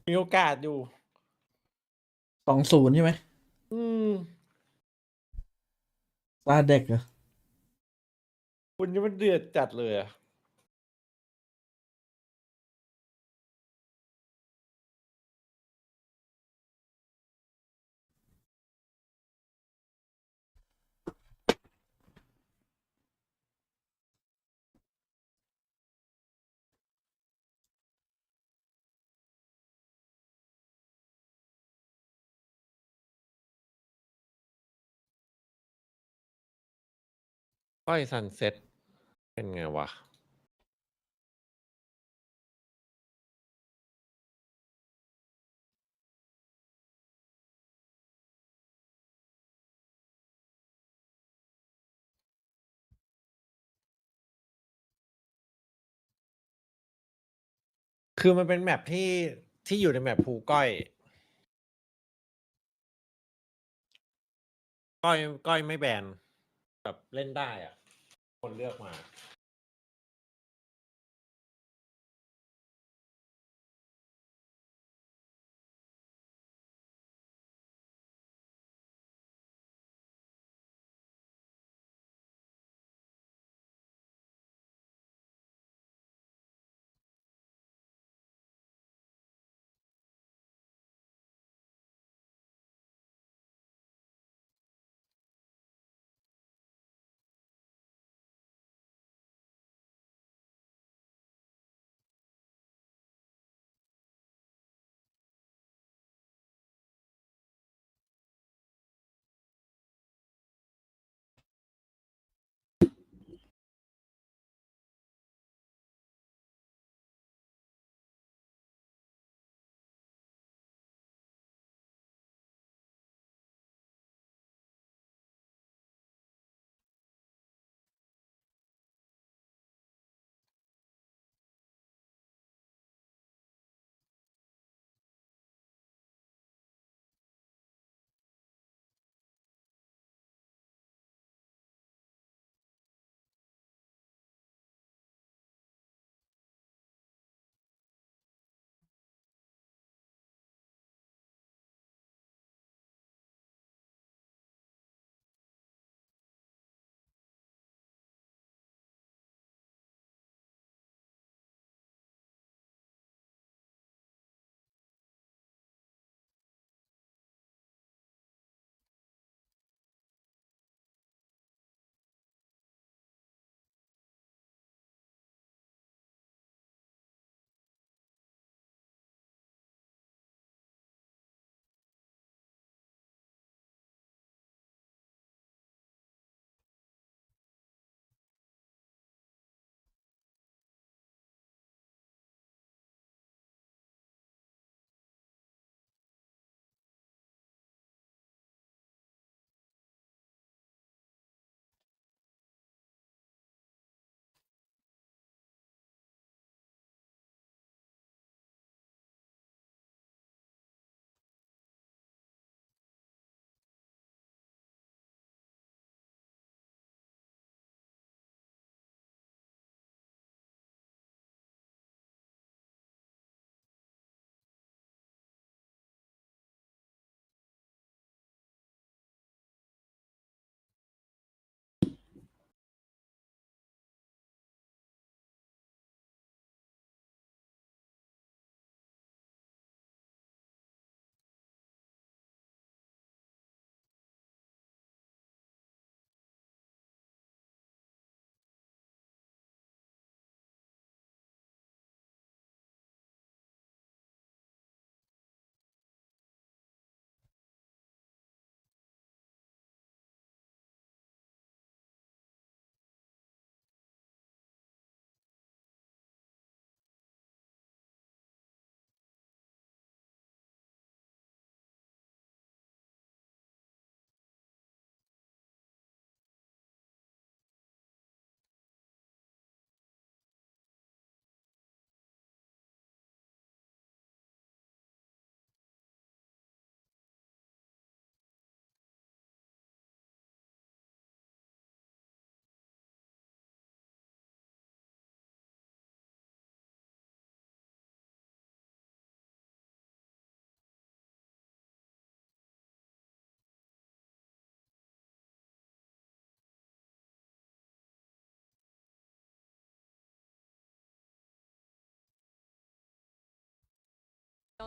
มีโอกาสอยู่ 2-0 ใช่ไหม อืม ตาเด็กเหรอ วันนี้มันเดือดจัดเลยอะก้อยซันเซ็ตเป็นไงวะ คือมันเป็นแมปที่อยู่ในแมปภูก้อย ก้อยไม่แบนแบบเล่นได้อ่ะ คนเลือกมา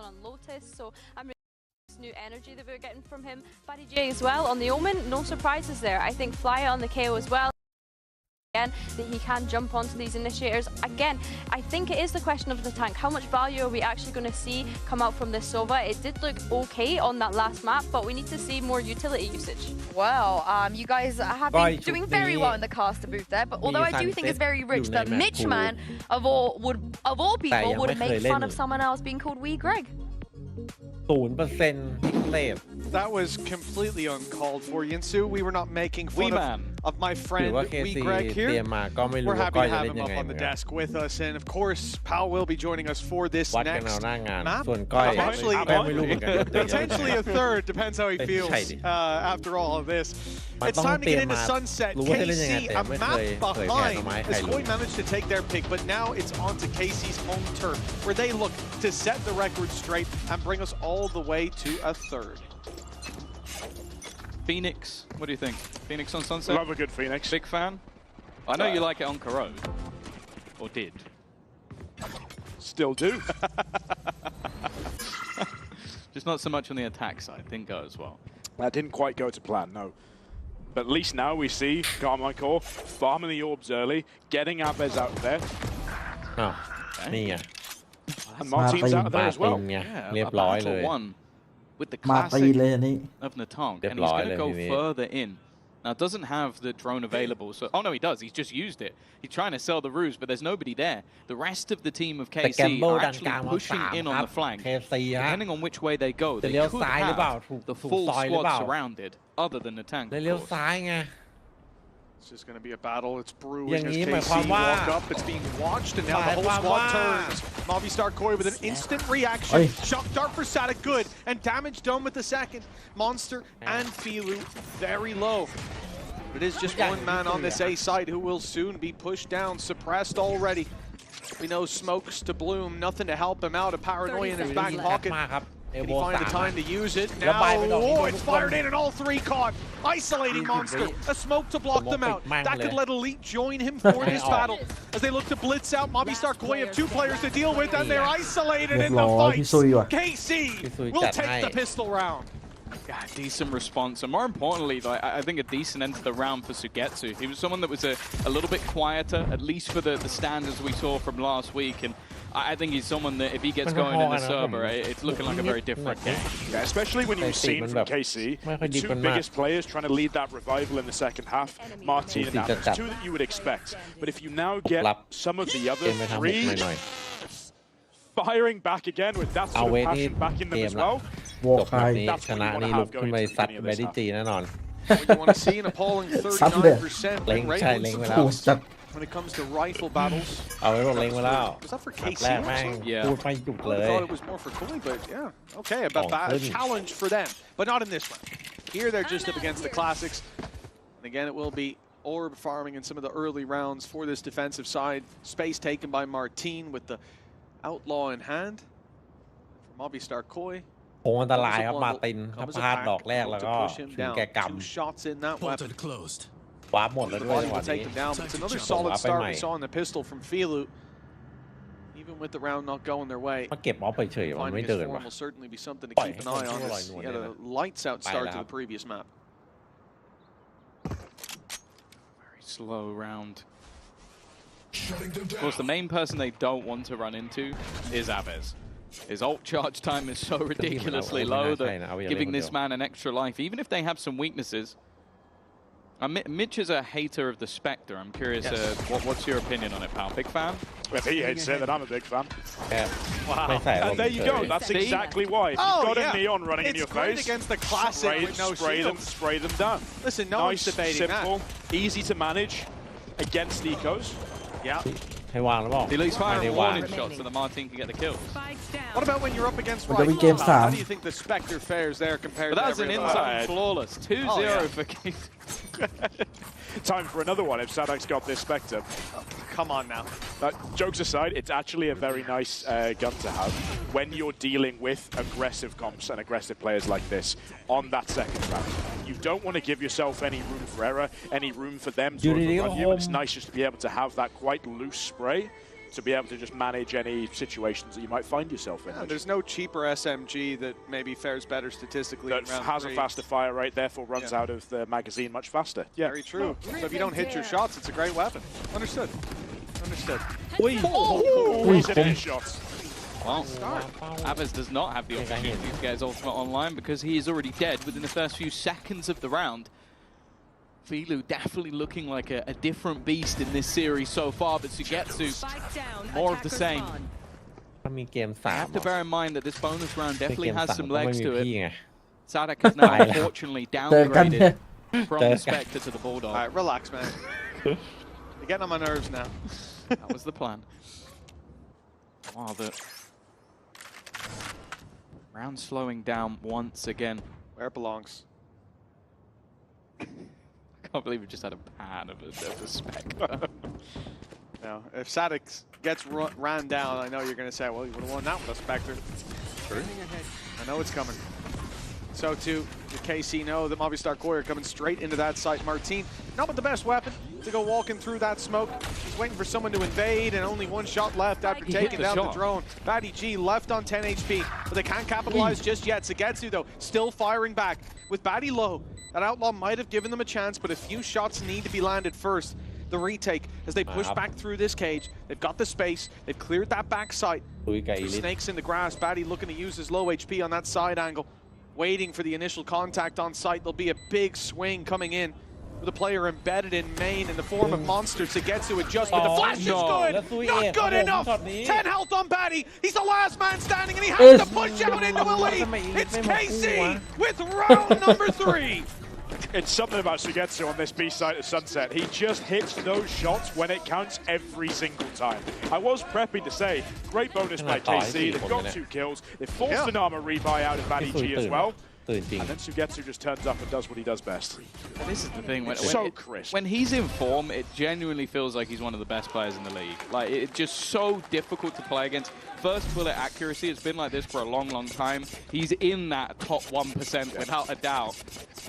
on Lotus. So I'm really this new energy that we're getting from him. Buddy J as well on the Omen, no surprises there. I think Flyer on the KO as well. Again, that he can jump onto these initiators. Again, I think it is the question of the tank. How much value are we actually going to see come out from this Sova? It did look okay on that last map, but we need to see more utility usage. Well, you guys have been doing very well in the caster booth there, but although I do think it's very rich that Mitchman of all people would make fun of someone else being called Wee Greg. 0% That was completely uncalled for, Yinsu. We were not making fun of my friend Wee Greg here. We're happy to have him up on the desk with us, and of course, Pal will be joining us for this next map. Potentially a third, depends how he feels after all of this. It's time to get into Sunset. KC, a map behind, as Koi managed to take their pick, but now it's on to KC's home turf, where they look to set the record straight and bring us all the way to a third. Phoenix, what do you think? Phoenix on Sunset? Love a good Phoenix. Big fan? I know you like it on Corrode. Or did. Still do. Just not so much on the attack side. Didn't go as well. That didn't quite go to plan, no. But at least now we see Carmine Core farming the orbs early, getting Abez out there. Oh, and Martin's out of there as well. Yeah, a battle one with the classic of Natong, and he's going to go further in. Now, it doesn't have the drone available, so... Oh, no, he does. He's just used it. He's trying to sell the ruse, but there's nobody there. The rest of the team of KC are actually pushing in on the flank. Depending on which way they go, they could have the full squad surrounded, other than the tank. It's just going to be a battle. It's brewing as KC walk up. It's being watched, and now the whole squad turns. Movistar Koi with an instant reaction. Shock dart for Sadik, good. And damage done with the second. Monster and Filu very low. It is just one man on this A side who will soon be pushed down, suppressed already. We know smokes to bloom, nothing to help him out. A paranoia in his back pocket. Can he find the time to use it? Now, oh, it's fired in and all three caught. Isolating Monster, a smoke to block them out. That could let Elite join him for this battle. As they look to blitz out, Movistar Koi have two players to deal with, and they're isolated in the fight. KC will take the pistol round. Yeah, decent response, and more importantly, I think a decent end to the round for Sugetsu. He was someone that was a little bit quieter, at least for the standards we saw from last week, and I think he's someone that if he gets going in the server, it's looking like a very different game. Yeah, especially when you've seen from KC, the two biggest players trying to lead that revival in the second half, Martin and Abez, two that you would expect. But if you now get some of the other three firing back again with that sort of passion back in them as well, that's when you want to have going into any of this stuff. You want to see an appalling 39% win rate when it comes to rifle battles. Was that for KC? Yeah. I thought it was more for Koi, but yeah, okay, a challenge for them, but not in this one. Here they're just up against the classics, and again it will be orb farming in some of the early rounds for this defensive side. Space taken by Martin with the outlaw in hand. For Movistar Koi. คงอันตรายครับมาตินถ้าพลาดดอกแรกแล้วก็ถึงแก่กรรม วาร์ปหมดแล้วด้วยจังหวะนี้ It's another solid start we saw in the pistol from Filu. Even with the round not going their way, มาเก็บออฟไปเฉยมันไม่เดินว่ะ will certainly be something to keep an eye on. He had a lights out start to the previous map. Very slow round. Of course, the main person they don't want to run into is Abez. His ult charge time is so ridiculously low that giving this man an extra life, even if they have some weaknesses. Mitch is a hater of the Spectre. I'm curious, what's your opinion on it, pal? Big fan? If he hates it, then I'm a big fan. Yeah. Wow. And there you go. That's exactly why. If you've got a neon running in your face, against the classic with no spray them down. Listen, no one's debating simple, easy to manage against ecos. Yeah. ให้วางแล้วบอก He leaves firing warning shots so the Martin can get the kills. What about when you're up against rifle? How do you think the Spectre fares there compared to everyone? But that's an inside flawless. 2-0 for KC. Time for another one if Sadak's got this Spectre. Come on now. Jokes aside, it's actually a very nice gun to have when you're dealing with aggressive comps and aggressive players like this on that second round. You don't want to give yourself any room for error, any room for them to overrun you. It's nice just to be able to have that quite loose spray to be able to just manage any situations that you might find yourself in. Yeah, there's no cheaper SMG that maybe fares better statistically. That has a faster fire rate, therefore runs out of the magazine much faster. Yeah. Very true. So if you don't hit your shots, it's a great weapon. Understood. Understood. He's in his shots. Well, Abbas does not have the opportunity to get his ultimate online because he is already dead within the first few seconds of the round. Filu definitely looking like a different beast in this series so far, but Sugetsu, more of the same. You have to bear in mind that this bonus round definitely has some legs to it. Sadak is now unfortunately downgraded from the Spectre to the Bulldog. All right, relax, man. You're getting on my nerves now. That was the plan. Wow, the round slowing down once again. Where it belongs. I can't believe we just had a pan of a Spectre. No, if Sadak gets ran down, I know you're going to say, well, you would have won that with a Spectre. True. I know it's coming. So too, the KC know that Movistar Koi are coming straight into that site. Martin, not with the best weapon to go walking through that smoke. He's waiting for someone to invade and only one shot left after taking down the drone. Batty G left on 10 HP, but they can't capitalize just yet. Sugetsu though, still firing back. With Batty low, that Outlaw might have given them a chance, but a few shots need to be landed first. The retake, as they push back through this cage, they've got the space, they've cleared that back site. Snakes in the grass, Batty looking to use his low HP on that side angle. Waiting for the initial contact on site. There'll be a big swing coming in with a player embedded in main in the form of Monster. Sugetsu adjust, but the flash is good! Not good enough! 10 health on Batty! He's the last man standing and he has to push out into a lead! It's KC with round number 3! It's something about Sugetsu on this B side of Sunset. He just hits those shots when it counts every single time. I was prepping to say, great bonus by KC. They've got 2 kills. They've forced an armor rebuy out of Batty G as well. And then Sugetsu just turns up and does what he does best. And this is the thing, when he's in form, it genuinely feels like he's one of the best players in the league. Like, it's just so difficult to play against. First bullet accuracy, it's been like this for a long, long time. He's in that top 1% without a doubt.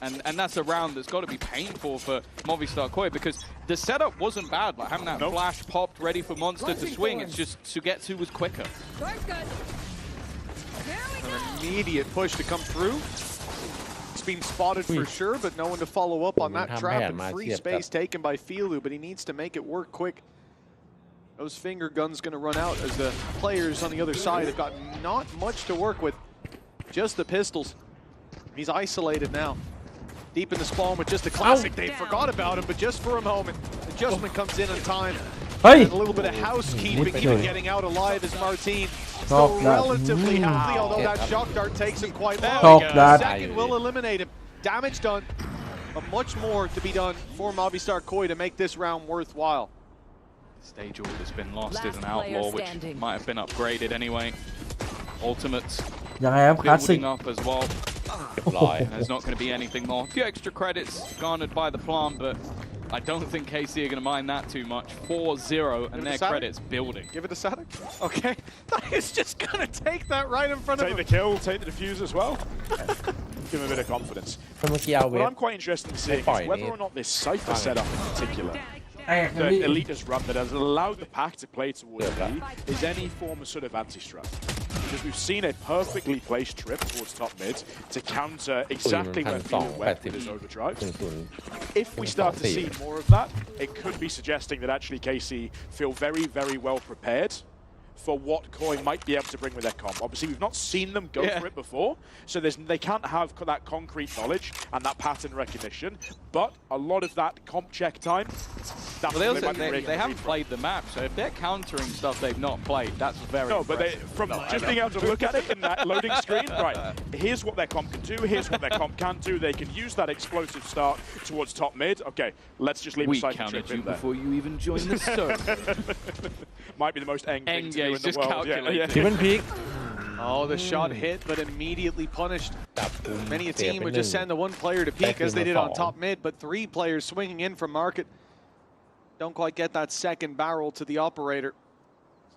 And that's a round that's got to be painful for Movistar Koi because the setup wasn't bad. Like having that flash popped ready for Monster to swing, it's just Sugetsu was quicker. An immediate push to come through. It's been spotted for sure, but no one to follow up on that trap and free space taken by Filu, but he needs to make it work quick. Those finger guns going to run out as the players on the other side have got not much to work with. Just the pistols. He's isolated now. Deep in the spawn with just a classic. They forgot about him, but just for a moment. Adjustment comes in time. And a little bit of housekeeping, even getting out alive is Martin. Still relatively healthy, although that shock dart takes him quite low. Second will eliminate him. Damage done, but much more to be done for Movistar Koi to make this round worthwhile. Stage order's been lost as an outlaw, which might have been upgraded anyway. Ultimates building up as well. There's not going to be anything more. A few extra credits garnered by the plant, but I don't think KC are going to mind that too much. 4-0 and their credits building. Give it to Sadak. Okay. He's just going to take that right in front of him. Take the kill, take the defuse as well. Give him a bit of confidence. What I'm quite interested in seeing is whether or not this Cypher setup in particular, the Elite has run that has allowed the pack to play towards B, is any form of sort of anti-strat. Because we've seen a perfectly placed trip towards top mid to counter exactly where Filu went with his overdrive. If we start to see more of that, it could be suggesting that actually KC feel very, very well prepared for what Koi might be able to bring with their comp. Obviously, we've not seen them go for it before, so they can't have that concrete knowledge and that pattern recognition, but a lot of that comp check time, they haven't played the map, so if they're countering stuff they've not played, that's very from just being able to look at it in that loading screen, right, here's what their comp can do, here's what their comp can't do, they can use that explosive start towards top mid, okay, let's just leave a cycle trip in there. Before you even join the stone. Might be the most thing to do in the world. Even peak. Oh, the shot hit, but immediately punished. Many a team would just send the one player to peak as they did on top mid, but 3 players swinging in from market. Don't quite get that second barrel to the operator.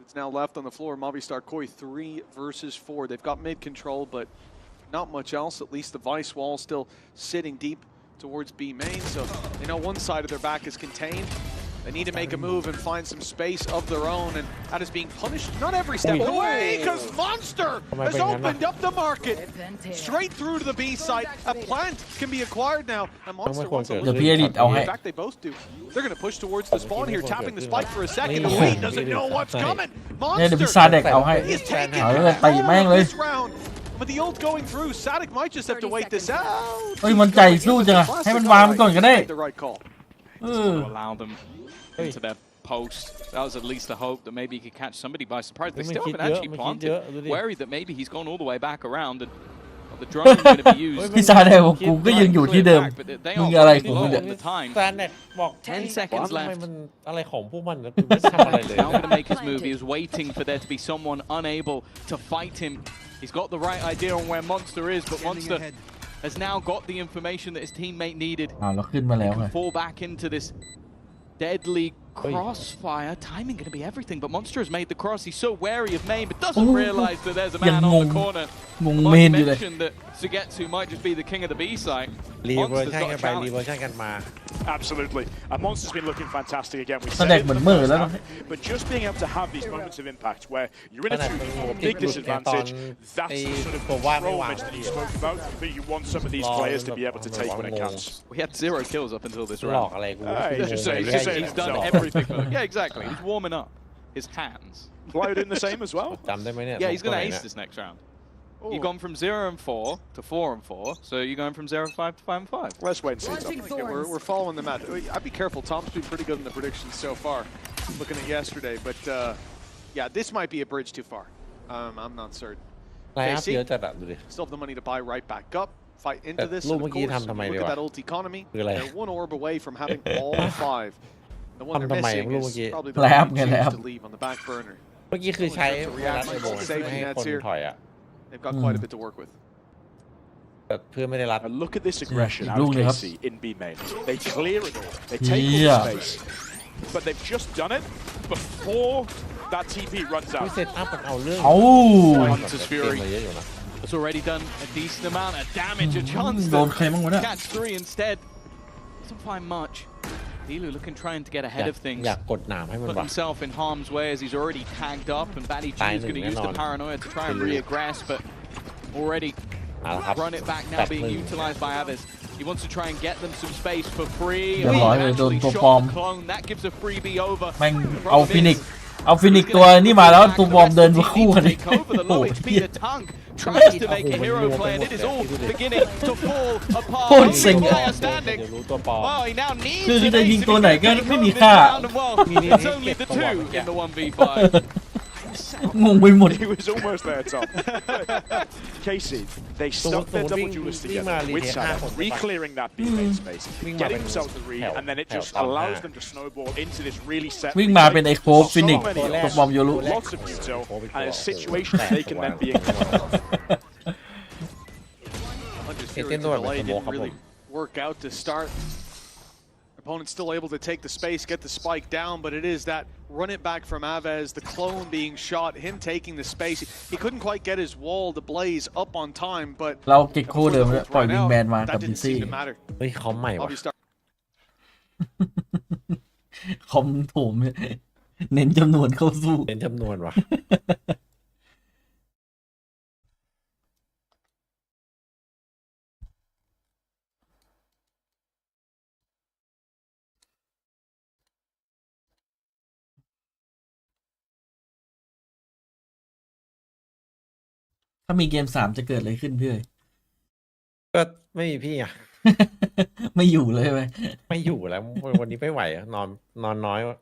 It's now left on the floor. Movistar Koi 3 versus 4. They've got mid control, but not much else. At least the Vice wall still sitting deep towards B main, so they know one side of their back is contained. They need to make a move and find some space of their own, and that is being punished not every step of the way, because Monster has opened up the market straight through to the B site. A plant can be acquired now, and Monster wants a little bit. In fact, they both do. They're going to push towards the spawn here, tapping the spike for a second. The Wait doesn't know what's coming. Monster is taking this round. But the ult going through, Sadik might just have to wait this out. มันใจสู้จังให้มันวางก่อนก็ได้ Allow them into their post. That was at least the hope that maybe he could catch somebody by surprise. They still haven't actually planted. Worried that maybe he's gone all the way back around and the drone is going to be used. พี่ซาแดกกูก็ยังอยู่ที่เดิมมึงอะไรของมึงเนี่ย ซาแดกบอก 10 seconds left. มันอะไรของพวกมันนะไม่ทำอะไรเลย Now going to make his move. He was waiting for there to be someone unable to fight him. He's got the right idea on where Monster is, but Monster has now got the information that his teammate needed. แล้วขึ้นมาแล้วไง Fall back into this deadly crossfire. Timing going to be everything, but Monster has made the cross. He's so wary of main, but doesn't realize that there's a man on the corner. Might mention that Sugetsu might just be the king of the B site. Monster's got a challenge. Absolutely. And Monster's been looking fantastic again. We said it, but just being able to have these moments of impact where you're in a 2v4 big disadvantage, that's the sort of control image that you spoke about that you want some of these players to be able to take when it counts. We had 0 kills up until this round. He's done everything. Yeah, exactly. He's warming up his hands. Fly doing the same as well? Yeah, he's going to ace this next round. You've gone from 0-4 to 4-4, so you're going from 0-5 to 5-5. Let's wait and see. Yeah, we're following the match. I'd be careful. Tom's been pretty good in the predictions so far, looking at yesterday. But yeah, this might be a bridge too far. I'm not certain. Still have the money to buy right back up, fight into this. And of course, look at that ult economy. They're 1 orb away from having all 5. The one they're missing is probably the one they choose to leave on the back burner. เมื่อกี้คือใช้เวลาในโบนให้คนถอยอ่ะ They've got quite a bit to work with. เพื่อไม่ได้รัด And look at this aggression out of KC in B main. They clear it all. They take all the space. But they've just done it before that TP runs out. เซตอัพมันเอาเรื่อง Hunter's Fury has already done a decent amount of damage. A chance to catch 3 instead. Doesn't find much. Dilu looking trying to get ahead of things. Put himself in harm's way as he's already tagged up, and Batty Chu is going to use the paranoia to try and re-aggress, but already run it back now being utilized by others. He wants to try and get them some space for free. And actually shot the clone. That gives a freebie over. เอาฟินิกตัวนี่มาแล้วตัวบอมเดินมาคู่กันโอ้โห Tries to make a hero play, and it is all beginning to fall apart. โคตรเซ็ง Well, he now needs คือจะยิงตัวไหนก็ไม่มีค่า It's only the 2 in the 1v5. งงไปหมด He was almost there, Tom. KC, they stuck their double duelists together with Sadik, re-clearing that B main space, getting themselves the read, and then it just allows them to snowball into this really set. วิ่งมาเป็นไอโคฟฟินิกตัวบอมโยรุ Lots of util, and a situation that they can then be in control of. Didn't really work out to start. Opponent's still able to take the space, get the spike down, but it is that run it back from Aves, the clone being shot, him taking the space. He couldn't quite get his wall to blaze up on time, but เราเก็กโคเดิมปล่อยวิงแมนมากับดิซี่ เฮ้ยเขาใหม่ว่ะ คอมโถมเน้นจำนวนเข้าสู้ เน้นจำนวนว่ะ ถ้ามีเกม3จะเกิดอะไรขึ้นพี่ ก็ไม่มีพี่อ่ะ ไม่อยู่เลยไหม ไม่อยู่แล้ววันนี้ไม่ไหวอ่ะนอนน้อยว่ะ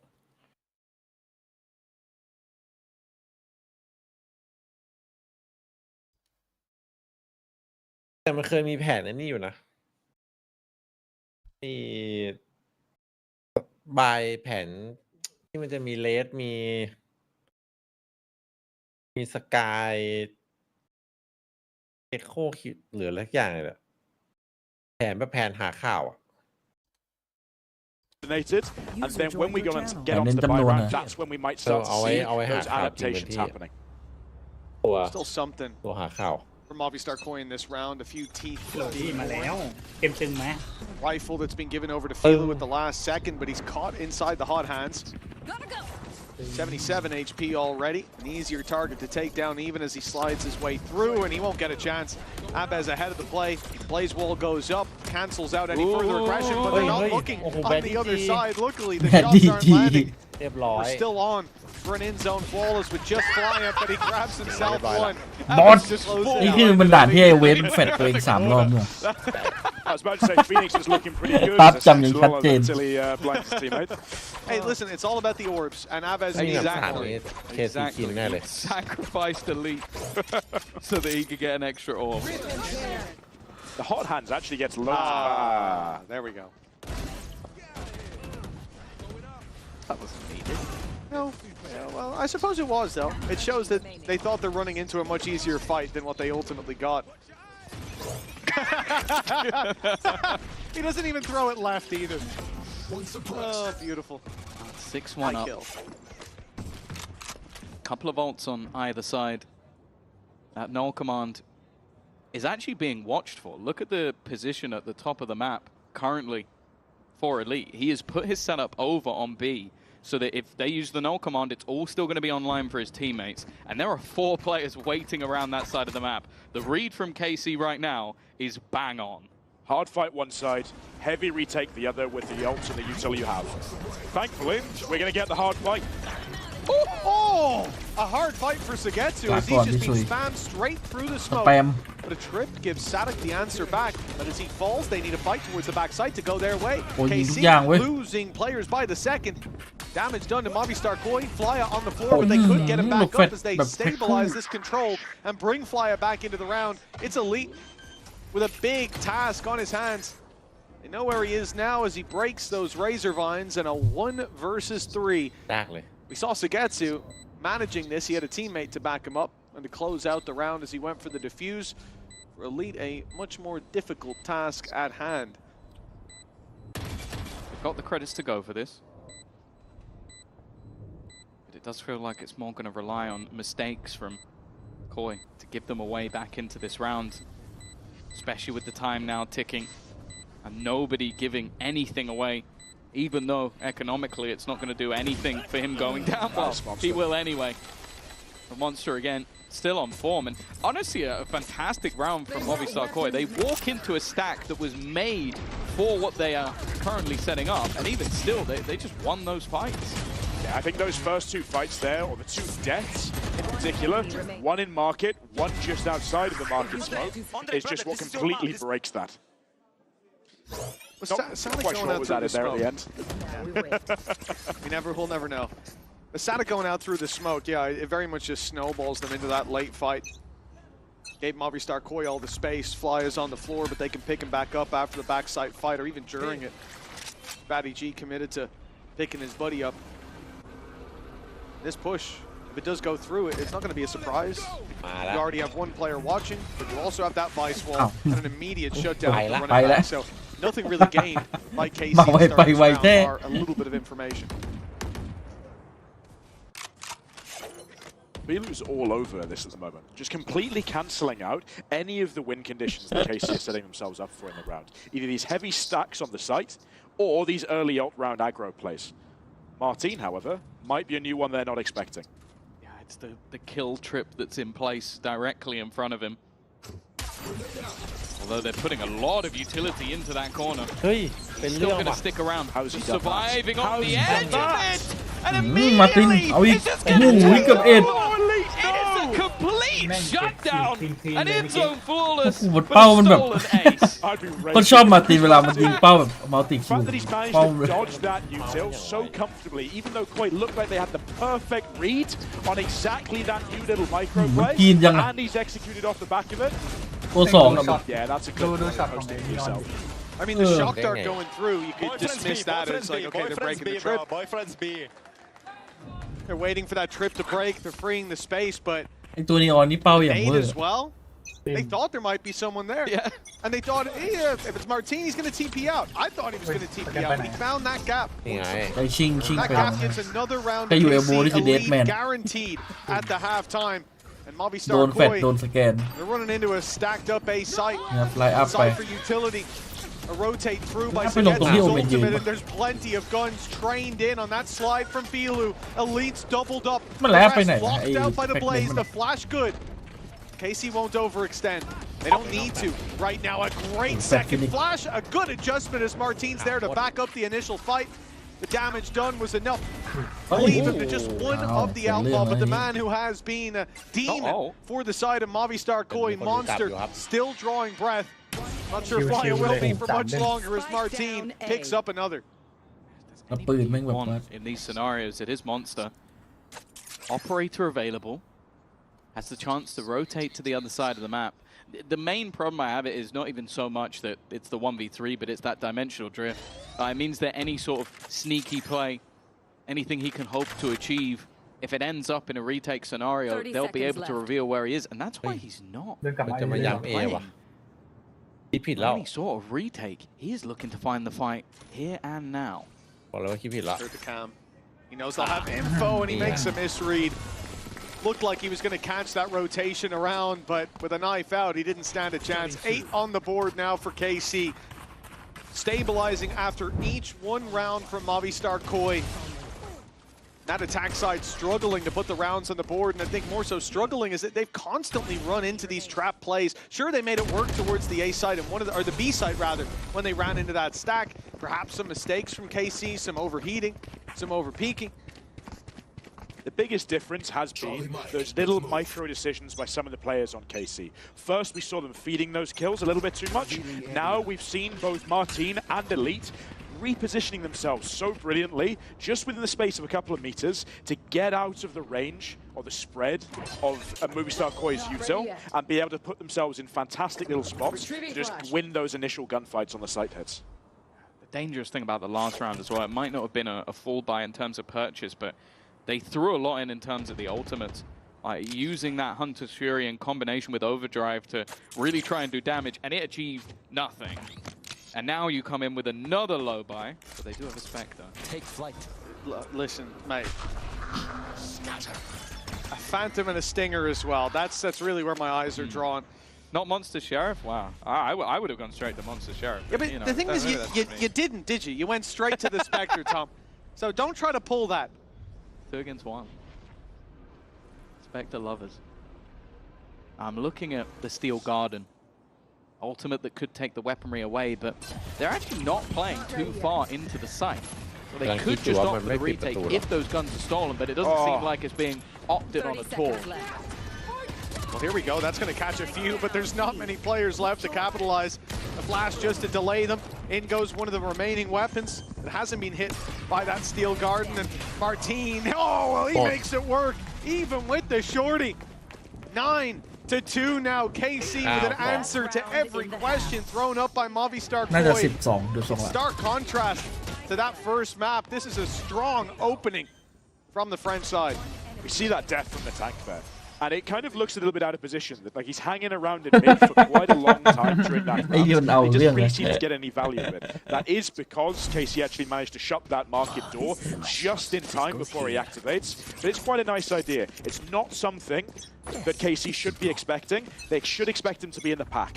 แต่มันเคยมีแผนนี่อยู่นะมีบายแผนที่มันจะมีเลสมีสกายเอ็กโคคิดเหลืออะไรอย่างเลยอะแผนแบบแผนหาข่าวอ่ะ And then when we go and get onto the buy round, that's when we might start to see those adaptations happening. Still something. ตัวหาข่าว from Movistar Koi in this round. A few teeth. มาแล้วเกมตึงไหม Rifle that's been given over to Fila with the last second, but he's caught inside the hot hands. 77 HP already. An easier target to take down even as he slides his way through, and he won't get a chance. Abez ahead of the play. Blaze wall goes up, cancels out any further aggression, but they're not looking on the other side. Luckily, the shots aren't landing. We're still on for an in-zone flawless with just flying up, but he grabs himself one. บอสนี่คือมันด่านที่ไอเวทแฟดตัวเอง3 รอบเนี่ย I was about to say Phoenix is looking pretty good. ปั๊บจำอย่างชัดเจน Until he blinds his teammate. Hey, listen, it's all about the orbs, and Abez needs Exactly. Sacrificed elite so that he could get an extra orb. The hot hands actually gets low. There we go. That wasn't needed. No, yeah, well, I suppose it was, though. It shows that they thought they're running into a much easier fight than what they ultimately got. He doesn't even throw it left either. Oh, beautiful. 6-1 up. Couple of ults on either side. That null command is actually being watched for. Look at the position at the top of the map currently for Elite. He has put his setup over on B so that if they use the null command, it's all still going to be online for his teammates. And there are 4 players waiting around that side of the map. The read from KC right now is bang on. Hard fight one side, heavy retake the other with the ults and the util you have. Thankfully, we're going to get the hard fight. Oh! A hard fight for Sugetsu as he's just being spammed straight through the smoke. But a trip gives Sadek the answer back. But as he falls, they need a fight towards the backside to go their way. KC losing players by the second. Damage done to Movistar Koi. Flya on the floor, but they couldn't get him back up as they stabilize this control and bring Flya back into the round. It's Elite with a big task on his hands. They know where he is now as he breaks those razor vines in a 1 versus 3. Exactly. We saw Sugetsu managing this. He had a teammate to back him up and to close out the round as he went for the defuse. For Elite, a much more difficult task at hand. They've got the credits to go for this. But it does feel like it's more going to rely on mistakes from Koi to give them a way back into this round. Especially with the time now ticking and nobody giving anything away. Even though economically it's not going to do anything for him going down, well, he will anyway. The Monster again, still on form, and honestly a fantastic round from Movistar Koi. They walk into a stack that was made for what they are currently setting up, and even still, they just won those fights. Yeah, I think those first 2 fights there, or the 2 deaths in particular, one in market, one just outside of the market smoke, is just what completely breaks that. Not quite sure what was added there at the end. We'll never know. The Sadek going out through the smoke, yeah, it very much just snowballs them into that late fight. Gave Movistar Koi all the space. Fly is on the floor, but they can pick him back up after the backside fight or even during it. Batty G committed to picking his buddy up. This push, if it does go through, it's not going to be a surprise. You already have 1 player watching, but you also have that vice wall and an immediate shutdown of the running back. So nothing really gained by KC starting round are a little bit of information. Belu's all over this at the moment, just completely cancelling out any of the win conditions that KC are setting themselves up for in the round. Either these heavy stacks on the site, or these early ult round aggro plays. Martin, however, might be a new one they're not expecting. Yeah, it's the kill trip that's in place directly in front of him. Although they're putting a lot of utility into that corner. Still going to stick around. How's he surviving on the edge of it? And Martin, it's just going to it's a complete shutdown. An in-zone flawless with a stolen ace. ก็ชอบมาร์ตินเวลามันยิงเป้าแบบมัลติคิว That he's managed to dodge that util so comfortably, even though Koi looked like they had the perfect read on exactly that new little micro play, and he's executed off the back of it. ตัว2 Yeah, that's a good post it yourself. I mean, the shock dart going through, you could dismiss that as like, okay, they're breaking the trip. Boyfriend's B. They're waiting for that trip to break, they're freeing the space, but ไอตัวนีออนนี่เป้าอย่างเวอ as well. They thought there might be someone there. Yeah. And they thought, hey, if it's Martin, he's going to TP out. I thought he was going to TP out, but he found that gap. ไปชิง That ไป gap gives another round ไปอยู่ of เอโบนี่คือ KC, a lead Deadman guaranteed at the halftime. And โดน Movistar แฟด Koi, โดนสแกน they're running into a stacked up A site. นะครับไลน์อัพไป Site for utility. A rotate through by ไปลงตรงที่ Sagetsu's โอเมนยืน ultimate, and there's plenty of guns trained in on that slide from Filu. Elites doubled up. มันไลน์อัพไปไหน Locked ไอ้ out by the แฟกเมน blaze. มัน The flash good. KC won't overextend. They don't need to. Right now, a great second flash. A good adjustment as Martin's there to back up the initial fight. The damage done was enough to leave him to just one of the outlaw, but the man who has been a demon for the side of Movistar Koi, Monster, still drawing breath. Not sure if it will be for much longer as Martin picks up another. แล้วปืนแม่งแบบว่า In these scenarios, it is Monster. Operator available. Has the chance to rotate to the other side of the map. The main problem I have is not even so much that it's the 1v3, but it's that dimensional drift. It means that any sort of sneaky play, anything he can hope to achieve, if it ends up in a retake scenario, they'll be able to reveal where he is, and that's why he's not playing any sort of retake. He is looking to find the fight here and now. He knows they'll have info, and he makes a misread. Looked like he was going to catch that rotation around, but with a knife out, he didn't stand a chance. 8 on the board now for KC. Stabilizing after each one round from Movistar Koi. That attack side struggling to put the rounds on the board, and I think more so struggling is that they've constantly run into these trap plays. Sure, they made it work towards the A side and or the B side rather, when they ran into that stack. Perhaps some mistakes from KC, some overheating, some overpeaking. The biggest difference has been those little micro decisions by some of the players on KC. First, we saw them feeding those kills a little bit too much. Now we've seen both Martin and Elite repositioning themselves so brilliantly, just within the space of a couple of meters, to get out of the range or the spread of Movistar Koi's util and be able to put themselves in fantastic little spots to just win those initial gunfights on the site heads. The dangerous thing about the last round as well, it might not have been a full buy in terms of purchase, but they threw a lot in terms of the ultimates. Using that Hunter's Fury in combination with Overdrive to really try and do damage, and it achieved nothing. And now you come in with another low buy, but they do have a Spectre. Take flight. Listen, mate. A Phantom and a Stinger as well. That's really where my eyes are drawn. Not Monster Sheriff? Wow. I would have gone straight to Monster Sheriff. Yeah, but the thing is, you didn't, did you? You went straight to the Spectre, Tom. So don't try to pull that. 2 against 1. Spectre lovers. I'm looking at the Steel Garden. Ultimate that could take the weaponry away, but they're actually not playing too far into the site. So they could just opt for the retake if those guns are stolen, but it doesn't seem like it's being opted on at all. Well, here we go. That's going to catch a few, but there's not many players left to capitalize. The flash just to delay them. In goes one of the remaining weapons. It hasn't been hit by that Steel Garden. And Martin, oh, well, he makes it work, even with the shorty. 9-2 now. KC with an answer to every question thrown up by Movistar Koi. น่าจะ12 ดูทรงละ Stark contrast to that first map. This is a strong opening from the French side. We see that death from the tank there. And it kind of looks a little bit out of position. Like he's hanging around in mid for quite a long time during that round. He doesn't really seem to get any value of it. That is because KC actually managed to shut that market door just in time before he activates. But it's quite a nice idea. It's not something that KC should be expecting. They should expect him to be in the pack.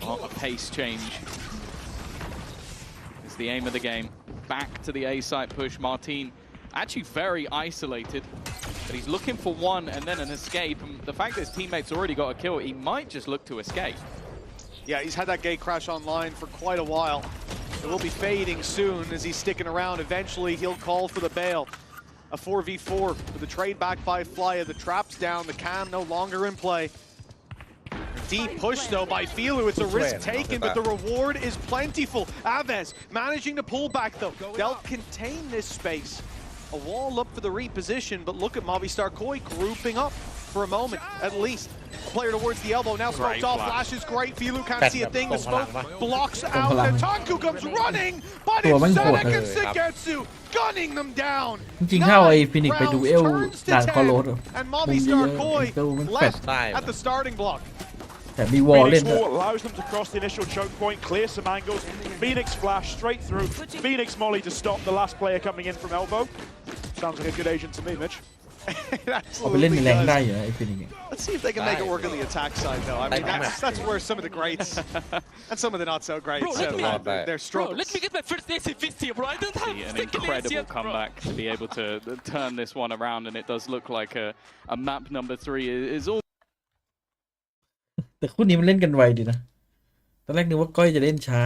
Oh, a pace change. It's the aim of the game. Back to the A site push. Martin actually very isolated. But he's looking for one and then an escape. And the fact that his teammates already got a kill, he might just look to escape. Yeah, he's had that gate crash online for quite a while. It will be fading soon as he's sticking around. Eventually, he'll call for the bail. A 4v4 with the trade back by Flya. The trap's down, the cam no longer in play. Deep push, though, by Filu. It's a risk taken, but the reward is plentiful. Aves managing to pull back, though. They'll contain this space. A wall up for the reposition, but look at Movistar Koi grouping up for a moment, at least. A player towards the elbow, now smoked off, flashes great. Filu can't see a thing, the smoke blocks out, and Tanku comes running, but it's Senek and Sagetsu gunning them down. จริงๆถ้าไอ้ฟินิกไปดูเอลด่านคอโรส And Movistar Koi left at the starting block. แต่มีวอลเล่น allows them to cross the initial choke point, clear some angles. Phoenix flash straight through. Phoenix molly to stop the last player coming in from elbow. Sounds like a good agent to me, Mitch. เอาไปเล่นในแรงได้อยู่นะไอ้เป็นอย่างเงี้ย Let's see if they can make it work on the attack side, though. I mean, that's where some of the greats and some of the not so greats they're struggles. Bro, let me get my first ace in VCT, bro. I don't have an incredible comeback to be able to turn this one around, and it does look like a map number 3 is all. แต่คู่นี้มันเล่นกันไวดีนะตอนแรกนึกว่าก้อยจะเล่นช้า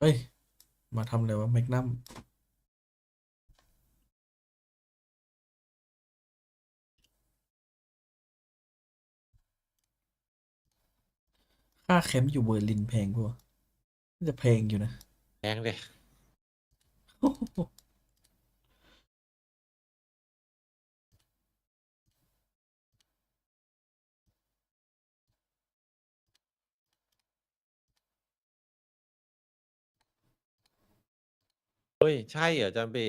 เฮ้ยมาทำอะไรวะแมกนัมค่าแคมป์อยู่เบอร์ลินแพงปะวะน่าจะแพงอยู่นะแพงเลยเฮ้ยใช่เหรอจันปี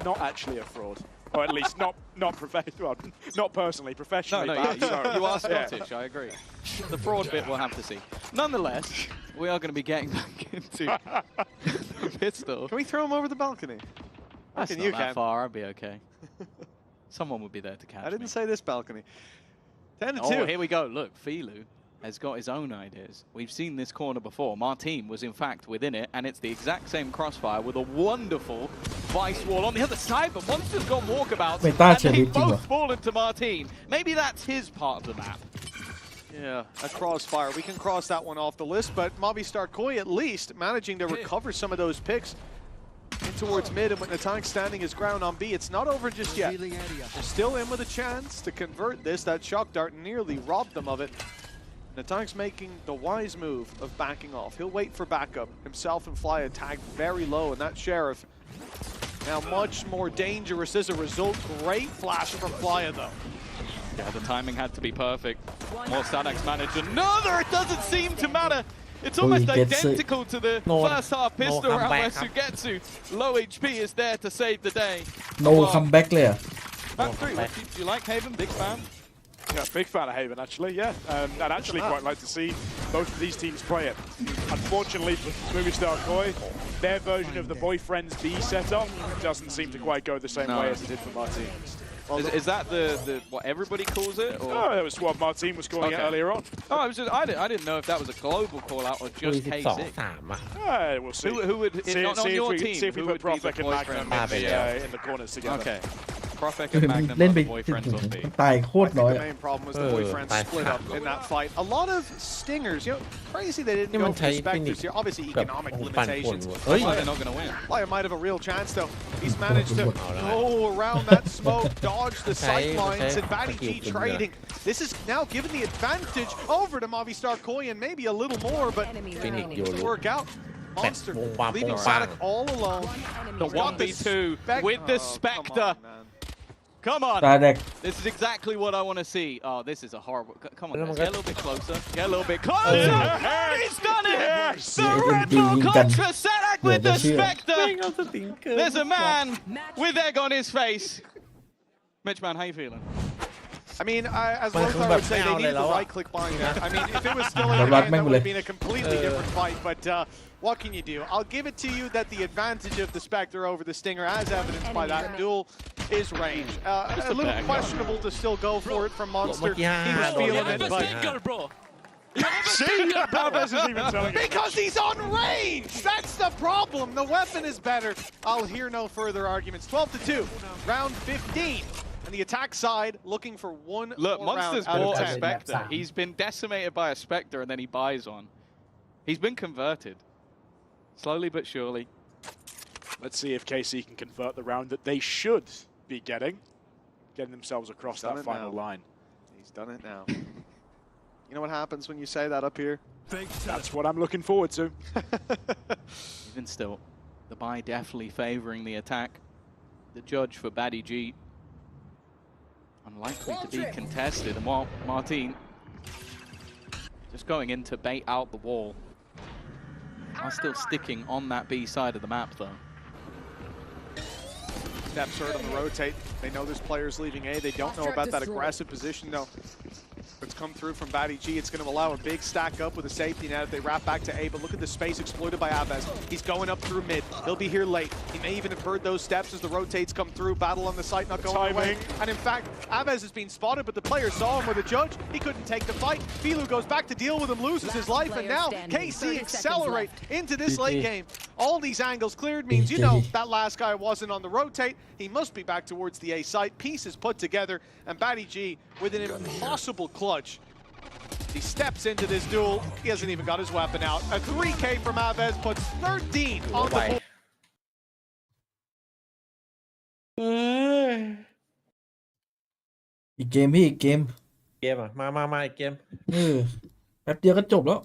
Not actually a fraud, or at least not professional, not personally, professionally. No, you are Scottish. I agree. The fraud bit we'll have to see. Nonetheless, we are going to be getting back into the pistol. Can we throw him over the balcony? That's not that far. I'll be okay. Someone would be there to catch me. I didn't say this balcony. 10-2. Oh, here we go. Look, Filu has got his own ideas. We've seen this corner before. Martin was in fact within it, and it's the exact same crossfire with a wonderful vice wall on the other side, but Monster's got walkabouts, and they both fall into Martin. Maybe that's his part of the map. Yeah, a crossfire. We can cross that one off the list, but Movistar Koi at least managing to recover some of those picks in towards mid, and with Natank standing his ground on B, it's not over just yet. They're still in with a chance to convert this. That shock dart nearly robbed them of it. Natank's making the wise move of backing off. He'll wait for backup. Himself and Flya tagged very low, and that Sheriff now much more dangerous as a result. Great flash from Flya, though. Yeah, the timing had to be perfect. More Stanax managed another. It doesn't seem to matter. It's almost identical to the first half pistol round where Sugetsu, low HP, is there to save the day. No comeback เลย Back three. Do you like Haven? Big fan? Yeah, big fan of Haven, actually, yeah. I'd actually quite like to see both of these teams play it. Unfortunately for Movistar Koi, their version of the Boyfriends B setup doesn't seem to quite go the same way as it did for Martin. Is that the what everybody calls it? Or? Oh, that was what Martin was calling it earlier on. Oh, I didn't know if that was a global call out or just K6. We'll see. Who would not on your team? See if we put Profek and Magnum in the corners together. Okay. Profek and Magnum are the boyfriends on B. ตายโคตรน้อย The main problem was the boyfriends split up in that fight. A lot of stingers, you know, crazy they didn't go for Spectres here. Obviously economic limitations. They're not going to win. Flya might have a real chance though. He's managed to go around that smoke, dodge the sight lines, and Batty G trading. This is now given the advantage over to Movistar Koi and maybe a little more, but it doesn't work out. Monster leaving Static all alone. The 1v2 with the Spectre. Come on. This is exactly what I want to see. Oh, this is a horrible... Come on, guys. Get a little bit closer. Get a little bit closer. He's done it! The Red Bull Contra Senex back with the Spectre. There's a man with egg on his face. Richman, how you feeling? I mean, as Lothar would say, they needed the right-click buying there. I mean, if it was still in the game, that would have been a completely different fight. But what can you do? I'll give it to you that the advantage of the Spectre over the Stinger, as evidenced by that duel, is range. A little questionable to still go for it from Monster. He was feeling it, but... See? Alves is even telling it. Because he's on range! That's the problem! The weapon is better. I'll hear no further arguments. 12-2, round 15. And the attack side looking for one Look, more Monster's round bought out a of 10. Spectre. He's been decimated by a Spectre and then he buys on. He's been converted. Slowly but surely. Let's see if KC can convert the round that they should be getting themselves across that final line. He's done it now. You know what happens when you say that up here? That's what I'm looking forward to. Even still, the buy definitely favoring the attack. The judge for Baddy G. Unlikely to be contested, and while Martin just going in to bait out the wall. Are still sticking on that B side of the map though. Steps hurt on the rotate. They know there's players leaving A. They don't know about that aggressive position though. It's come through from Baddy G. It's going to allow a big stack up with a safety net if they wrap back to A, but look at the space exploited by Alves. He's going up through mid. He'll be here late. He may even have heard those steps as the rotates come through. Battle on the site not going away. And in fact, Alves has been spotted, but the player saw him with a judge. He couldn't take the fight. Filu goes back to deal with him, loses his life, and now KC accelerate into this late game. All these angles cleared means, you know, that last guy wasn't on the rotate. He must be back towards the A site. Pieces put together, and Baddy G with an impossible clutch. He steps into this duel. He hasn't even got his weapon out. A 3K from Alves puts 13 on the board. อีกเกมพี่อีกเกมอ่ะมาอีกเกมแป๊บเดียวก็จบแล้ว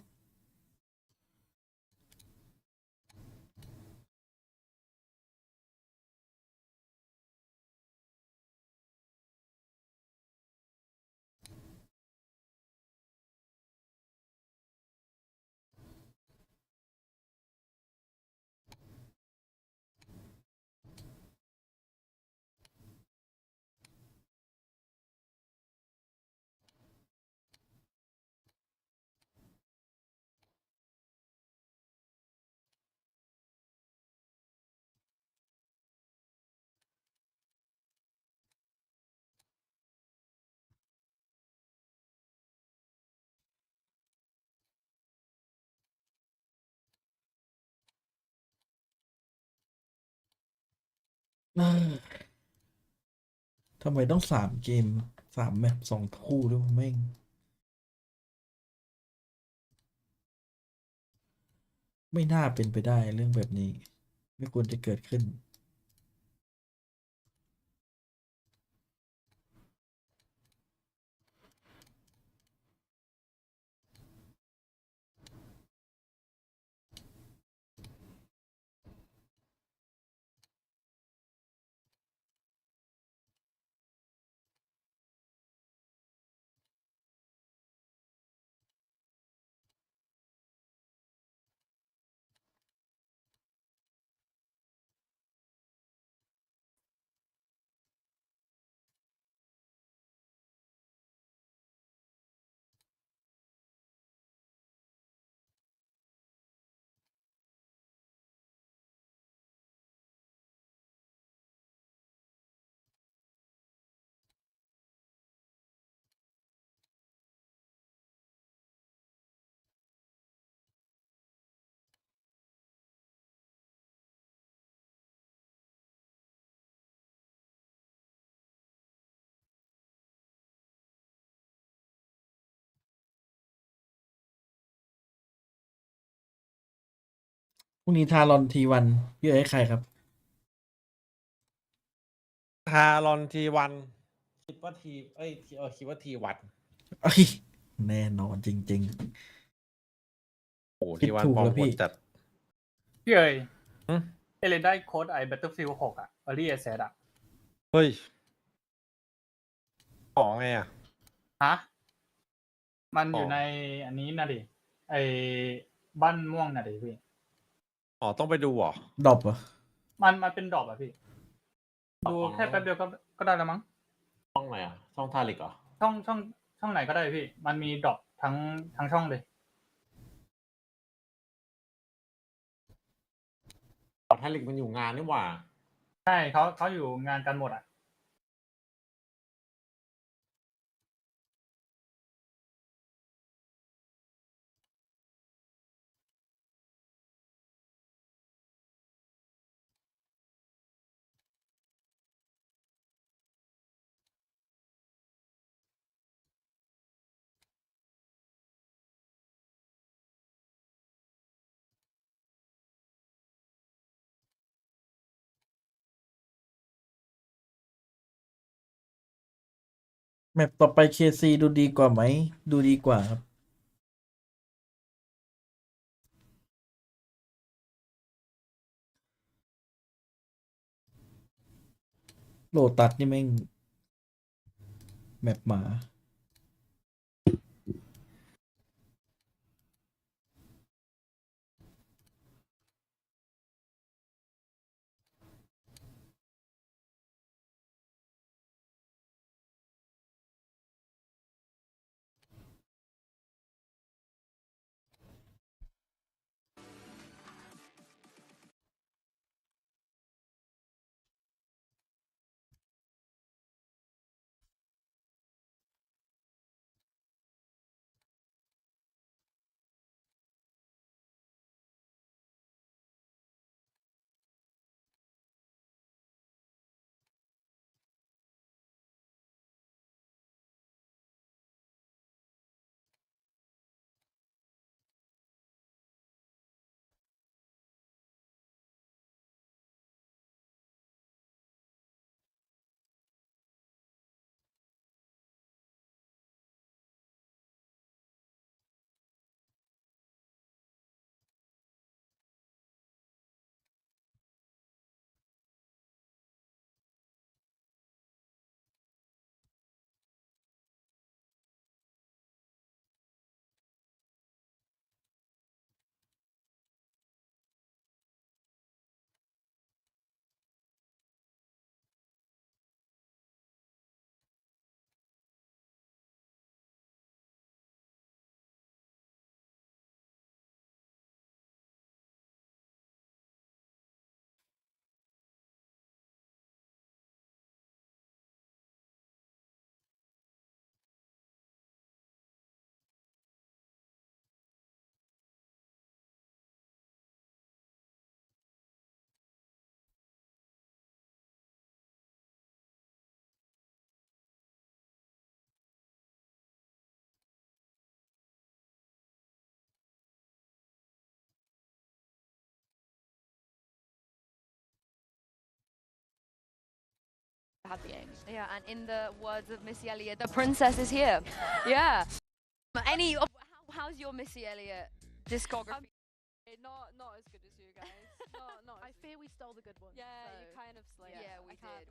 ทำไมต้อง3 เกม 3 แมป 2 คู่ด้วยแม่งไม่น่าเป็นไปได้เรื่องแบบนี้ไม่ควรจะเกิดขึ้นพรุ่งนี้ทารอนT1พี่ให้ใครครับทารอนT1คิดว่าคิดว่าT1แน่นอนจริงๆโอ้T1ปลอมคนจัดพี่เอเลนได้โค้ดBattlefield 6 Early Access เฮ้ยของไงฮะมันอยู่ในอันนี้นะดิบ้านม่วงนะดิพี่ อ๋อต้องไปดูเหรอ ดรอปอ่ะ มันเป็นดรอปอ่ะพี่ดูแค่แป๊บเดียวก็ได้แล้วมั้ง ช่องไหนอ่ะช่องทาริกเหรอ ช่องไหนก็ได้พี่มันมีดรอปทั้งช่องเลย ทาริกมันอยู่งานนี่หว่า ใช่เขาอยู่งานกันหมดอ่ะ แมปต่อไป KC ดูดีกว่าไหมดูดีกว่าครับโลตัสนี่แม่งแมปหมาHave the aim. Yeah, and in the words of Missy Elliott, the princess is here. Yeah. How's your Missy Elliott discography? Not as good as you guys. Not I fear we stole the good ones. Yeah, so. you kind of slayed. Yeah, we did.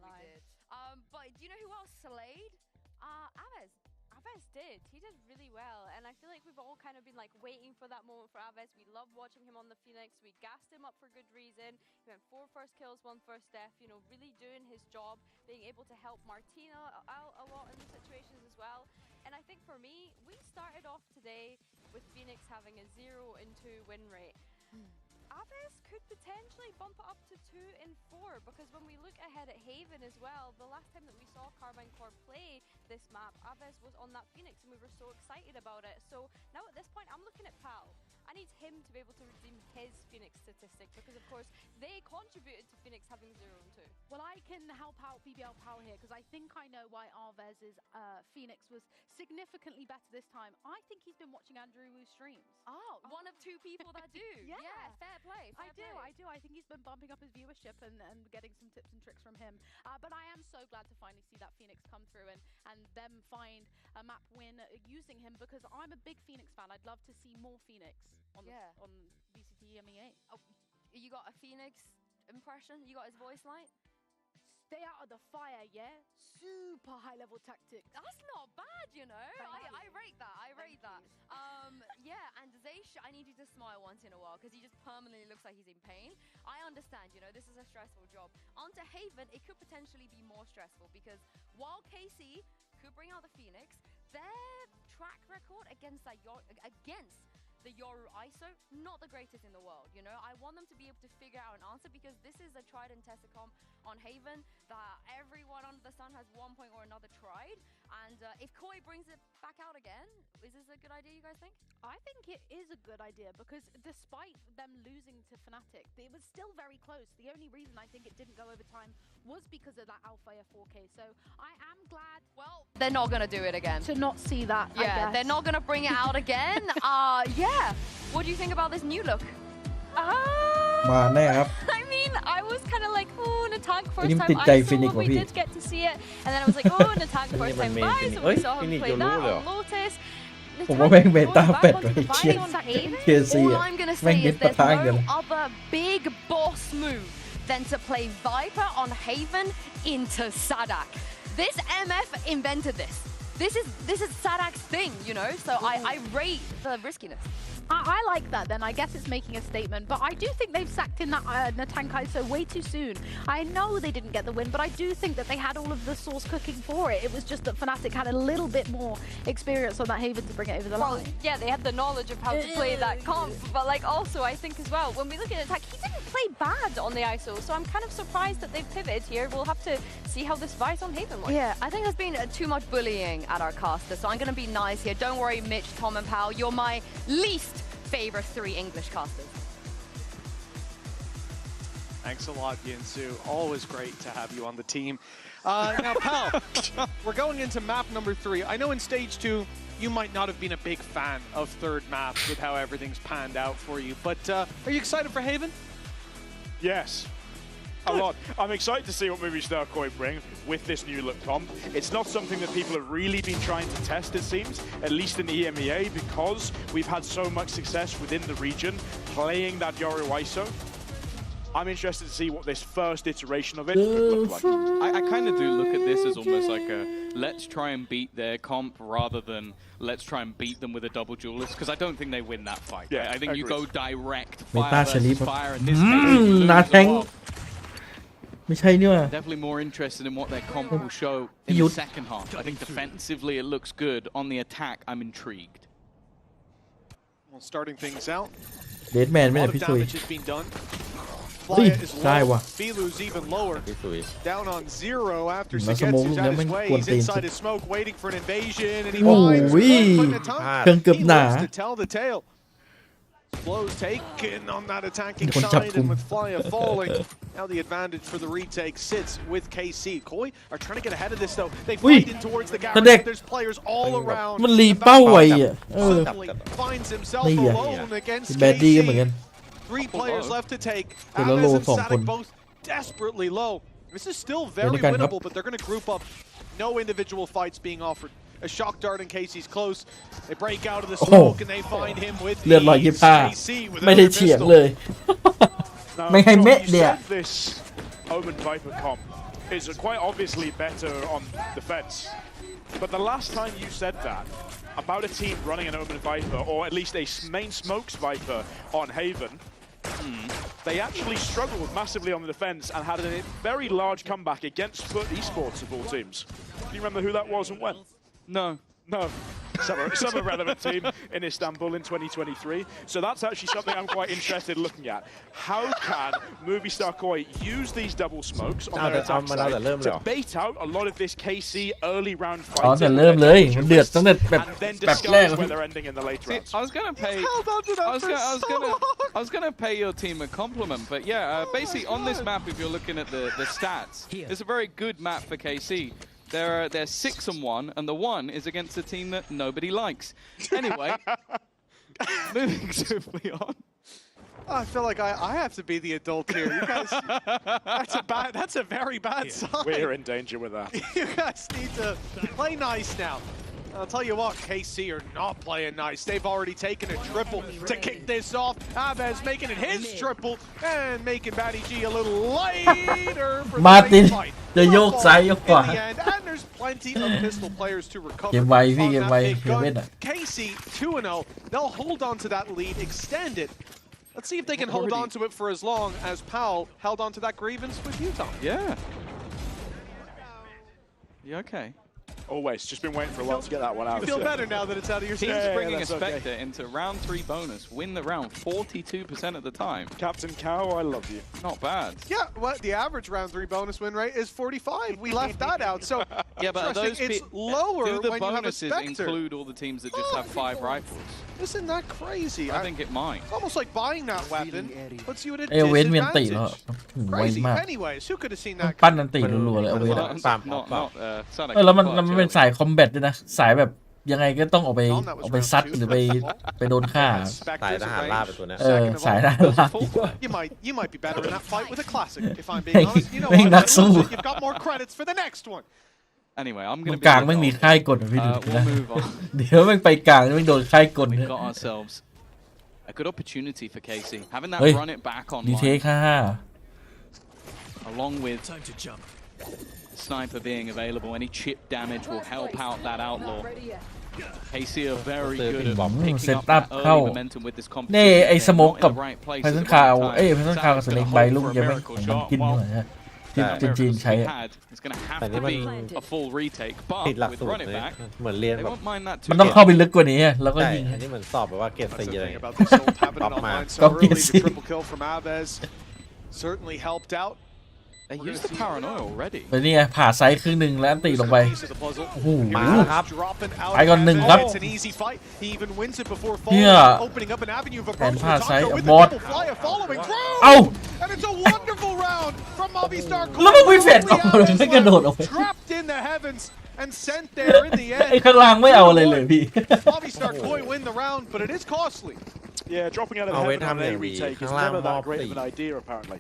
But do you know who else slayed? Aves. Aves did. He did really well, and I feel like we've all kind of been like waiting for that moment for Aves. We love watching him on the Phoenix. We gassed him up for good reason. He went 4 first kills, 1 first death. You know, really doing his job, being able to help Martina out a lot in the situations as well. And I think for me, we started off today with Phoenix having a 0-2 win rate. Aves could potentially bump it up to 2 and 4 because when we look ahead at Haven as well, the last time that we saw Carbine Core play this map, Aves was on that Phoenix and we were so excited about it. So now at this point, I'm looking at Pal. I need him to be able to redeem his Phoenix statistic because of course they contributed to Phoenix having 0 and 2. Well, I can help out BBL Pal here because I think I know why Arvez's Phoenix was significantly better this time. I think he's been watching Andrew Wu's streams. Oh, one of 2 people that do. Yeah, fair play. I do. I think he's been bumping up his viewership and getting some tips and tricks from him. But I am so glad to finally see that Phoenix come through and them find a map win using him because I'm a big Phoenix fan. I'd love to see more Phoenix on VCT EMEA. Oh, you got a Phoenix impression? You got his voice line? stay out of the fire, yeah? Super high level tactics. That's not bad, you know. I rate that. I rate that. Yeah, and Zaysh, I need you to smile once in a while because he just permanently looks like he's in pain. I understand, you know, this is a stressful job. Onto Haven, it could potentially be more stressful because while KC could bring out the Phoenix, their track record against the Yoru ISO, not the greatest in the world, you know? I want them to be able to figure out an answer because this is a tried and tested comp on Haven that everyone under the sun has one point or another tried. And if Koi brings it back out again, is this a good idea, you guys think? I think it is a good idea because despite them losing to Fnatic, it was still very close. The only reason I think it didn't go over time was because of that Alpha 4K. So I am glad, well, they're not going to do it again. To not see that, yeah, they're not going to bring it out again. Yeah. What do you think about this new look? มาแน่ครับ I mean, I was kind of like, oh, an attack อันนี้ first มัน time ติดใจ I ฟินิก saw, ว่ะ we พี่ did get to see it. And then I was like, oh, an attack first time buy, so we saw him play that on Lotus. ผมว่าแม่งเมตาเป็ดไป Going back เชีย on Haven? เชียร์ซี All I'm going to แม่ง say นิด is ปะ there's ทะกัน no other big boss move than to play Viper on Haven into Sadak. This MF invented this. This is Sadak's thing, you know, so I rate the riskiness. I like that then. I guess it's making a statement. But I do think they've sacked in that Natang Kaiso way too soon. I know they didn't get the win, but I do think that they had all of the sauce cooking for it. It was just that Fnatic had a little bit more experience on that Haven to bring it over the line. Yeah, they had the knowledge of how to play that comp. But like also, I think as well, when we look at attack, he didn't play bad on the ISO. So I'm kind of surprised that they've pivoted here. We'll have to see how this Vice on Haven looks. Yeah, I think there's been too much bullying at our caster. So I'm going to be nice here. Don't worry, Mitch, Tom and Pal. You're my least favorite 3 English casters. Thanks a lot, Yinsu. Always great to have you on the team. Now, Pal, we're going into map number 3. I know in stage 2, you might not have been a big fan of third maps with how everything's panned out for you, but are you excited for Haven? Yes. A lot. I'm excited to see what Movistar Koi bring with this new look comp. It's not something that people have really been trying to test, it seems, at least in the EMEA, because we've had so much success within the region playing that Yoru ISO. I'm interested to see what this first iteration of it would look like. I kind of do look at this as almost like a let's try and beat their comp rather than let's try and beat them with a double duelist, because I don't think they win that fight. Yeah, I think you go direct Meta fire versus Sharif. fire, and this case you lose Nah, as Tank. well. ไม่ใช่นี่ว่ะ Definitely more interested in what their comp will show in the second half. I think defensively it looks good. On the attack, I'm intrigued. Well, starting things out. เดดแมน A ไม่ใช่ lot of พี่ซุย damage has been done. เฮ้ย Flya is ได้ low. ว่ะ Filu's even lower. พี่สุย Down on 0 after มาสโมก Sugetsu's แล้ว at แม่ his ง way. กวน He's ตีน inside his smoke, waiting for an invasion, and he โอ้ finds ย one quick attack. เครื่องเกือบหนา He lives to tell the tale. Blows taken on that attacking มีคนจับ side, กุม and with Flya falling, now the advantage for the retake sits with KC. Koi are trying to get ahead of this though. They อุ้ย fight in towards the กระเด็ก garage. There's players all around. มันรีเป้าไวอ่ะเออ Suddenly finds himself นี่อ่ะ alone against แบดดี้ก็เหมือนกัน KC. 3 players left to take. Pero Aves low and สองคน Sadik both desperately low. This is still very Yun kan, winnable, but they're going to group up. No individual fights being offered. A shock dart in Casey's close. They break out of the smoke and they find him with เลือด ease. 125 KC with ไม่ได้ another เฉียง pistol. เลย Now, ไม่ให้ John, เม็ด you เดียว said this Omen Viper comp is quite obviously better on defense. But the last time you said that about a team running an Omen Viper, or at least a main smokes Viper on Haven, they actually struggled massively on the defense and had a very large comeback against Foot Esports of all teams. Do you remember who that was and when? No. No. Some irrelevant team in Istanbul in 2023. So that's actually something I'm quite interested in looking at. How can Movistar Koi use these double smokes on their attack side to bait out a lot of this KC early round อ๋อ fighting แต่เริ่มเลยมันเดือดตั้งแต่แบบ and then แบบแรก discuss where they're ending in the later rounds? I was gonna pay. I was gonna pay your team a compliment, but yeah, basically on this map, if you're looking at the stats, it's a very good map for KC. They're 6-1, and the 1 is against a team that nobody likes. Anyway, moving swiftly on. I feel like I have to be the adult here. You guys, that's a very bad sign. We're in danger with that. You guys need to play nice now. I'll tell you what, KC are not playing nice. They've already taken a triple to kick this off. Aves making it his triple and making Batty G a little lighter for the late fight. จะโยกซ้ายโยกขวา And there's plenty of pistol players to recover. เกมไวพี่เกมไวเฮเว่นอ่ะ KC 2-0. They'll hold on to that lead, extend it. Let's see if they can hold on to it for as long as Powell held on to that grievance with Utah. Yeah. You okay? Always. Just been waiting for a while to get that one out. You feel better now that it's out of your system. Teams bringing a Spectre into round 3 bonus, win the round 42% of the time. Captain Cow, I love you. Not bad. Yeah, well, the average round 3 bonus win rate is 45. We left that out, so yeah, but those it's lower do the when you have a bonuses Spectre. include all the teams that just have 5 rifles? Isn't that crazy? I think it might. It's almost like buying that weapon puts you at a เว้นเวียนตีแล้ว disadvantage. ไว Crazy. มาก Anyways, who could have seen that? ปั้นนันตีรัวๆเลยเอาเว้น แล้วมันเป็นสายคอมแบทด้วยนะสายแบบยังไงก็ต้องออกไปซัดหรือไปโดนฆ่า สายทหารล่าไปตัวนี้ สายทหารล่า You might be better in that fight with a classic, if I'm being honest. You know what? You've got more credits for the next one. Anyway, I'm going to กลางไม่มีค่ายกดพี่ดูนะเดี๋ยวมันไปกลางไม่โดนค่ายกด We've got ourselves a good opportunity for KC having that run it back on ดีเทคalong with sniper being available. Any chip damage will help out that outlaw. KC are very good at picking up that early momentum with this competition. นี่ไอ้สโมกกับไพซันคาวไพซันคาวกับสเน็กใบลูกยังไม่ของกินหน่อยฮะจีนใช้ แต่นี่มัน ติดหลักสูตรเลยเหมือนเรียนแบบ มันต้องเข้าไปลึกกว่านี้แล้วก็ยิง อันนี้เหมือนสอบแบบว่าเกรด4เลย Top มา so early, the triple kill from Aves certainly helped out. They used the paranoia already. ไปนี่ไงผ่าไซส์ครึ่งหนึ่งแล้วตีลงไปโอ้โห มาครับ ไปก่อนหนึ่งครับ It's an easy fight. He even wins it before เนี่ย falling, opening up an avenue of แผน approach ผ่า for ไซส์ Taco with บ the อส double flyer following through. เอ้า And it's a wonderful round from Movistar. แล้วมันไม่เฟดออกเลยไม่กระโดดออกไป Trapped in the heavens and sent there in the ไอ้ end. ข้างล่างไม่เอาอะไรเลยพี่ Movistar Koi win the round, but it is costly. Yeah, dropping out of the heaven on a retake is never that great of an idea, apparently.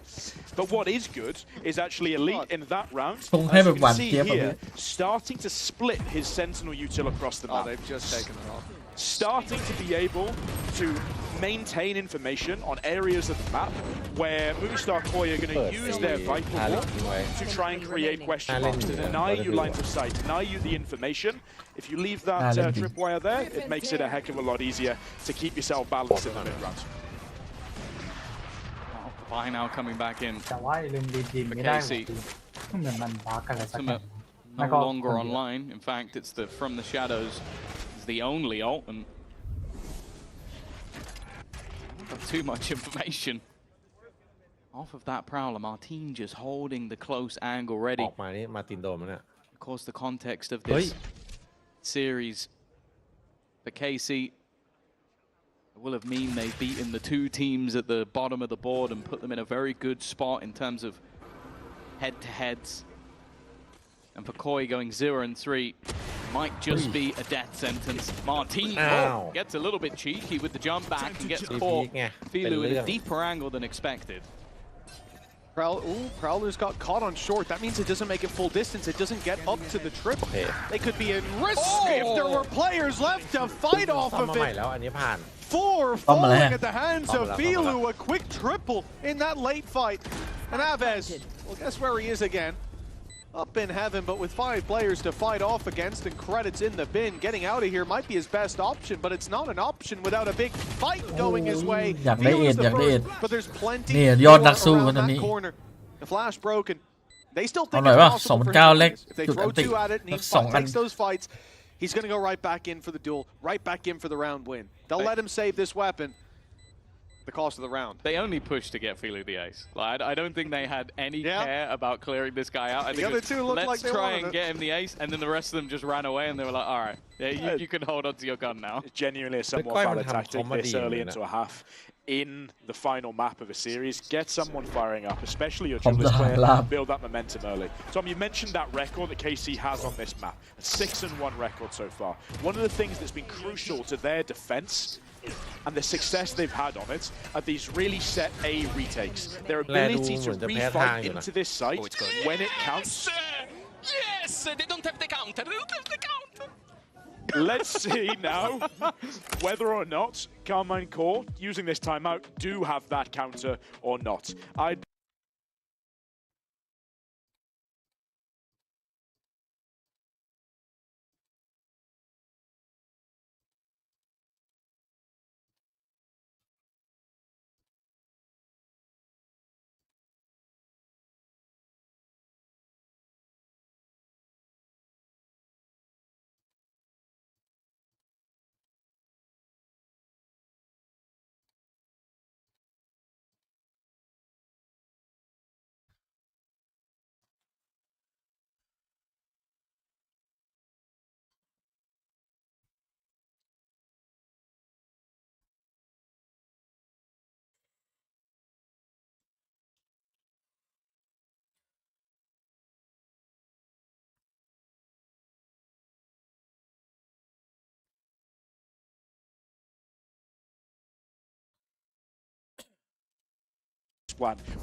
But what is good is actually Elite in that round, as you can see here, starting to split his Sentinel util across the map. They've just taken it off. Starting to be able to maintain information on areas of the map where Movistar Koi are going to use their Viper Wall to try and create question marks, to deny you lines of sight, deny you the information. If you leave that tripwire there, it makes it a heck of a lot easier to keep yourself balanced in the mid-round. By now coming back in. แต่ว่าลืมรีดีมไม่ได้เหมือนมันบั๊กอะไรสักอย่าง No longer online. In fact, it's the From the Shadows is the only ult, and got too much information. Off of that Prowler, Martin just holding the close angle ready. ออกมานี่มาตินโดมเนี่ย Of course, the context of this series for KC will have mean they've beaten the 2 teams at the bottom of the board and put them in a very good spot in terms of head-to-heads. And for Koi going 0-3 might just be a death sentence. Martin gets a little bit cheeky with the jump back and gets caught. Filu in a deeper angle than expected. Prowler's got caught on short. That means it doesn't make it full distance. It doesn't get up to the trip. They could be in risk if there were players left to fight off of it. แล้วอันนี้ผ่าน 4 falling at the hands of Filu. A quick triple in that late fight. And Aves, well, guess where he is again? Up in heaven, but with 5 players to fight off against and credits in the bin. Getting out of here might be his best option, but it's not an option without a big fight going his way. But there's plenty around that corner. The flash broken. They still think it's possible for him. If they throw 2 at it and he takes those fights, he's going to go right back in for the duel, right back in for the round win. They'll let him save this weapon. The cost of the round. They only pushed to get Filu the ace. Like, I don't think they had any care about clearing this guy out. I think the other 2 looked like they try and get him the ace, and then the rest of them just ran away, and they were like, all right, yeah, you can hold on to your gun now. It's genuinely a somewhat valid tactic this early into a half. In the final map of a series, get someone firing up, especially your Julius player, build that momentum early. Tom, you mentioned that record that KC has on this map, a 6-1 record so far. One of the things that's been crucial to their defense and the success they've had on it are these really set A retakes. Their ability to refight into this site when it counts. Yes! They don't have the counter. They don't have the counter. Let's see now whether or not Carmine Core, using this timeout, do have that counter or not.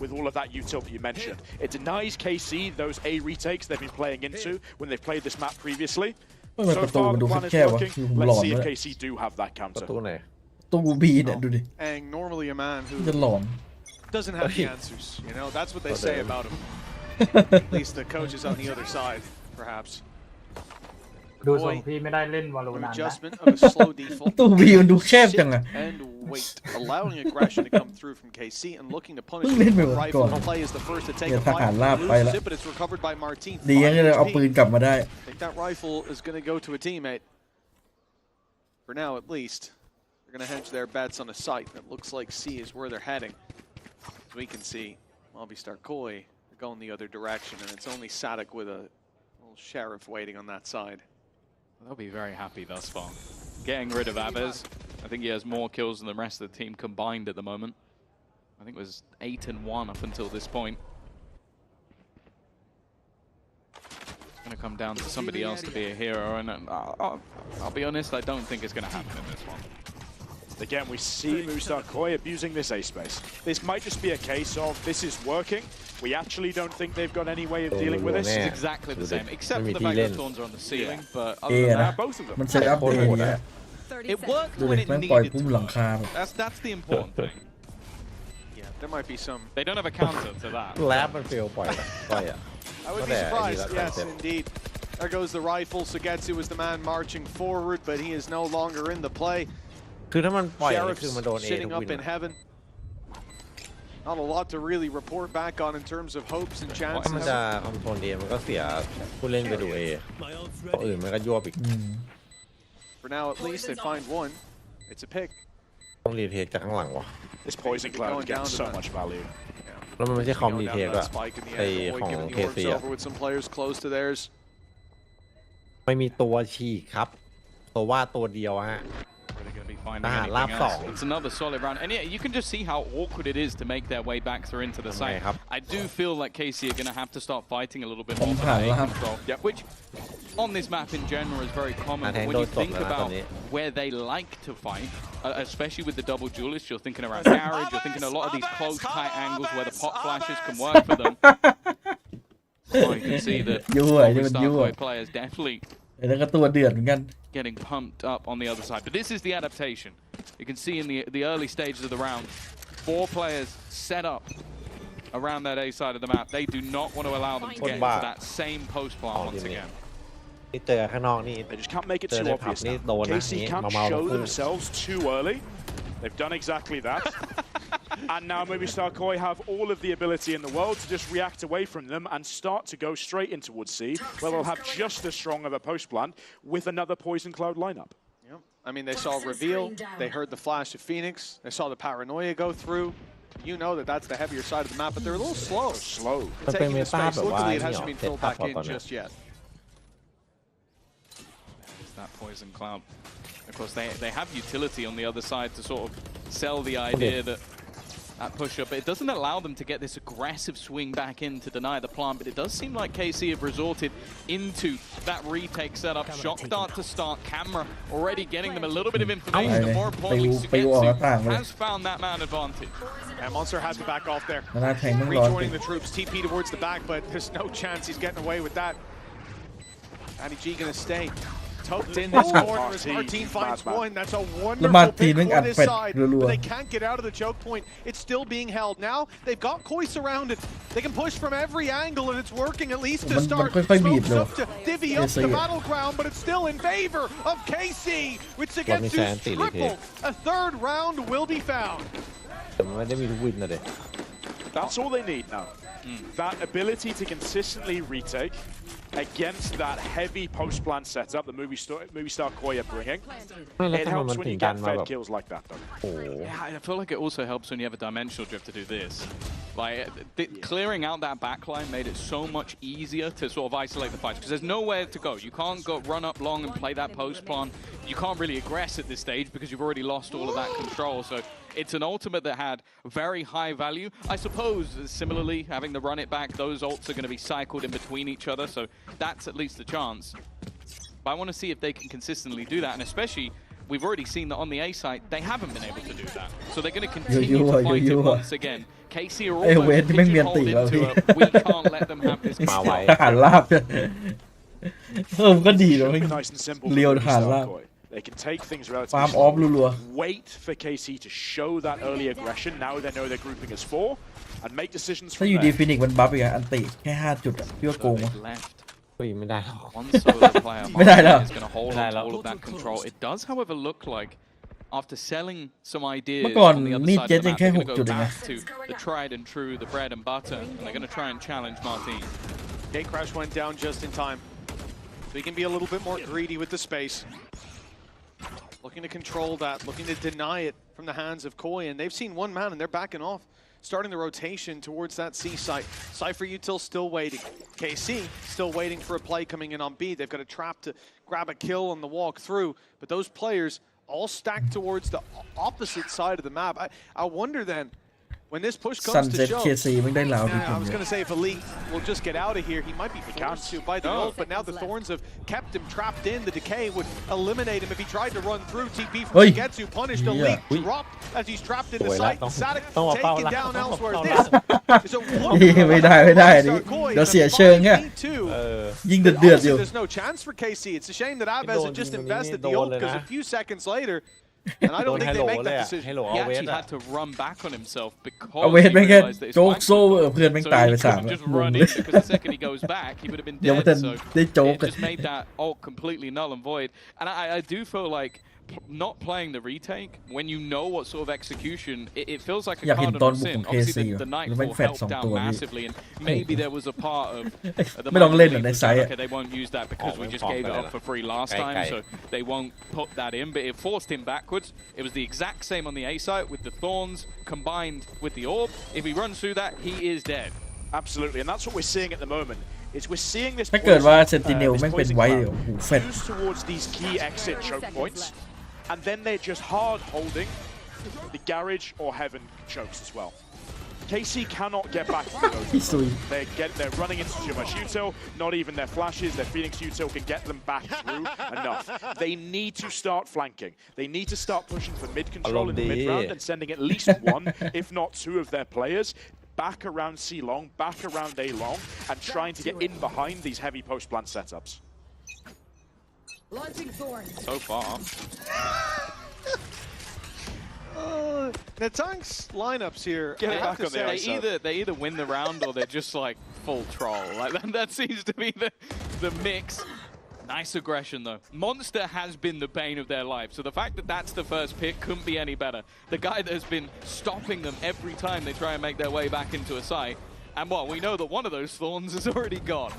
With all of that util that you mentioned, it denies KC those A retakes they've been playing into when they've played this map previously. So far, the plan is working. Let's see if KC do have that counter. ตู้บีเนี่ยดูดิ And normally a man who จะหลอน doesn't have the answers. You know, that's what they say about him. At least the coaches on the other side, perhaps. ดูทรงพี่ไม่ได้เล่นวาโลนานนะ Adjustment of a slow default. ตู้บีมันดูแคบจังอะ And wait, allowing aggression to come through from KC and looking to punish the rifle play is the first to take a fire. Loses it, but it's recovered by Martin. ดียังเลยเอาปืนกลับมาได้ I think that rifle is going to go to a teammate. For now, at least, they're going to hedge their bets on a site that looks like C is where they're heading. As we can see, Mobistar Koi are going the other direction, and it's only Sadik with a little sheriff waiting on that side. They'll be very happy thus far. Getting rid of Abez. I think he has more kills than the rest of the team combined at the moment. I think it was 8 and 1 up until this point. It's going to come down to somebody else to be a hero, and I'll be honest, I don't think it's going to happen in this one. Again, we see Mustar Koi abusing this A space. This might just be a case of this is working. We actually don't think they've got any way of dealing with this. It's exactly the same, except for the fact that thorns are on the ceiling. But other than that, both of them. มันเซตอัพเองเนี่ย it worked ดู when ดิ it แม่งปล่อย needed พุ่ม to. หลังคาแบบ That's the important thing. Yeah, there might be some. They don't have a counter to that. แลบมันเฟลปล่อยอ่ะ I would be surprised. Yes, indeed. There goes the rifle. Sugetsu was the man marching forward, but he is no longer in the play. คือถ้ามันปล่อย Sheriff's คือมันโดน A ทุ sitting ก up วิน in heaven. Not a lot to really report back on in terms of hopes and ถ้ามัน chances. จะคอนโทรล A มันก็เสียผู้เล่นไปดู A ตัวอื่นมันก็ยั่วอีก For now, at least they find one. It's a pick. ต้องรีเทคจากข้างหลังวะ This poison cloud gets so much value. แล้วมันไม่ใช่คอมรี Going เท down ค to ด้วย that spike in the ไอ end. ของ Giving the KC orbs อ่ะ over with some players close to theirs. ไม่มีตัวฉีกครับตัวว่าตัวเดียวฮะ It's another solid round, and yeah, you can just see how awkward it is to make their way back through into the site. I do feel like KC are going to have to start fighting a little bit more for A control, which on this map in general is very common. But when you think about where they like to fight, especially with the double duelists, you're thinking around garage, you're thinking a lot of these close, tight angles where the pot flashes can work for them. Oh, you can see that Star players definitely แล้วก็ตัวเดือดเหมือนกัน getting pumped up on the other side. But this is the adaptation. You can see in the early stages of the round, 4 players set up around that A side of the map. They do not want to allow them to get into that same post plant once again. นี่เจอข้างนอกนี่ They just can't make it too obvious now. KC can't show themselves too early. They've done exactly that. And now maybe Star Koi have all of the ability in the world to just react away from them and start to go straight into Wood C, where they'll have just as strong of a post plant with another Poison Cloud lineup. Yep. I mean, they saw reveal, they heard the flash of Phoenix, they saw the paranoia go through. You know that that's the heavier side of the map, but they're a little slow. Taking the space. Luckily, it hasn't been filled back in just yet. There's that Poison Cloud. Of course, they have utility on the other side to sort of sell the idea that push-up, but it doesn't allow them to get this aggressive swing back in to deny the plant, but it does seem like KC have resorted into that retake setup. Shock dart to start, camera already getting them a little bit of information, and more importantly, Sugetsu has found that man advantage. And Monster has to back off there. Rejoining the troops, TP towards the back, but there's no chance he's getting away with that. Addy G gonna stay. tucked in this corner as Martin finds one. That's a แล้ว wonderful มาที pick นึงอั for ด this แฟด side, รัว but they can't get out of the choke point. It's still being held. Now they've got Koi surrounded. They can push from every angle, and it's working at least to มัน start. ค่อยๆบีบ Smokes เลย up to divvy up the battleground, but it's still in favor of KC, which against triple. A third round will be found. แต่มันไม่ได้มีทุกวินนะเด็ That's all they need now. That ability to consistently retake against that heavy post-plan setup the movie star Koi are bringing. It helps when you get fed kills like that, though. Yeah, I feel like it also helps when you have a dimensional drift to do this. Like, clearing out that backline made it so much easier to sort of isolate the fights because there's nowhere to go. You can't go run up long and play that post-plan. You can't really aggress at this stage because you've already lost all of that control. So it's an ultimate that had very high value. I suppose, similarly, having the run it back, those ults are going to be cycled in between each other, so that's at least a chance. But I want to see if they can consistently do that, and especially, we've already seen that on the A side, they haven't been able to do that. So they're going to continue to fight it once again. KC are almost pigeonholed into it. We can't let them have this control. ทหารลาบมันก็ดีเลยเรียวทหารลาบ They can take things relatively slow, wait for KC to show that early aggression. Now they know they're grouping as 4 and make decisions from ถ้าอยู่ดีฟินิกมันบัฟอีกอันติแค่5 จุดอะพี่ว่าโกงวะ ไม่ได้หรอก One solo player is going to hold on to all of that control. It does, however, look like after selling some ideas on the other side of the map, they're going to go back to the tried and true, the bread and butter, and they're going to try and challenge Martin. Gate Crash went down just in time. So he can be a little bit more greedy with the space. Looking to control that, looking to deny it from the hands of Koi, and they've seen one man and they're backing off. Starting the rotation towards that C site. Cypher Util still waiting. KC still waiting for a play coming in on B. They've got a trap to grab a kill on the walk through, but those players all stacked towards the opposite side of the map. I wonder then, when this push comes to shove, I was going to say if Elite will just get out of here, he might be forced to by the ult, but now the Thorns have kept him trapped in. The Decay would eliminate him if he tried to run through. TP from Shigetsu punished. Elite dropped as he's trapped in the site. Sadik taken down elsewhere. This is a wonderful ไม่ได้อันนี้เดี๋ยวเสียเชิงแค่ยิงเดือดอยู่ There's no chance for KC. It's a shame that Aves had just invested the ult because a few seconds later, and I don't think they make that decision. He actually had to run back on himself because เอาเวทไม่แค่โจ๊กโซ่เพื่อนแม่งตายไป3 just run in because the second he goes back he would have been dead. So it just made that ult completely null and void. And I do feel like not playing the retake when you know what sort of execution it feels like a cardinal sin. Obviously the Nightfall helped out massively, and maybe there was a part of the okay, they won't use that because we just gave it up for free last time, so they won't put that in. But it forced him backwards. It was the exact same on the A site with the Thorns combined with the Orb. If he runs through that, he is dead. Absolutely, and that's what we're seeing at the moment. Is we're seeing this ถ้าเกิดว่าเซนติเนลแม่งเป็นไว้เดี๋ยวหูเฟด towards these key exit choke points, and then they're just hard holding the garage or heaven chokes as well. KC cannot get back to those. They're running into too much util. Not even their flashes, their Phoenix util can get them back through enough. They need to start flanking. They need to start pushing for mid control in the mid round and sending at least 1, if not 2 of their players back around C long, back around A long, and trying to get in behind these heavy post plant setups. So far. The Tank's lineups here, they either win the round or they're just like full troll. Like that seems to be the mix. Nice aggression though. Monster has been the bane of their life, so the fact that that's the first pick couldn't be any better. The guy that has been stopping them every time they try and make their way back into a site, and well, we know that one of those thorns is already gone.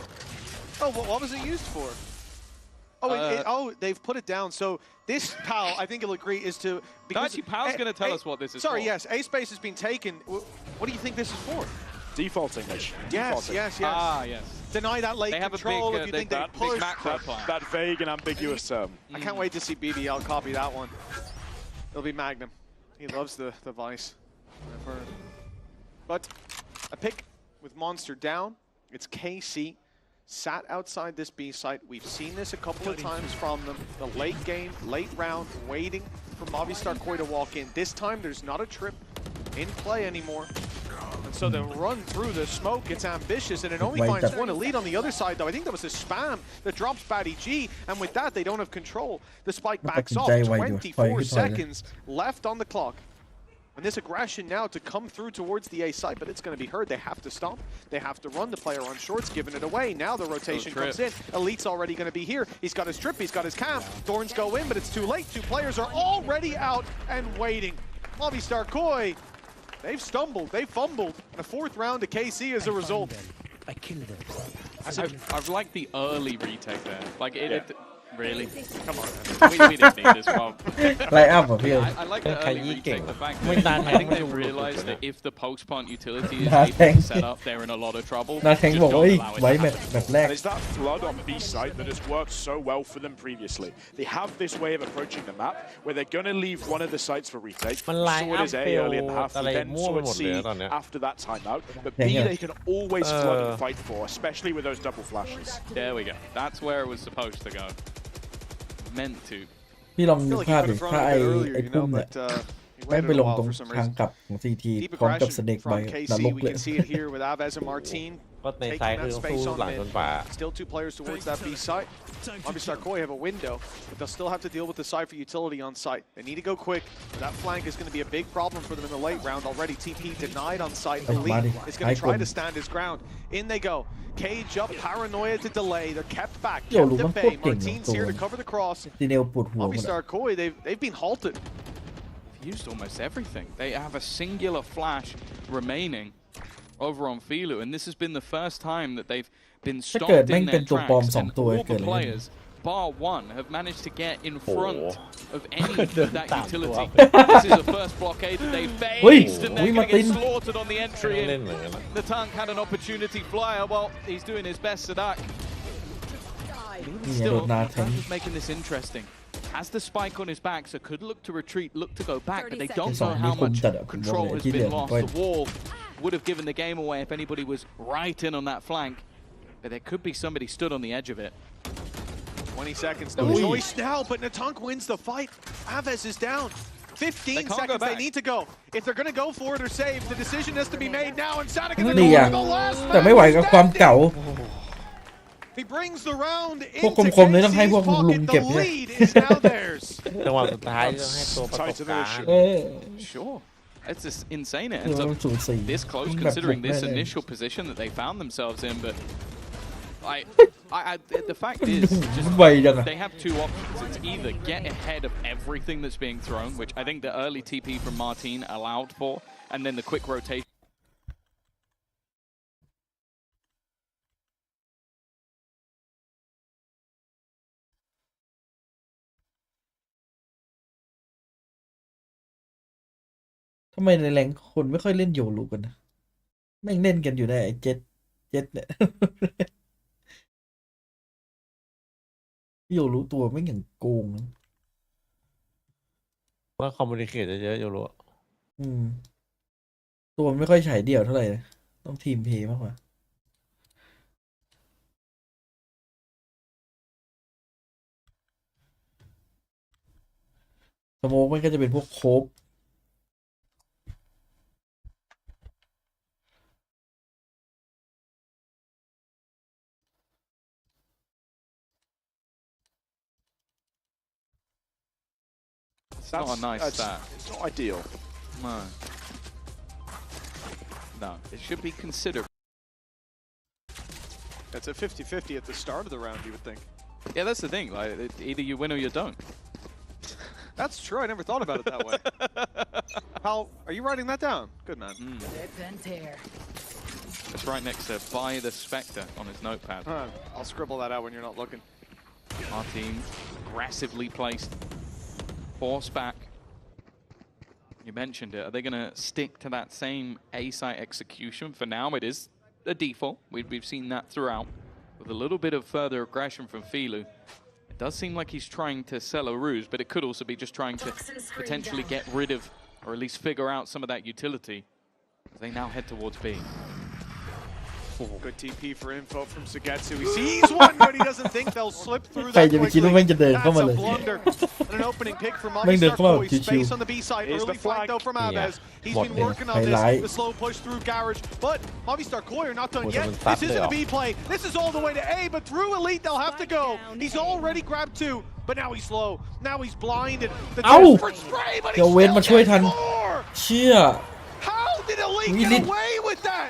Oh, what was it used for? Oh, they've put it down. So this PAL, I think you'll agree, is to... Actually, PAL's going to tell us what this is Sorry, for. yes, A space has been taken. What do you think this is for? Defaulting. Yes. Ah, yes. Deny that late control if you think they push. That vague and ambiguous term. I can't wait to see BBL copy that one. It'll be Magnum. He loves the Vice. But a pick with Monster down. It's KC. Sat outside this B site. We've seen this a couple of times from them. The late game, late round, waiting for Movistar Koi to walk in. This time, there's not a trip in play anymore. And so they run through the smoke. It's ambitious, and it only finds one elite on the other side, though. I think that was a spam that drops Batty G, and with that, they don't have control. The spike backs off. 24 seconds left on the clock. And this aggression now to come through towards the A site, but it's going to be heard. They have to stomp. They have to run. The player on short's giving it away. Now the rotation comes in. Elite's already going to be here. He's got his trip. He's got his cam. Thorns go in, but it's too late. Two players are already out and waiting. Movistar Koi, they've stumbled. They've fumbled. And a fourth round to KC as a result. I killed them. I've liked the early retake there. Like it really? Come on. We didn't need this one. I like the early retake. The fact that I think they realized that if the pulse plant utility is able to set up, they're in a lot of trouble. Just don't allow it to happen. And it's that flood on B site that has worked so well for them previously. They have this way of approaching the map where they're going to leave one of the sites for retake. Saw it as A early in the half, we then saw it C after that timeout. But B they can always flood and fight for, especially with those double flashes. There we go. That's where it was supposed to go. Meant to. พี่ลองนึกภาพดิถ้าไอ้พุ่มเนี่ยแม่งไปลงตรงทางกลับของ CT พร้อมกับสเน็กไปนรกเลย ก็ในซ้ายคือสู้หลังจนป่า Still two players towards that B site. Movistar Koi have a window, but they'll still have to deal with the Cypher utility on site. They need to go quick. That flank is going to be a big problem for them in the late round already. TP denied on site. Elite is going to try to stand his ground. In they go. Cage up, paranoia to delay. They're kept back, kept at bay. Martine's here to cover the cross. Movistar Koi, they've been halted. Used almost everything. They have a singular flash remaining over on Filu, and this has been the first time that they've been stopped in their tracks, and all the players, bar one, have managed to get in front of any of that utility. This is the first blockade that they faced, and they're going to get slaughtered on the entry in. The tank had an opportunity flyer. Well, he's doing his best to that. Still, just making this interesting. Has the spike on his back, so could look to retreat, look to go back, but they don't know how much control has been lost. The wall would have given the game away if anybody was right in on that flank, but there could be somebody stood on the edge of it. 20 seconds, no choice now, but Natank wins the fight. Aves is down. 15 seconds, they need to go. If they're going to go for it or save, the decision has to be made now, and Sadik in the corner, the last man แต่ไม่ไหวกับความเก่า He brings the round พวกคมๆนี่ต้องให้พวกลุงเก็บเลย จังหวะสุดท้ายต้องให้ตัวประกบการ Sure. It's just insane. It ends up this close considering this initial position that they found themselves in, but the fact is just they have two options. It's either get ahead of everything that's being thrown, which I think the early TP from Martine allowed for, and then the quick rotation.ทำไมในแรงคนไม่ค่อยเล่นโยลูกันนะแม่งเล่นกันอยู่ได้ไอ้เจ็ดเนี่ยโยลูตัวไม่อย่างโกงว่าคอมมูนิเคชเยอะโยลูตัวไม่ค่อยฉายเดี่ยวเท่าไหร่นะต้องทีมเพย์มากกว่าสโมกมันก็จะเป็นพวกโคบIt's not a nice stat. It's not ideal. No, it should be considered. That's a 50-50 at the start of the round, you would think. Yeah, that's the thing. Like, either you win or you don't. That's true. I never thought about it that way. How are you writing that down? Good man. It's right next to "by the Spectre" on his notepad. I'll scribble that out when you're not looking. Martine aggressively placed. Force back. You mentioned it. Are they going to stick to that same A-site execution? For now, it is a default. We've seen that throughout. With a little bit of further aggression from Filu. It does seem like he's trying to sell a ruse, but it could also be just trying to potentially get rid of, or at least figure out some of that utility. As they now head towards B. Good TP for info from Sugetsu. He sees one, but he doesn't think they'll slip through ใคร that จะไปคิดว่า quickly. แม่งจะเดินเข้ามา That's เล a ย blunder. And an opening pick from แม่งเดิน Movistar เข้ามาแบบ Koi. ชิว Space on the B side. Here's Early the flank flag. though from Abez. He's What been the working on this. highlight? The slow push through Garage. But Movistar Koi are not done Oh, yet. someone This isn't a tapped B play. This is all the way to A, but through Elite they'll have to go. He's already grabbed 2, but now he's slow. Now he's blinded. The เอ้า desperate spray, but เดี๋ยว he เว้น still มาช่วย gets ทัน more. เชี่ย How did Elite We get did- away with that?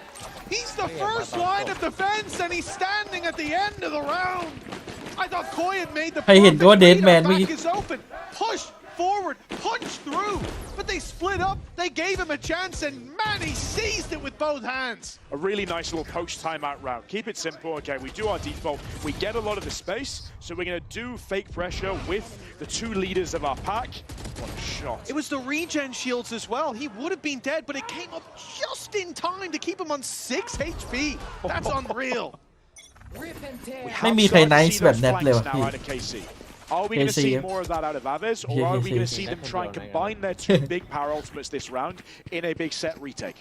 He's the first line of defense, and he's standing at the end of the round. I thought Koi had made the ใครเห็นก็ว่า perfect Dead read. Man Our เมื่อกี้ back is open. Push forward, punch through. But they split up. They gave him a chance, and man, he seized it with both hands. A really nice little post timeout round. Keep it simple, okay? We do our default. We get a lot of the space, so we're going to do fake pressure with the 2 leaders of our pack. What a shot. It was the regen shields as well. He would have been dead, but it came up just in time to keep him on 6 HP. That's unreal. We ไม่ have มีใคร started to nice see แบบ those แนทเลย flanks ว่ะ now พี่ out of KC. Are we going to KC, see yeah. more of that out of Aves, or Yeah, are yeah, we going yeah, to see yeah. them try and combine their 2 big power ultimates this round in a big set retake?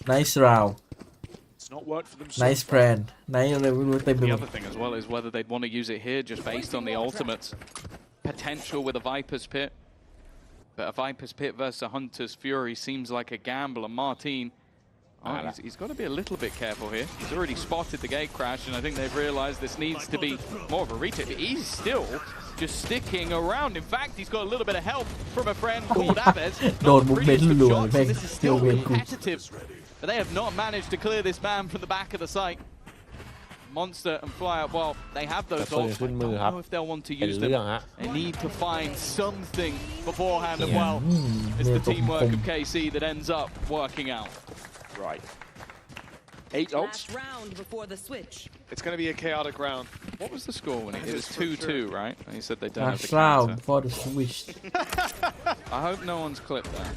nice round It's not worked for them so nice far. plan nice อะไรไม่รู้เต็มไปห The มด other thing as well is whether they'd want to use it here just based on the ultimate's potential with a Viper's Pit. But a Viper's Pit versus a Hunter's Fury seems like a gamble. And Martin, he's got to be a little bit careful here. He's already spotted the gate crash, and I think they've realized this needs to be more of a retake. But he's still just sticking around. In fact, he's got a little bit of help from a friend called Aves. โดนมุกเบนรัวๆแม่ง This is เที่ยว still เวนกู competitive. But they have not managed to clear this man from the back of the site. Monster and Fly Up, well, they have those แต่ปืน ults. ขึ้น I มือ don't ครับ know if they'll want to เป็น use เรื่ them. องฮะ They need to find something beforehand, and well, อืม it's เนี่ย the ตรง teamwork ผม of KC that ends up working out. Right. 8 ults. Last round before the switch. It's going to be a chaotic round. What was the score when it was 2-2, right? And he said they don't have last the round counter. for the switch I hope no one's clipped that.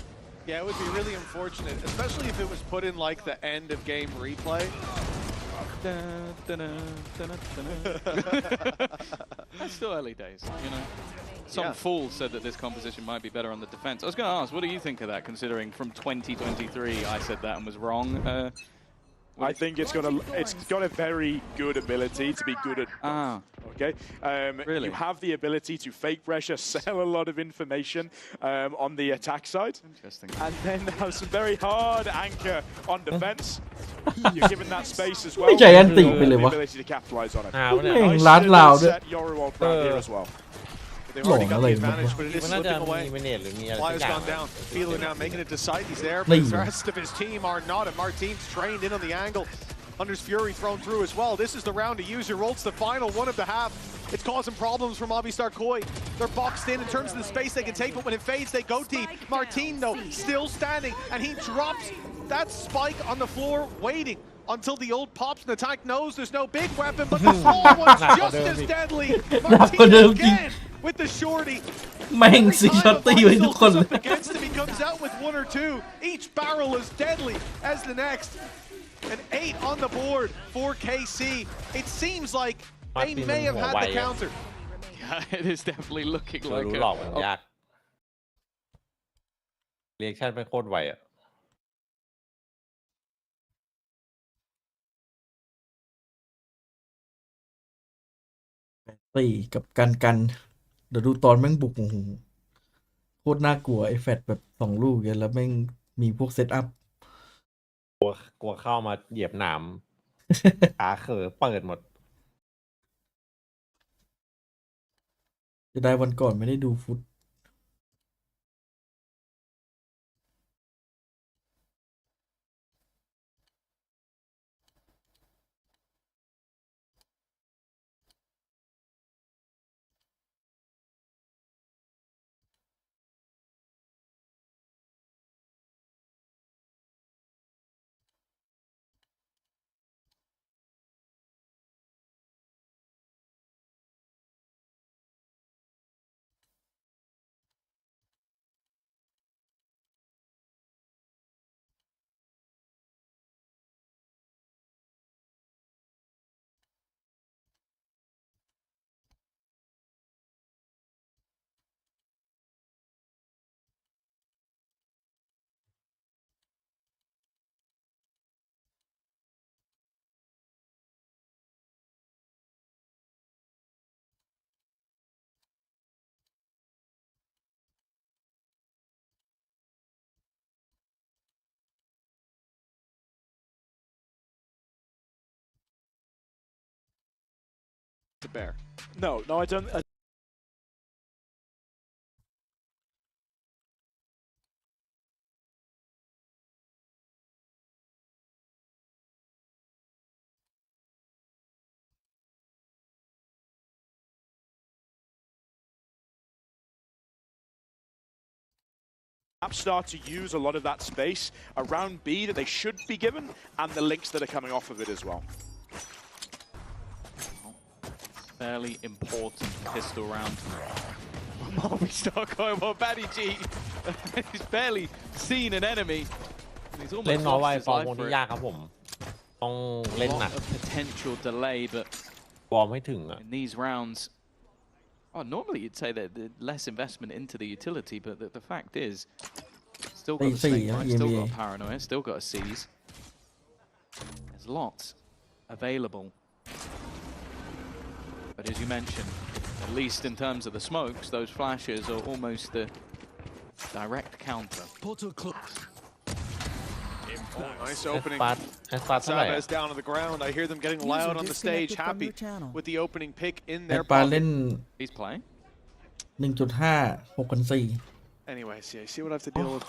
Yeah, it would be really unfortunate, especially if it was put in like the end of game replay. That's still early days, you know. Some fool said that this composition might be better on the defense. I was going to ask, what do you think of that, considering from 2023 I said that and was wrong? I think it's got a very good ability to be good at both. Okay, Really? You have the ability to fake pressure, sell a lot of information on the attack side, Interesting. and then have some very hard anchor on defense. You're given that space as well. ไม่ใจอันติไปเลยวะ The ability to capitalize on it. เนี่ย แม่ง Nice ลัดลาวด้วย set Yoruwald round here as well. They've already got the Lord, advantage, but it is มันน่าจะ slipping มี away. เมเนจหรือมีอะไรสัก Flyer's อย่าง gone down. Filo now making it to sight. He's there, but Leave. the rest of his team are not. And Martin's trained in on the angle. Hunter's Fury thrown through as well. This is the round to use your ults, the final one of the half. It's causing problems for Movistar Koi. They're boxed in terms of the space they can take, but when it fades, they go deep. Martin, though, still standing, and he drops that spike on the floor, waiting until the ult pops and the tank knows there's no big weapon, but the small one's just as deadly. Martin again with the shorty. แม่งซีช็อตตีไว้ทุกคนเลย Against him, he comes out with 1 or 2. Each barrel is deadly as the next. An 8 on the board for KC. It seems like they may have had the counter. Yeah, it is definitely looking เรา like รู้หลอกมันยากเรียกชั่นไม่โคตรไวอ่ะ ตีกับกันเดี๋ยวดูตอนแม่งบุกโอ้โหโคตรน่ากลัวไอ้แฟดแบบ2 ลูกอย่างแล้วแม่งมีพวกเซตอัพ กลัวเข้ามาเหยียบหนาม ขาเขอเปิดหมด จะได้วันก่อนไม่ได้ดูฟุต to bear. No, I don't. Start to use a lot of that space around B that they should be given, and the links that are coming off of it as well. Fairly important pistol round. We start going well. Batty G, he's barely seen an enemy. He's เล่น almost น้อยไว lost his ฟอร์ม life คน for ที่ it. ยากครับผมต้องเล่นหนัก A lot of potential delay, but ฟอร์มไม่ถึงอ่ะ in these rounds, normally you'd say that less investment into the utility, but the fact is, still got the snake line, still got paranoia, still got a seize. There's lots available. But as you mentioned, at least in terms of the smokes, those flashes are almost the direct counter. Portal close. Nice opening. Savez down on the ground. I hear them getting loud on the stage, happy with the opening pick in their ปาเล่น He's playing. 1.5 6,400 Anyways, yeah, see what I have to deal with.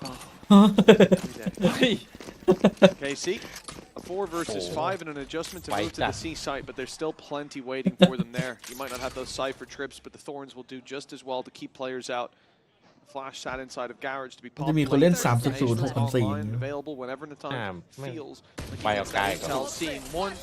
KC, a 4 versus 5 and an adjustment to move to the C site, but there's still plenty waiting for them there. You might not have those Cypher trips, but the Thorns will do just as well to keep players out. Flash sat inside of Garage to be จะมีคนเล่น online, available whenever the time feels. Tell scene 1.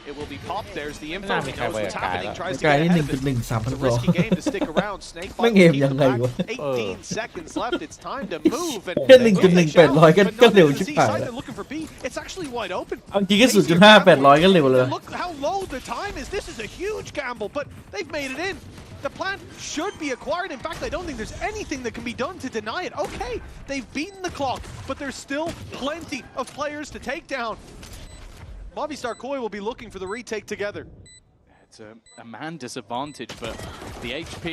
It will be popped. There's the info. He knows what's happening. Tries to get ahead of it. It's a risky game to stick around. Snake bot keeping back. 18 seconds left. It's time to move. And แค่ 1.1800 ก็เร็วชิบหายแล้ว they're looking for B. It's actually wide open. เอาจริงแค่ 0.5 800 ก็เร็วเลย Look how low the time is. This is a huge gamble, but they've made it in. The plant should be acquired. In fact, I don't think there's anything that can be done to deny it. Okay, they've beaten the clock, but there's still plenty of players to take down. Movistar Koi will be looking for the retake together. It's a man disadvantage, but the HP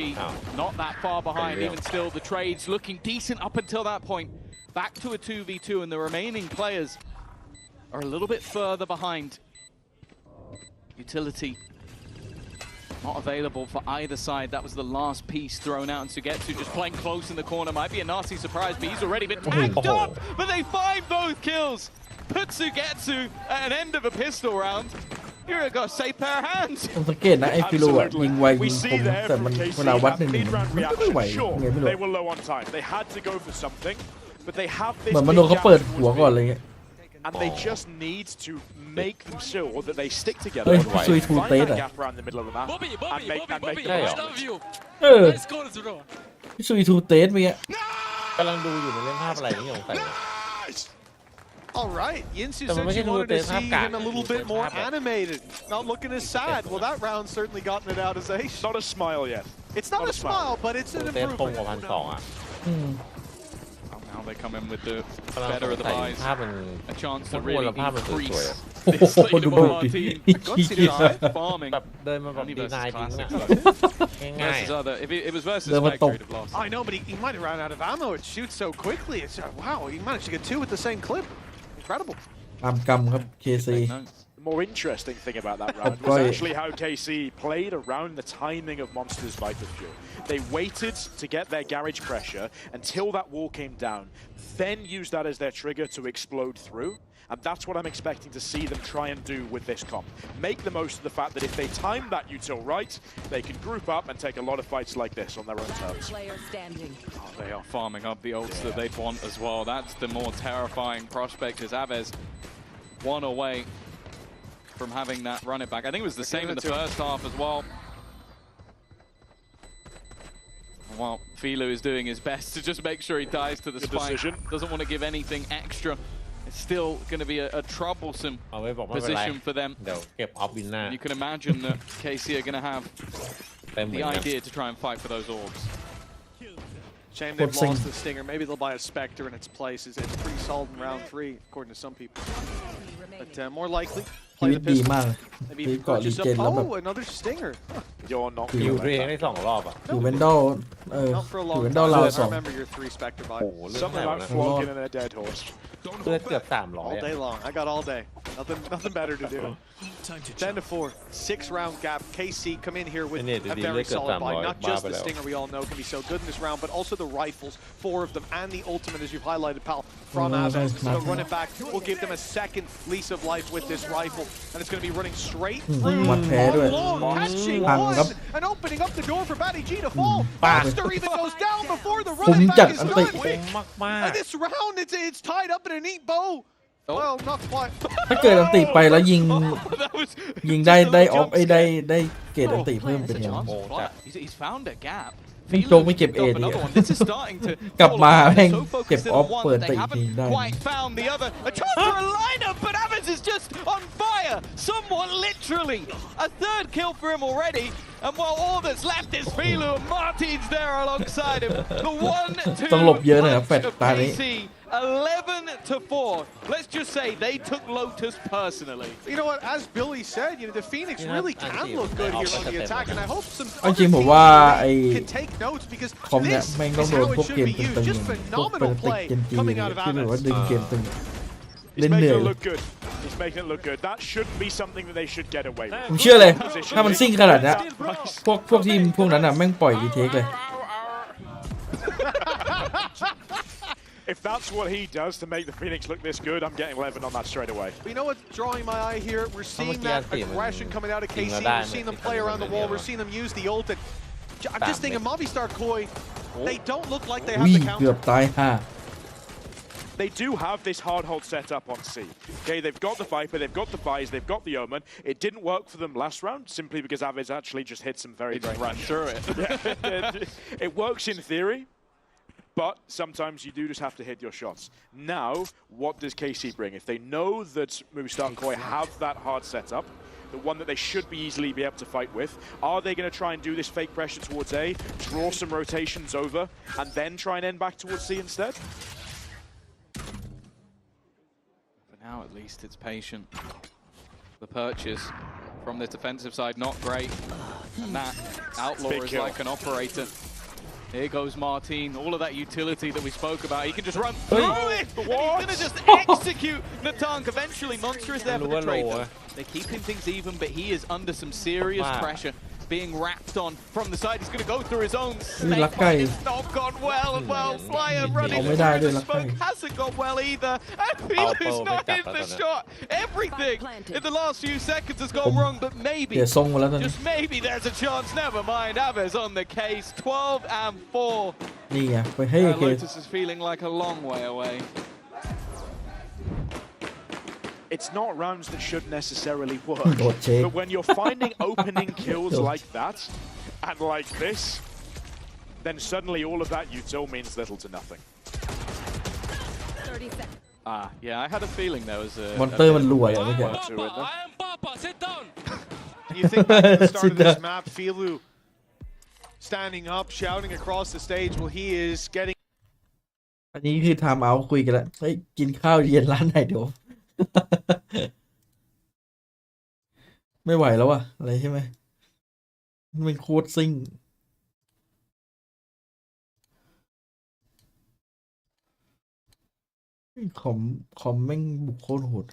not that far behind. Even still, the trades looking decent up until that point. Back to a 2v2, and the remaining players are a little bit further behind. Utility not available for either side. That was the last piece thrown out, and Sugetsu just playing close in the corner. Might be a nasty surprise, but he's already been tagged up. But they find both kills. Put Sugetsu at an end of a pistol round. Here we go, safe pair of hands. ผมสังเกตนะไอ้ฟิโลอะยิงไวยิงคมแต่มันเวลาวัด1-1มันก็ไม่ไหวไงไม่รู้ They were low on time. They had to go for something, but they have this เหมือนมันโดนเขาเปิดหัวก่อนอะไรเงี้ย and they just need to make them sure that they stick together. เฮ้ยซุยทูเตส Find อะ that gap around the middle of the map and make the most. พี่ซุยทูเตสเมื่อกี้ กำลังดูอยู่ในเล่นภาพอะไรนี่สงสัย All right, Yinsu said she wanted to see him a little bit more animated, not looking as sad. Well, that round's certainly gotten it out as ace. Not a smile yet. It's not a smile, but it's an improvement. Now they come in with the better of the buys. A chance to really increase คนดูแบบดิ farming. เดินมาแบบดีนายทิ้งอะง่าย If it was versus Spectre, he'd have lost. I know, but he might have run out of ammo. It shoots so quickly. It's wow, he managed to get 2 with the same clip. Incredible. ตามกรรมครับ KC. The more interesting thing about that round was actually how KC played around the timing of Monster's Viper Fuel. They waited to get their garage pressure until that wall came down, then used that as their trigger to explode through. And that's what I'm expecting to see them try and do with this comp. Make the most of the fact that if they time that util right, they can group up and take a lot of fights like this on their own terms. Oh, they are farming up the ults that they'd want as well. That's the more terrifying prospect as Aves one away from having that run it back. I think it was the same in the first half as well. Well, Filu is doing his best to just make sure he dies to the spine. Doesn't want to give anything extra. It's still going to be a troublesome position for them. You can imagine that KC are going to have the idea to try and fight for those orbs. Shame they've lost the Stinger. Maybe they'll buy a Spectre in its place. It's pretty solid in round 3, according to some people. But more likely, play the pistol. Maybe even purchase up. Oh, another Stinger. You're not อยู่ด้วยได้2 รอบอ่ะ อยู่เวนดอลอยู่เวนดอลเรา I remember your 3 Spectre buy. Something about flogging and a dead horse. เลือดเกือบ300 All day long. I got all day. Nothing better to do. 10-4, 6-round gap. KC come in here with a very solid buy. Not just the stinger we all know can be so good in this round, but also the rifles, 4 of them, and the ultimate, as you've highlighted, pal, from Avaz. So run it back. We'll give them a second lease of life with this rifle, and it's going to be running straight through. Catching one and opening up the door for Batty G to fall. Master even goes down before the running back is done. This round, it's tied up in a neat bow. Well, not quite. ถ้าเกิดอันติไปแล้วยิงได้ออฟได้เกรดอันติเพิ่มเป็นยังไง He's found a gap. ไม่โจกไม่เก็บเอดีกลับมาแม่งเก็บออฟเปิดติยิงได้ Quite found the other. A chance for a lineup, but Avaz is just on fire. Somewhat literally. A third kill for him already. And while all that's left is Filu and Martin's there alongside him. The 1-2 ต้องหลบเยอะนะครับแฟดตานี้ 11-4. Let's just say they took Lotus personally. You know what? As Billy said, the Phoenix really can look good here on the attack, and I hope some จริงผมว่าไอ้ can take notes because คอมเนี่ย this แม่งต้อง is โดน how พว it กเก should ม be ตึง used. Just ๆพวกเป็น phenomenal ติด play เกมจี coming out of ที่แบบว่า Avaz. ดึงเกมตึง He's เล่นเหนื่ making อย it look good. He's making it look good. That shouldn't be something that they should get away with. ผมเชื่อเลยถ้ามันซิ่งขนาดนี้พวกทีมพวกนั้นอ่ะแม่งปล่อยรีเทคเลย If that's what he does to make the Phoenix look this good, I'm getting 11 on that straight away. But you know what's drawing my eye here? We're seeing that aggression coming out of KC. We're seeing them play around the wall. We're seeing them use the ult. And I'm just thinking, Movistar Koi, they don't look like they have the เกือบ counter. ตายห่า They do have this hard hold set up on C. Okay, they've got the Viper, they've got the Vise, they've got the Omen. It didn't work for them last round simply because Avaz actually just hit some very Run through it. It works in theory, but sometimes you do just have to hit your shots. Now, what does KC bring? If they know that Movistar Koi have that hard setup, the one that they should be easily be able to fight with, are they going to try and do this fake pressure towards A, draw some rotations over, and then try and end back towards C instead? For now, at least, it's patient. The purchase from the defensive side, not great. And that Outlaw is like an operator. Here goes Martin, all of that utility that we spoke about. He can just run through it, and he's going to just execute the tank. Eventually, Monster is there for the trade. They're keeping things even, but he is under some serious pressure. Being wrapped on from the side. He's going to go through his own snake, but it's not gone well. Well, Flyer running through the smoke hasn't gone well either. And Filu's not in the shot. Everything in the last few seconds has gone wrong, but maybe, just maybe there's a chance. Never mind, Avaz on the case. 12-4. นี่ไงไปให้เกม Lotus is feeling like a long way away. It's not rounds that should necessarily work, but when you're finding opening kills like that, and like this, then suddenly all of that util means little to nothing. 30 seconds. Yeah, I had a feeling there was a... มอนเตอร์มันรวยอ่ะไม่ใช่ You think back to the start of this map, Filu standing up, shouting across the stage. Well, he is getting... อันนี้คือไทม์เอาท์คุยกันแล้วเฮ้ยกินข้าวเย็นร้านไหนเดี๋ยว ไม่ไหวแล้วอะอะไรใช่ไหมมันโคตรซิ่งคอมแม่งบุกโคตรโหด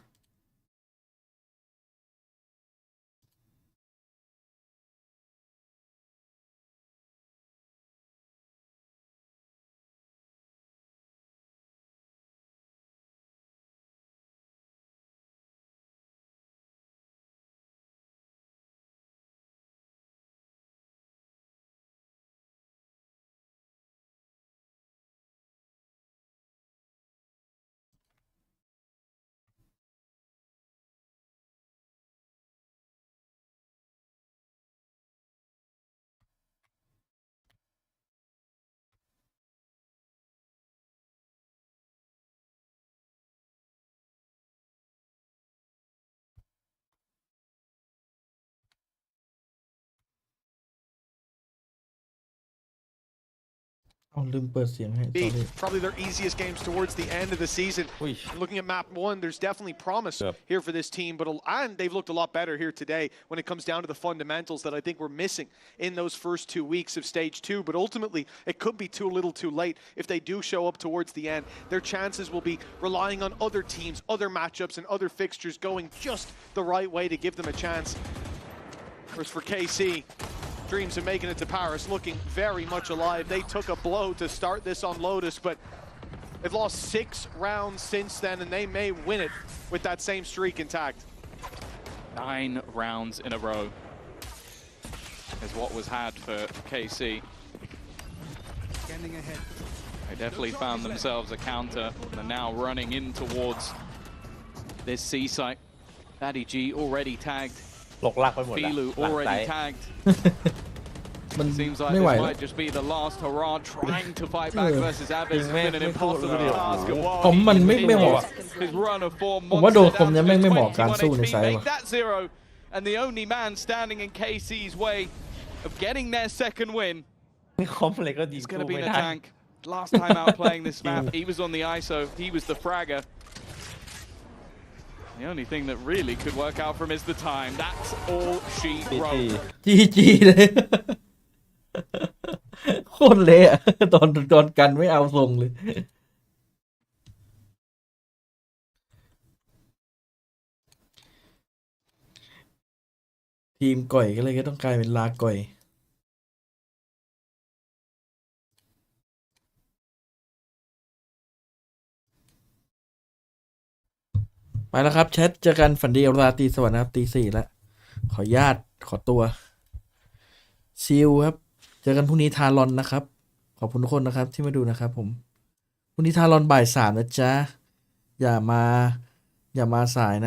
Probably their easiest games towards the end of the season. Looking at map 1, there's definitely promise here for this team, and they've looked a lot better here today when it comes down to the fundamentals that I think we're missing in those first 2 weeks of stage 2. But ultimately, it could be too little too late if they do show up towards the end. Their chances will be relying on other teams, other matchups, and other fixtures going just the right way to give them a chance. Whereas for KC, dreams of making it to Paris looking very much alive. They took a blow to start this on Lotus, but they've lost 6 rounds since then, and they may win it with that same streak intact. 9 rounds in a row is what was had for KC. They definitely found themselves a counter. They're now running in towards this C site. Daddy G already tagged. Filu already tagged. Seems like this might just be the last hurrah trying to fight back versus Avis. It's been an impossible task. His run of 4 months make that 0, and the only man standing in KC's way of getting their second win is going to be the tank. Last time out playing this map, he was on the ISO, he was the fragger. The only thing that really could work out for him is the time. That's all she wrote. GG เลยโคตรเละตอนกันไม่เอาทรงเลยทีมก่อยก็เลยก็ต้องกลายเป็นลาก่อยไปแล้วครับแชทเจอกันฝันดีราตรีสวัสดิ์นะครับตี 4แล้วขออนุญาตขอตัวชิลครับเจอกันพรุ่งนี้ทารอนนะครับขอบคุณทุกคนนะครับที่มาดูนะครับผมพรุ่งนี้ทารอนบ่าย 3นะจ๊ะอย่ามาสายนะ